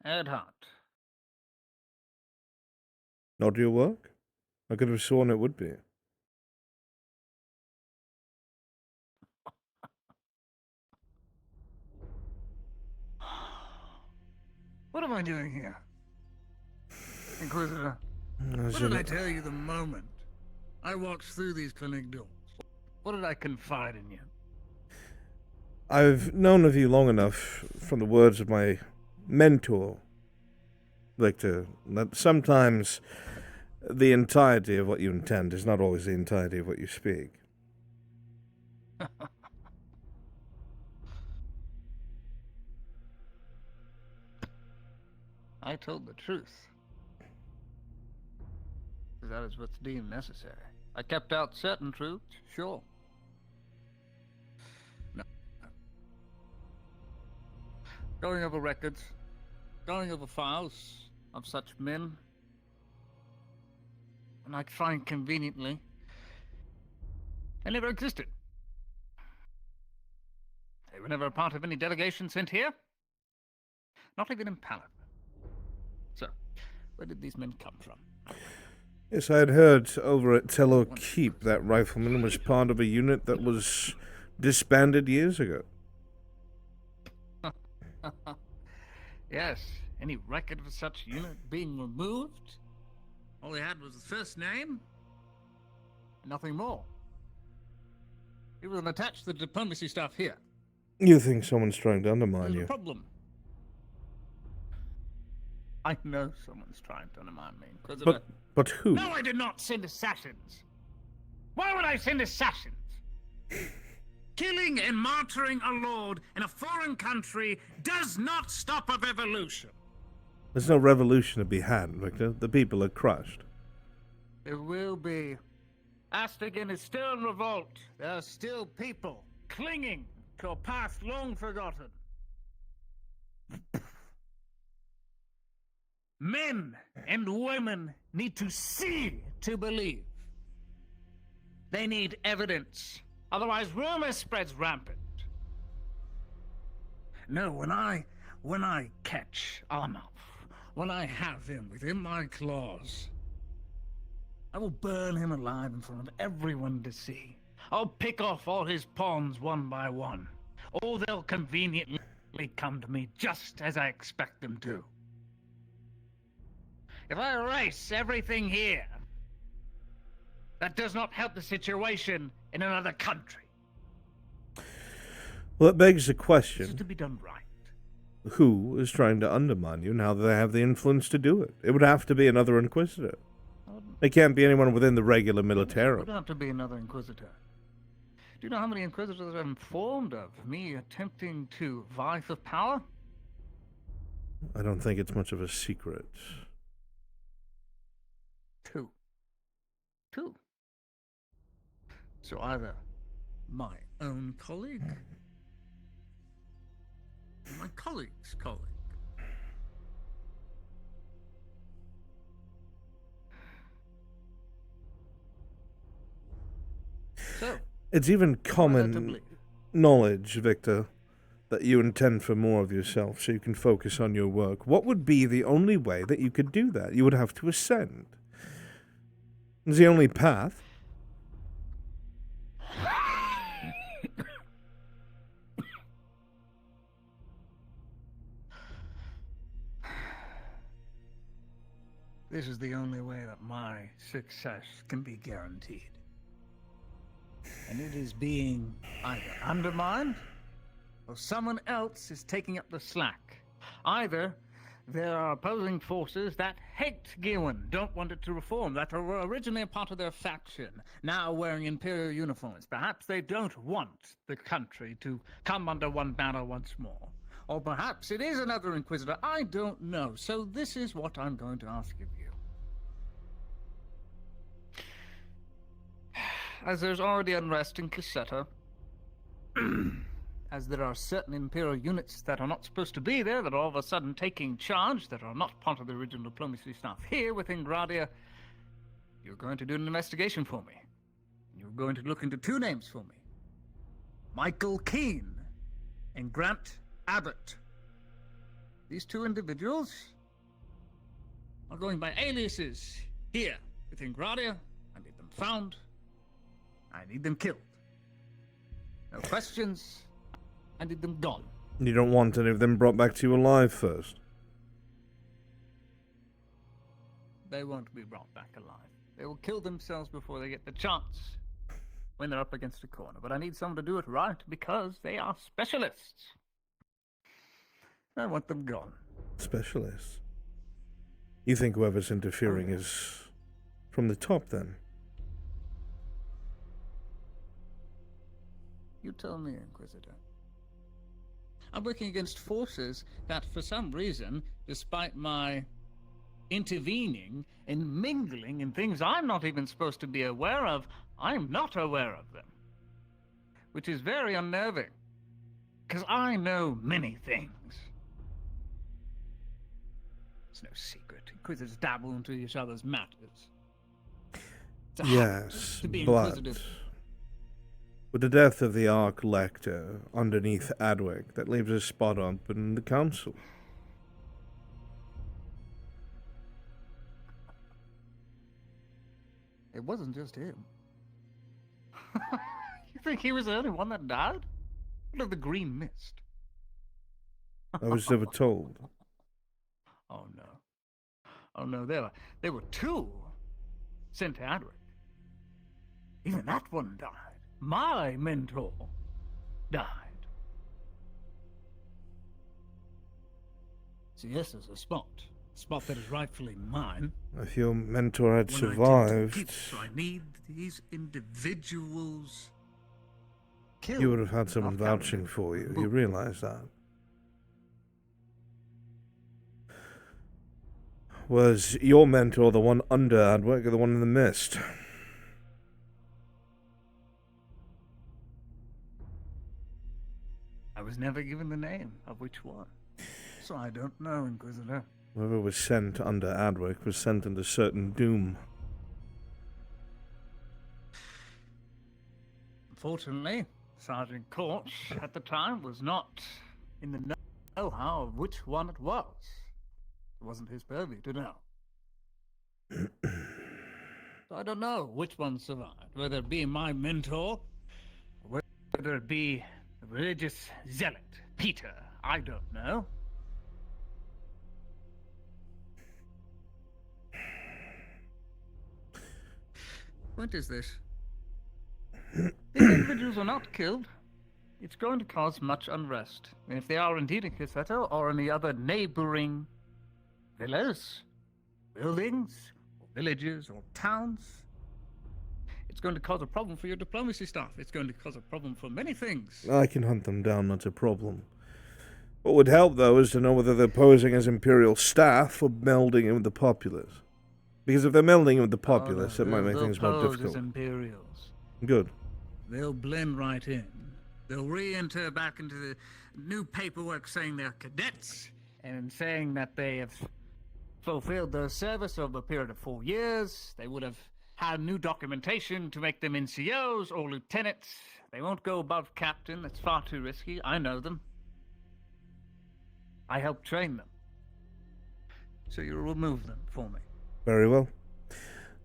Erdhart. Not your work? I could have sworn it would be. What am I doing here? Inquisitor, what did I tell you the moment I walked through these clinic doors? What did I confide in you? I've known of you long enough, from the words of my mentor, Victor, that sometimes the entirety of what you intend is not always the entirety of what you speak. I told the truth. That is what's deemed necessary. I kept out certain truths, sure. No. Going over records, going over files of such men, and I find conveniently they never existed. They were never a part of any delegation sent here, not even in Paladin. So, where did these men come from? Yes, I had heard over at Tello Keep that rifleman was part of a unit that was disbanded years ago. Yes, any record of such unit being removed? All they had was the first name, nothing more. It was attached to the diplomacy stuff here. You think someone's trying to undermine There's you? a problem. I know someone's trying to undermine me. But who? No, I did not send assassins. Why would I send assassins? Killing and martyring a lord in a foreign country does not stop a revolution. There's no revolution to be had, Victor. The people are crushed. There will be. Astigan is still in revolt. There are still people clinging to a past long forgotten. Men and women need to see to believe. They need evidence. Otherwise, rumor spreads rampant. No, when I catch Arnulf, when I have him within my claws, I will burn him alive in front of everyone to see. I'll pick off all his pawns one by one. Or they'll conveniently come to me just as I expect them to. If I erase everything here, that does not help the situation in another country. Well, it begs the This is question, to be done right. who is trying to undermine you now that they have the influence to do it? It would have to be another Inquisitor. It can't be anyone within the regular It militarum. would have to be another Inquisitor. Do you know how many Inquisitors I'm informed of me attempting to vie for power? I don't think it's much of a secret. Two. So either my own colleague, or my colleague's colleague. So, It's even to common believe? knowledge, Victor, that you intend for more of yourself so you can focus on your work. What would be the only way that you could do that? You would have to ascend. It's the only path. This is the only way that my success can be guaranteed. And it is being either undermined or someone else is taking up the slack. Either there are opposing forces that hate Gilwen, don't want it to reform, that were originally a part of their faction, now wearing Imperial uniforms. Perhaps they don't want the country to come under one banner once more. Or perhaps it is another Inquisitor, I don't know. So this is what I'm going to ask of you. As there's already unrest in Cassetta, as there are certain Imperial units that are not supposed to be there, that are all of a sudden taking charge, that are not part of the original diplomacy staff here within Gradia, you're going to do an investigation for me. You're going to look into two names for me. Michael Keane and Grant Abbott. These two individuals are going by aliases here within Gradia. I need them found. I need them killed. No questions. I need them gone. You don't want any of them brought back to you alive first? They won't be brought back alive. They will kill themselves before they get the chance when they're up against a corner. But I need someone to do it right because they are specialists. I want them gone. Specialists? You think whoever's interfering is from the top, then? You tell me, Inquisitor. I'm working against forces that, for some reason, despite my intervening and mingling in things I'm not even supposed to be aware of, I'm not aware of them. Which is very unnerving. Because I know many things. It's no secret. Inquisitors dabble into each other's matters. Yes, to be but inquisitive. with the death of the Arch Lector underneath Adwick, that leaves a spot open in the council. It wasn't just him. You think he was the only one that died? What of the green mist? I was never told. Oh no. Oh no, there were two sent to Adric. Even that one died. My mentor died. So yes, there's a spot that is rightfully mine. If your mentor had One I survived, intend to keep, so I need these individuals killed. you would have had someone Not counted. vouching for you. You realize that? Was your mentor the one under Adwick or the one in the mist? I was never given the name of which one. So I don't know, Inquisitor. Whoever was sent under Adwick was sent into certain doom. Unfortunately, Sergeant Corch at the time was not in the know-how of which one it was. It wasn't his purview to know. So I don't know which one survived, whether it be my mentor, or whether it be the religious zealot, Peter. I don't know. What is this? If individuals are not killed, it's going to cause much unrest. And if they are indeed in Cassetta or any other neighboring villas, buildings, or villages, or towns, it's going to cause a problem for your diplomacy staff. It's going to cause a problem for many things. I can hunt them down, not a problem. What would help, though, is to know whether they're posing as Imperial staff or melding in with the populace. Because if they're melding in with the populace, it might make things more They'll pose difficult. as Imperials. Good. They'll blend right in. They'll re-enter back into the new paperwork saying they're cadets and saying that they have fulfilled their service over a period of 4 years. They would have had new documentation to make them NCOs or lieutenants. They won't go above captain. That's far too risky. I know them. I helped train them. So you remove them for me. Very well.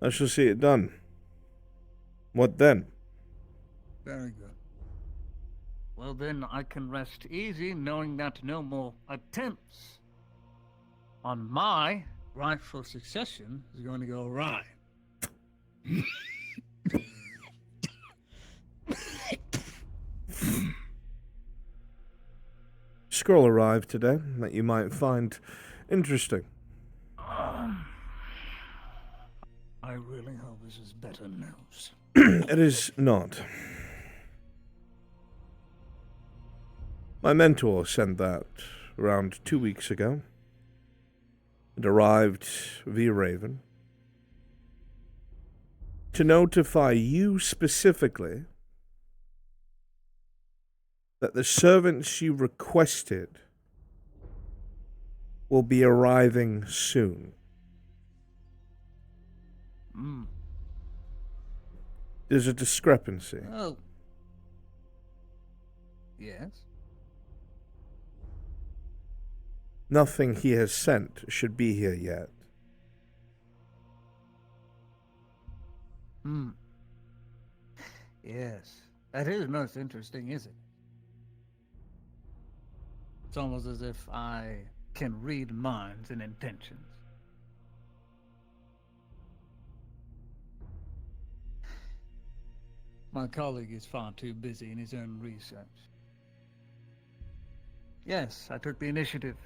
I shall see it done. What then? Very good. Well, then I can rest easy knowing that no more attempts on my rightful succession is going to go awry. Scroll arrived today that you might find Interesting. I really hope this is better news. It is not. My mentor sent that around 2 weeks ago. It arrived via Raven to notify you specifically that the servants you requested will be arriving soon. There's a discrepancy. Oh. Yes? Nothing he has sent should be here yet. Yes. That is most interesting, isn't it? It's almost as if I can read minds and intentions. My colleague is far too busy in his own research. Yes, I took the initiative.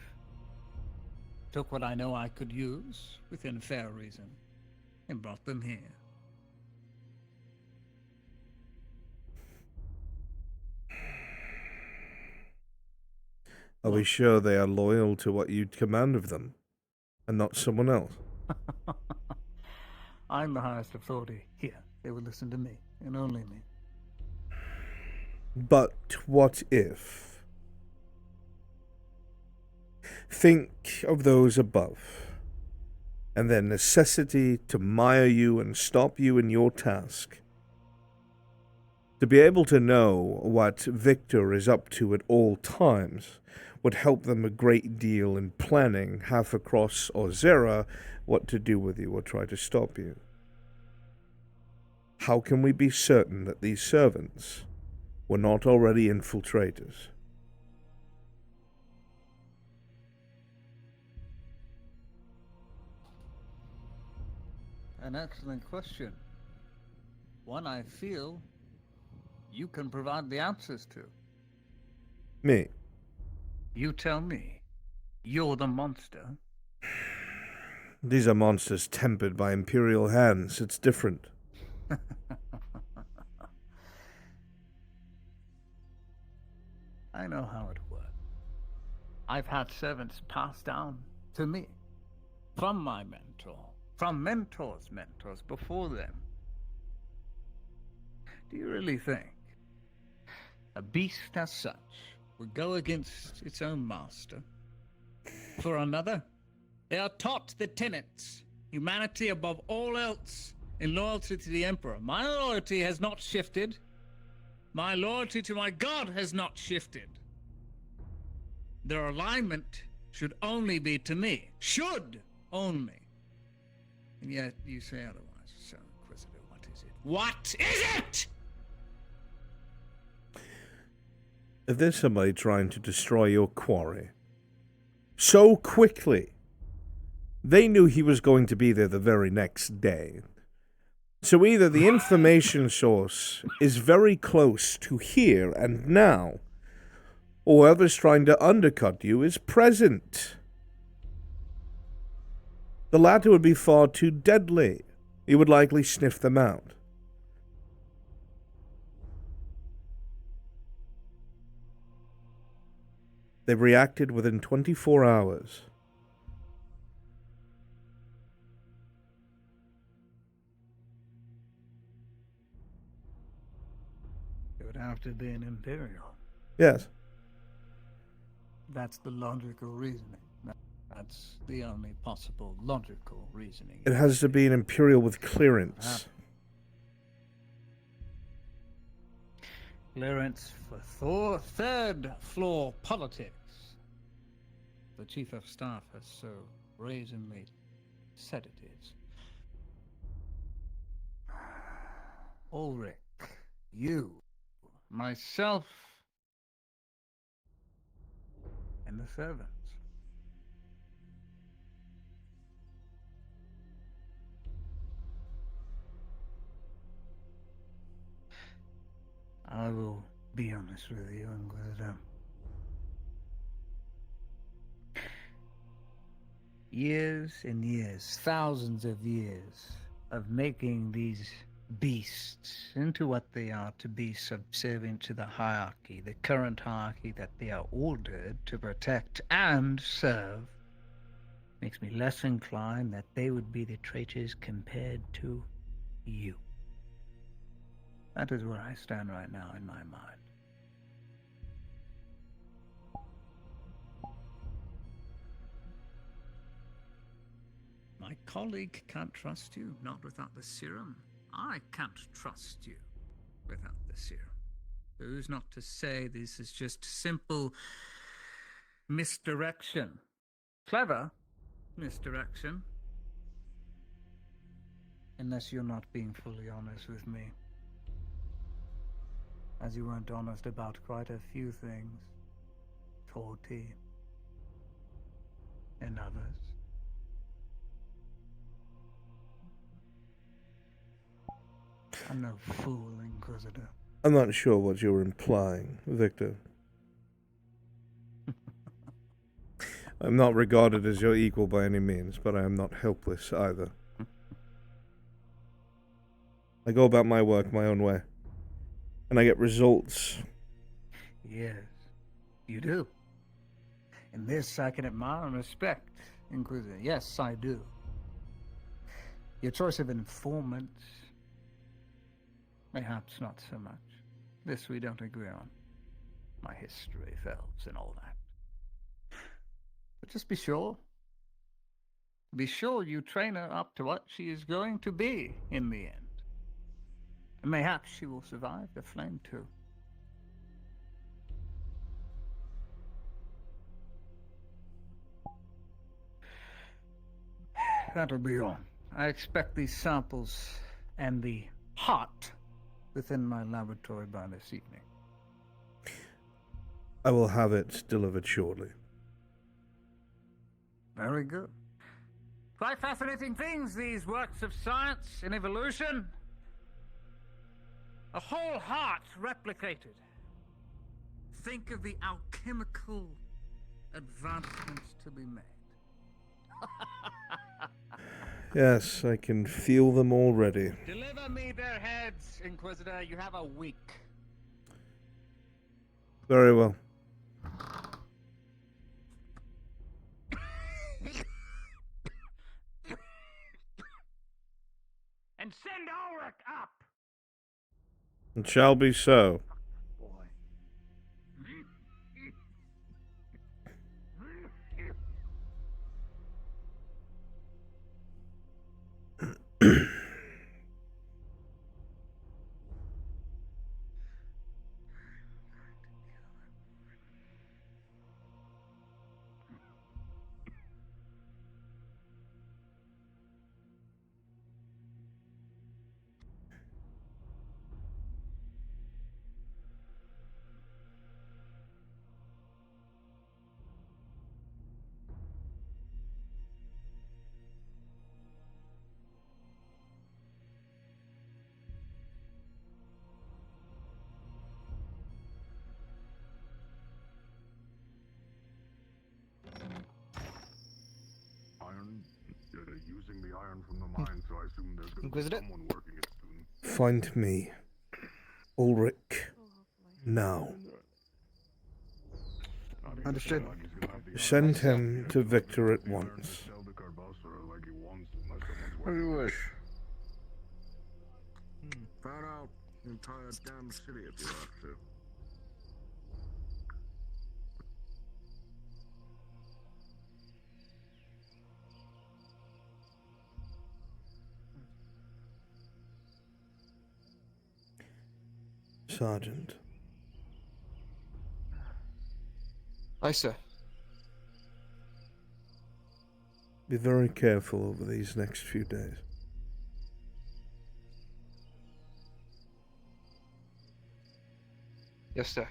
Took what I know I could use, within fair reason, and brought them here. Are we sure they are loyal to what you command of them, and not someone else? I'm the highest authority here. They will listen to me, and only me. But what if? Think of those above, and their necessity to mire you and stop you in your task. To be able to know what Victor is up to at all times would help them a great deal in planning, half across Ozera, what to do with you or try to stop you. How can we be certain that these servants were not already infiltrators? An excellent question. One I feel you can provide the answers to. Me? You tell me. You're the monster. These are monsters tempered by Imperial hands. It's different. I know how it works. I've had servants passed down to me from my mentor, from mentors' mentors before them. Do you really think a beast as such would go against its own master for another? They are taught the tenets, humanity above all else, in loyalty to the Emperor. My loyalty has not shifted. My loyalty to my God has not shifted. Their alignment should only be to me. Should only. And yet you say otherwise. So, Inquisitor, what is it? What is it? If there's somebody trying to destroy your quarry so quickly, they knew he was going to be there the very next day. So either the information source is very close to here and now, or whoever's trying to undercut you is present. The latter would be far too deadly. You would likely sniff them out. They reacted within 24 hours. It would have to be an Imperial. Yes. That's the logical reasoning. That's the only possible logical reasoning. It has to be an Imperial with clearance. Clearance for third floor politics. The Chief of Staff has so brazenly said it is. Ulrich, you, myself, and the servants. I will be honest with you, Inquisitor. Years and years, thousands of years of making these beasts into what they are to be subservient to the hierarchy, the current hierarchy that they are ordered to protect and serve, makes me less inclined that they would be the traitors compared to you. That is where I stand right now in my mind. My colleague can't trust you, not without the serum. I can't trust you without the serum. Who's not to say this is just simple misdirection? Clever misdirection. Unless you're not being fully honest with me. As you weren't honest about quite a few things. Torty. And others. I'm no fool, Inquisitor. I'm not sure what you're implying, Victor. I'm not regarded as your equal by any means, but I am not helpless either. I go about my work my own way, and I get results. Yes, you do. And this I can admire and respect, Inquisitor. Yes, I do. Your choice of informants, perhaps not so much. This we don't agree on. My history, Phelps, and all that. But just be sure. Be sure you train her up to what she is going to be in the end. And mayhaps she will survive the flame too. That'll be all. I expect these samples and the heart within my laboratory by this evening. I will have it delivered shortly. Very good. Quite fascinating things, these works of science and evolution. A whole heart replicated. Think of the alchemical advancements to be made. Yes, I can feel them already. Deliver me their heads, Inquisitor. You have a week. Very well. And send Ulrich up! It shall be so. Iron? Yeah, they're using the iron from the mine, so I assume there's going to be Inquisitor? someone working it soon. Find me Ulrich now. Understood. Send him to Victor at once. As you wish. Found out the entire damn city if you have to. Sergeant. Aye, sir. Be very careful over these next few days. Yes, sir.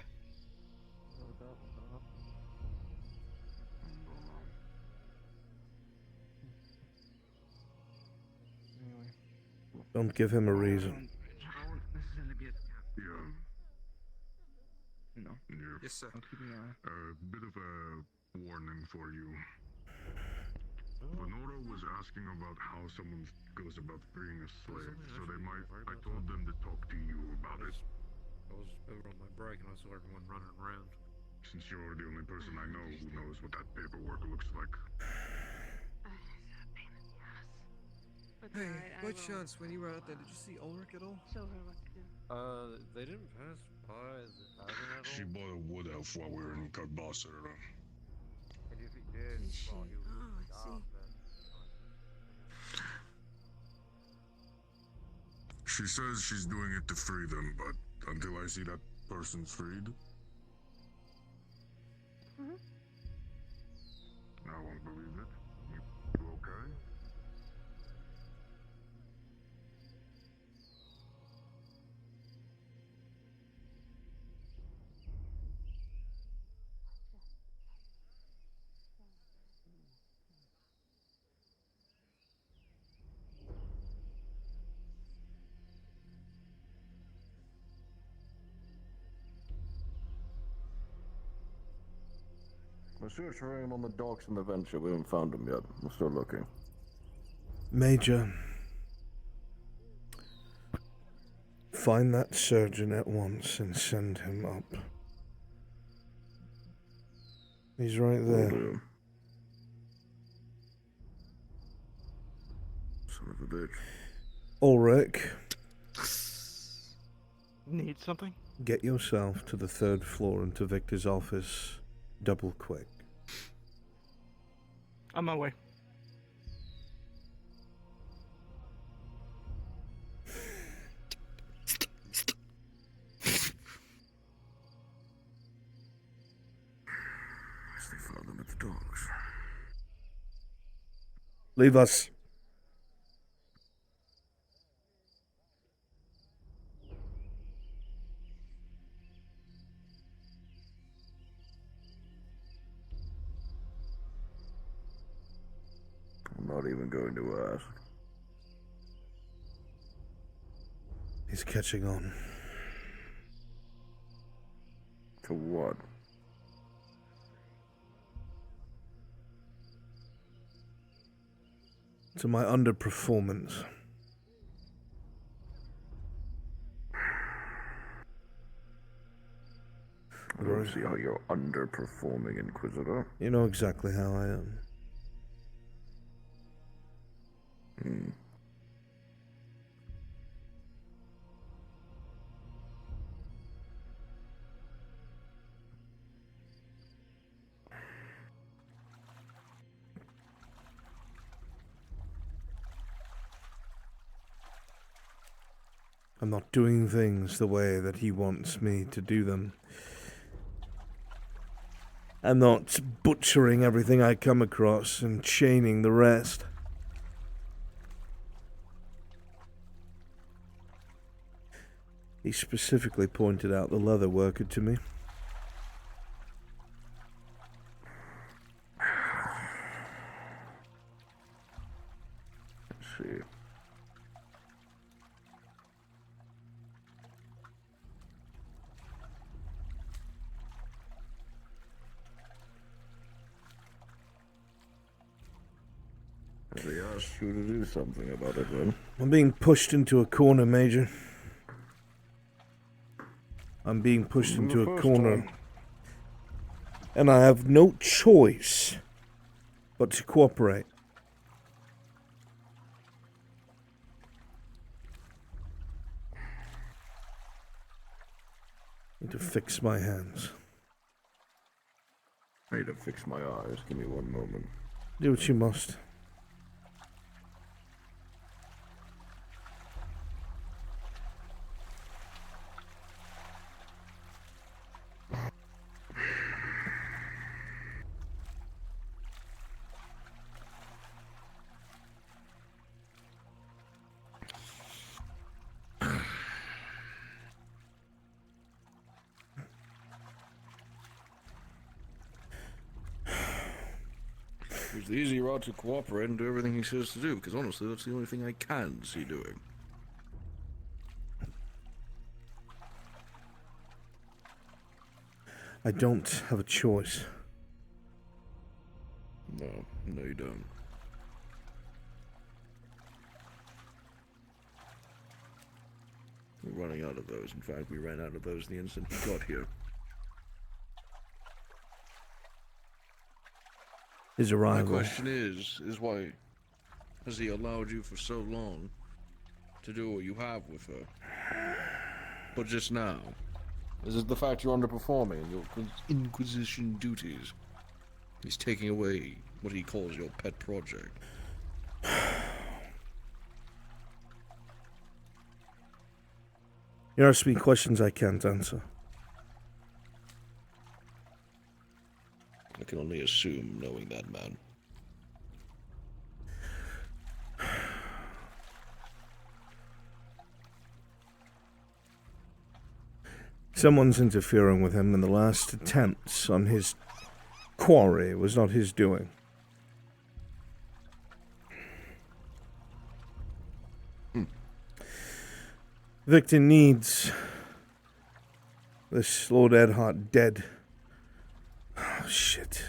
Don't give him a reason. No. Yes, sir. I'll keep an eye. A bit of a warning for you. Venora was asking about how someone goes about freeing a slave, so they might. I told them to talk to you about it. I was over on my break and I saw everyone running around. Since you're the only person I know who knows what that paperwork looks like. Hey, by chance, when you were out there, did you see Ulrich at all? They didn't pass by the tavern at all. She bought a wood elf while we were in Karbasa. And if he did, well, he was She says she's doing it to free them, but until I see that person freed, I won't believe it. You okay? We're searching around on the docks in the Venture. We haven't found him yet. We're still looking. Major, find that surgeon at once and send him up. He's right there. Son of a bitch. Ulrich, Need something? get yourself to the 3rd floor and to Victor's office. Double quick. On my way. They found them at the docks. Leave us. I'm not even going to ask. He's catching on. To what? To my underperformance. I don't see how you're underperforming, Inquisitor. You know exactly how I am. I'm not doing things the way that he wants me to do them. I'm not butchering everything I come across and chaining the rest. He specifically pointed out the leather worker to me. Let's see. They asked you to do something about it, then. I'm being pushed into a corner, Major. I'm being pushed into a corner. And I have no choice but to cooperate. Need to fix my hands. I need to fix my eyes. Give me one moment. Do what you must. It's the easy route to cooperate and do everything he says to do, because honestly, that's the only thing I can see doing. I don't have a choice. No, you don't. We're running out of those. In fact, we ran out of those the instant he got here. His My arrival. question is why has he allowed you for so long to do what you have with her? But just now, is it the fact you're underperforming in your Inquisition duties? He's taking away what he calls your pet project. You ask me questions I can't answer. I can only assume, knowing that man. Someone's interfering with him, and the last attempts on his quarry was not his doing. Victor needs this Lord Edhart dead. Oh, shit.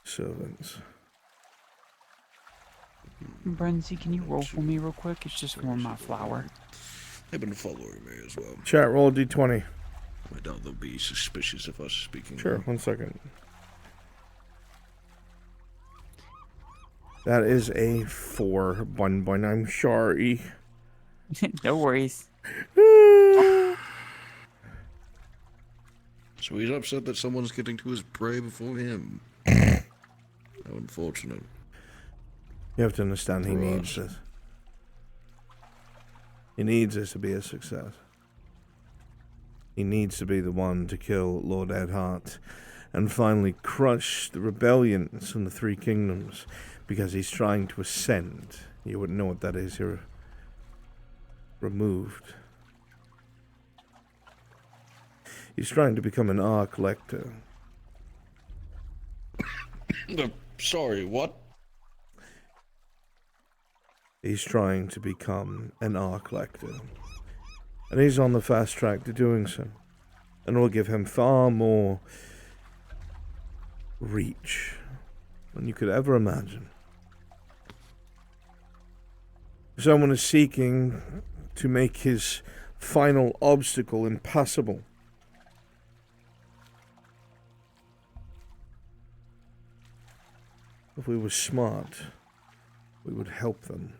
Servants. Brunswick, can you roll for me real quick? It's just for my flower. They've been following me as well. Chat, roll a d20. I doubt they'll be suspicious of us speaking. Sure, 1 second. That is a 4, Bun. I'm sorry. No worries. So he's upset that someone's getting to his prey before him. How unfortunate. You have to understand he For needs us. this. He needs this to be a success. He needs to be the one to kill Lord Edhart and finally crush the rebellions in the Three Kingdoms, because he's trying to ascend. You wouldn't know what that is. You're removed. He's trying to become an Arc Lector. Sorry, what? He's trying to become an Arc Lector. And he's on the fast track to doing so. And it will give him far more reach than you could ever imagine. Someone is seeking to make his final obstacle impassable. If we were smart, we would help them.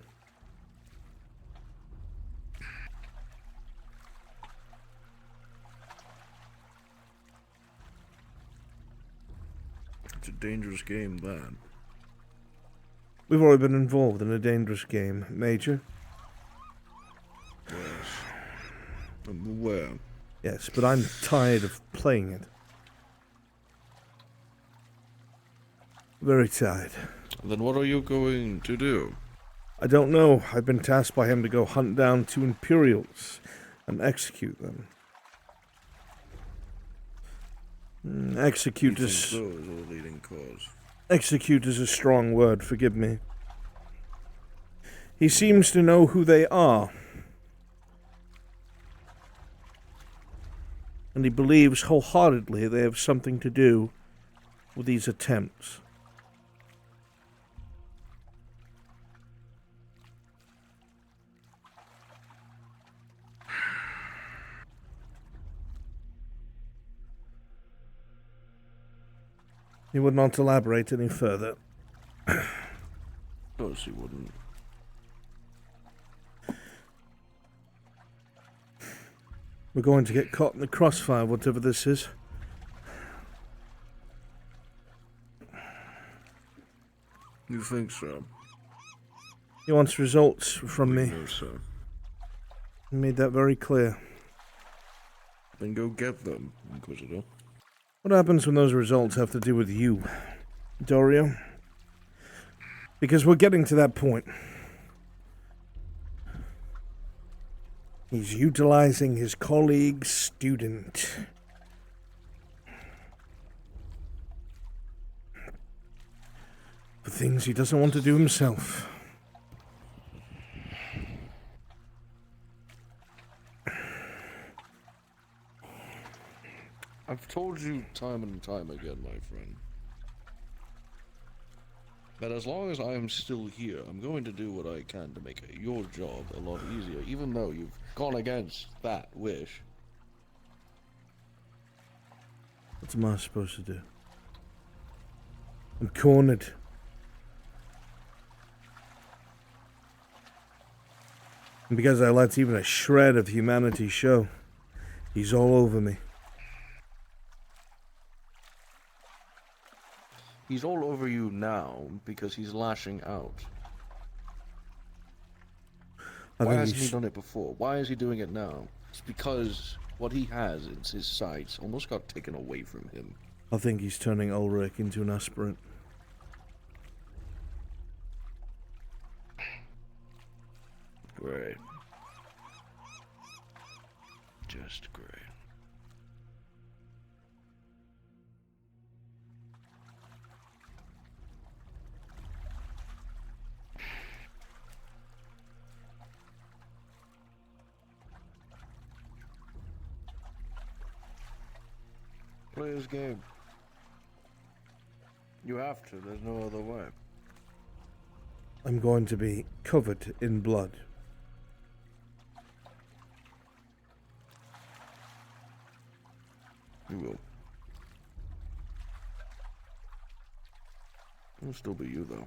It's a dangerous game, that. We've already been involved in a dangerous game, Major. Yes. I'm aware. Yes, but I'm tired of playing it. Very tired. Then what are you going to do? I don't know. I've been tasked by him to go hunt down 2 Imperials and execute them. Execute is... Those are the leading cause. Execute is a strong word, forgive me. He seems to know who they are. And he believes wholeheartedly they have something to do with these attempts. He would not elaborate any further. Of course he wouldn't. We're going to get caught in the crossfire, whatever this is. You think so? He wants results from me. No, sir. He made that very clear. Then go get them, Inquisitor. What happens when those results have to do with you, Dorio? Because we're getting to that point. He's utilizing his colleague's student. For things he doesn't want to do himself. I've told you time and time again, my friend. But as long as I am still here, I'm going to do what I can to make your job a lot easier, even though you've gone against that wish. What am I supposed to do? I'm cornered. And because I let even a shred of humanity show, he's all over me. He's all over you now because he's lashing out. Why hasn't he done it before? Why is he doing it now? It's because what he has in his sights almost got taken away from him. I think he's turning Ulrich into an aspirant. Great. Just great. Play this game. You have to, there's no other way. I'm going to be covered in blood. You will. You'll still be you, though.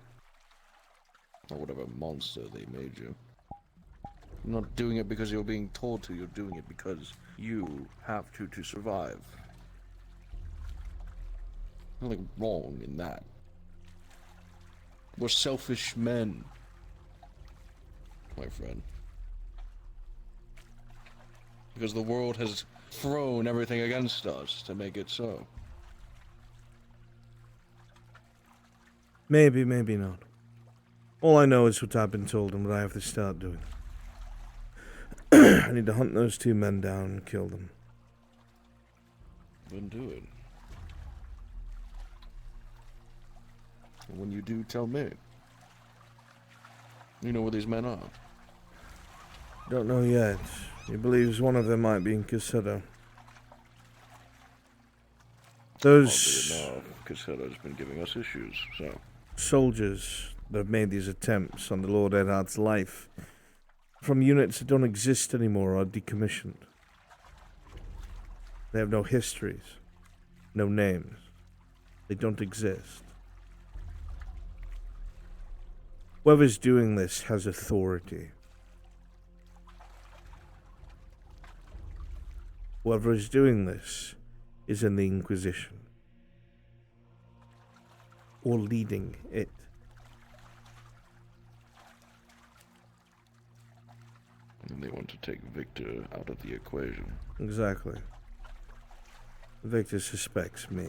Or whatever monster they made you. You're not doing it because you're being told to, you're doing it because you have to survive. Nothing wrong in that. We're selfish men, my friend. Because the world has thrown everything against us to make it so. Maybe, maybe not. All I know is what I've been told and what I have to start doing. I need to hunt those two men down and kill them. Then do it. And when you do, tell me. You know where these men are? Don't know yet. He believes one of them might be in Cassetto. Those Cassetto's been giving us issues, so. Soldiers that have made these attempts on the Lord Eddard's life from units that don't exist anymore are decommissioned. They have no histories, no names. They don't exist. Whoever's doing this has authority. Whoever is doing this is in the Inquisition. Or leading it. And they want to take Victor out of the equation. Exactly. Victor suspects me.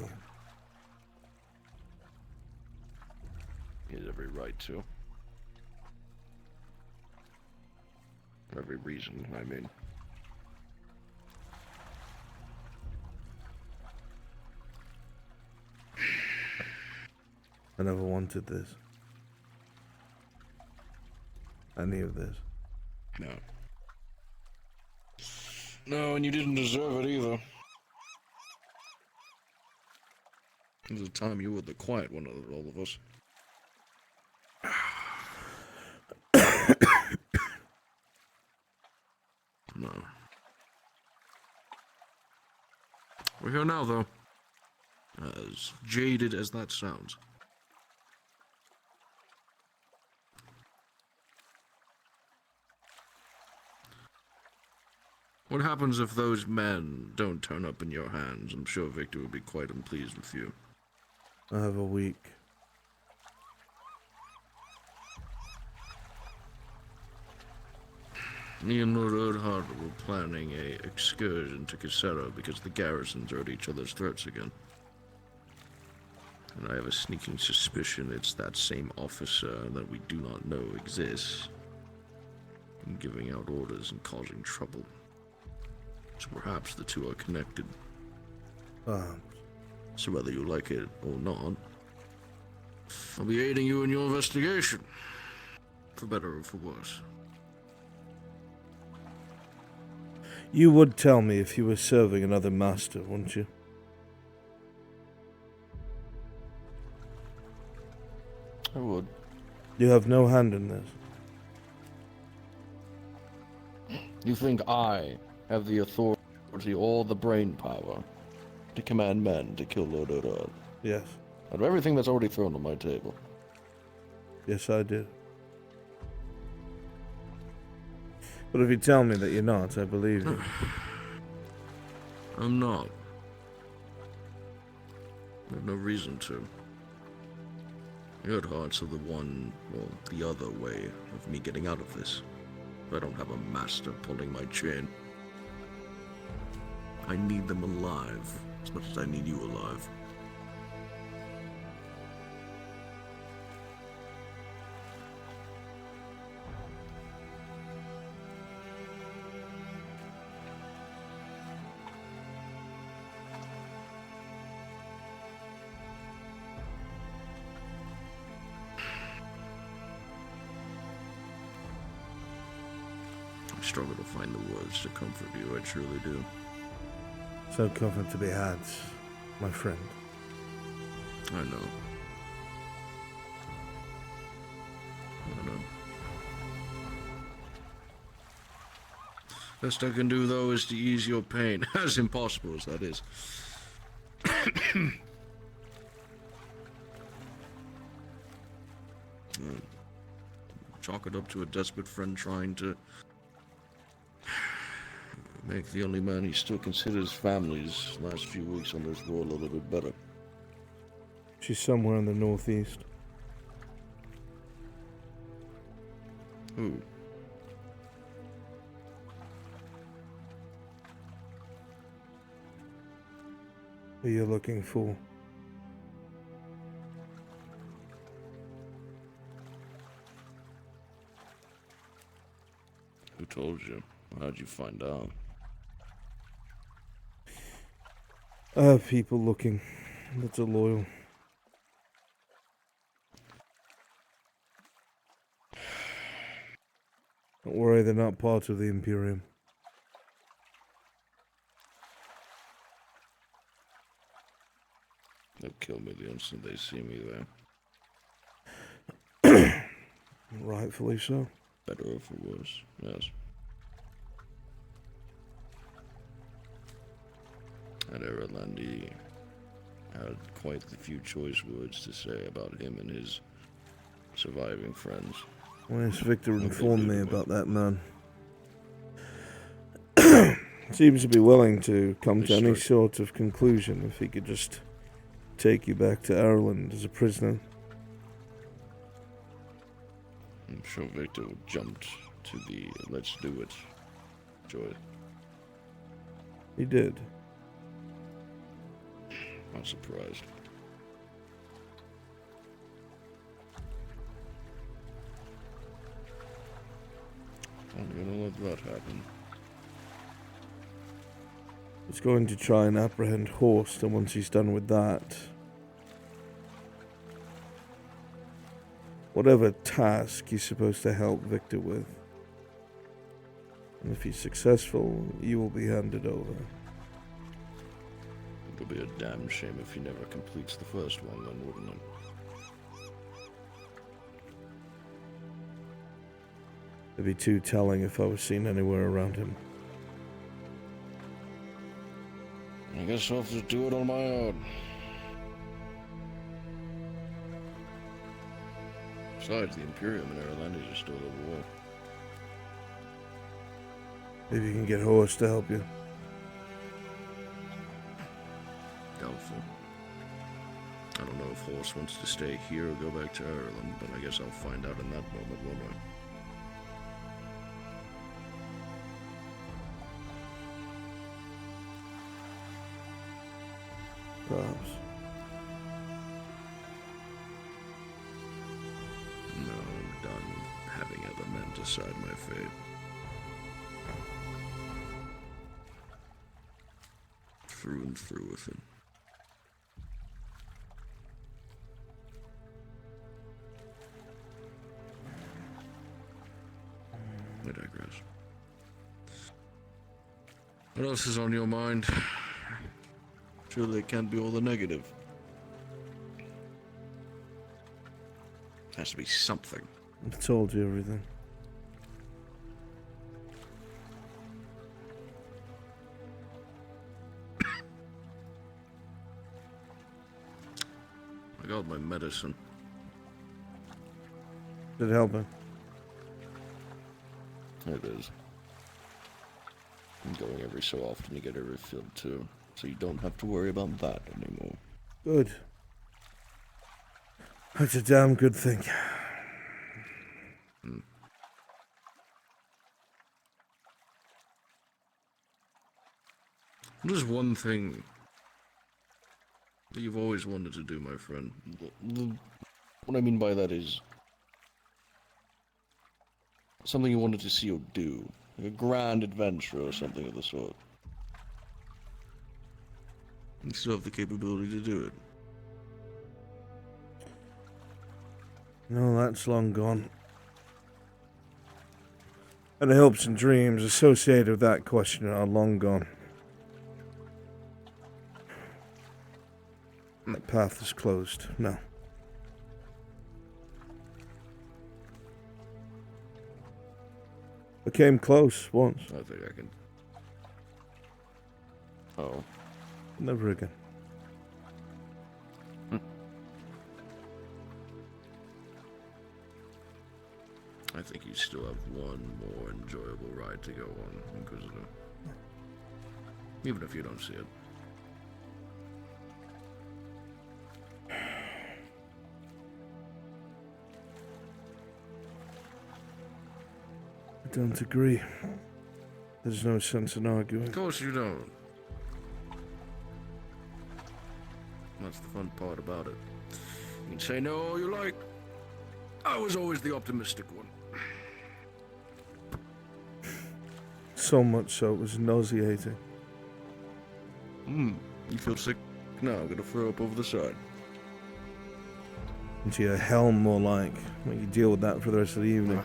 He has every right to. For every reason, I mean. I never wanted this. Any of this. No. No, and you didn't deserve it either. There was a time you were the quiet one of all of us. No. We're here now, though. As jaded as that sounds. What happens if those men don't turn up in your hands? I'm sure Victor would be quite unpleased with you. I have a week. Me and Lord Erdhard were planning a excursion to Cassetto because the garrisons are at each other's throats again. And I have a sneaking suspicion it's that same officer that we do not know exists, giving out orders and causing trouble. So perhaps the two are connected. So whether you like it or not, I'll be aiding you in your investigation. For better or for worse. You would tell me if you were serving another master, wouldn't you? I would. You have no hand in this. You think I have the authority or the brain power to command men to kill Lord Odard? Yes. Out of everything that's already thrown on my table. Yes, I do. But if you tell me that you're not, I believe you. I'm not. I have no reason to. Your hearts are the one, or the other way of me getting out of this. I don't have a master pulling my chain. I need them alive, as much as I need you alive. I struggle to find the words to comfort you, I truly do. So comfort to be had, my friend. I know. I know. Best I can do, though, is to ease your pain, as impossible as that is. Chalk it up to a desperate friend trying to make the only man he still considers family's last few weeks on this world a little bit better. She's somewhere in the northeast. Who? Who you're looking for? Who told you? How'd you find out? People looking that are loyal. Don't worry, they're not part of the Imperium. They'll kill me the instant they see me there. Rightfully so. Better or for worse, yes. And Erlandi had quite a few choice words to say about him and his surviving friends. Well, yes, Victor informed me about that man. Seems to be willing to come to any sort of conclusion if he could just take you back to Ireland as a prisoner. I'm sure Victor jumped to the let's do it joy. He did. Not surprised. I'm gonna let that happen. He's going to try and apprehend Horst, and once he's done with that, whatever task he's supposed to help Victor with, and if he's successful, you will be handed over. It'll be a damn shame if he never completes the first one, then, wouldn't it? It'd be too telling if I was seen anywhere around him. I guess I'll have to do it on my own. Besides, the Imperium and Erlandis are still at war. Maybe you can get Horst to help you. Doubtful. I don't know if Horst wants to stay here or go back to Ireland, but I guess I'll find out in that moment, won't I? Perhaps. No, I'm done having other men decide my fate. Through and through with it. I digress. What else is on your mind? Surely it can't be all the negative. Has to be something. I told you everything. I got my medicine. Did it help him? It is. I'm going every so often to get it refilled too, so you don't have to worry about that anymore. Good. That's a damn good thing. There's one thing that you've always wanted to do, my friend. What I mean by that is something you wanted to see or do. Like a grand adventure or something of the sort. You still have the capability to do it. No, that's long gone. And the hopes and dreams associated with that question are long gone. That path is closed. No. I came close once. I think I can. Oh. Never again. I think you still have one more enjoyable ride to go on, Inquisitor. Even if you don't see it. I don't agree. There's no sense in arguing. Of course you don't. That's the fun part about it. You can say no all you like. I was always the optimistic one. So much so it was nauseating. You feel sick? No, I'm gonna throw up over the side. Into your helm, more like. Make you deal with that for the rest of the evening.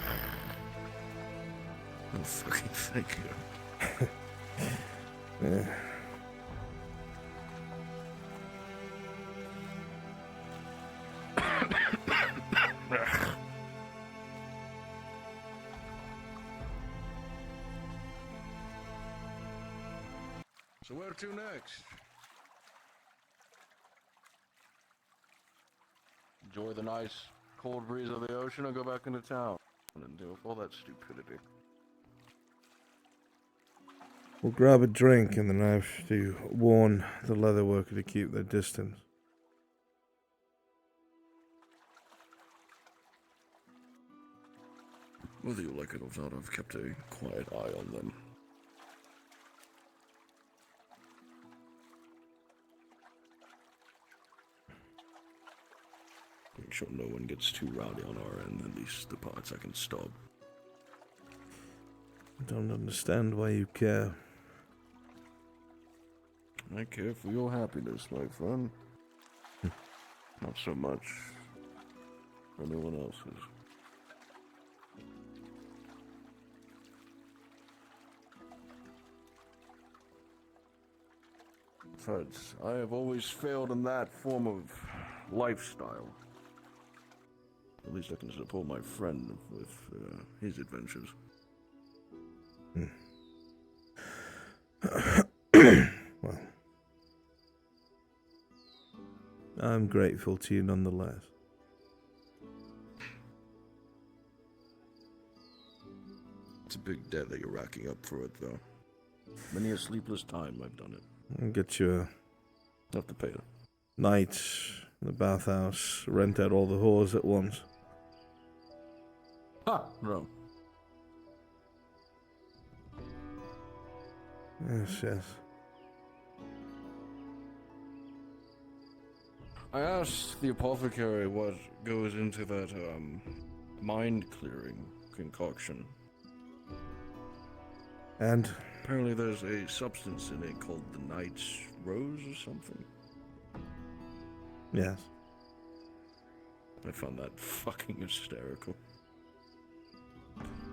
Oh, fucking thank you. Yeah. So where to next? Enjoy the nice cold breeze of the ocean or go back into town and deal with all that stupidity. We'll grab a drink and then I have to warn the leather worker to keep their distance. Whether you like it or not, I've kept a quiet eye on them. Make sure no one gets too rowdy on our end, at least the parts I can stop. I don't understand why you care. I care for your happiness, my friend. Not so much for anyone else's. Besides, I have always failed in that form of lifestyle. At least I can support my friend with his adventures. Well, I'm grateful to you nonetheless. It's a big debt that you're racking up for it, though. Many a sleepless time I've done it. I'll get you a Have to pay it. night in the bathhouse, rent out all the whores at once. Ha! No. Yes, yes. I asked the apothecary what goes into that, mind-clearing concoction. And? Apparently there's a substance in it called the Night's Rose or something. Yes. I found that fucking hysterical.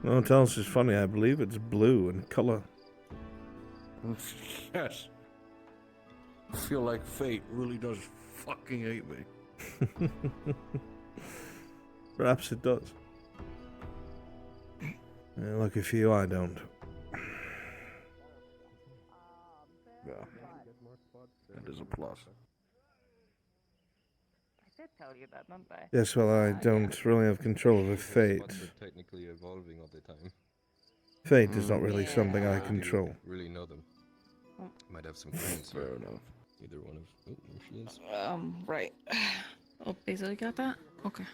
No one else is funny. I believe it's blue in color. Yes. I feel like fate really does fucking hate me. Perhaps it does. Yeah, lucky for you, I don't. Yeah. That is a plus. I did tell you that, didn't I? Yes, well, I don't really have control over fate. Spots are technically evolving all the time. Fate is not really something I Do control. you really know them? Might have some friends. Fair enough. Either one of. Oh, there she is. Right. Oh, basically got that? Okay.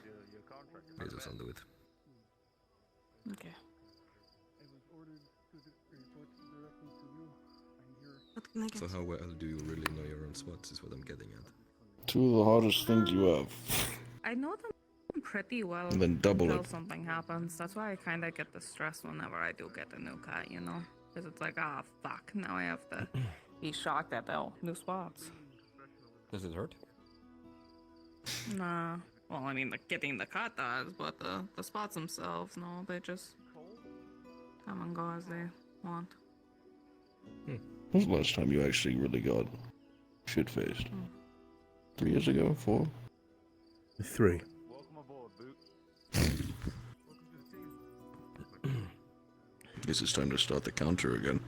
Bezos on the with. Okay. So how well do you really know your own spots is what I'm getting at. Two of the hardest things you have. I know them pretty well. And then double until it. something happens. That's why I kind of get the stress whenever I do get a new cat, you know? Because it's like, ah, fuck, now I have to be shocked at the new spots. Does it hurt? Nah. Well, I mean, getting the cat does, but the spots themselves, no, they just come and go as they want. When was the last time you actually really got shit-faced? 3 years ago? 4? 3. Guess it's time to start the counter again.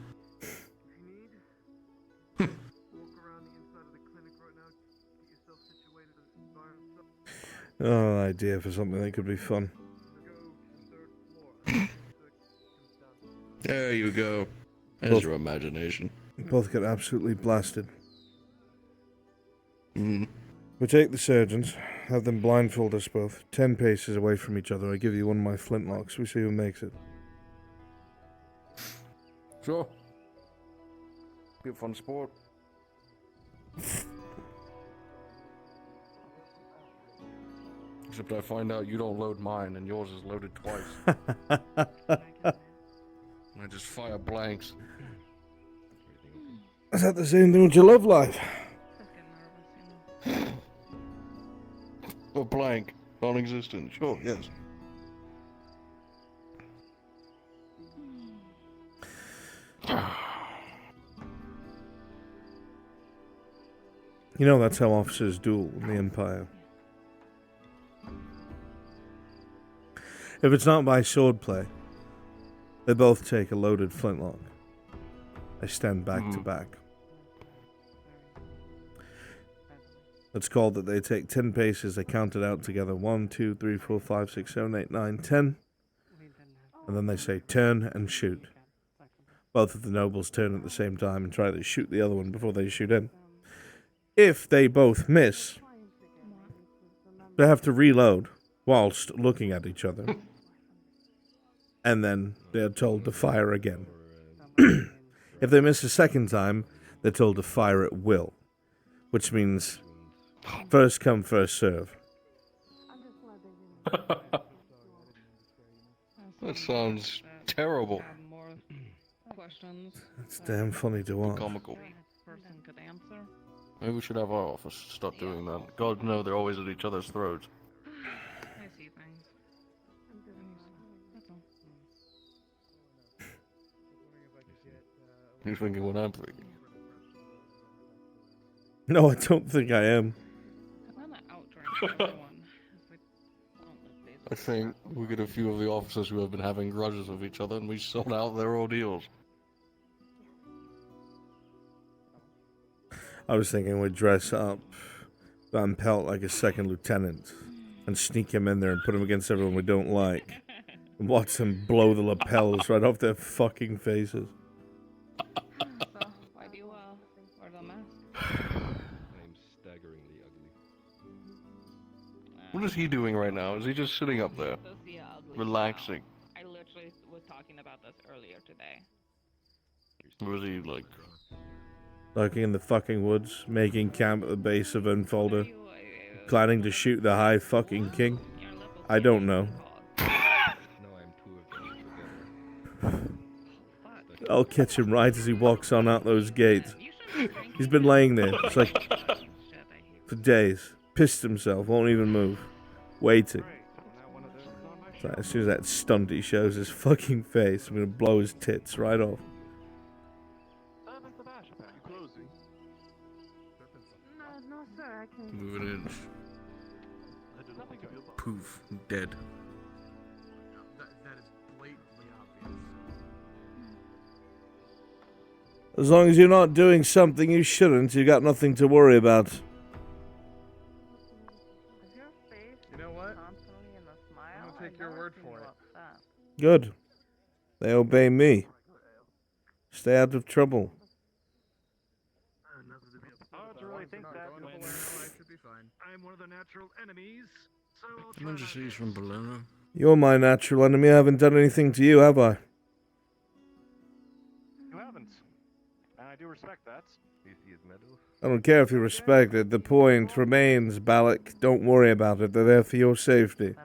Oh, an idea for something that could be fun. There you go. There's your imagination. Both get absolutely blasted. Mm. We take the surgeons, have them blindfold us both, 10 paces away from each other. I give you one of my flintlocks. We see who makes it. Sure. Be a fun sport. Except I find out you don't load mine and yours is loaded twice. I just fire blanks. Is that the same thing with your love life? A blank. Non-existent. Sure, yes. You know that's how officers duel in the Empire. If it's not by swordplay, they both take a loaded flintlock. They stand back to back. It's called that they take 10 paces, they count it out together. 1, 2, 3, 4, 5, 6, 7, 8, 9, 10. And then they say turn and shoot. Both of the nobles turn at the same time and try to shoot the other one before they shoot in. If they both miss, they have to reload whilst looking at each other. And then they're told to fire again. If they miss a second time, they're told to fire at will. Which means first come, first serve. That sounds terrible. Questions. It's damn funny to watch. Comical. Person could answer. Maybe we should have our office start doing that. God knows they're always at each other's throats. I see things. That's all. You're thinking what I'm thinking. No, I don't think I am. I think we get a few of the officers who have been having grudges with each other and we sort out their ordeals. I was thinking we'd dress up Van Pelt like a second lieutenant and sneak him in there and put him against everyone we don't like. And watch them blow the lapels right off their fucking faces. So, why do you wear the mask? I'm staggeringly ugly. What is he doing right now? Is he just sitting up there? Relaxing? I literally was talking about this earlier today. Or is he like... Lurking in the fucking woods, making camp at the base of Unfolder, planning to shoot the High fucking King? I don't know. I'll catch him right as he walks on out those gates. He's been laying there, it's like, for days. Pissed himself, won't even move. Waiting. So as soon as that stunty shows his fucking face, I'm gonna blow his tits right off. No, sir, I can. Move it in. Poof, dead. That is blatantly obvious. As long as you're not doing something you shouldn't, you got nothing to worry about. You know what? I'm gonna take your word for it. Good. They obey me. Stay out of trouble. I'm one of the natural enemies, so I'll Can I just see he's from Bologna? You're my natural enemy. I haven't done anything to you, have I? You haven't. And I do respect that. I don't care if you respect it. The point remains, Balak. Don't worry about it. They're there for your safety. A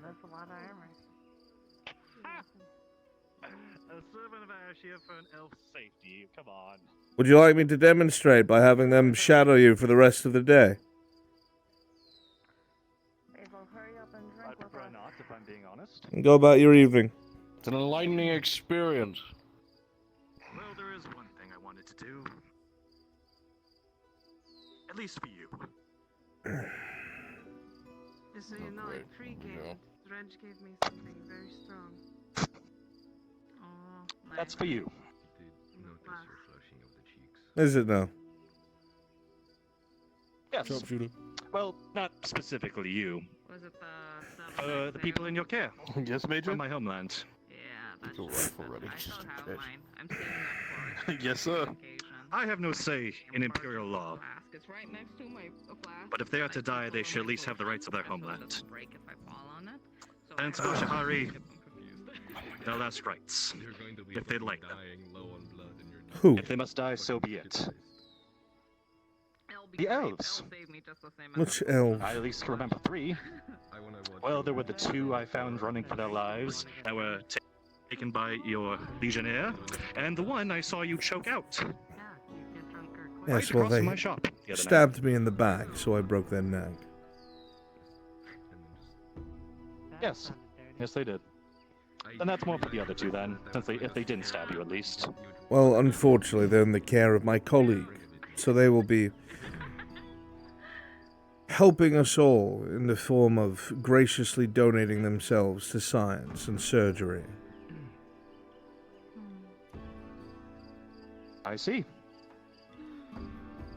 servant of Ashia for an elf's safety. Come on. Would you like me to demonstrate by having them shadow you for the rest of the day? I prefer not, if I'm being honest. And go about your evening. It's an enlightening experience. Well, there is one thing I wanted to do. At least for you. Just so you know, great. at pre-game, Yeah. Dredge gave me something very strong. Oh, nice. That's for you. Is it now? Yes. Sharpshooter. Well, not specifically you. Was it The people in your care. Yes, Major? From my homeland. Yeah, that's Your rifle ready, I just still in have case. mine. I'm saving up for it. Yes, sir. Occasion. I have no say in imperial law. Flask. It's right next to my flask. But if they are to die, they should at least have the rights of their homeland. And Sposhahari, they'll ask rights. If they'd like them. Who? If they must die, so be it. The elves. Which elf? I at least remember 3. Well, there were the 2 I found running for their lives that were taken by your legionnaire, and the one I saw you choke out. Yes, Right well, across from they my shop the other night. stabbed me in the back, so I broke their neck. Yes. Yes, they did. And that's more for the other 2 then, since if they didn't stab you at least. Well, unfortunately, they're in the care of my colleague, so they will be helping us all in the form of graciously donating themselves to science and surgery. I see.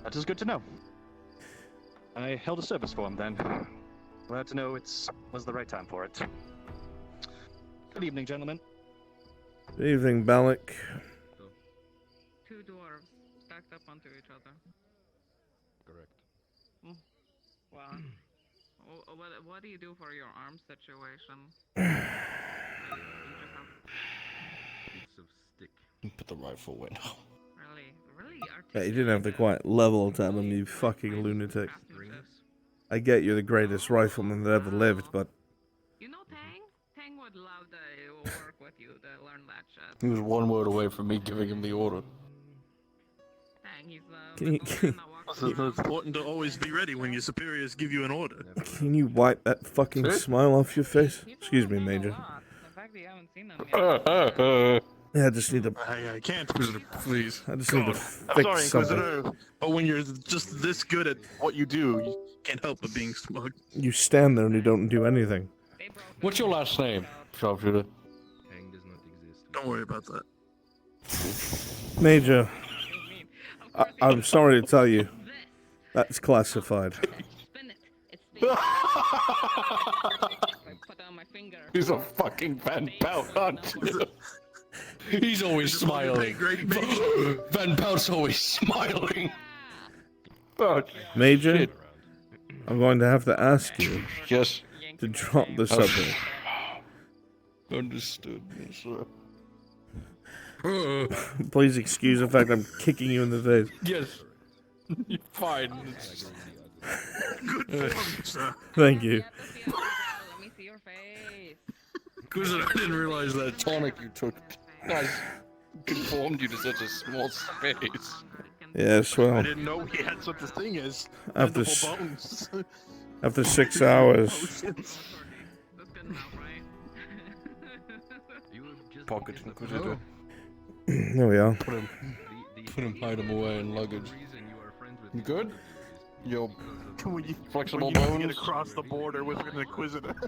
That is good to know. I held a service for him then. Glad to know was the right time for it. Good evening, gentlemen. Good evening, Balak. 2 dwarves stacked up onto each other. Correct. Wow. What do you do for your arm situation? Bits of stick. Put the rifle away now. Really Yeah, you didn't have to quite level to him, you fucking lunatic. I get you're the greatest rifleman that ever lived, but... You know Tang? Tang would love to work with you to learn that shit. He was 1 word away from me giving him the order. Tang, he's It's important to always be ready when your superiors give you an order. Can you wipe that fucking smile off your face? Excuse me, Major. The fact that you haven't seen them yet. Yeah, I just need to... I can't, Inquisitor, please. I just need to God. fix I'm sorry, something. Inquisitor, but when you're just this good at what you do, you can't help but being smug. You stand there and you don't do anything. What's your last name, Sharpshooter? Don't worry about that. Major, I'm sorry to tell you, that's classified. He's a fucking Van Pout, aren't you? He's always smiling. Van Pout's always smiling. Oh, Major, shit. I'm going to have to ask you Yes. to drop the subject. Understood, sir. Please excuse the fact I'm kicking you in the face. Yes. You're fine. Good form, sir. Thank you. Let me see your face. Inquisitor, I didn't realize that tonic you took conformed you to such a small space. Yes, well, I didn't know he had such a thing as After edible s- bones. after 6 hours. Pocket Inquisitor. There we are. Put him hide him away in luggage. You good? Your When you, Flexible when you bones? get across the border with an Inquisitor. It's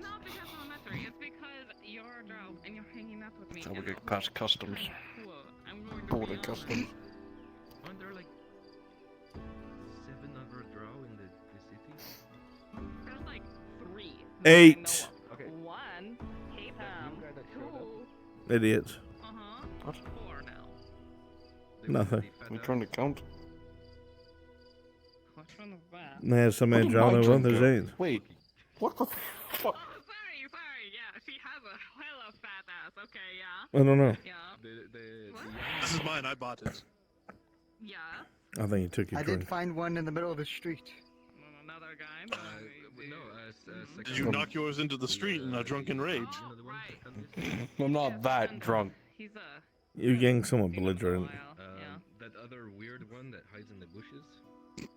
not because of the military. It's because you're a drow and you're hanging out with me. That's how we and get also past customs. it's cool. I'm going to Border be customs. Aren't there like 700 drow in the city? There's like 3. 8. Okay. 1, Cape Town. 2. Idiots. What? 4 now. Nothing. We're trying to count. Which one is that? There's some What edge did my on over. drink There's go? 8. Wait. What the fuck? Sorry. Yeah, she has a hella fat ass. Okay, yeah. I don't know. Yeah. This is mine. I bought it. Yeah. I think you took your I drink. did find one in the middle of the street. Another guy. Did you knock yours into the street in a drunken rage? I'm not that drunk. He's a. You're getting somewhat belligerent. That other weird one that hides in the bushes. Maybe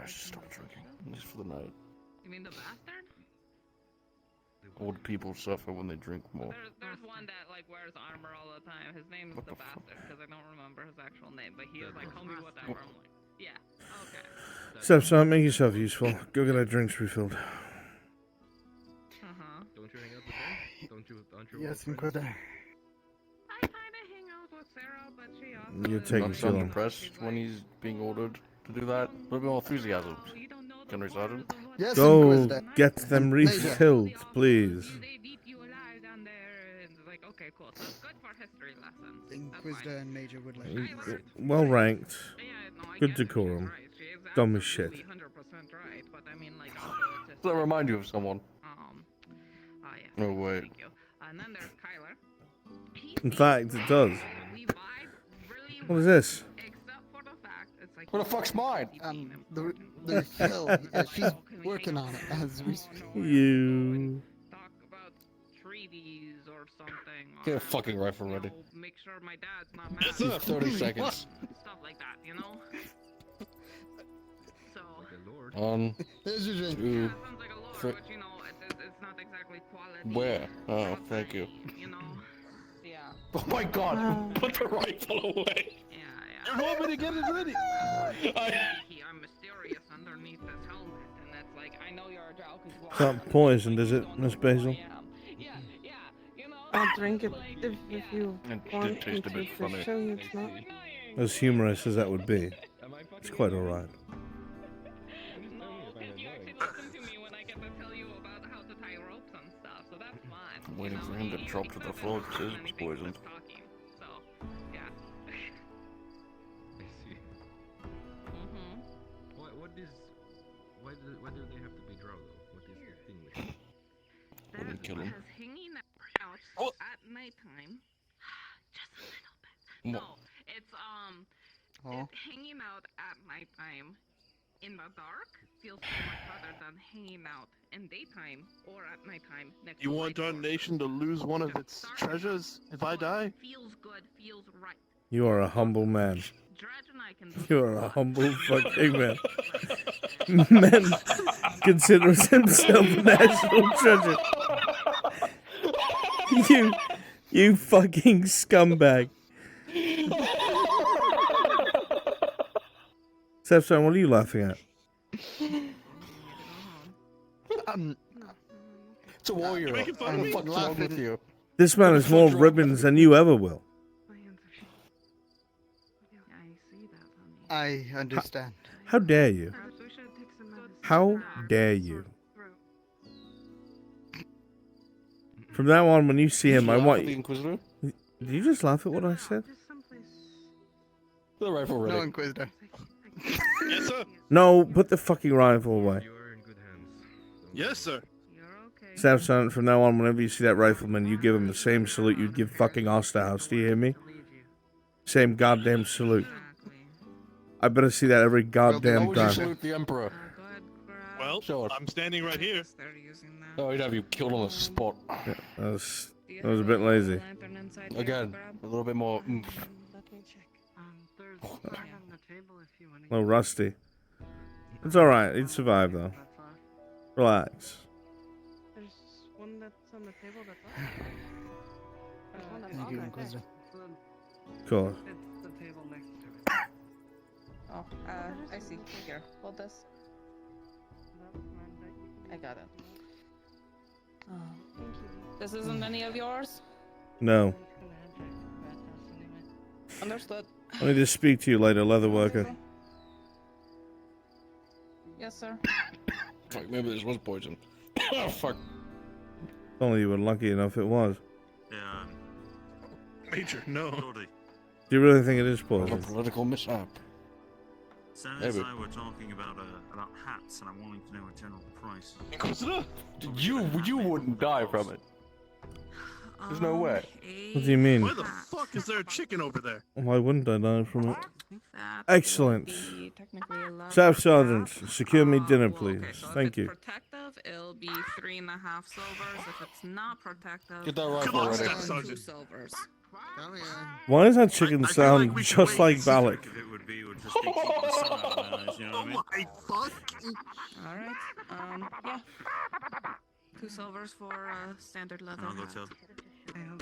I should stop drinking. Just for the night. You mean the bastard? Old people suffer when they drink more. There's one that like wears armor all the time. His name is the bastard because I don't remember his actual name, but he is like, call me whatever. I'm like, yeah, okay. Steph, son, make yourself useful. Go get our drinks refilled. Don't you hang out with him? Aren't you? Yes, Inquisitor. I kinda hang out with Sarah, but she also. You're taking Not too sound long. impressed when he's being ordered to do that. A little bit more enthusiasm. General Sergeant. Yes, Go Inquisitor. get them refilled, please. They beat you alive down there, and like, okay, cool. So it's good for history lessons. Inquisitor and Major would like. Well ranked. Good decorum. Dumb as shit. 100% right, but I mean, like, also it's just. Does that remind you of someone? Yes. No, wait. Thank you. And then there's Kyler. In fact, it does. What is this? What the fuck's mine? The refill. She's working on it as we speak. You. Talk about treaties or something. Get a fucking rifle ready. Make sure my dad's not Yes, mad. sir. 30 seconds. Stuff like that, you know? So. One, There's your drink. 2, 3. But you know, it's not exactly quality. Where? Oh, thank you. You know? Yeah. Oh my god! Put the rifle away! You want me to get it ready? I'm mysterious underneath this helmet, and it's like, I know you're a drow because you It's not poisoned, is it, Miss Basil? I'll drink it if you It want did me taste a to. bit For funny. sure, it's not. As humorous as that would be, it's quite alright. I'm waiting for him to drop to the floor because his was poisoned. Why do they have to be drow though? What is the thing with it? Let me kill him. Because hanging out at nighttime, just a little bit. What? No, it's hanging out at nighttime in the dark feels so much better than hanging out in daytime or at nighttime next You to want light our source. nation to lose one of its treasures if I die? Feels good, feels right. You are a humble man. Dredge and I can do You are a humble fucking man. Man considers himself a national treasure. You fucking scumbag. Stepson, what are you laughing at? It's a warrior. making fun of me? What's wrong with you? This man has more ribbons than you ever will. I understand. How dare you? How dare you? From now on, when you see him, I want The you. Inquisitor? Did you just laugh at what I said? Put the rifle ready. No, Inquisitor. Yes, sir. No, put the fucking rifle away. Yes, sir. Stepson, from now on, whenever you see that rifleman, you give him the same salute you'd give fucking Osterhouse. Do you hear me? Same goddamn salute. I better see that every How goddamn would you time. salute the Emperor? Well, Sure. I'm standing right here. Oh, he'd have you killed on the spot. Yeah, that was a bit lazy. Again, a little bit more oomph. A little rusty. It's alright. He'd survive, though. Relax. There's one that's on the table that's up. There's one that's Thank on you, right Inquisitor. Cool. there. It's the table next to it. Oh, I see. Here, hold this. I got it. Thank you. This isn't any of yours? No. Understood. I need to speak to you later, leatherworker. Yes, sir. Fuck, maybe this was poison. Oh, fuck. If only you were lucky enough it was. Yeah. Major, no. Do you really think it is poison? Political mishap. Sanders Maybe. and I were talking about hats, and I'm wanting to know a general price. Inquisitor? You wouldn't die from it. There's no way. What do you mean? Why the fuck is there a chicken over there? Why wouldn't I die from it? That Excellent. will be technically a level Staff Sergeant, cap. secure me dinner, please. Okay, so Thank if you. it's protective, it'll be 3.5 silvers. If it's not protective, Get that rifle ready. 2 silvers. Why does that chicken sound just like Balak? If it would be, it would just be keep the sun out of my eyes, you know what I mean? Alright, yeah. 2 silvers for standard leather. I'll go hat. tell. And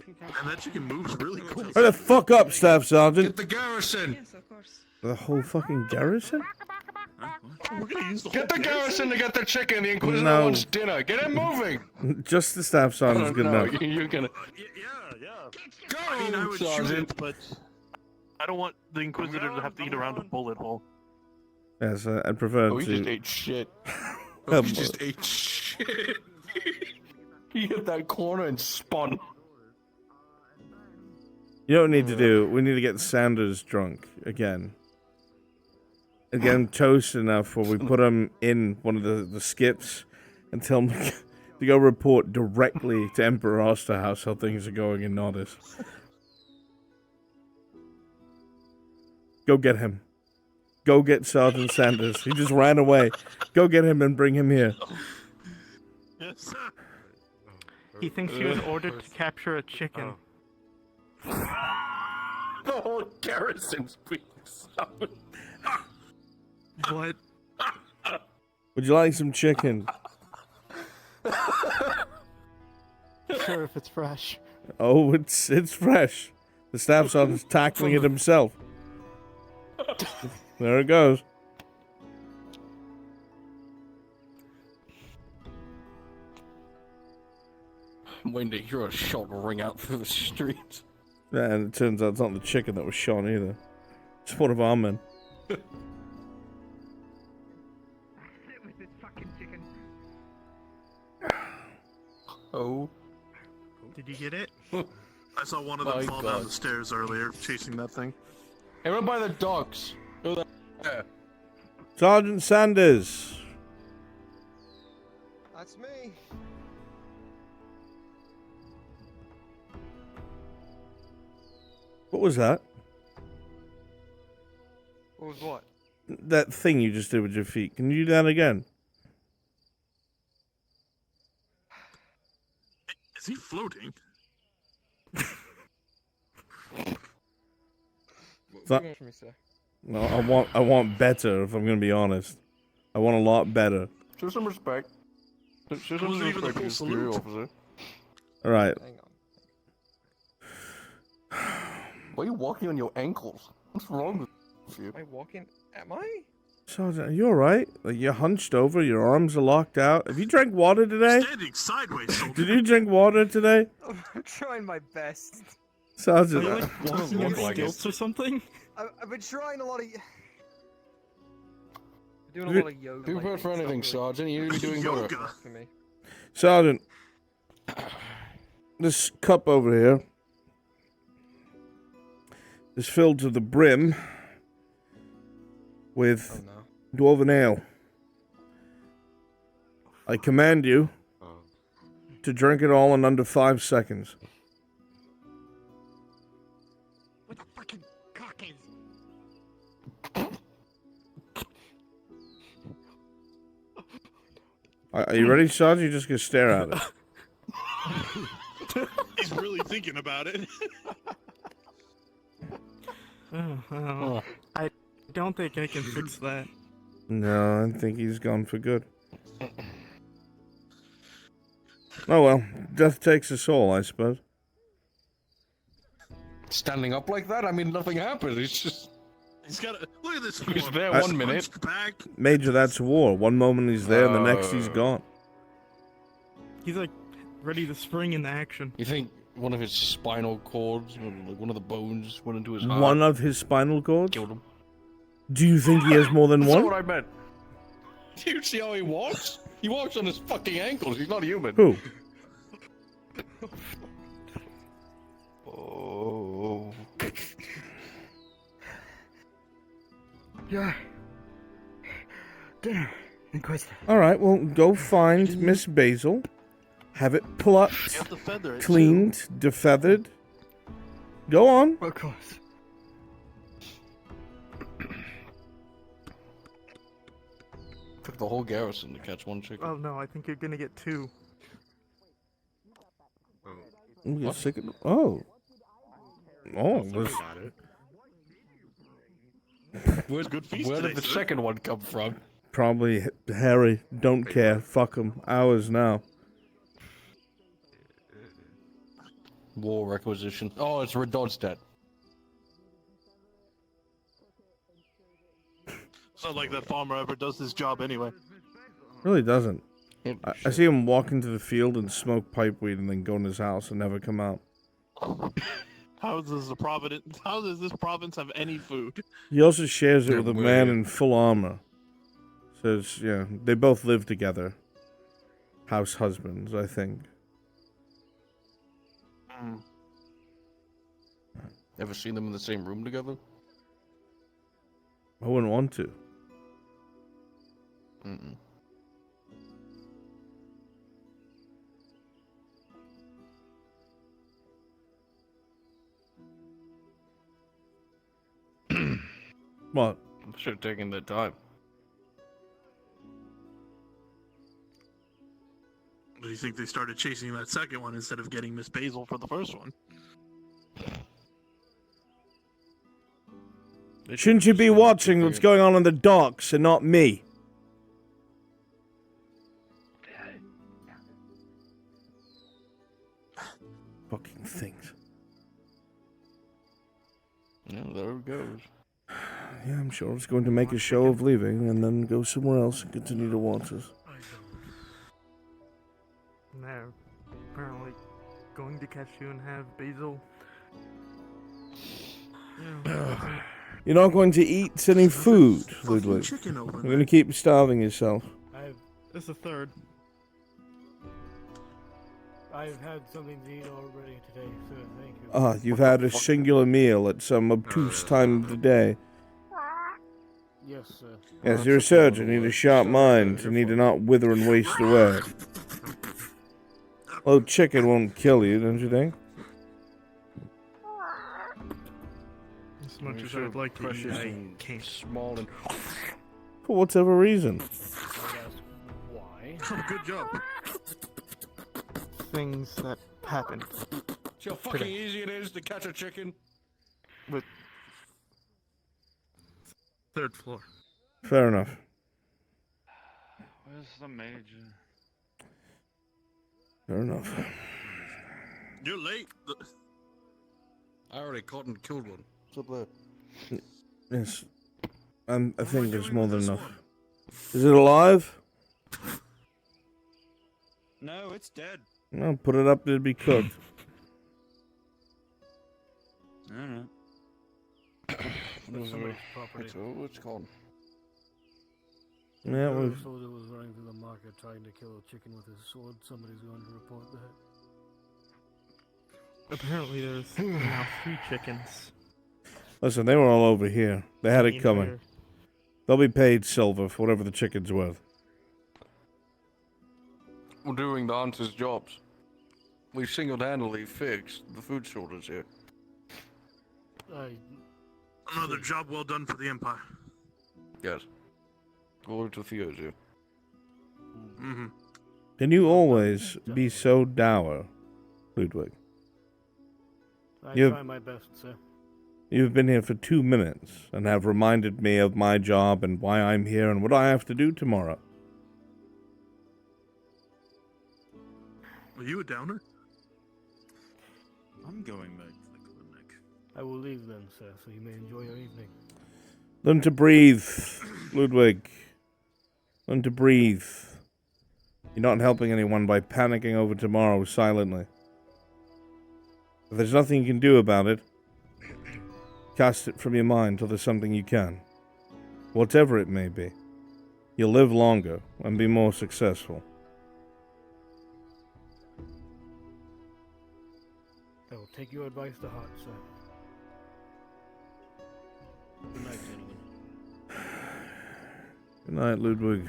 that chicken moves really cool. Hurry the fuck up, Staff Sergeant. Get the garrison. Yes, of course. The whole fucking garrison? We're gonna use the Get the garrison to get the chicken. The Inquisitor No. wants dinner. Get it moving. Just the Staff Sergeant's good No, enough. you're gonna. Go, I mean, I would shoot Sergeant. it, but I don't want the Inquisitor to have to eat around a bullet hole. Yes, I'd prefer Oh, to. he just ate shit. Oh, he just ate shit. He hit that corner and spun. You know what we need to do? We need to get Sanders drunk again. Again, toast enough where we put him in one of the skips and tell him to go report directly to Emperor Osterhouse how things are going in Nordis. Go get him. Go get Sergeant Sanders. He just ran away. Go get him and bring him here. Yes, sir. He thinks he was ordered to capture a chicken. The whole garrison's being summoned. What? Would you like some chicken? Sure, if it's fresh. Oh, it's fresh. The Staff Sergeant's tackling it himself. There it goes. I'm waiting to hear a shot ring out through the streets. Yeah, and it turns out it's not the chicken that was shot either. It's one of our men. Sit with this fucking chicken. Oh. Did you get it? I saw one of them My fall God. down the stairs earlier, chasing that thing. Everyone by the docks. Go there. Sergeant Sanders. That's me. What was that? What was what? That thing you just did with your feet. Can you do that again? Is he floating? That- From me, sir. No, I want better, if I'm gonna be honest. I want a lot better. Show some respect. Show some Wasn't even a respect to full your superior salute. officer. Alright. Hang on. Why are you walking on your ankles? What's wrong with you? Am I walking? Am I? Sergeant, are you alright? Like, you're hunched over, your arms are locked out. Have you drank water today? Standing sideways, soldier. Did you drink water today? I'm trying my best. Sergeant, Are you like walking on stilts or something? I've been trying a lot of. Doing Be a lot of yoga. Be prepared for anything, Sergeant. You need to be doing better. Yoga. For me. Sergeant, this cup over here is filled to the brim with dwarven ale. I command you to drink it all in under 5 seconds. What the fucking cock is? Are you ready, Sergeant? You're just gonna stare at it. He's really thinking about it. I don't think I can fix that. No, I think he's gone for good. Oh well, death takes us all, I suppose. Standing up like that? I mean, nothing happened. It's just... He's got a look at this. He was form. there I- 1 minute. Hunched back. Major, that's war. One moment he's there, and the next he's gone. He's like ready to spring into action. You think one of his spinal cords, like one of the bones, went into his heart? One of his spinal cords? Killed him. Do you think he has more than That's one? not what I meant. Do you see how he walks? He walks on his fucking ankles. He's not human. Who? Oh. Your dinner, Inquisitor. Alright, well, go find Miss Basil. Have it plucked, You have to feather it, cleaned, defeathered. Go on. Of course. Took the whole garrison to catch one chicken. Oh no, I think you're gonna get 2. You get sick of- Oh. Oh, this... Where's good feast Where today, did the sir. second one come from? Probably Harry. Don't care. Fuck him. Ours now. War requisition. Oh, it's Redonstedt. It's not like that farmer ever does this job anyway. Really doesn't. I see him walk into the field and smoke pipeweed and then go in his house and never come out. How does the providence? How does this province have any food? He also shares it They're with a weird. man in full armor. Says, yeah, they both live together. House husbands, I think. Ever seen them in the same room together? I wouldn't want to. Mm-mm. What? Should have taken their time. Do you think they started chasing that second one instead of getting Miss Basil for the first one? Shouldn't you be watching what's going on in the docks and not me? Fucking things. Yeah, there it goes. Yeah, I'm sure it's going to make a show of leaving and then go somewhere else and continue to watch us. They're apparently going to catch you and have Basil. Yeah. You're not going to eat any food, Ludwig. chicken over You're going to keep starving yourself. This is the third. I've had something to eat already today, so thank you. Ah, you've had a singular meal at some obtuse time of the day. Yes, sir. Yes, you're a surgeon. You need a sharp mind. You need to not wither and waste away. Well, chicken won't kill you, don't you think? As much as I'd like to eat, I can't. Small and For whatever reason. Why? Good job. Things that happen. See how fucking easy it is to catch a chicken? With Third floor. Fair enough. Where's the major? Fair enough. You're late. I already caught and killed one. It's up there. Yes. I think there's more than enough. Is it alive? No, it's dead. No, put it up to be cooked. I don't know. That's somebody's property. What's it called? Yeah, A we've... soldier was running through the market trying to kill a chicken with his sword. Somebody's going to report that. apparently there's now 3 chickens. Listen, they were all over here. They had The it coming. entire- They'll be paid silver for whatever the chicken's worth. We're doing the aunt's jobs. We've single-handedly fixed the food shortage here. Another job well done for the Empire. Yes. Glory to Theo's here. Mm-hmm. Can you always be so dour, Ludwig? I You've- try my best, sir. You've been here for 2 minutes and have reminded me of my job and why I'm here and what I have to do tomorrow. Are you a downer? I'm going back to the clinic. I will leave then, sir, so you may enjoy your evening. Learn to breathe, Ludwig. Learn to breathe. You're not helping anyone by panicking over tomorrow silently. If there's nothing you can do about it, cast it from your mind till there's something you can. Whatever it may be. You'll live longer and be more successful. I will take your advice to heart, sir. Good night, gentlemen. Good night, Ludwig.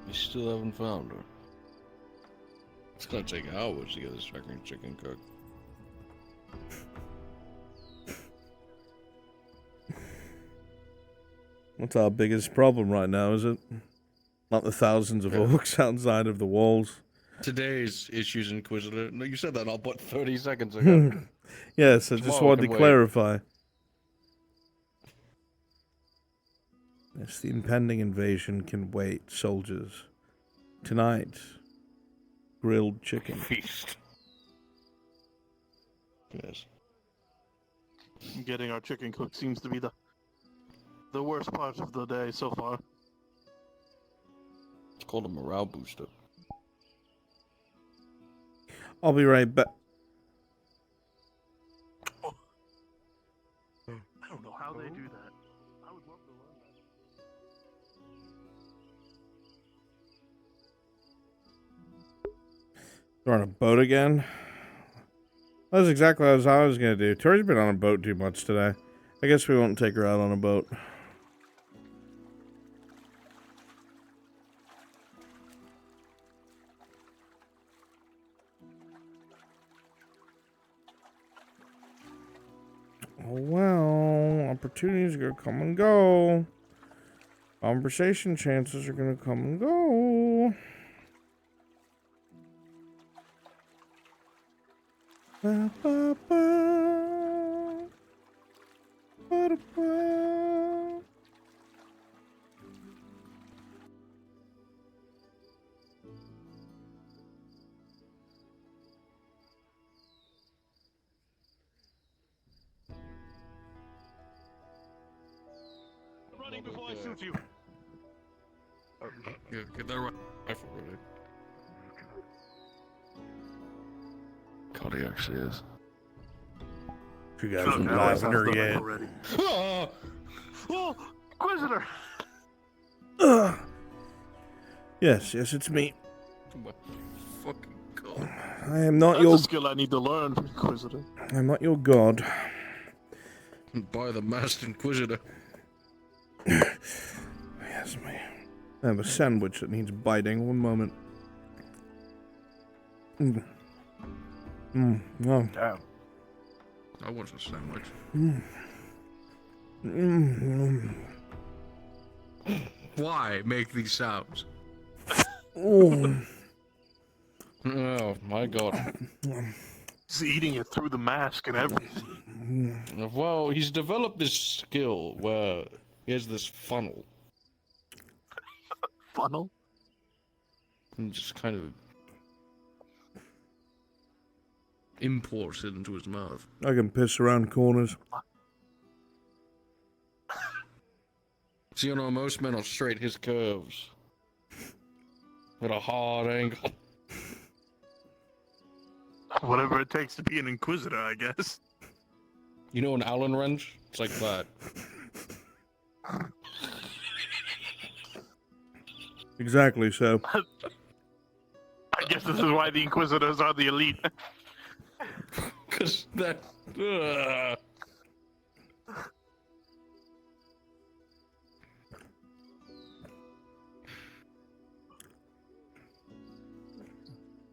You still haven't found her. It's gonna take hours to get this fucking chicken cooked. What's our biggest problem right now, is it? Not the thousands of orcs outside of the walls. Today's issues, Inquisitor. No, you said that all but 30 seconds ago. Yes, I just Tomorrow wanted can to wait. clarify. Yes, the impending invasion can wait, soldiers. Tonight, grilled chicken. Feast. Yes. Getting our chicken cooked seems to be the worst part of the day so far. It's called a morale booster. I'll be right back. I don't know how they do that. I would love to learn that. You're on a boat again? That's exactly as I was going to do. Tori's been on a boat too much today. I guess we won't take her out on a boat. Oh, well, opportunities are going to come and go. Conversation chances are going to come and go. Ba, ba, ba. Ba, da, ba. Running before I shoot you. Yeah, get that rifle ready. God, he actually is. You guys Look, are I always laughing have her the yet. rifle ready. Oh, Inquisitor! Yes, it's me. My fucking God. I am not That's your. a skill I need to learn, Inquisitor. I'm not your god. By the masked Inquisitor. Yes, me. I have a sandwich that needs biting. One moment. Oh. Damn. I want a sandwich. Why make these sounds? Oh. Oh my God. He's eating it through the mask and everything. Well, he's developed this skill where he has this funnel. Funnel? And just kind of imports it into his mouth. I can piss around corners. So, you know, most men will straight his curves at a hard angle. Whatever it takes to be an Inquisitor, I guess. You know an Allen wrench? It's like that. Exactly so. I guess this is why the Inquisitors are the elite. Because that...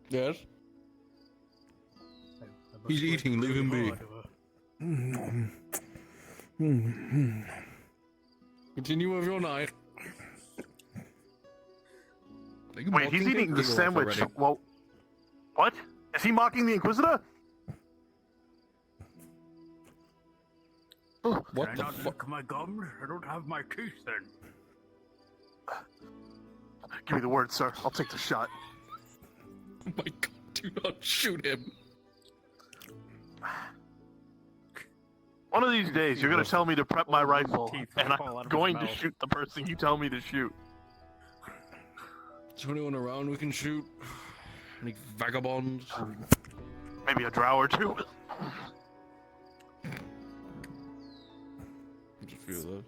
Yes? He's eating, leave him be. Continue with your night. Wait, he's eating the sandwich. Well, what? Is he mocking the Inquisitor? What Can I not lick my gums? I don't have my teeth then. Give me the word, sir. I'll take the shot. Oh my god, do not shoot him. One of these days, you're gonna tell me to prep my rifle, and I'm going to shoot the person you tell me to shoot. Is there anyone around we can shoot? Any vagabonds? Maybe a drow or two. Did you feel that?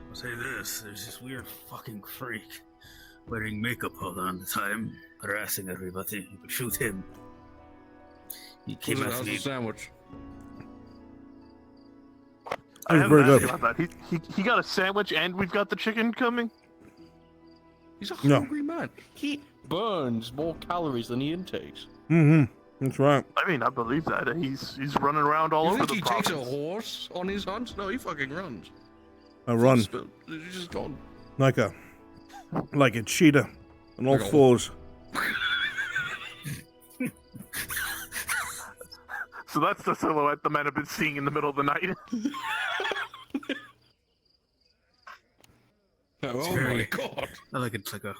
I'll say this, there's this weird fucking freak wearing makeup all the time, harassing everybody. You could shoot him. He came How's after the me. sandwich? I haven't very asked good. you about that. He got a sandwich, and we've got the chicken coming. He's a No. hungry man. He burns more calories than he intakes. That's right. I mean, I believe that. He's running around all You over think the he province. takes a horse on his hunts? No, he fucking runs. I run He's just gone. like a cheetah on all Like a- fours. So that's the silhouette the men have been seeing in the middle of the night. Oh my god. I like it's like a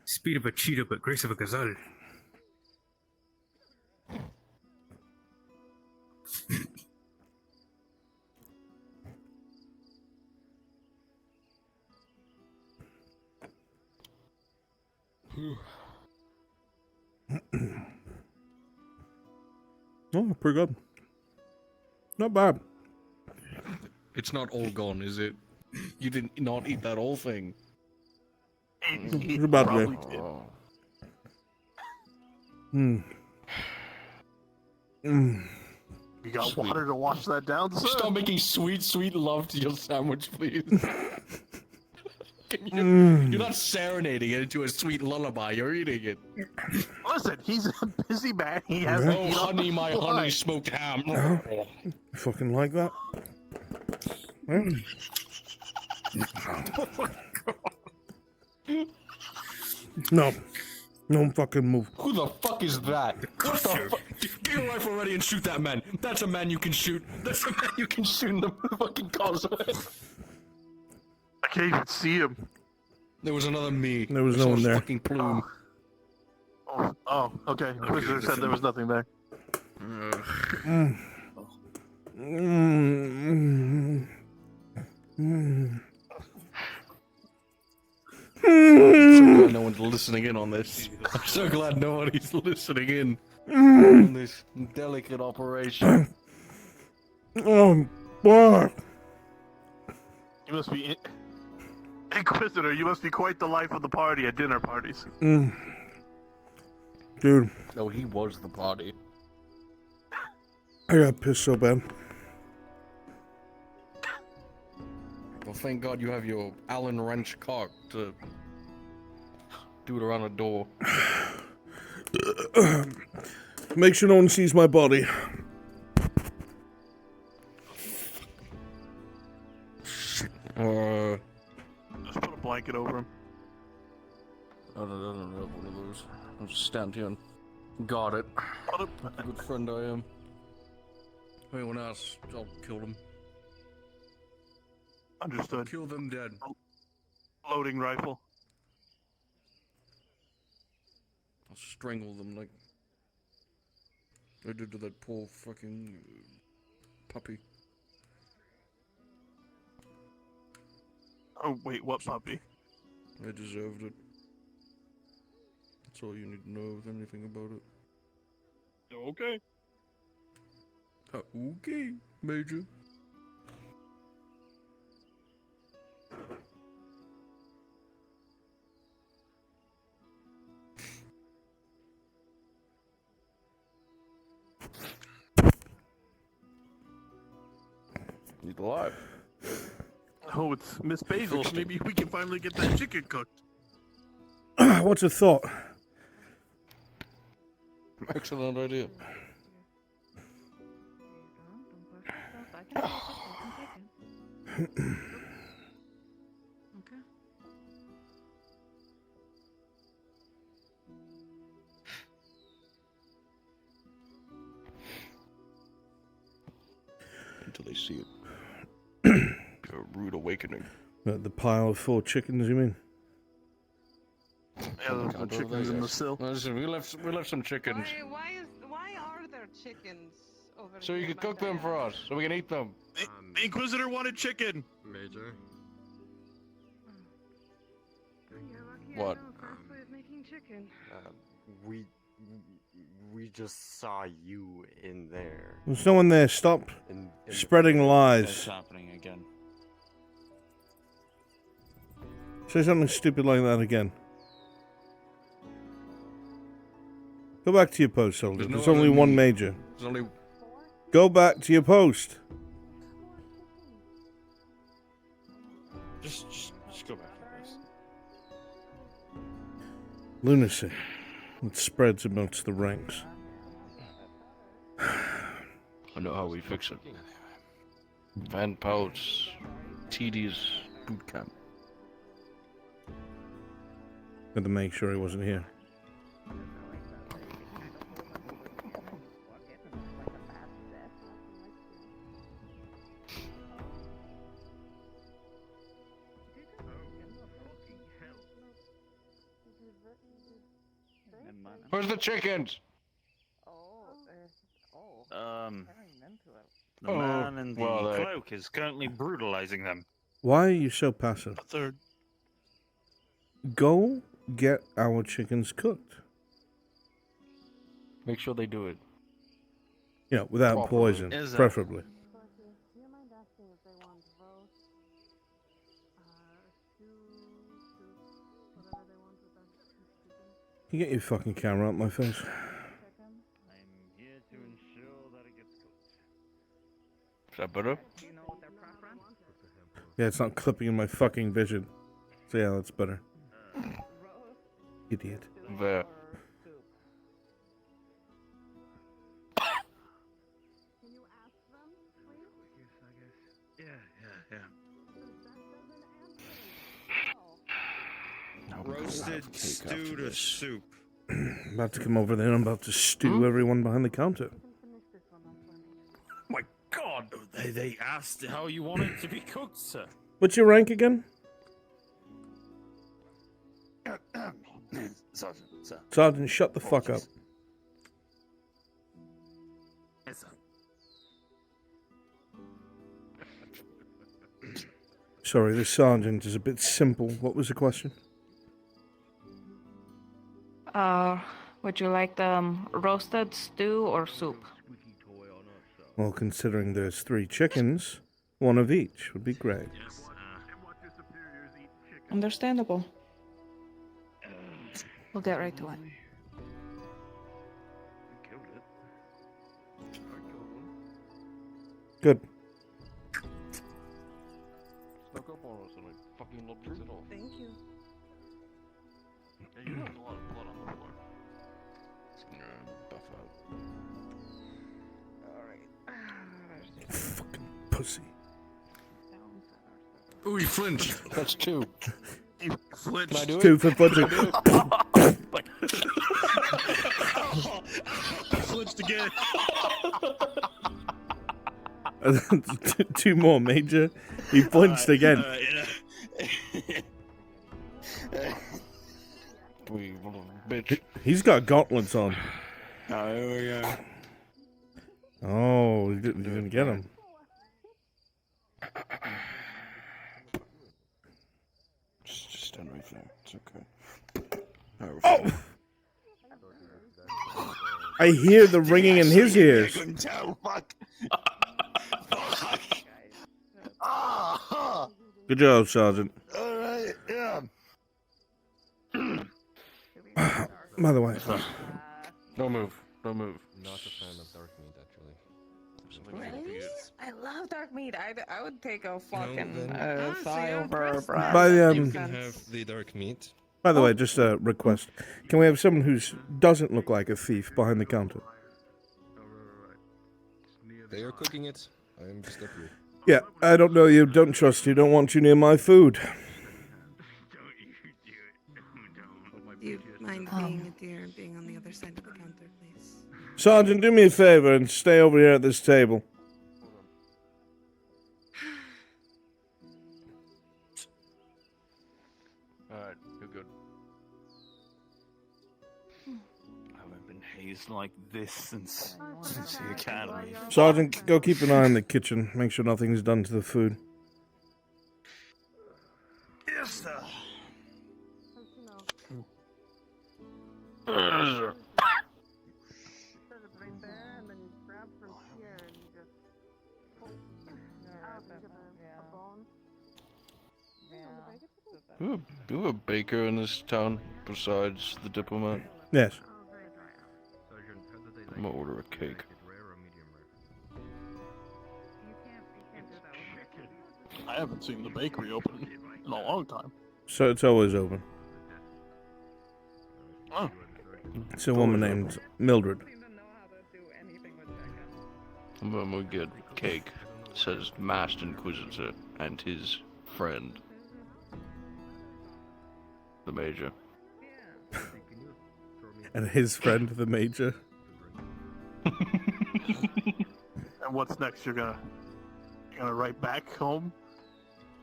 speed of a cheetah, but grace of a gazelle. Oh, pretty good. Not bad. It's not all gone, is it? You didn't not eat that whole thing. It's about to be. Oh. You got water to wash that down, sir? Stop making sweet, sweet love to your sandwich, please. You're not serenading it into a sweet lullaby. You're eating it. Listen, he's a busy man. He has. Oh, honey, my honey smoked ham. You fucking like that? No. No fucking move. Who the fuck is that? What the fuck? Get your rifle ready and shoot that man. That's a man you can shoot. That's a man you can shoot in the fucking causeway. I can't even see him. There was another me. There was I no saw one his there. fucking plume. Oh, okay. Inquisitor said there was nothing there. I'm so glad no one's listening in on this. I'm so glad nobody's listening in on this delicate operation. Oh, boy. You must be Inquisitor. You must be quite the life of the party at dinner parties. Dude, No, he was the party. I got pissed so bad. Well, thank God you have your Allen wrench cock to do it around the door. Make sure no one sees my body. Just put a blanket over him. I don't have one of those. I'll just stand here and guard it. What a good friend I am. Anyone else, I'll kill them. Understood. Kill them dead. Loading rifle. I'll strangle them like I did to that poor fucking puppy. Oh wait, what puppy? I deserved it. That's all you need to know, with anything about it. Okay. Okay, Major. He's alive. Oh, it's Miss Basil. Maybe we can finally get that chicken cooked. What's a thought? Excellent idea. Until they see it. Be a rude awakening. The pile of 4 chickens, you mean? Yeah, there's some chickens in the sill. Listen, we left some chickens. Why are there chickens over So here? you can by cook the them for us, so we can eat them. The Inquisitor wanted chicken. Major. What? Making chicken. We just saw you in there. There's no one there. Stop spreading It's lies. happening again. Say something stupid like that again. Go back to your post, soldier. There's only one major. There's only... Go back to your post. Just go back to this. Lunacy. It spreads amongst the ranks. I know how we fix it. Van Pout's tedious boot camp. Had to make sure he wasn't here. Where's the chickens? The man in the cloak is currently brutalizing them. Why are you so passive? Go get our chickens cooked. Make sure they do it. You know, without Properly. poison, Is that- preferably. You get your fucking camera out my face. Is that better? Yeah, it's not clipping in my fucking vision. So yeah, that's better. Idiot. There. Roasted stew to soup. About to come over there. I'm about to stew everyone behind the counter. My God, they asked how you want it to be cooked, sir. What's your rank again? Sergeant, sir. Sergeant, shut the fuck up. Yes, sir. Sorry, the sergeant is a bit simple. What was the question? Would you like the roasted stew or soup? Well, considering there's 3 chickens, one of each would be great. Understandable. We'll get right to it. Good. Snuck up on us and I fucking looked it off. Thank you. Yeah, you left a lot of blood on the floor. It's gonna buff out. Fucking pussy. Ooh, he flinched. That's 2. You flinched. Can I do it? 2 for punching. Flinched again. 2 more, Major. He flinched again. Bitch. He's got gauntlets on. Oh, here we go. Oh, you didn't get him. Just stand right there. It's okay. Oh! I hear the ringing in his ears. I couldn't tell. Fuck. Good job, Sergeant. All right. Yeah. By the way, Don't move. Don't move. Not a fan of dark meat, actually. Really? I love dark meat. I would take a fucking then- thigh over a breast. By the, You can have the dark meat. by the way, just a request. Can we have someone who doesn't look like a thief behind the counter? They are cooking it. I am just up here. Yeah, I don't know you, don't trust you, don't want you near my food. Do you mind being a dear and being on the other side of the counter, please? Sergeant, do me a favor and stay over here at this table. Alright, you're good. days like this since the academy. Sergeant, go keep an eye on the kitchen. Make sure nothing's done to the food. Yes, sir. Do we have a baker in this town besides the diplomat? Yes. I'm gonna order a cake. I haven't seen the bakery open in a long time. So it's always open. Oh. It's a woman named Mildred. I'm gonna get cake. It says Masked Inquisitor and his friend, the Major. And his friend, the Major. And what's next? You're gonna write back home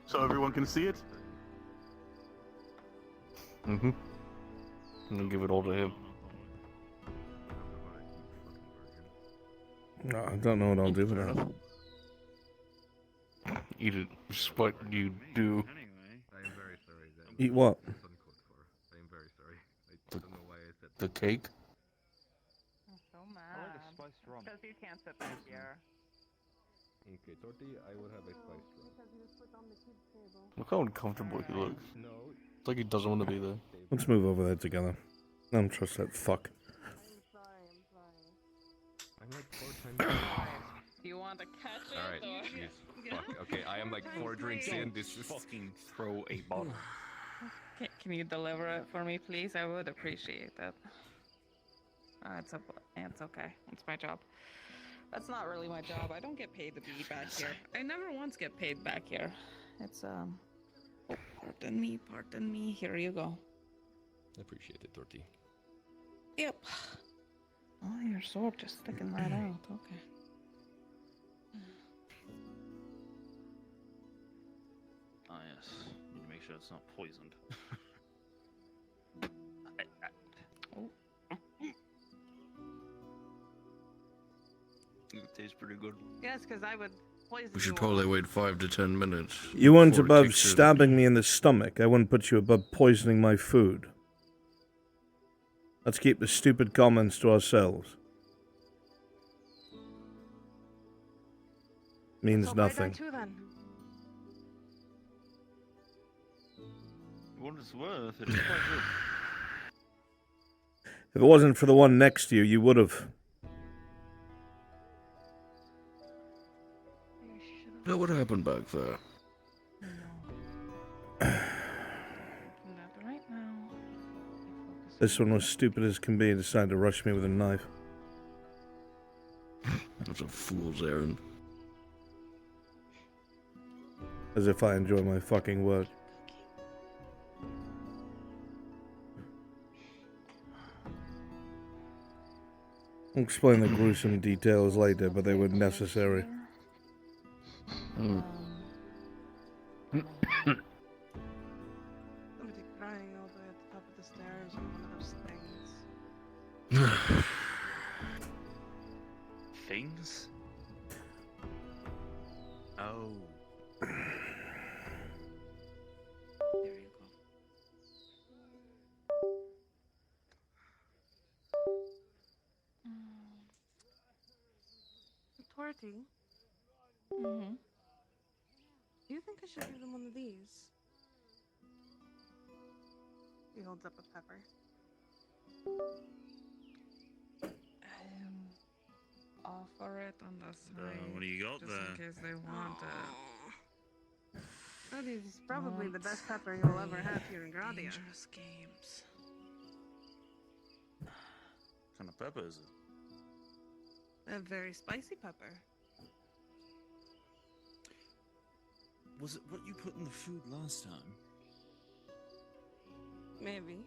so everyone can see it? Mm-hmm. I'm gonna give it all to him. No, I don't know what I'll do with that. Eat it. It's what you do. Eat what? The cake? Because you can't sit back here. Okay, Torti, I will have a spiced rum. Look how uncomfortable he looks. It's like he doesn't want to be there. Let's move over there together. I don't trust that fuck. I'm like 4 times. Do you want to catch it? Alright, or... jeez. Fuck. Okay, I am like 4 drinks in. This is fucking throw a bottle. Can you deliver it for me, please? I would appreciate that. It's okay. It's my job. That's not really my job. I don't get paid to be back here. I never once get paid back here. It's Oh, pardon me. Here you go. Appreciate it, Torti. Yep. Oh, your sword just sticking right out. Okay. Ah, yes. Need to make sure it's not poisoned. It tastes pretty good. Yes, because I would poison We should you probably all. wait 5 to 10 minutes. You weren't before it above kicks in. stabbing me in the stomach. I wouldn't put you above poisoning my food. Let's keep the stupid comments to ourselves. Means nothing. What it's worth, it's quite good. If it wasn't for the one next to you, you would have. What happened back there? This one was stupid as can be and decided to rush me with a knife. That's a fool's errand. As if I enjoy my fucking work. I'll explain the gruesome details later, but they were necessary. Somebody crying all the way at the top of the stairs or one of those things. Things? Oh. There you go. Torty? Mm-hmm. Do you think I should give them one of these? He holds up a pepper. Offer it on the side. What do you got just there? in case they want it. That is probably the best pepper you'll ever have here in Gradia. Dangerous games. What kind of pepper is it? A very spicy pepper. Was it what you put in the food last time? Maybe.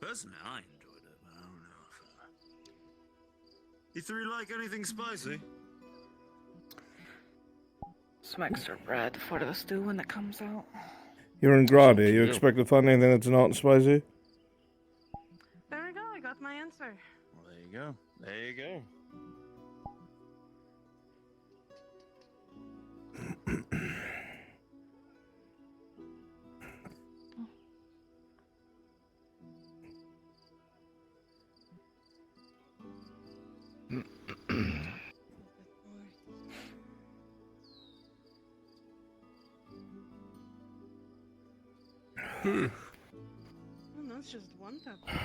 Personally, I enjoyed it, but I don't know if... You three like anything spicy? Some extra bread for the stew when it comes out. You're in Gradia. You expect to find anything that's not spicy? closer. Well, there you go. There you go. Oh, that's just one pepper.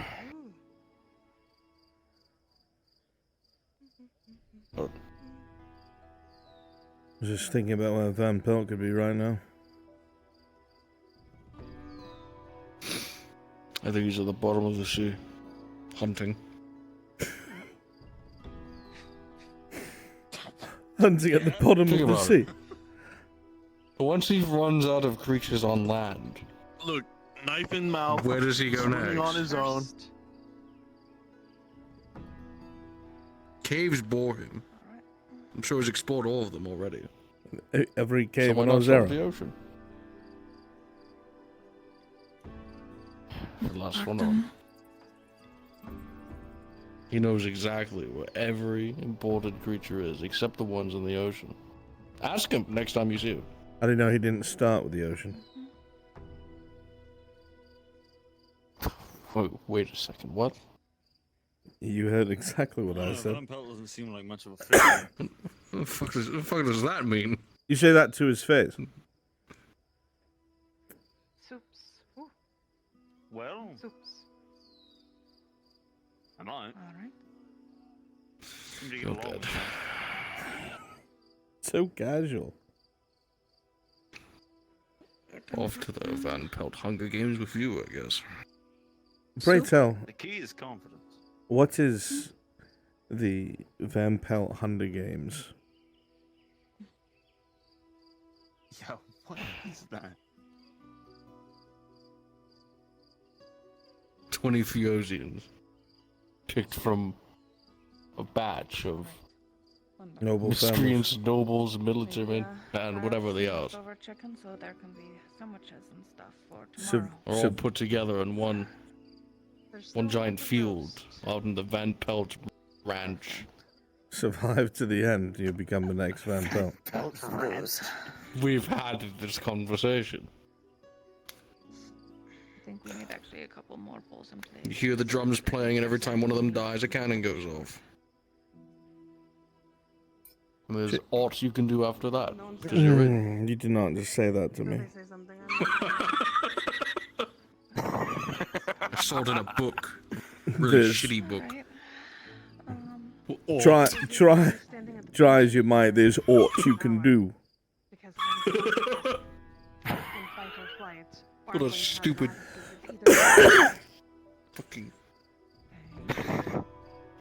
Ooh. I was just thinking about where Van Pelt could be right now. I think he's at the bottom of the sea, hunting. Hunting at the bottom Think of the about sea. it. Once he runs out of creatures on land, Look, knife in mouth. where does he go swimming next? on his own. Caves bore him. I'm sure he's explored all of them already. Every cave Someone on else out of Ozera. the ocean. The last one on. He knows exactly where every imported creature is, except the ones in the ocean. Ask him next time you see him. I didn't know he didn't start with the ocean. Wait a second, what? You heard exactly what I said. Van Pelt doesn't seem like much of a fit. What the fuck does that mean? You say that to his face. Soups. Ooh. Well, Soups. I might. Alright. Seem to get along with that. So casual. Off to the Van Pelt Hunger Games with you, I guess. Pray tell, The key is confidence. what is the Van Pelt Hunger Games? Yeah, what is that? 20 Theosians picked from a batch of Noble miscreants, nobles, military, and whatever they are. Over chicken, so there can be sandwiches and stuff for So- tomorrow. Are all put together in one giant field out in the Van Pelt Ranch. Survive to the end, you become the next Van Pelt. We've had this conversation. I think we need actually a couple more bowls in place. You hear the drums playing, and every time one of them dies, a cannon goes off. And there's aught you can do after that. 'Cause you're in. You did not just say that to me. Say something. I saw it in a book. Really This- shitty book. Try as you might, there's aught you can do. What a stupid fucking.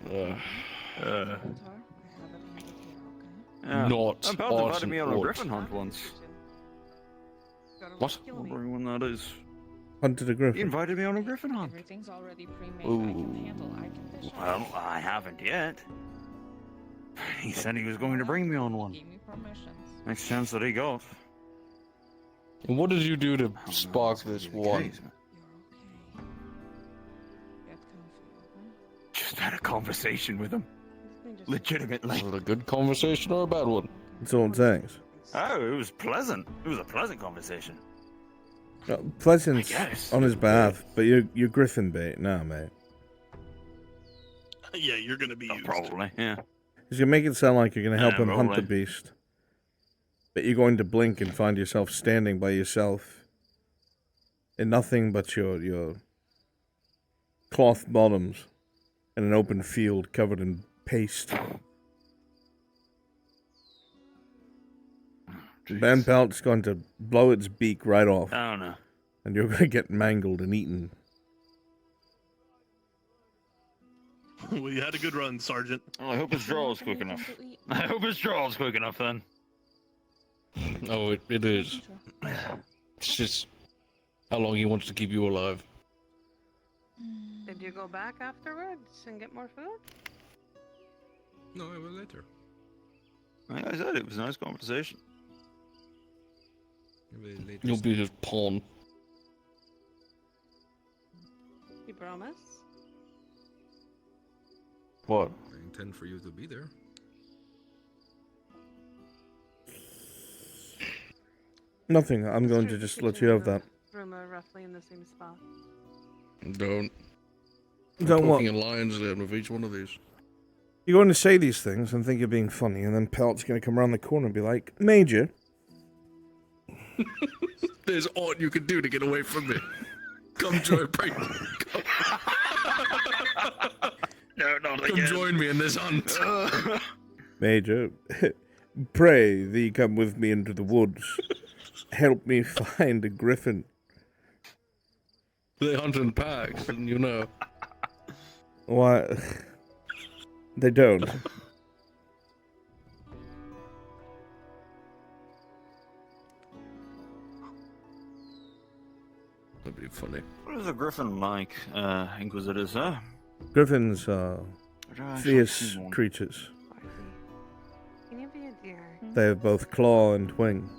Yeah. Not Van Pelt invited awesome me on a aught. griffin hunt once. What? I'm wondering when that is. Hunted a He griffin. invited me on a griffin hunt. Everything's already pre-made. I can handle. I can fish. Well, I haven't yet. He said he was going to bring me on one. Give me permissions. Next chance that he got. And what did you do to spark this one? Get comfy, okay? Just had a conversation with him. Legitimately. Was it a good conversation or a bad one? That's all it takes. Oh, it was pleasant. It was a pleasant conversation. Pleasant's guess. on his behalf, but you're griffin bait now, mate. Yeah, you're gonna be used. Probably, yeah. Because you make it sound like you're going to help him hunt the probably. beast. But you're going to blink and find yourself standing by yourself in nothing but your cloth bottoms in an open field covered in paste. Van Pelt's going to blow its beak right off. I don't know. And you're going to get mangled and eaten. We had a good run, Sergeant. Well, I hope his draw is quick enough. I hope his draw is quick enough then. Oh, it is. It's just how long he wants to keep you alive. Did you go back afterwards and get more food? No, I will later. Like I said, it was a nice conversation. You'll be his pawn. You promise? What? I intend for you to be there. Nothing. I'm going to just let you have that. Room are roughly in the same spot. Don't. I'm Don't what? talking in lines then with each one of these. You're going to say these things and think you're being funny, and then Pelt's going to come around the corner and be like, Major. There's aught you can do to get away from me. Come join No, not Come again. join me in this hunt. Major, pray thee come with me into the woods. Help me find a griffin. They hunt in packs, and you know. Why? They don't. That'd be funny. What is a griffin like, Inquisitor, sir? Griffins are actually fierce see one. creatures. Can you be a deer? They have both claw and wing.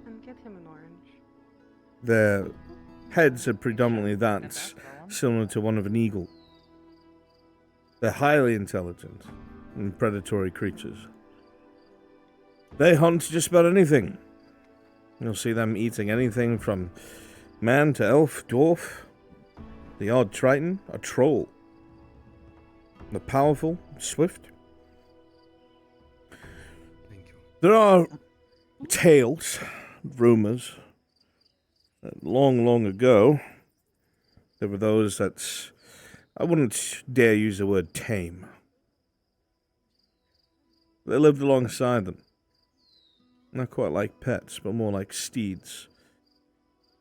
And get him an orange. Their heads are predominantly that, similar to one of an eagle. They're highly intelligent and predatory creatures. They hunt just about anything. You'll see them eating anything from man to elf, dwarf, the odd triton, a troll. The powerful, swift. There are tales, rumors, that long ago, there were those that I wouldn't dare use the word tame. They lived alongside them. Not quite like pets, but more like steeds.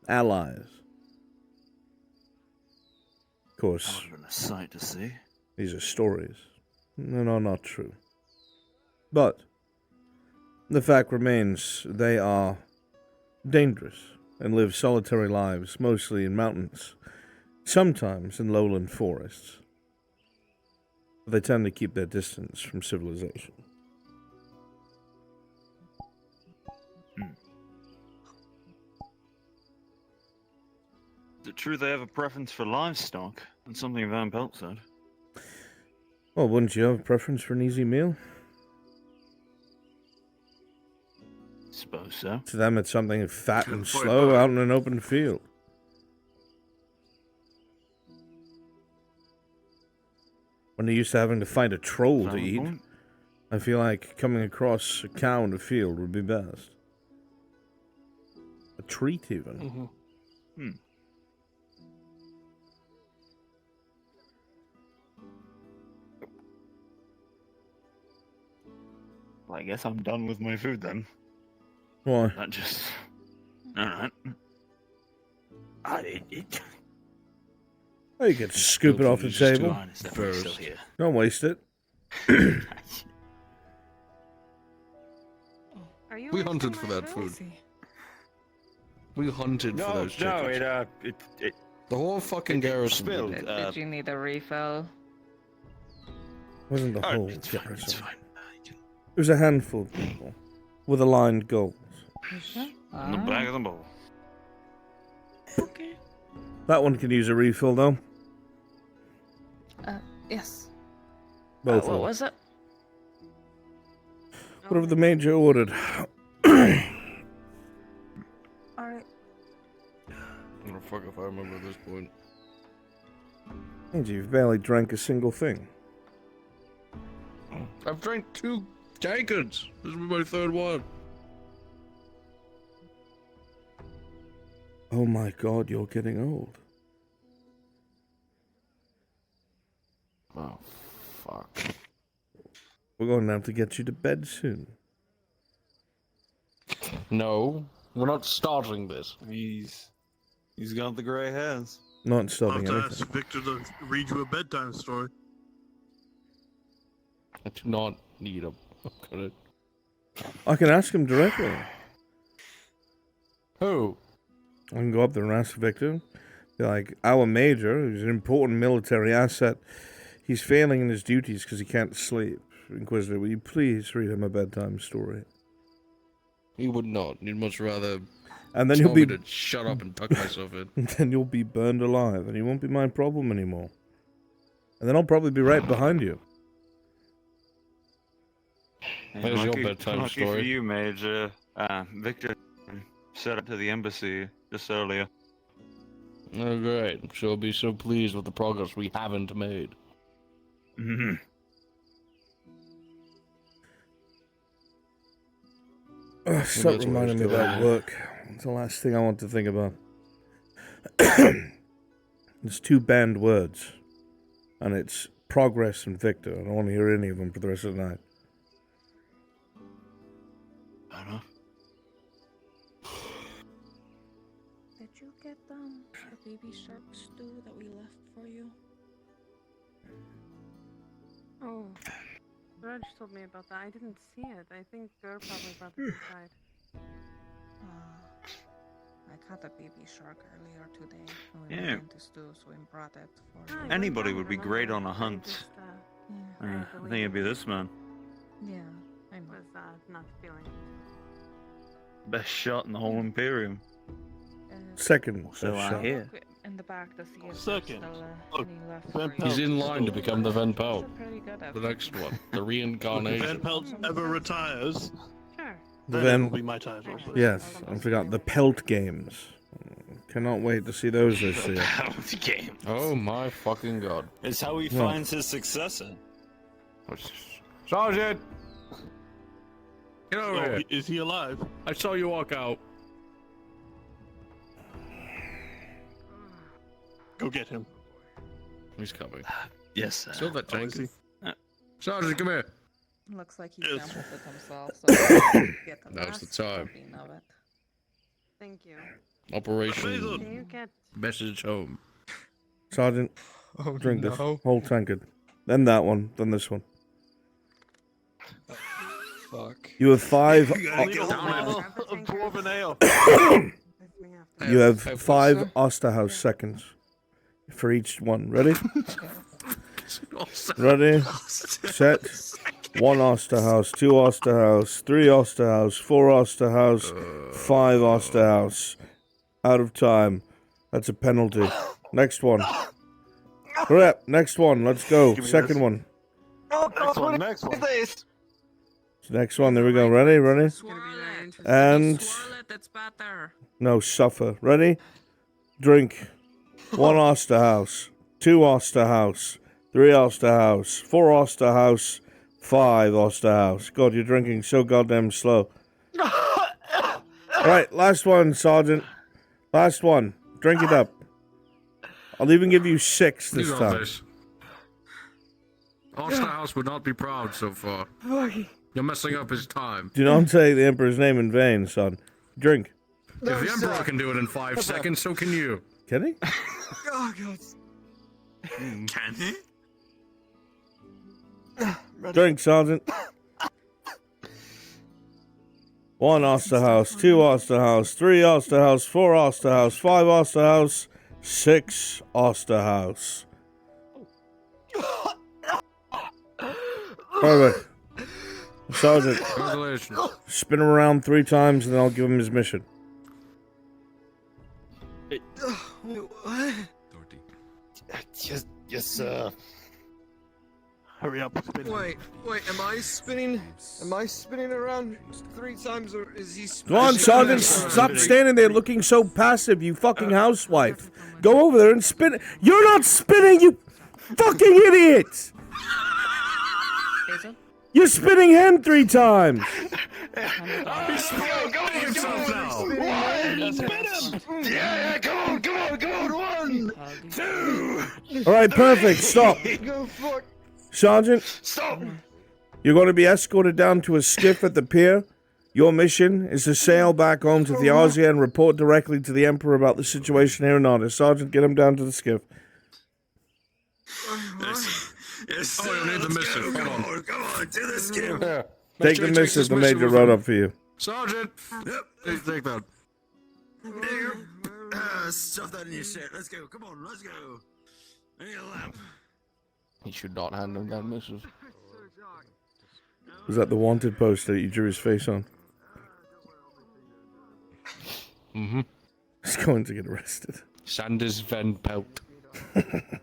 Allies. Of course, That would have been a sight to see. these are stories. And are not true. But the fact remains they are dangerous and live solitary lives, mostly in mountains, sometimes in lowland forests. But they tend to keep their distance from civilization. Is it true they have a preference for livestock? That's something Van Pelt said. Well, wouldn't you have a preference for an easy meal? Suppose so. To them, it's something fat and Good point, slow Bob. out in an open field. When they're used to having to find a troll to Valid eat, point. I feel like coming across a cow in the field would be best. A treat, even. Well, I guess I'm done with my food then. Why? That just... Alright. Oh, you can scoop it off the table. First. Don't waste it. Are you We wasting hunted for my that food? food. We hunted for those chickens. it the whole fucking garrison. spilled. Did you need a refill? Wasn't the whole it's fine, garrison. it's fine. It was a handful of people with aligned goals. In the back of the bowl. That one can use a refill, though. Yes. Both of What them. was it? Whatever the major ordered. Alright. Oh, fuck if I remember at this point. Major, you've barely drank a single thing. I've drank 2 tankards. This will be my 3rd one. Oh my god, you're getting old. Oh, fuck. We're going to have to get you to bed soon. No, we're not starting this. He's got the gray hairs. Not I'll stopping have to ask anything. Victor to read you a bedtime story. I do not need a... Got it. I can ask him directly. Who? I can go up there and ask Victor. Be like, our major, who's an important military asset, he's failing in his duties because he can't sleep. Inquisitor, will you please read him a bedtime story? He would not. He'd much rather And then tell you'll be me to shut up and tuck myself in. and then you'll be burned alive, and he won't be my problem anymore. And then I'll probably be right behind you. There's your bedtime lucky story. for you, Major. Victor set up to the embassy just earlier. Oh, great. She'll be so pleased with the progress we haven't made. Mm-hmm. Stop reminding me about work. It's the last thing I want to think about. There's two banned words, and it's progress and Victor. I don't want to hear any of them for the rest of the night. I don't know. Did you get the baby shark stew that we left for you? Oh, Raj told me about that. I didn't see it. I think Gur probably brought it inside. I caught a baby sark earlier today. We Yeah. went to stew, so we brought it for you. Anybody would be great on a hunt. I think it'd be this man. Yeah, I know. Was not feeling it. Best shot in the whole Imperium. Second. So best I shot. hear. In the back to see if Second. there's Look, any left Van for you. He's in line to become the Van Pelt. Pretty good at The next one. The If reincarnation. Van Pelt ever retires, Sure. then Then- it'll be my title. but- Yes, I forgot the Pelt games. Cannot wait to see those this year. Pelt game. Oh my fucking god. It's how he Yeah. finds his successor. Sergeant! Get over Oh, here. is he alive? I saw you walk out. Go get him. He's coming. Yes, sir. Still that Oh, is tank. he? Sergeant, come here. Looks like he Yes. sampled it himself, so get the Now's the last time. copy of it. Thank you. Operation Can you get... Message Home. Sergeant, Oh, drink this no. whole tankard. Then that one, then this one. Fuck. You have five. Dwarven ale. You have 5 Osterhaus seconds for each one. Ready? Ready? Set. 1 Osterhaus, 2 Osterhaus, 3 Osterhaus, 4 Osterhaus, 5 Osterhaus. Out of time. That's a penalty. Next one. Hurry up. Next one. Let's go. Give me Second this. one. Next one, next one. Next one. There we go. Ready? Ready? And Swirl it, it's better. no, suffer. Ready? Drink. 1 Osterhaus, 2 Osterhaus, 3 Osterhaus, 4 Osterhaus, 5 Osterhaus. God, you're drinking so goddamn slow. Right, last one, Sergeant. Last one. Drink it up. I'll even give you 6 this You got time. this. Osterhaus would not be proud so far. You're messing up his time. Do not say the Emperor's name in vain, son. Drink. If the Emperor can do it in 5 seconds, so can you. Can he? Oh, God. Can he? Drink, Sergeant. 1 Osterhaus, 2 Osterhaus, 3 Osterhaus, 4 Osterhaus, 5 Osterhaus, 6 Osterhaus. Perfect. Sergeant, Congratulations. spin him around 3 times and then I'll give him his mission. What? Yes, Hurry up, spin. Wait, am I spinning? Am I spinning around 3 times, or is he spinning? Come on, Sergeant, stop standing there looking so passive, you fucking housewife. Go over there and spin. You're not spinning, you fucking idiot! You're spinning him 3 times. Yeah, come on, 1, 2. All right, perfect. Stop. Sergeant, Stop. you're going to be escorted down to a skiff at the pier. Your mission is to sail back home to the Ozia and report directly to the Emperor about the situation here in Arda. Sergeant, get him down to the skiff. Yes, Oh, you need the missive. Hold on. Come on, do this, Kim. Yeah. Take the missive the Major wrote up for you. Sergeant! Hey, take that. Stuff that in your shit. Let's go. Come on, let's go. I need a lamp. He should not hand him that missive. Was that the wanted poster that you drew his face on? Mm-hmm. He's going to get arrested. Sanders Van Pelt.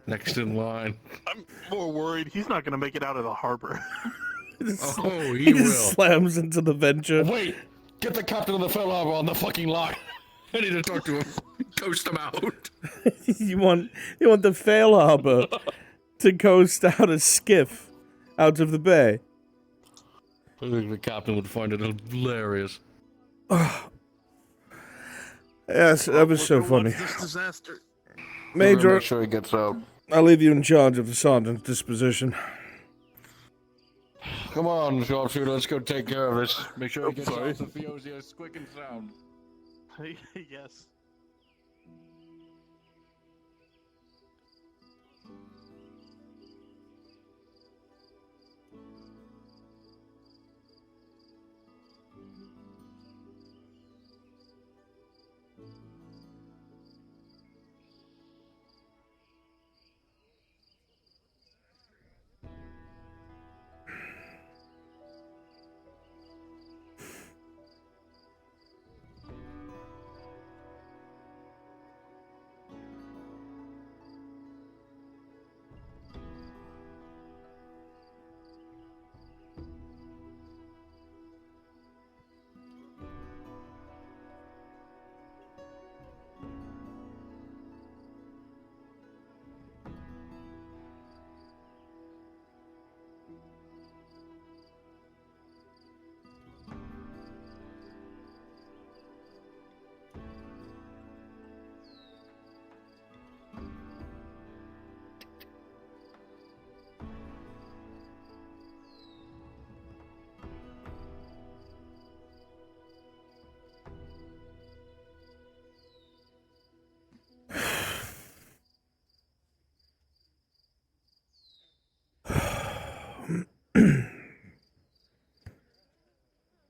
Next in line. I'm more worried he's not going to make it out of the harbor. Oh, he he just will. slams into the venture. Wait, get the captain of the Fell Harbor on the fucking line. I need to talk to him. Coast him out. you want the Fail Harbor to coast out a skiff out of the bay. I think the captain would find it hilarious. Yes, that was so funny. This disaster. Major, Make sure he gets out. I'll leave you in charge of the sergeant's disposition. Come on, sharpshooter, let's go take care of this. Make sure he gets out the Fiosia as quick and sound. Yes.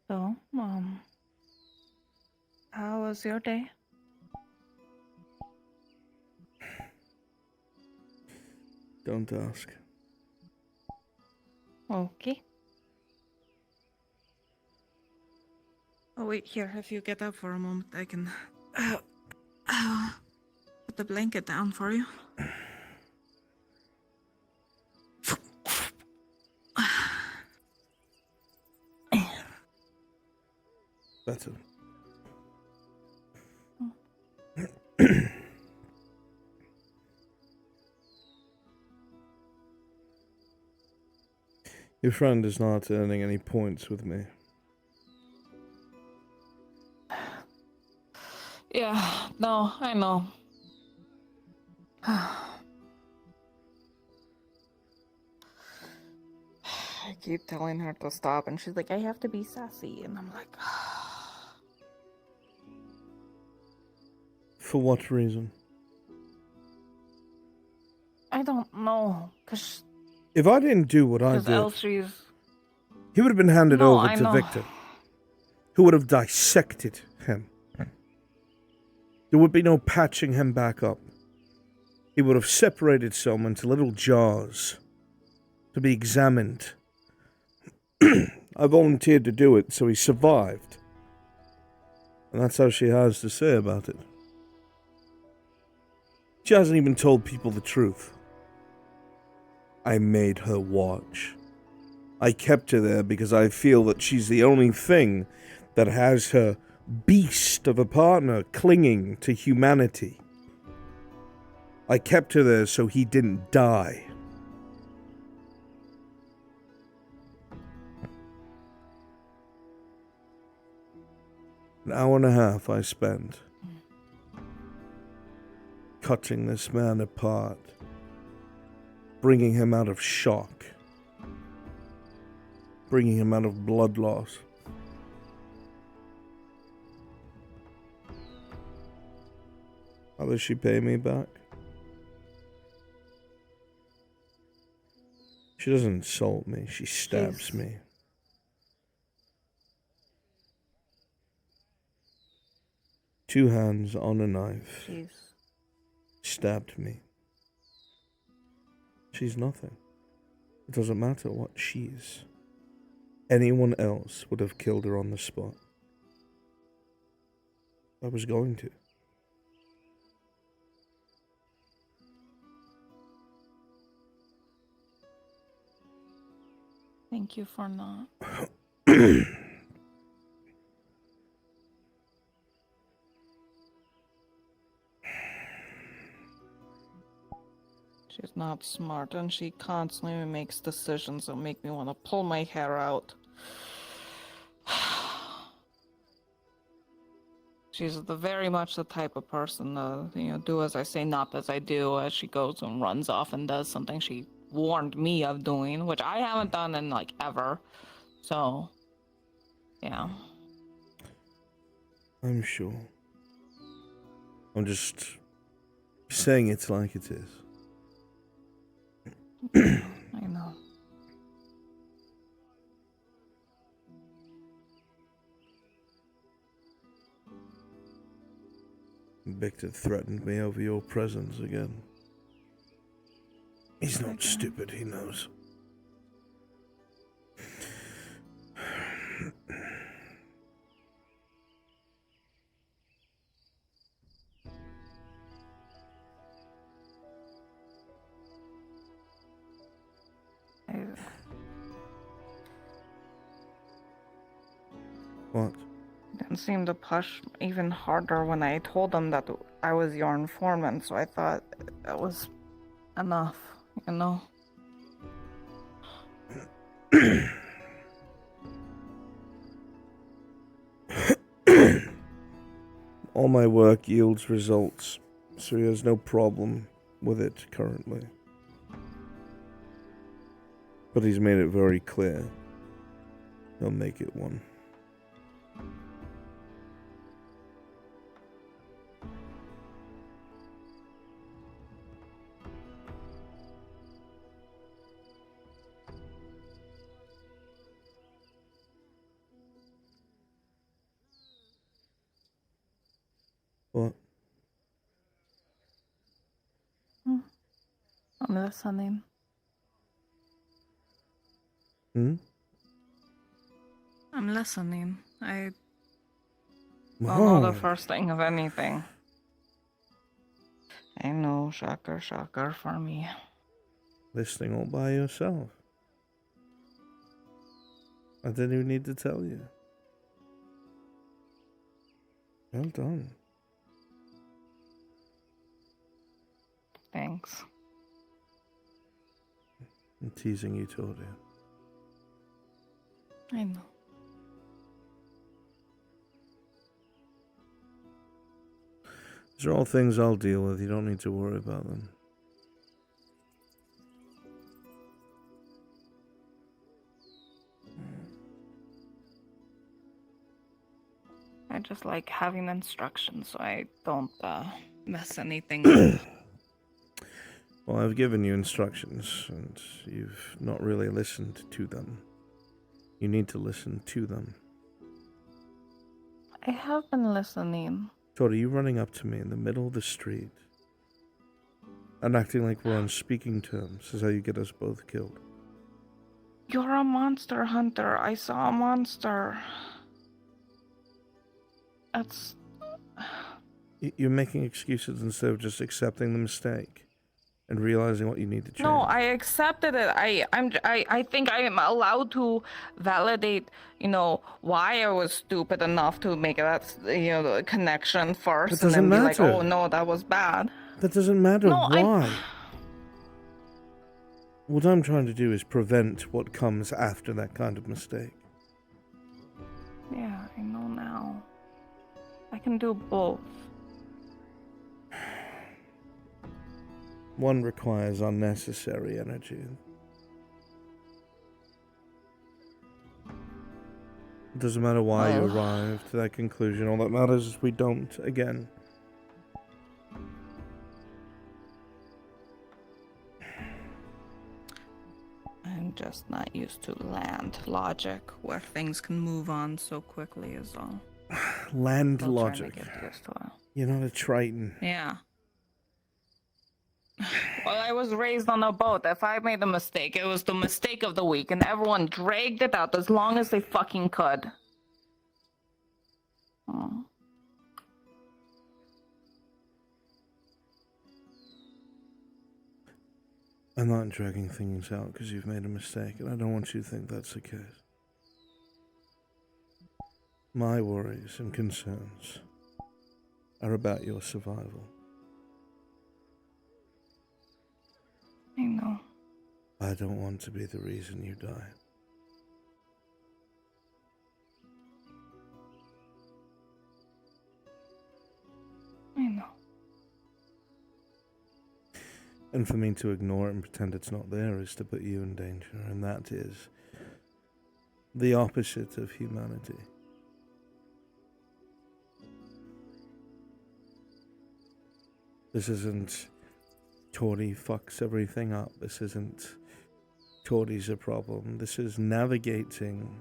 So, how was your day? Don't ask. Okay. Oh wait, here. If you get up for a moment, I can put the blanket down for you. Better. Your friend is not earning any points with me. Yeah, no, I know. I keep telling her to stop, and she's like, I have to be sassy. And I'm like, For what reason? I don't know. Because If I didn't do what I did, Elsie's. he would have been handed No, over I to know. Victor, who would have dissected him. There would be no patching him back up. He would have separated some into little jars to be examined. I volunteered to do it, so he survived. And that's how she has to say about it. She hasn't even told people the truth. I made her watch. I kept her there because I feel that she's the only thing that has her beast of a partner clinging to humanity. I kept her there so he didn't die. An hour and a half I spent cutting this man apart, bringing him out of shock, bringing him out of blood loss. How does she pay me back? She doesn't insult me, she stabs me. Two hands on a knife. Jeez. Stabbed me. She's nothing. It doesn't matter what she is. Anyone else would have killed her on the spot. I was going to. Thank you for not. She's not smart, and she constantly makes decisions that make me want to pull my hair out. She's very much the type of person to, do as I say, not as I do, as she goes and runs off and does something she warned me of doing, which I haven't done in, like, ever. So, yeah. I'm sure. I'm just saying it's like it is. I know. Victor threatened me over your presence again. He's not stupid, he knows. What? Didn't seem to push even harder when I told them that I was your informant, so I thought that was enough, All my work yields results, so he has no problem with it currently. But he's made it very clear he'll make it one. What? I'm listening. Hmm? I'm listening. I don't know the first thing of anything. I know, shocker for me. Listening all by yourself. I didn't even need to tell you. Well done. Thanks. I'm teasing you, Claudia. I know. These are all things I'll deal with. You don't need to worry about them. I just like having instructions so I don't mess anything up. Well, I've given you instructions, and you've not really listened to them. You need to listen to them. I have been listening. Todd, are you running up to me in the middle of the street and acting like we're on speaking terms? This is how you get us both killed. You're a monster hunter. I saw a monster. That's... You're making excuses instead of just accepting the mistake and realizing what you need to change. No, I accepted it. I think I am allowed to validate, why I was stupid enough to make that, the connection first, That doesn't and then be matter. like, oh no, that was bad. That doesn't matter. No, Why? What I'm trying to do is prevent what comes after that kind of mistake. Yeah, I know now. I can do both. One requires unnecessary energy. It doesn't matter why you arrived to that conclusion. All that matters is we don't again. I'm just not used to land logic where things can move on so quickly is all. Land Still trying logic. to get used to it. You're not a Triton. Yeah. Well, I was raised on a boat. If I made a mistake, it was the mistake of the week, and everyone dragged it out as long as they fucking could. Oh. I'm not dragging things out because you've made a mistake, and I don't want you to think that's the case. My worries and concerns are about your survival. I know. I don't want to be the reason you die. I know. And for me to ignore it and pretend it's not there is to put you in danger, and that is the opposite of humanity. This isn't Tori fucks everything up. This isn't Tori's a problem. This is navigating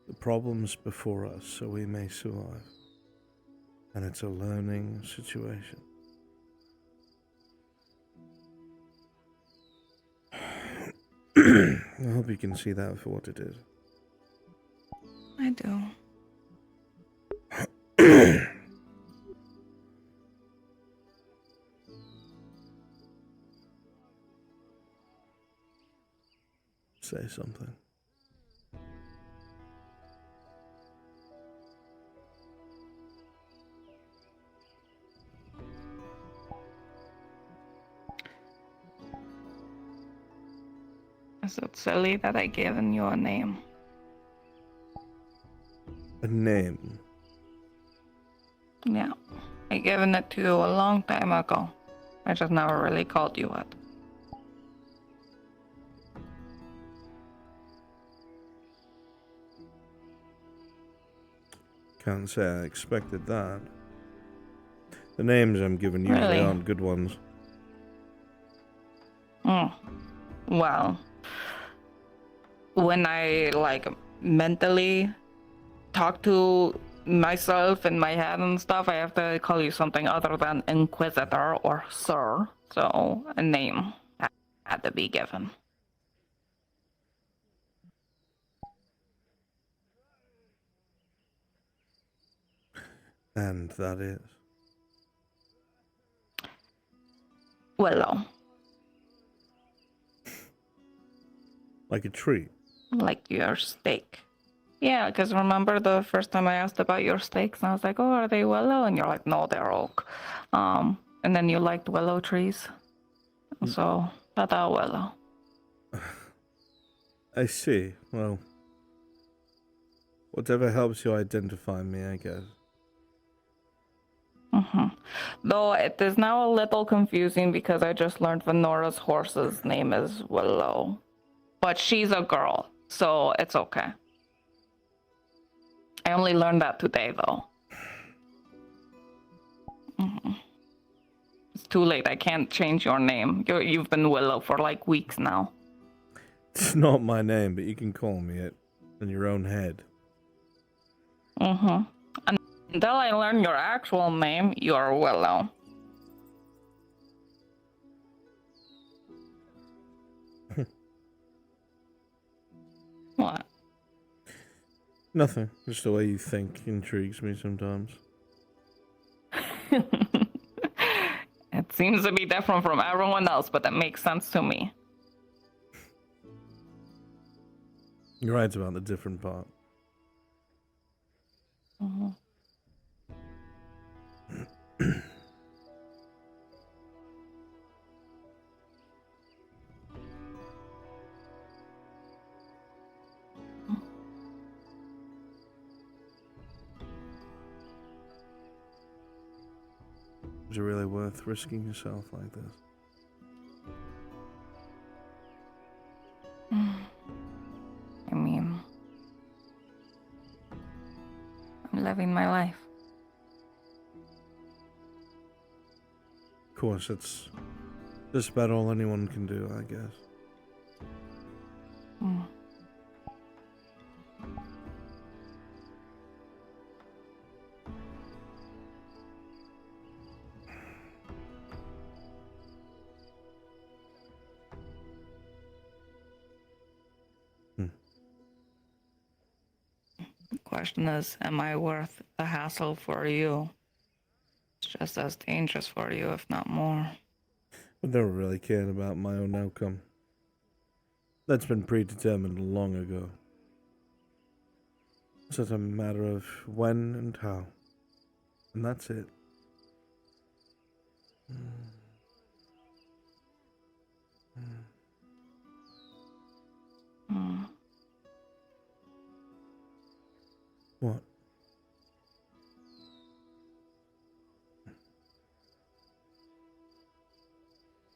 the problems before us so we may survive. And it's a learning situation. I hope you can see that for what it is. I do. Say something. Is it silly that I given you a name? A name? Yeah. I given it to you a long time ago. I just never really called you it. Can't say I expected that. The names I'm giving you, Really? they aren't good ones. Well, when I mentally talk to myself in my head and stuff, I have to call you something other than Inquisitor or Sir. So a name had to be given. And that is Willow. like a tree. Like your steak. Yeah, because remember the first time I asked about your steaks, and I was like, oh, are they willow? And you're like, no, they're oak. And then you liked willow trees. So, that's our willow. I see. Well, whatever helps you identify me, I guess. Though it is now a little confusing because I just learned Venora's horse's name is Willow. But she's a girl, so it's okay. I only learned that today, though. It's too late. I can't change your name. You've been Willow for like weeks now. It's not my name, but you can call me it in your own head. Until I learn your actual name, you're Willow. What? Nothing. Just the way you think intrigues me sometimes. It seems to be different from everyone else, but that makes sense to me. You're right about the different part. Is it really worth risking yourself like this? I mean, I'm living my life. Of course, it's just about all anyone can do, I guess. The question is, am I worth the hassle for you? It's just as dangerous for you, if not more. I never really cared about my own outcome. That's been predetermined long ago. It's just a matter of when and how. And that's it. What?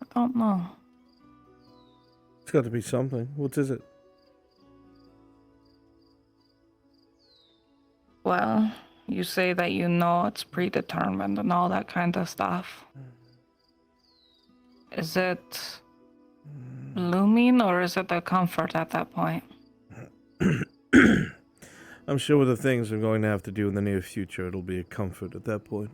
I don't know. It's got to be something. What is it? Well, you say that you know it's predetermined and all that kind of stuff. Is it looming or is it the comfort at that point? I'm sure with the things I'm going to have to do in the near future, it'll be a comfort at that point.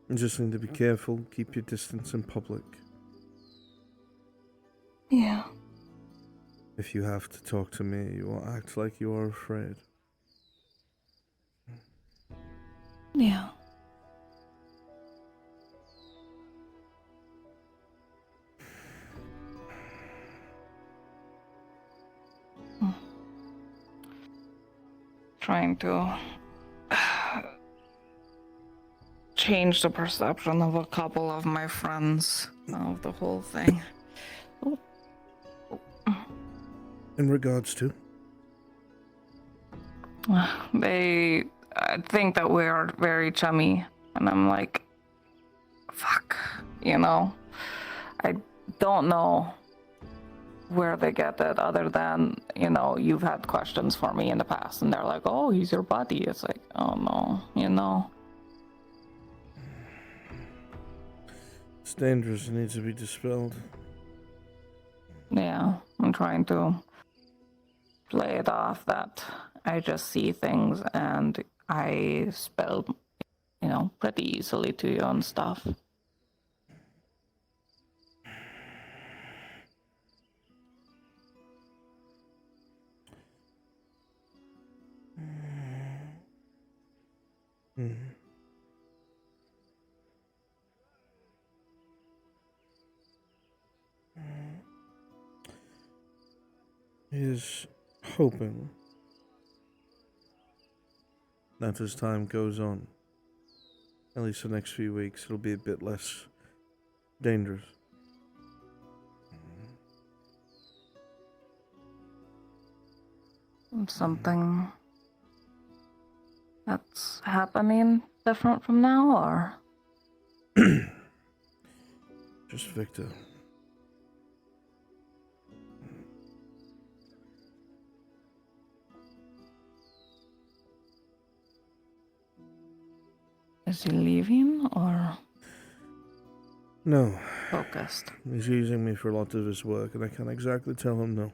You just need to be careful, keep your distance in public. Yeah. If you have to talk to me, you will act like you are afraid. Yeah. Trying to change the perception of a couple of my friends of the whole thing. In regards to? They think that we are very chummy, and I'm like, fuck, you know? I don't know where they get it other than, you know, you've had questions for me in the past, and they're like, oh, he's your buddy. It's like, oh no, you know? It's dangerous, it needs to be dispelled. Yeah, I'm trying to play it off that I just see things and I spell, you know, pretty easily to you and stuff. He is hoping that as time goes on, at least the next few weeks, it'll be a bit less dangerous. Something that's happening different from now, or? Just Victor. Is he leaving, or? No. Focused. He's using me for a lot of his work, and I can't exactly tell him no.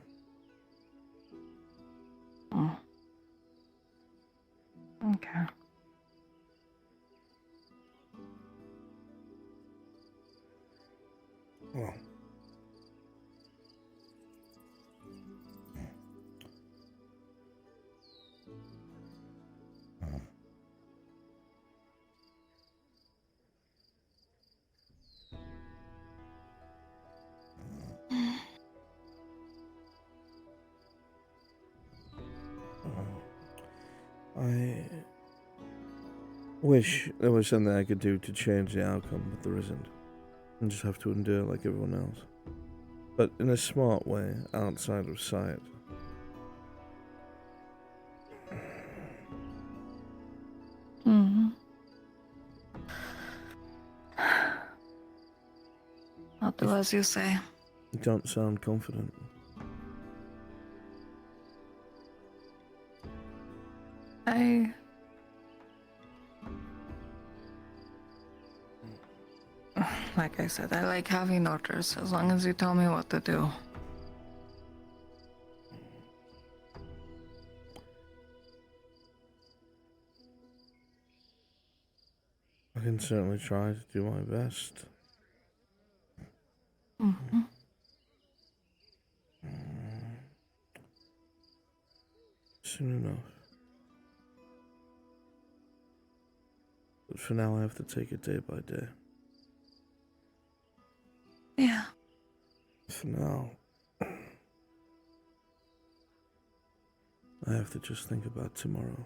Okay. Well. I wish there was something I could do to change the outcome, but there isn't. I just have to endure like everyone else. But in a smart way, outside of sight. Mm-hmm. I'll do as you say. You don't sound confident. Like I said, I like having orders as long as you tell me what to do. can certainly try to do my best. Soon enough. But for now, I have to take it day by day. Yeah. For now, I have to just think about tomorrow.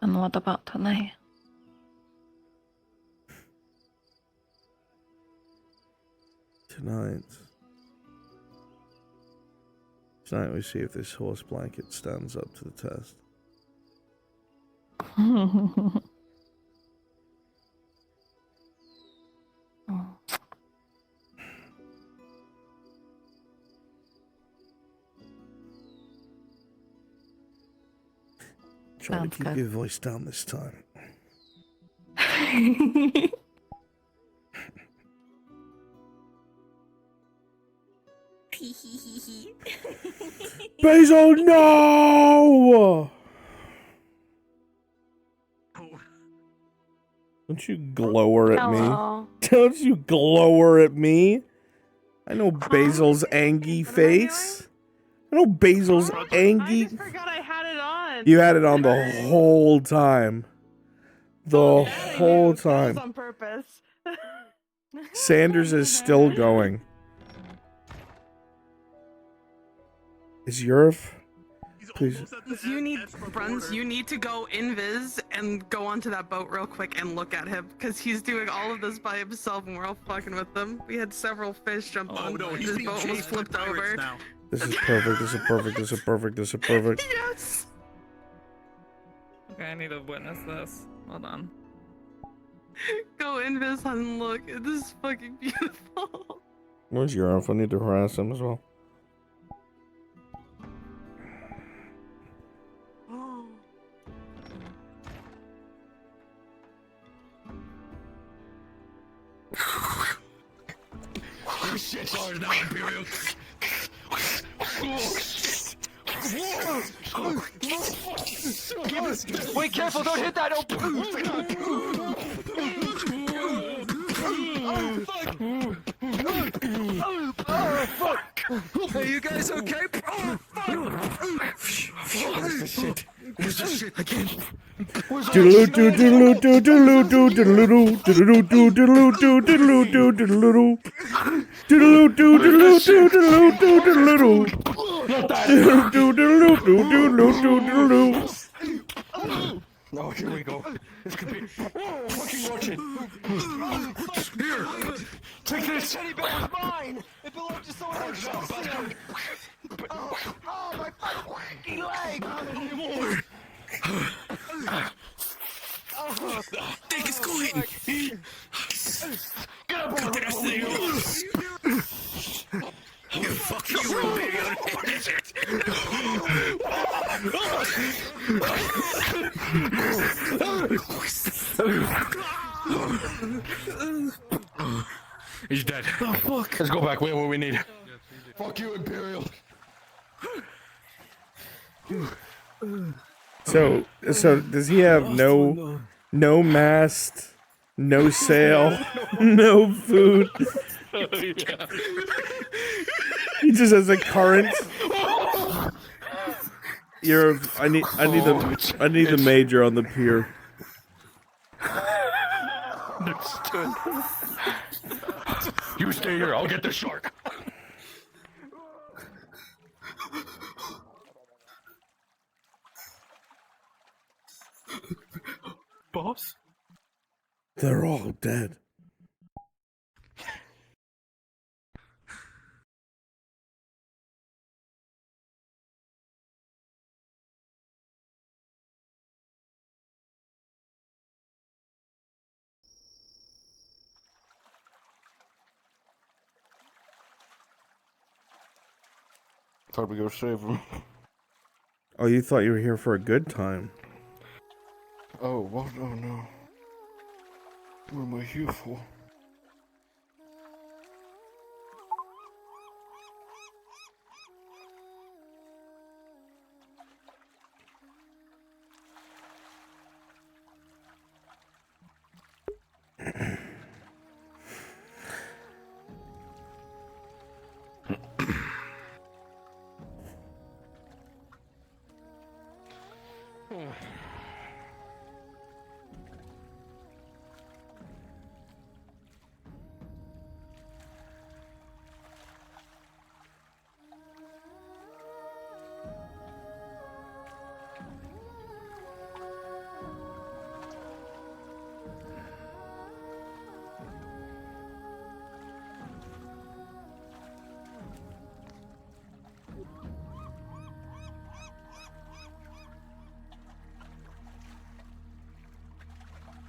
And what about tonight? Tonight we see if this horse blanket stands up to the test. Try to keep your voice down this time. Basil, no! Don't you glower at Hello. me. Don't you glower at me. I know Basil's angry face. I know Basil's angry. I just forgot I had it on. You had it on the whole time. The whole That was time. on purpose. Sanders is still going. Is Yurf? Please. You need Bruns. You need to go invis and go onto that boat real quick and look at him because he's doing all of this by himself and we're all fucking with him. We had several fish jump on. no, His boat almost flipped over. now. This is perfect. This is perfect. This is perfect. This is perfect. Yes. Okay, I need to witness this. Hold on. Go invis and look. This is fucking beautiful. Where's Yurf? I need to harass him as well. Your shit's ours now, Imperial. Wait, careful, don't hit that! Oh, fuck! Are you guys okay? Oh, fuck! Shit. Where's the shit again? Diddle doo diddle doo diddle doo diddle doo diddle doo diddle doo diddle doo diddle doo diddle doo diddle doo diddle doo diddle doo diddle doo diddle doo diddle doo diddle. Oh, here we go. This could be fucking watch it. Here, take this. Teddy bear was mine! It belonged to someone else! Oh, my fucking leg! Take his coin. Get up, cut that thing. Fuck you, Imperial. What is it? He's dead. Oh, fuck. Let's go back. We have what we need. Fuck you, Imperial. So does he have no mast, no sail, no food? He just has a current. I need the major on the pier. You stay here. I'll get the shark. Boss? They're all dead. Thought we go save him. Oh, you thought you were here for a good time. Oh, what? Oh no. What am I here for?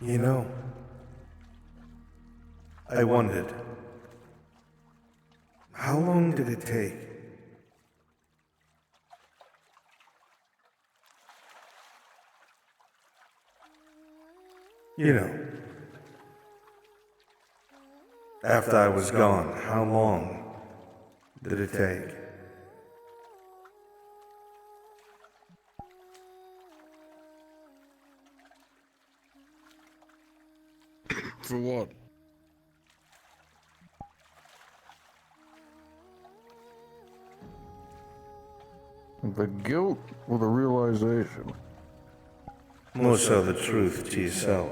You know, I wondered, how long did it take? You know, after I was gone, how long did it take? For what? The guilt or the realization? More so the truth to yourself.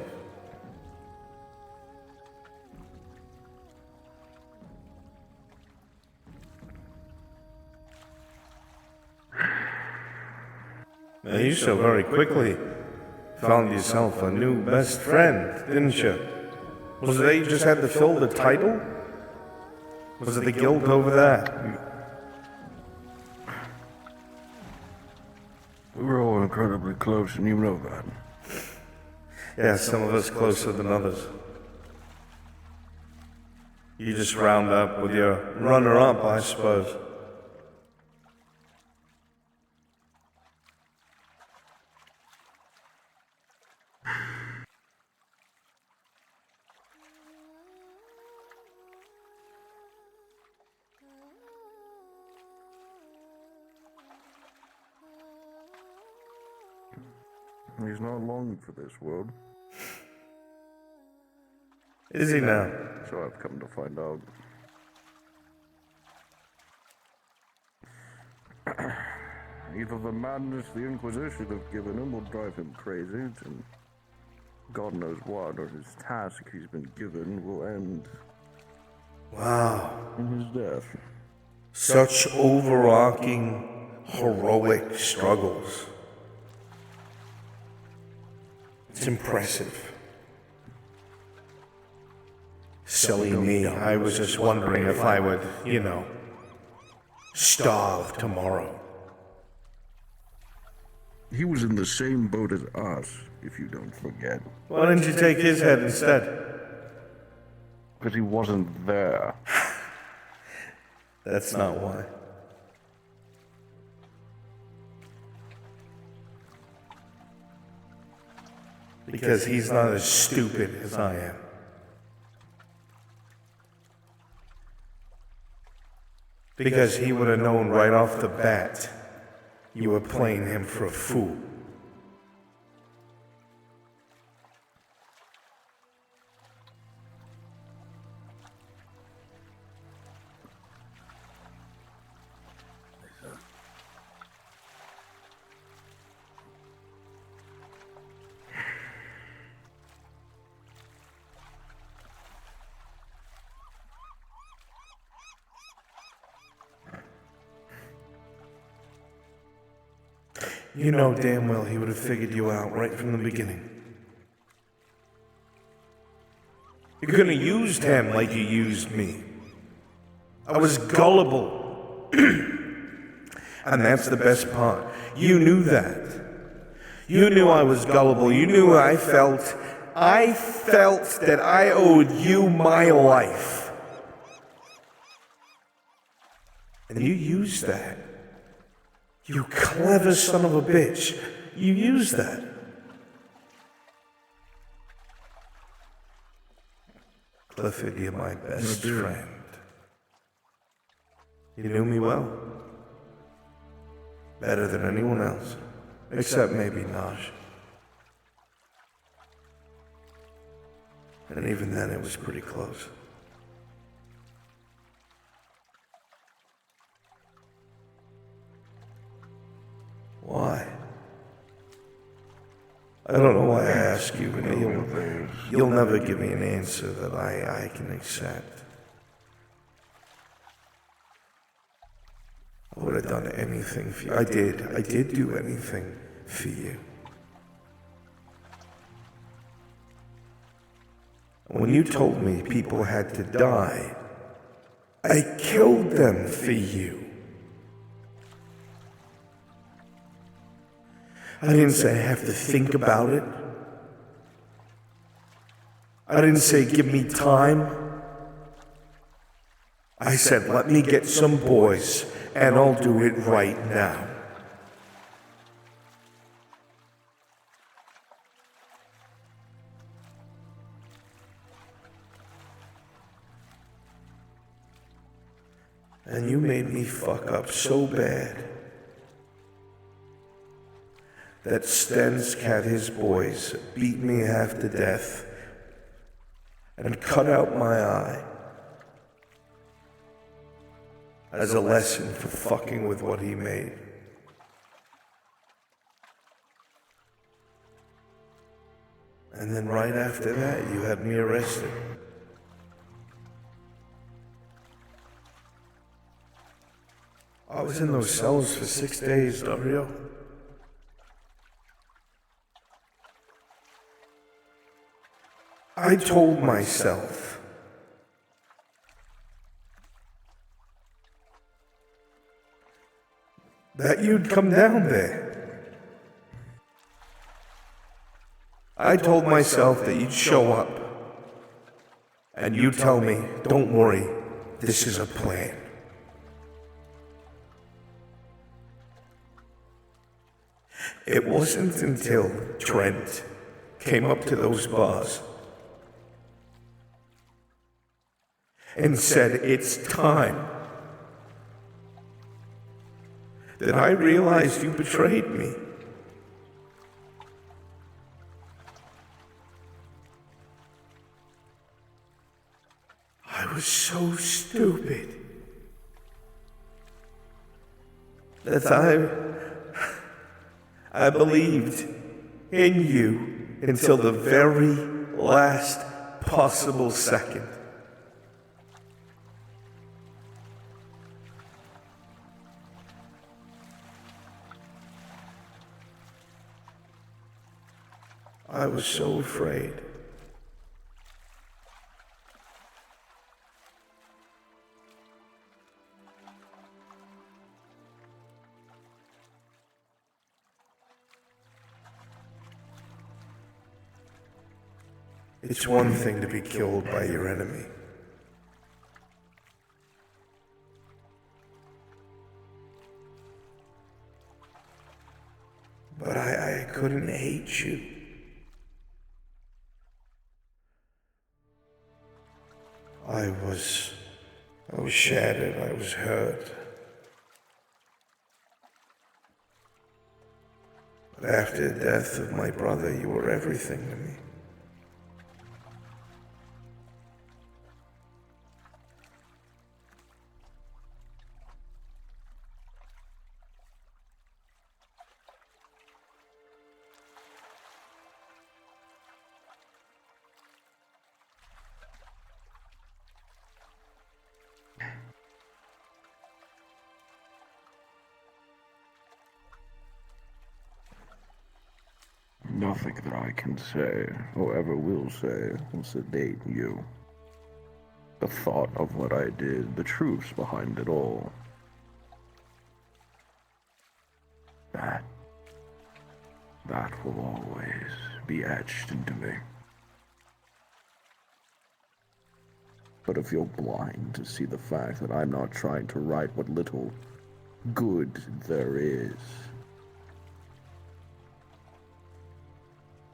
Now you so very quickly found yourself a new best friend, didn't you? Was it that you just had to fill the title? Was it the guilt over there? We were all incredibly close, and you know that. Yeah, some of us closer than others. You just round up with your runner-up, I suppose. He's not long for this world. Is he now? So I've come to find out. Either the madness the Inquisition have given him will drive him crazy, and God knows what, or his task he's been given will end Wow. in his death. Such overarching, heroic struggles. It's impressive. Silly me, I was just wondering if I would, you know, starve tomorrow. He was in the same boat as us, if you don't forget. Why didn't you take his head instead? Because he wasn't there. That's not why. Because he's not as stupid as I am. Because he would have known right off the bat you were playing him for a fool. You know damn well he would have figured you out right from the beginning. You couldn't have used him like you used me. I was gullible. And that's the best part. You knew that. You knew I was gullible. You knew I felt. I felt that I owed you my life. And you used that. You clever son of a bitch. You used that. Clifford, you're my best friend. You knew me well. Better than anyone else. Except maybe Naj. And even then it was pretty close. Why? I don't know why I ask you, and you'll never give me an answer that I can accept. I would have done anything for you. I did do anything for you. When you told me people had to die, I killed them for you. I didn't say I have to think about it. I didn't say give me time. I said let me get some boys, and I'll do it right now. And you made me fuck up so bad that Sten's cat, his boys, beat me half to death and cut out my eye as a lesson for fucking with what he made. And then right after that, you had me arrested. I was in those cells for 6 days, Dario. I told myself that you'd come down there. I told myself that you'd show up and you'd tell me, don't worry, this is a plan. It wasn't until Trent came up to those bars and said, it's time, that I realized you betrayed me. I was so stupid that I believed in you until the very last possible second. I was so afraid. It's one thing to be killed by your enemy. But I couldn't hate you. I was shattered, I was hurt. But after the death of my brother, you were everything to me. Nothing that I can say, or ever will say, will sedate you. The thought of what I did, the truths behind it all. That will always be etched into me. But if you're blind to see the fact that I'm not trying to right what little good there is,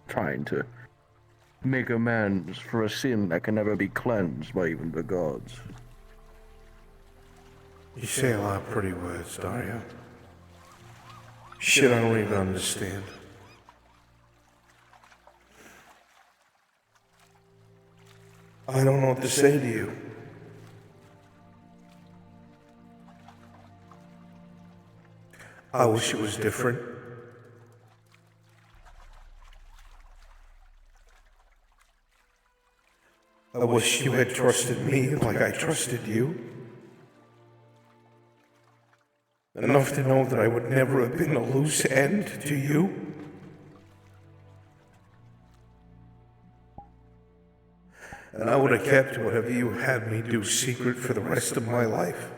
trying to make amends for a sin that can never be cleansed by even the gods. You say a lot of pretty words, Dario. Shit I don't even understand. I don't know what to say to you. I wish it was different. I wish you had trusted me like I trusted you. Enough to know that I would never have been a loose end to you. And I would have kept whatever you had me do secret for the rest of my life.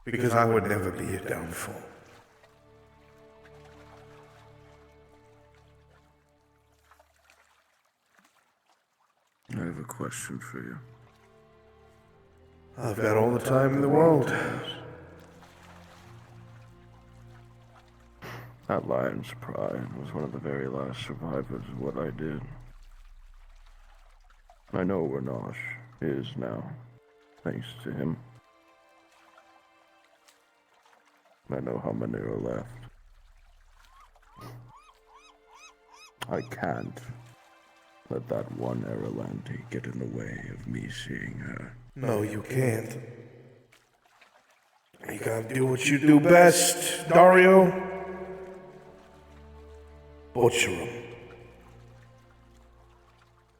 Because I would never be your downfall. have a question for you. I've got all the time in the world. That lion's pride was one of the very last survivors of what I did. I know where Nosh is now, thanks to him. I know how many are left. I can't let that one Erelante get in the way of me seeing her. No, you can't. You gotta do what you do best, Dario. Butcher him.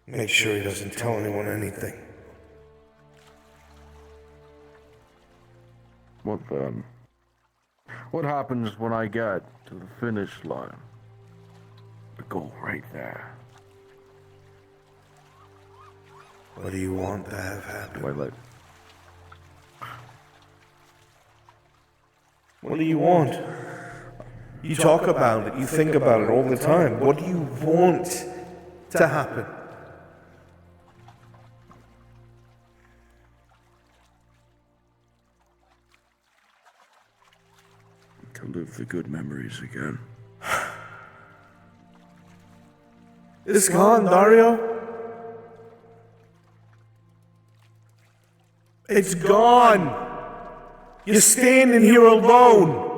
Make sure he doesn't tell anyone anything. What then? What happens when I get to the finish line? The goal right there. What do you want to have happen? What do you want? You talk about it, you think about it all the time. What do you want to happen? To live the good memories again. It's gone, Dario. It's gone. You're standing here alone.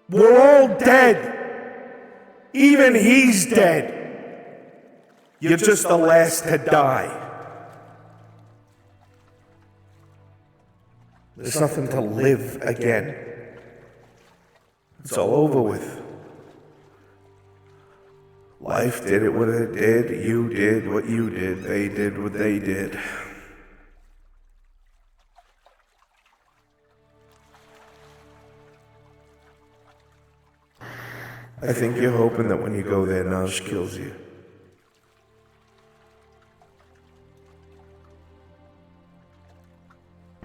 We're all dead. Even he's dead. You're just the last to die. There's nothing to live again. It's all over with. Life did it what it did, you did what you did, they did what they did. I think you're hoping that when you go there, Naj kills you.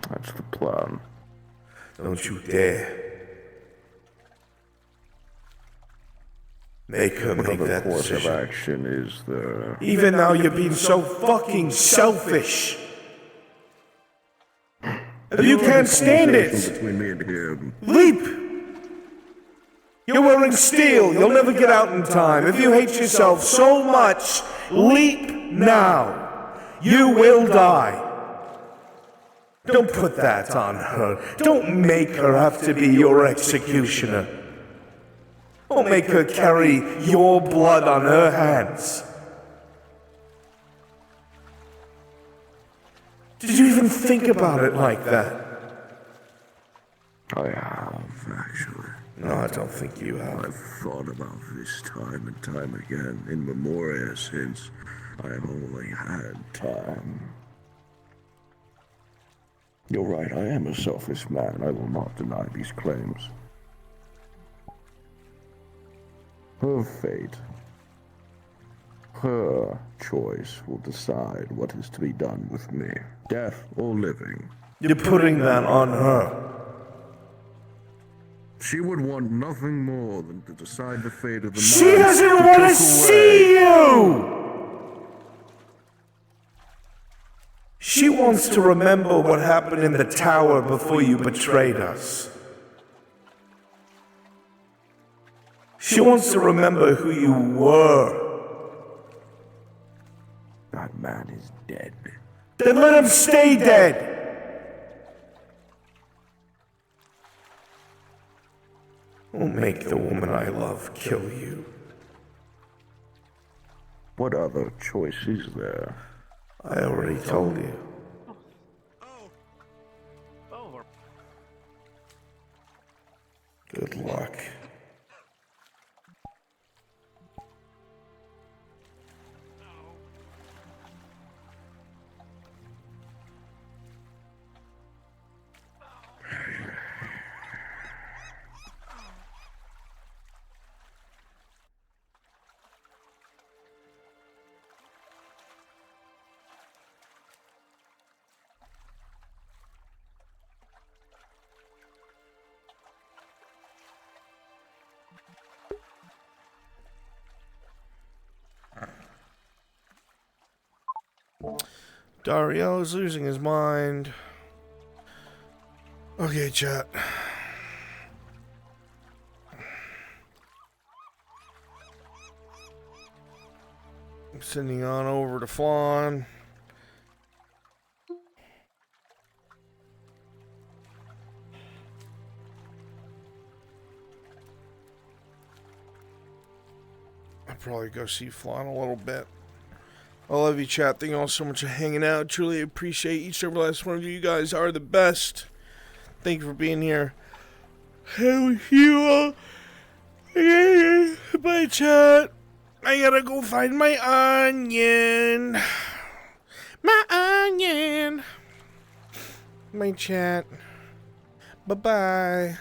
That's the plan. Don't you dare. Make her make that course decision. of action is the... Even now you're being so fucking selfish. You can't stand it. Between me and him. Leap! You're wearing steel. You'll never get out in time. If you hate yourself so much, leap now. You will die. Don't put that on her. Don't make her have to be your executioner. Don't make her carry your blood on her hands. Did you even think about it like that? I have, actually. No, I don't think you have. I've thought about this time and time again, in memoria, since I've only had time. You're right, I am a selfish man. I will not deny these claims. Her fate, her choice will decide what is to be done with me, death or living. You're putting that on her. She would want nothing more than to decide the fate of the man. She doesn't want to see you! She wants to remember what happened in the tower before you betrayed us. She wants to remember who you were. That man is dead. Then let him stay dead! Won't make the woman I love kill you. What other choice is there? I already told you. Good luck. Dario's losing his mind. Okay, chat. I'm sending on over to Flan. I'll probably go see Flan a little bit. I love you, chat. Thank you all so much for hanging out. Truly appreciate each and every last one of you. You guys are the best. Thank you for being here. I wish you all. Bye, chat. I gotta go find my onion. My onion. My chat. Bye-bye.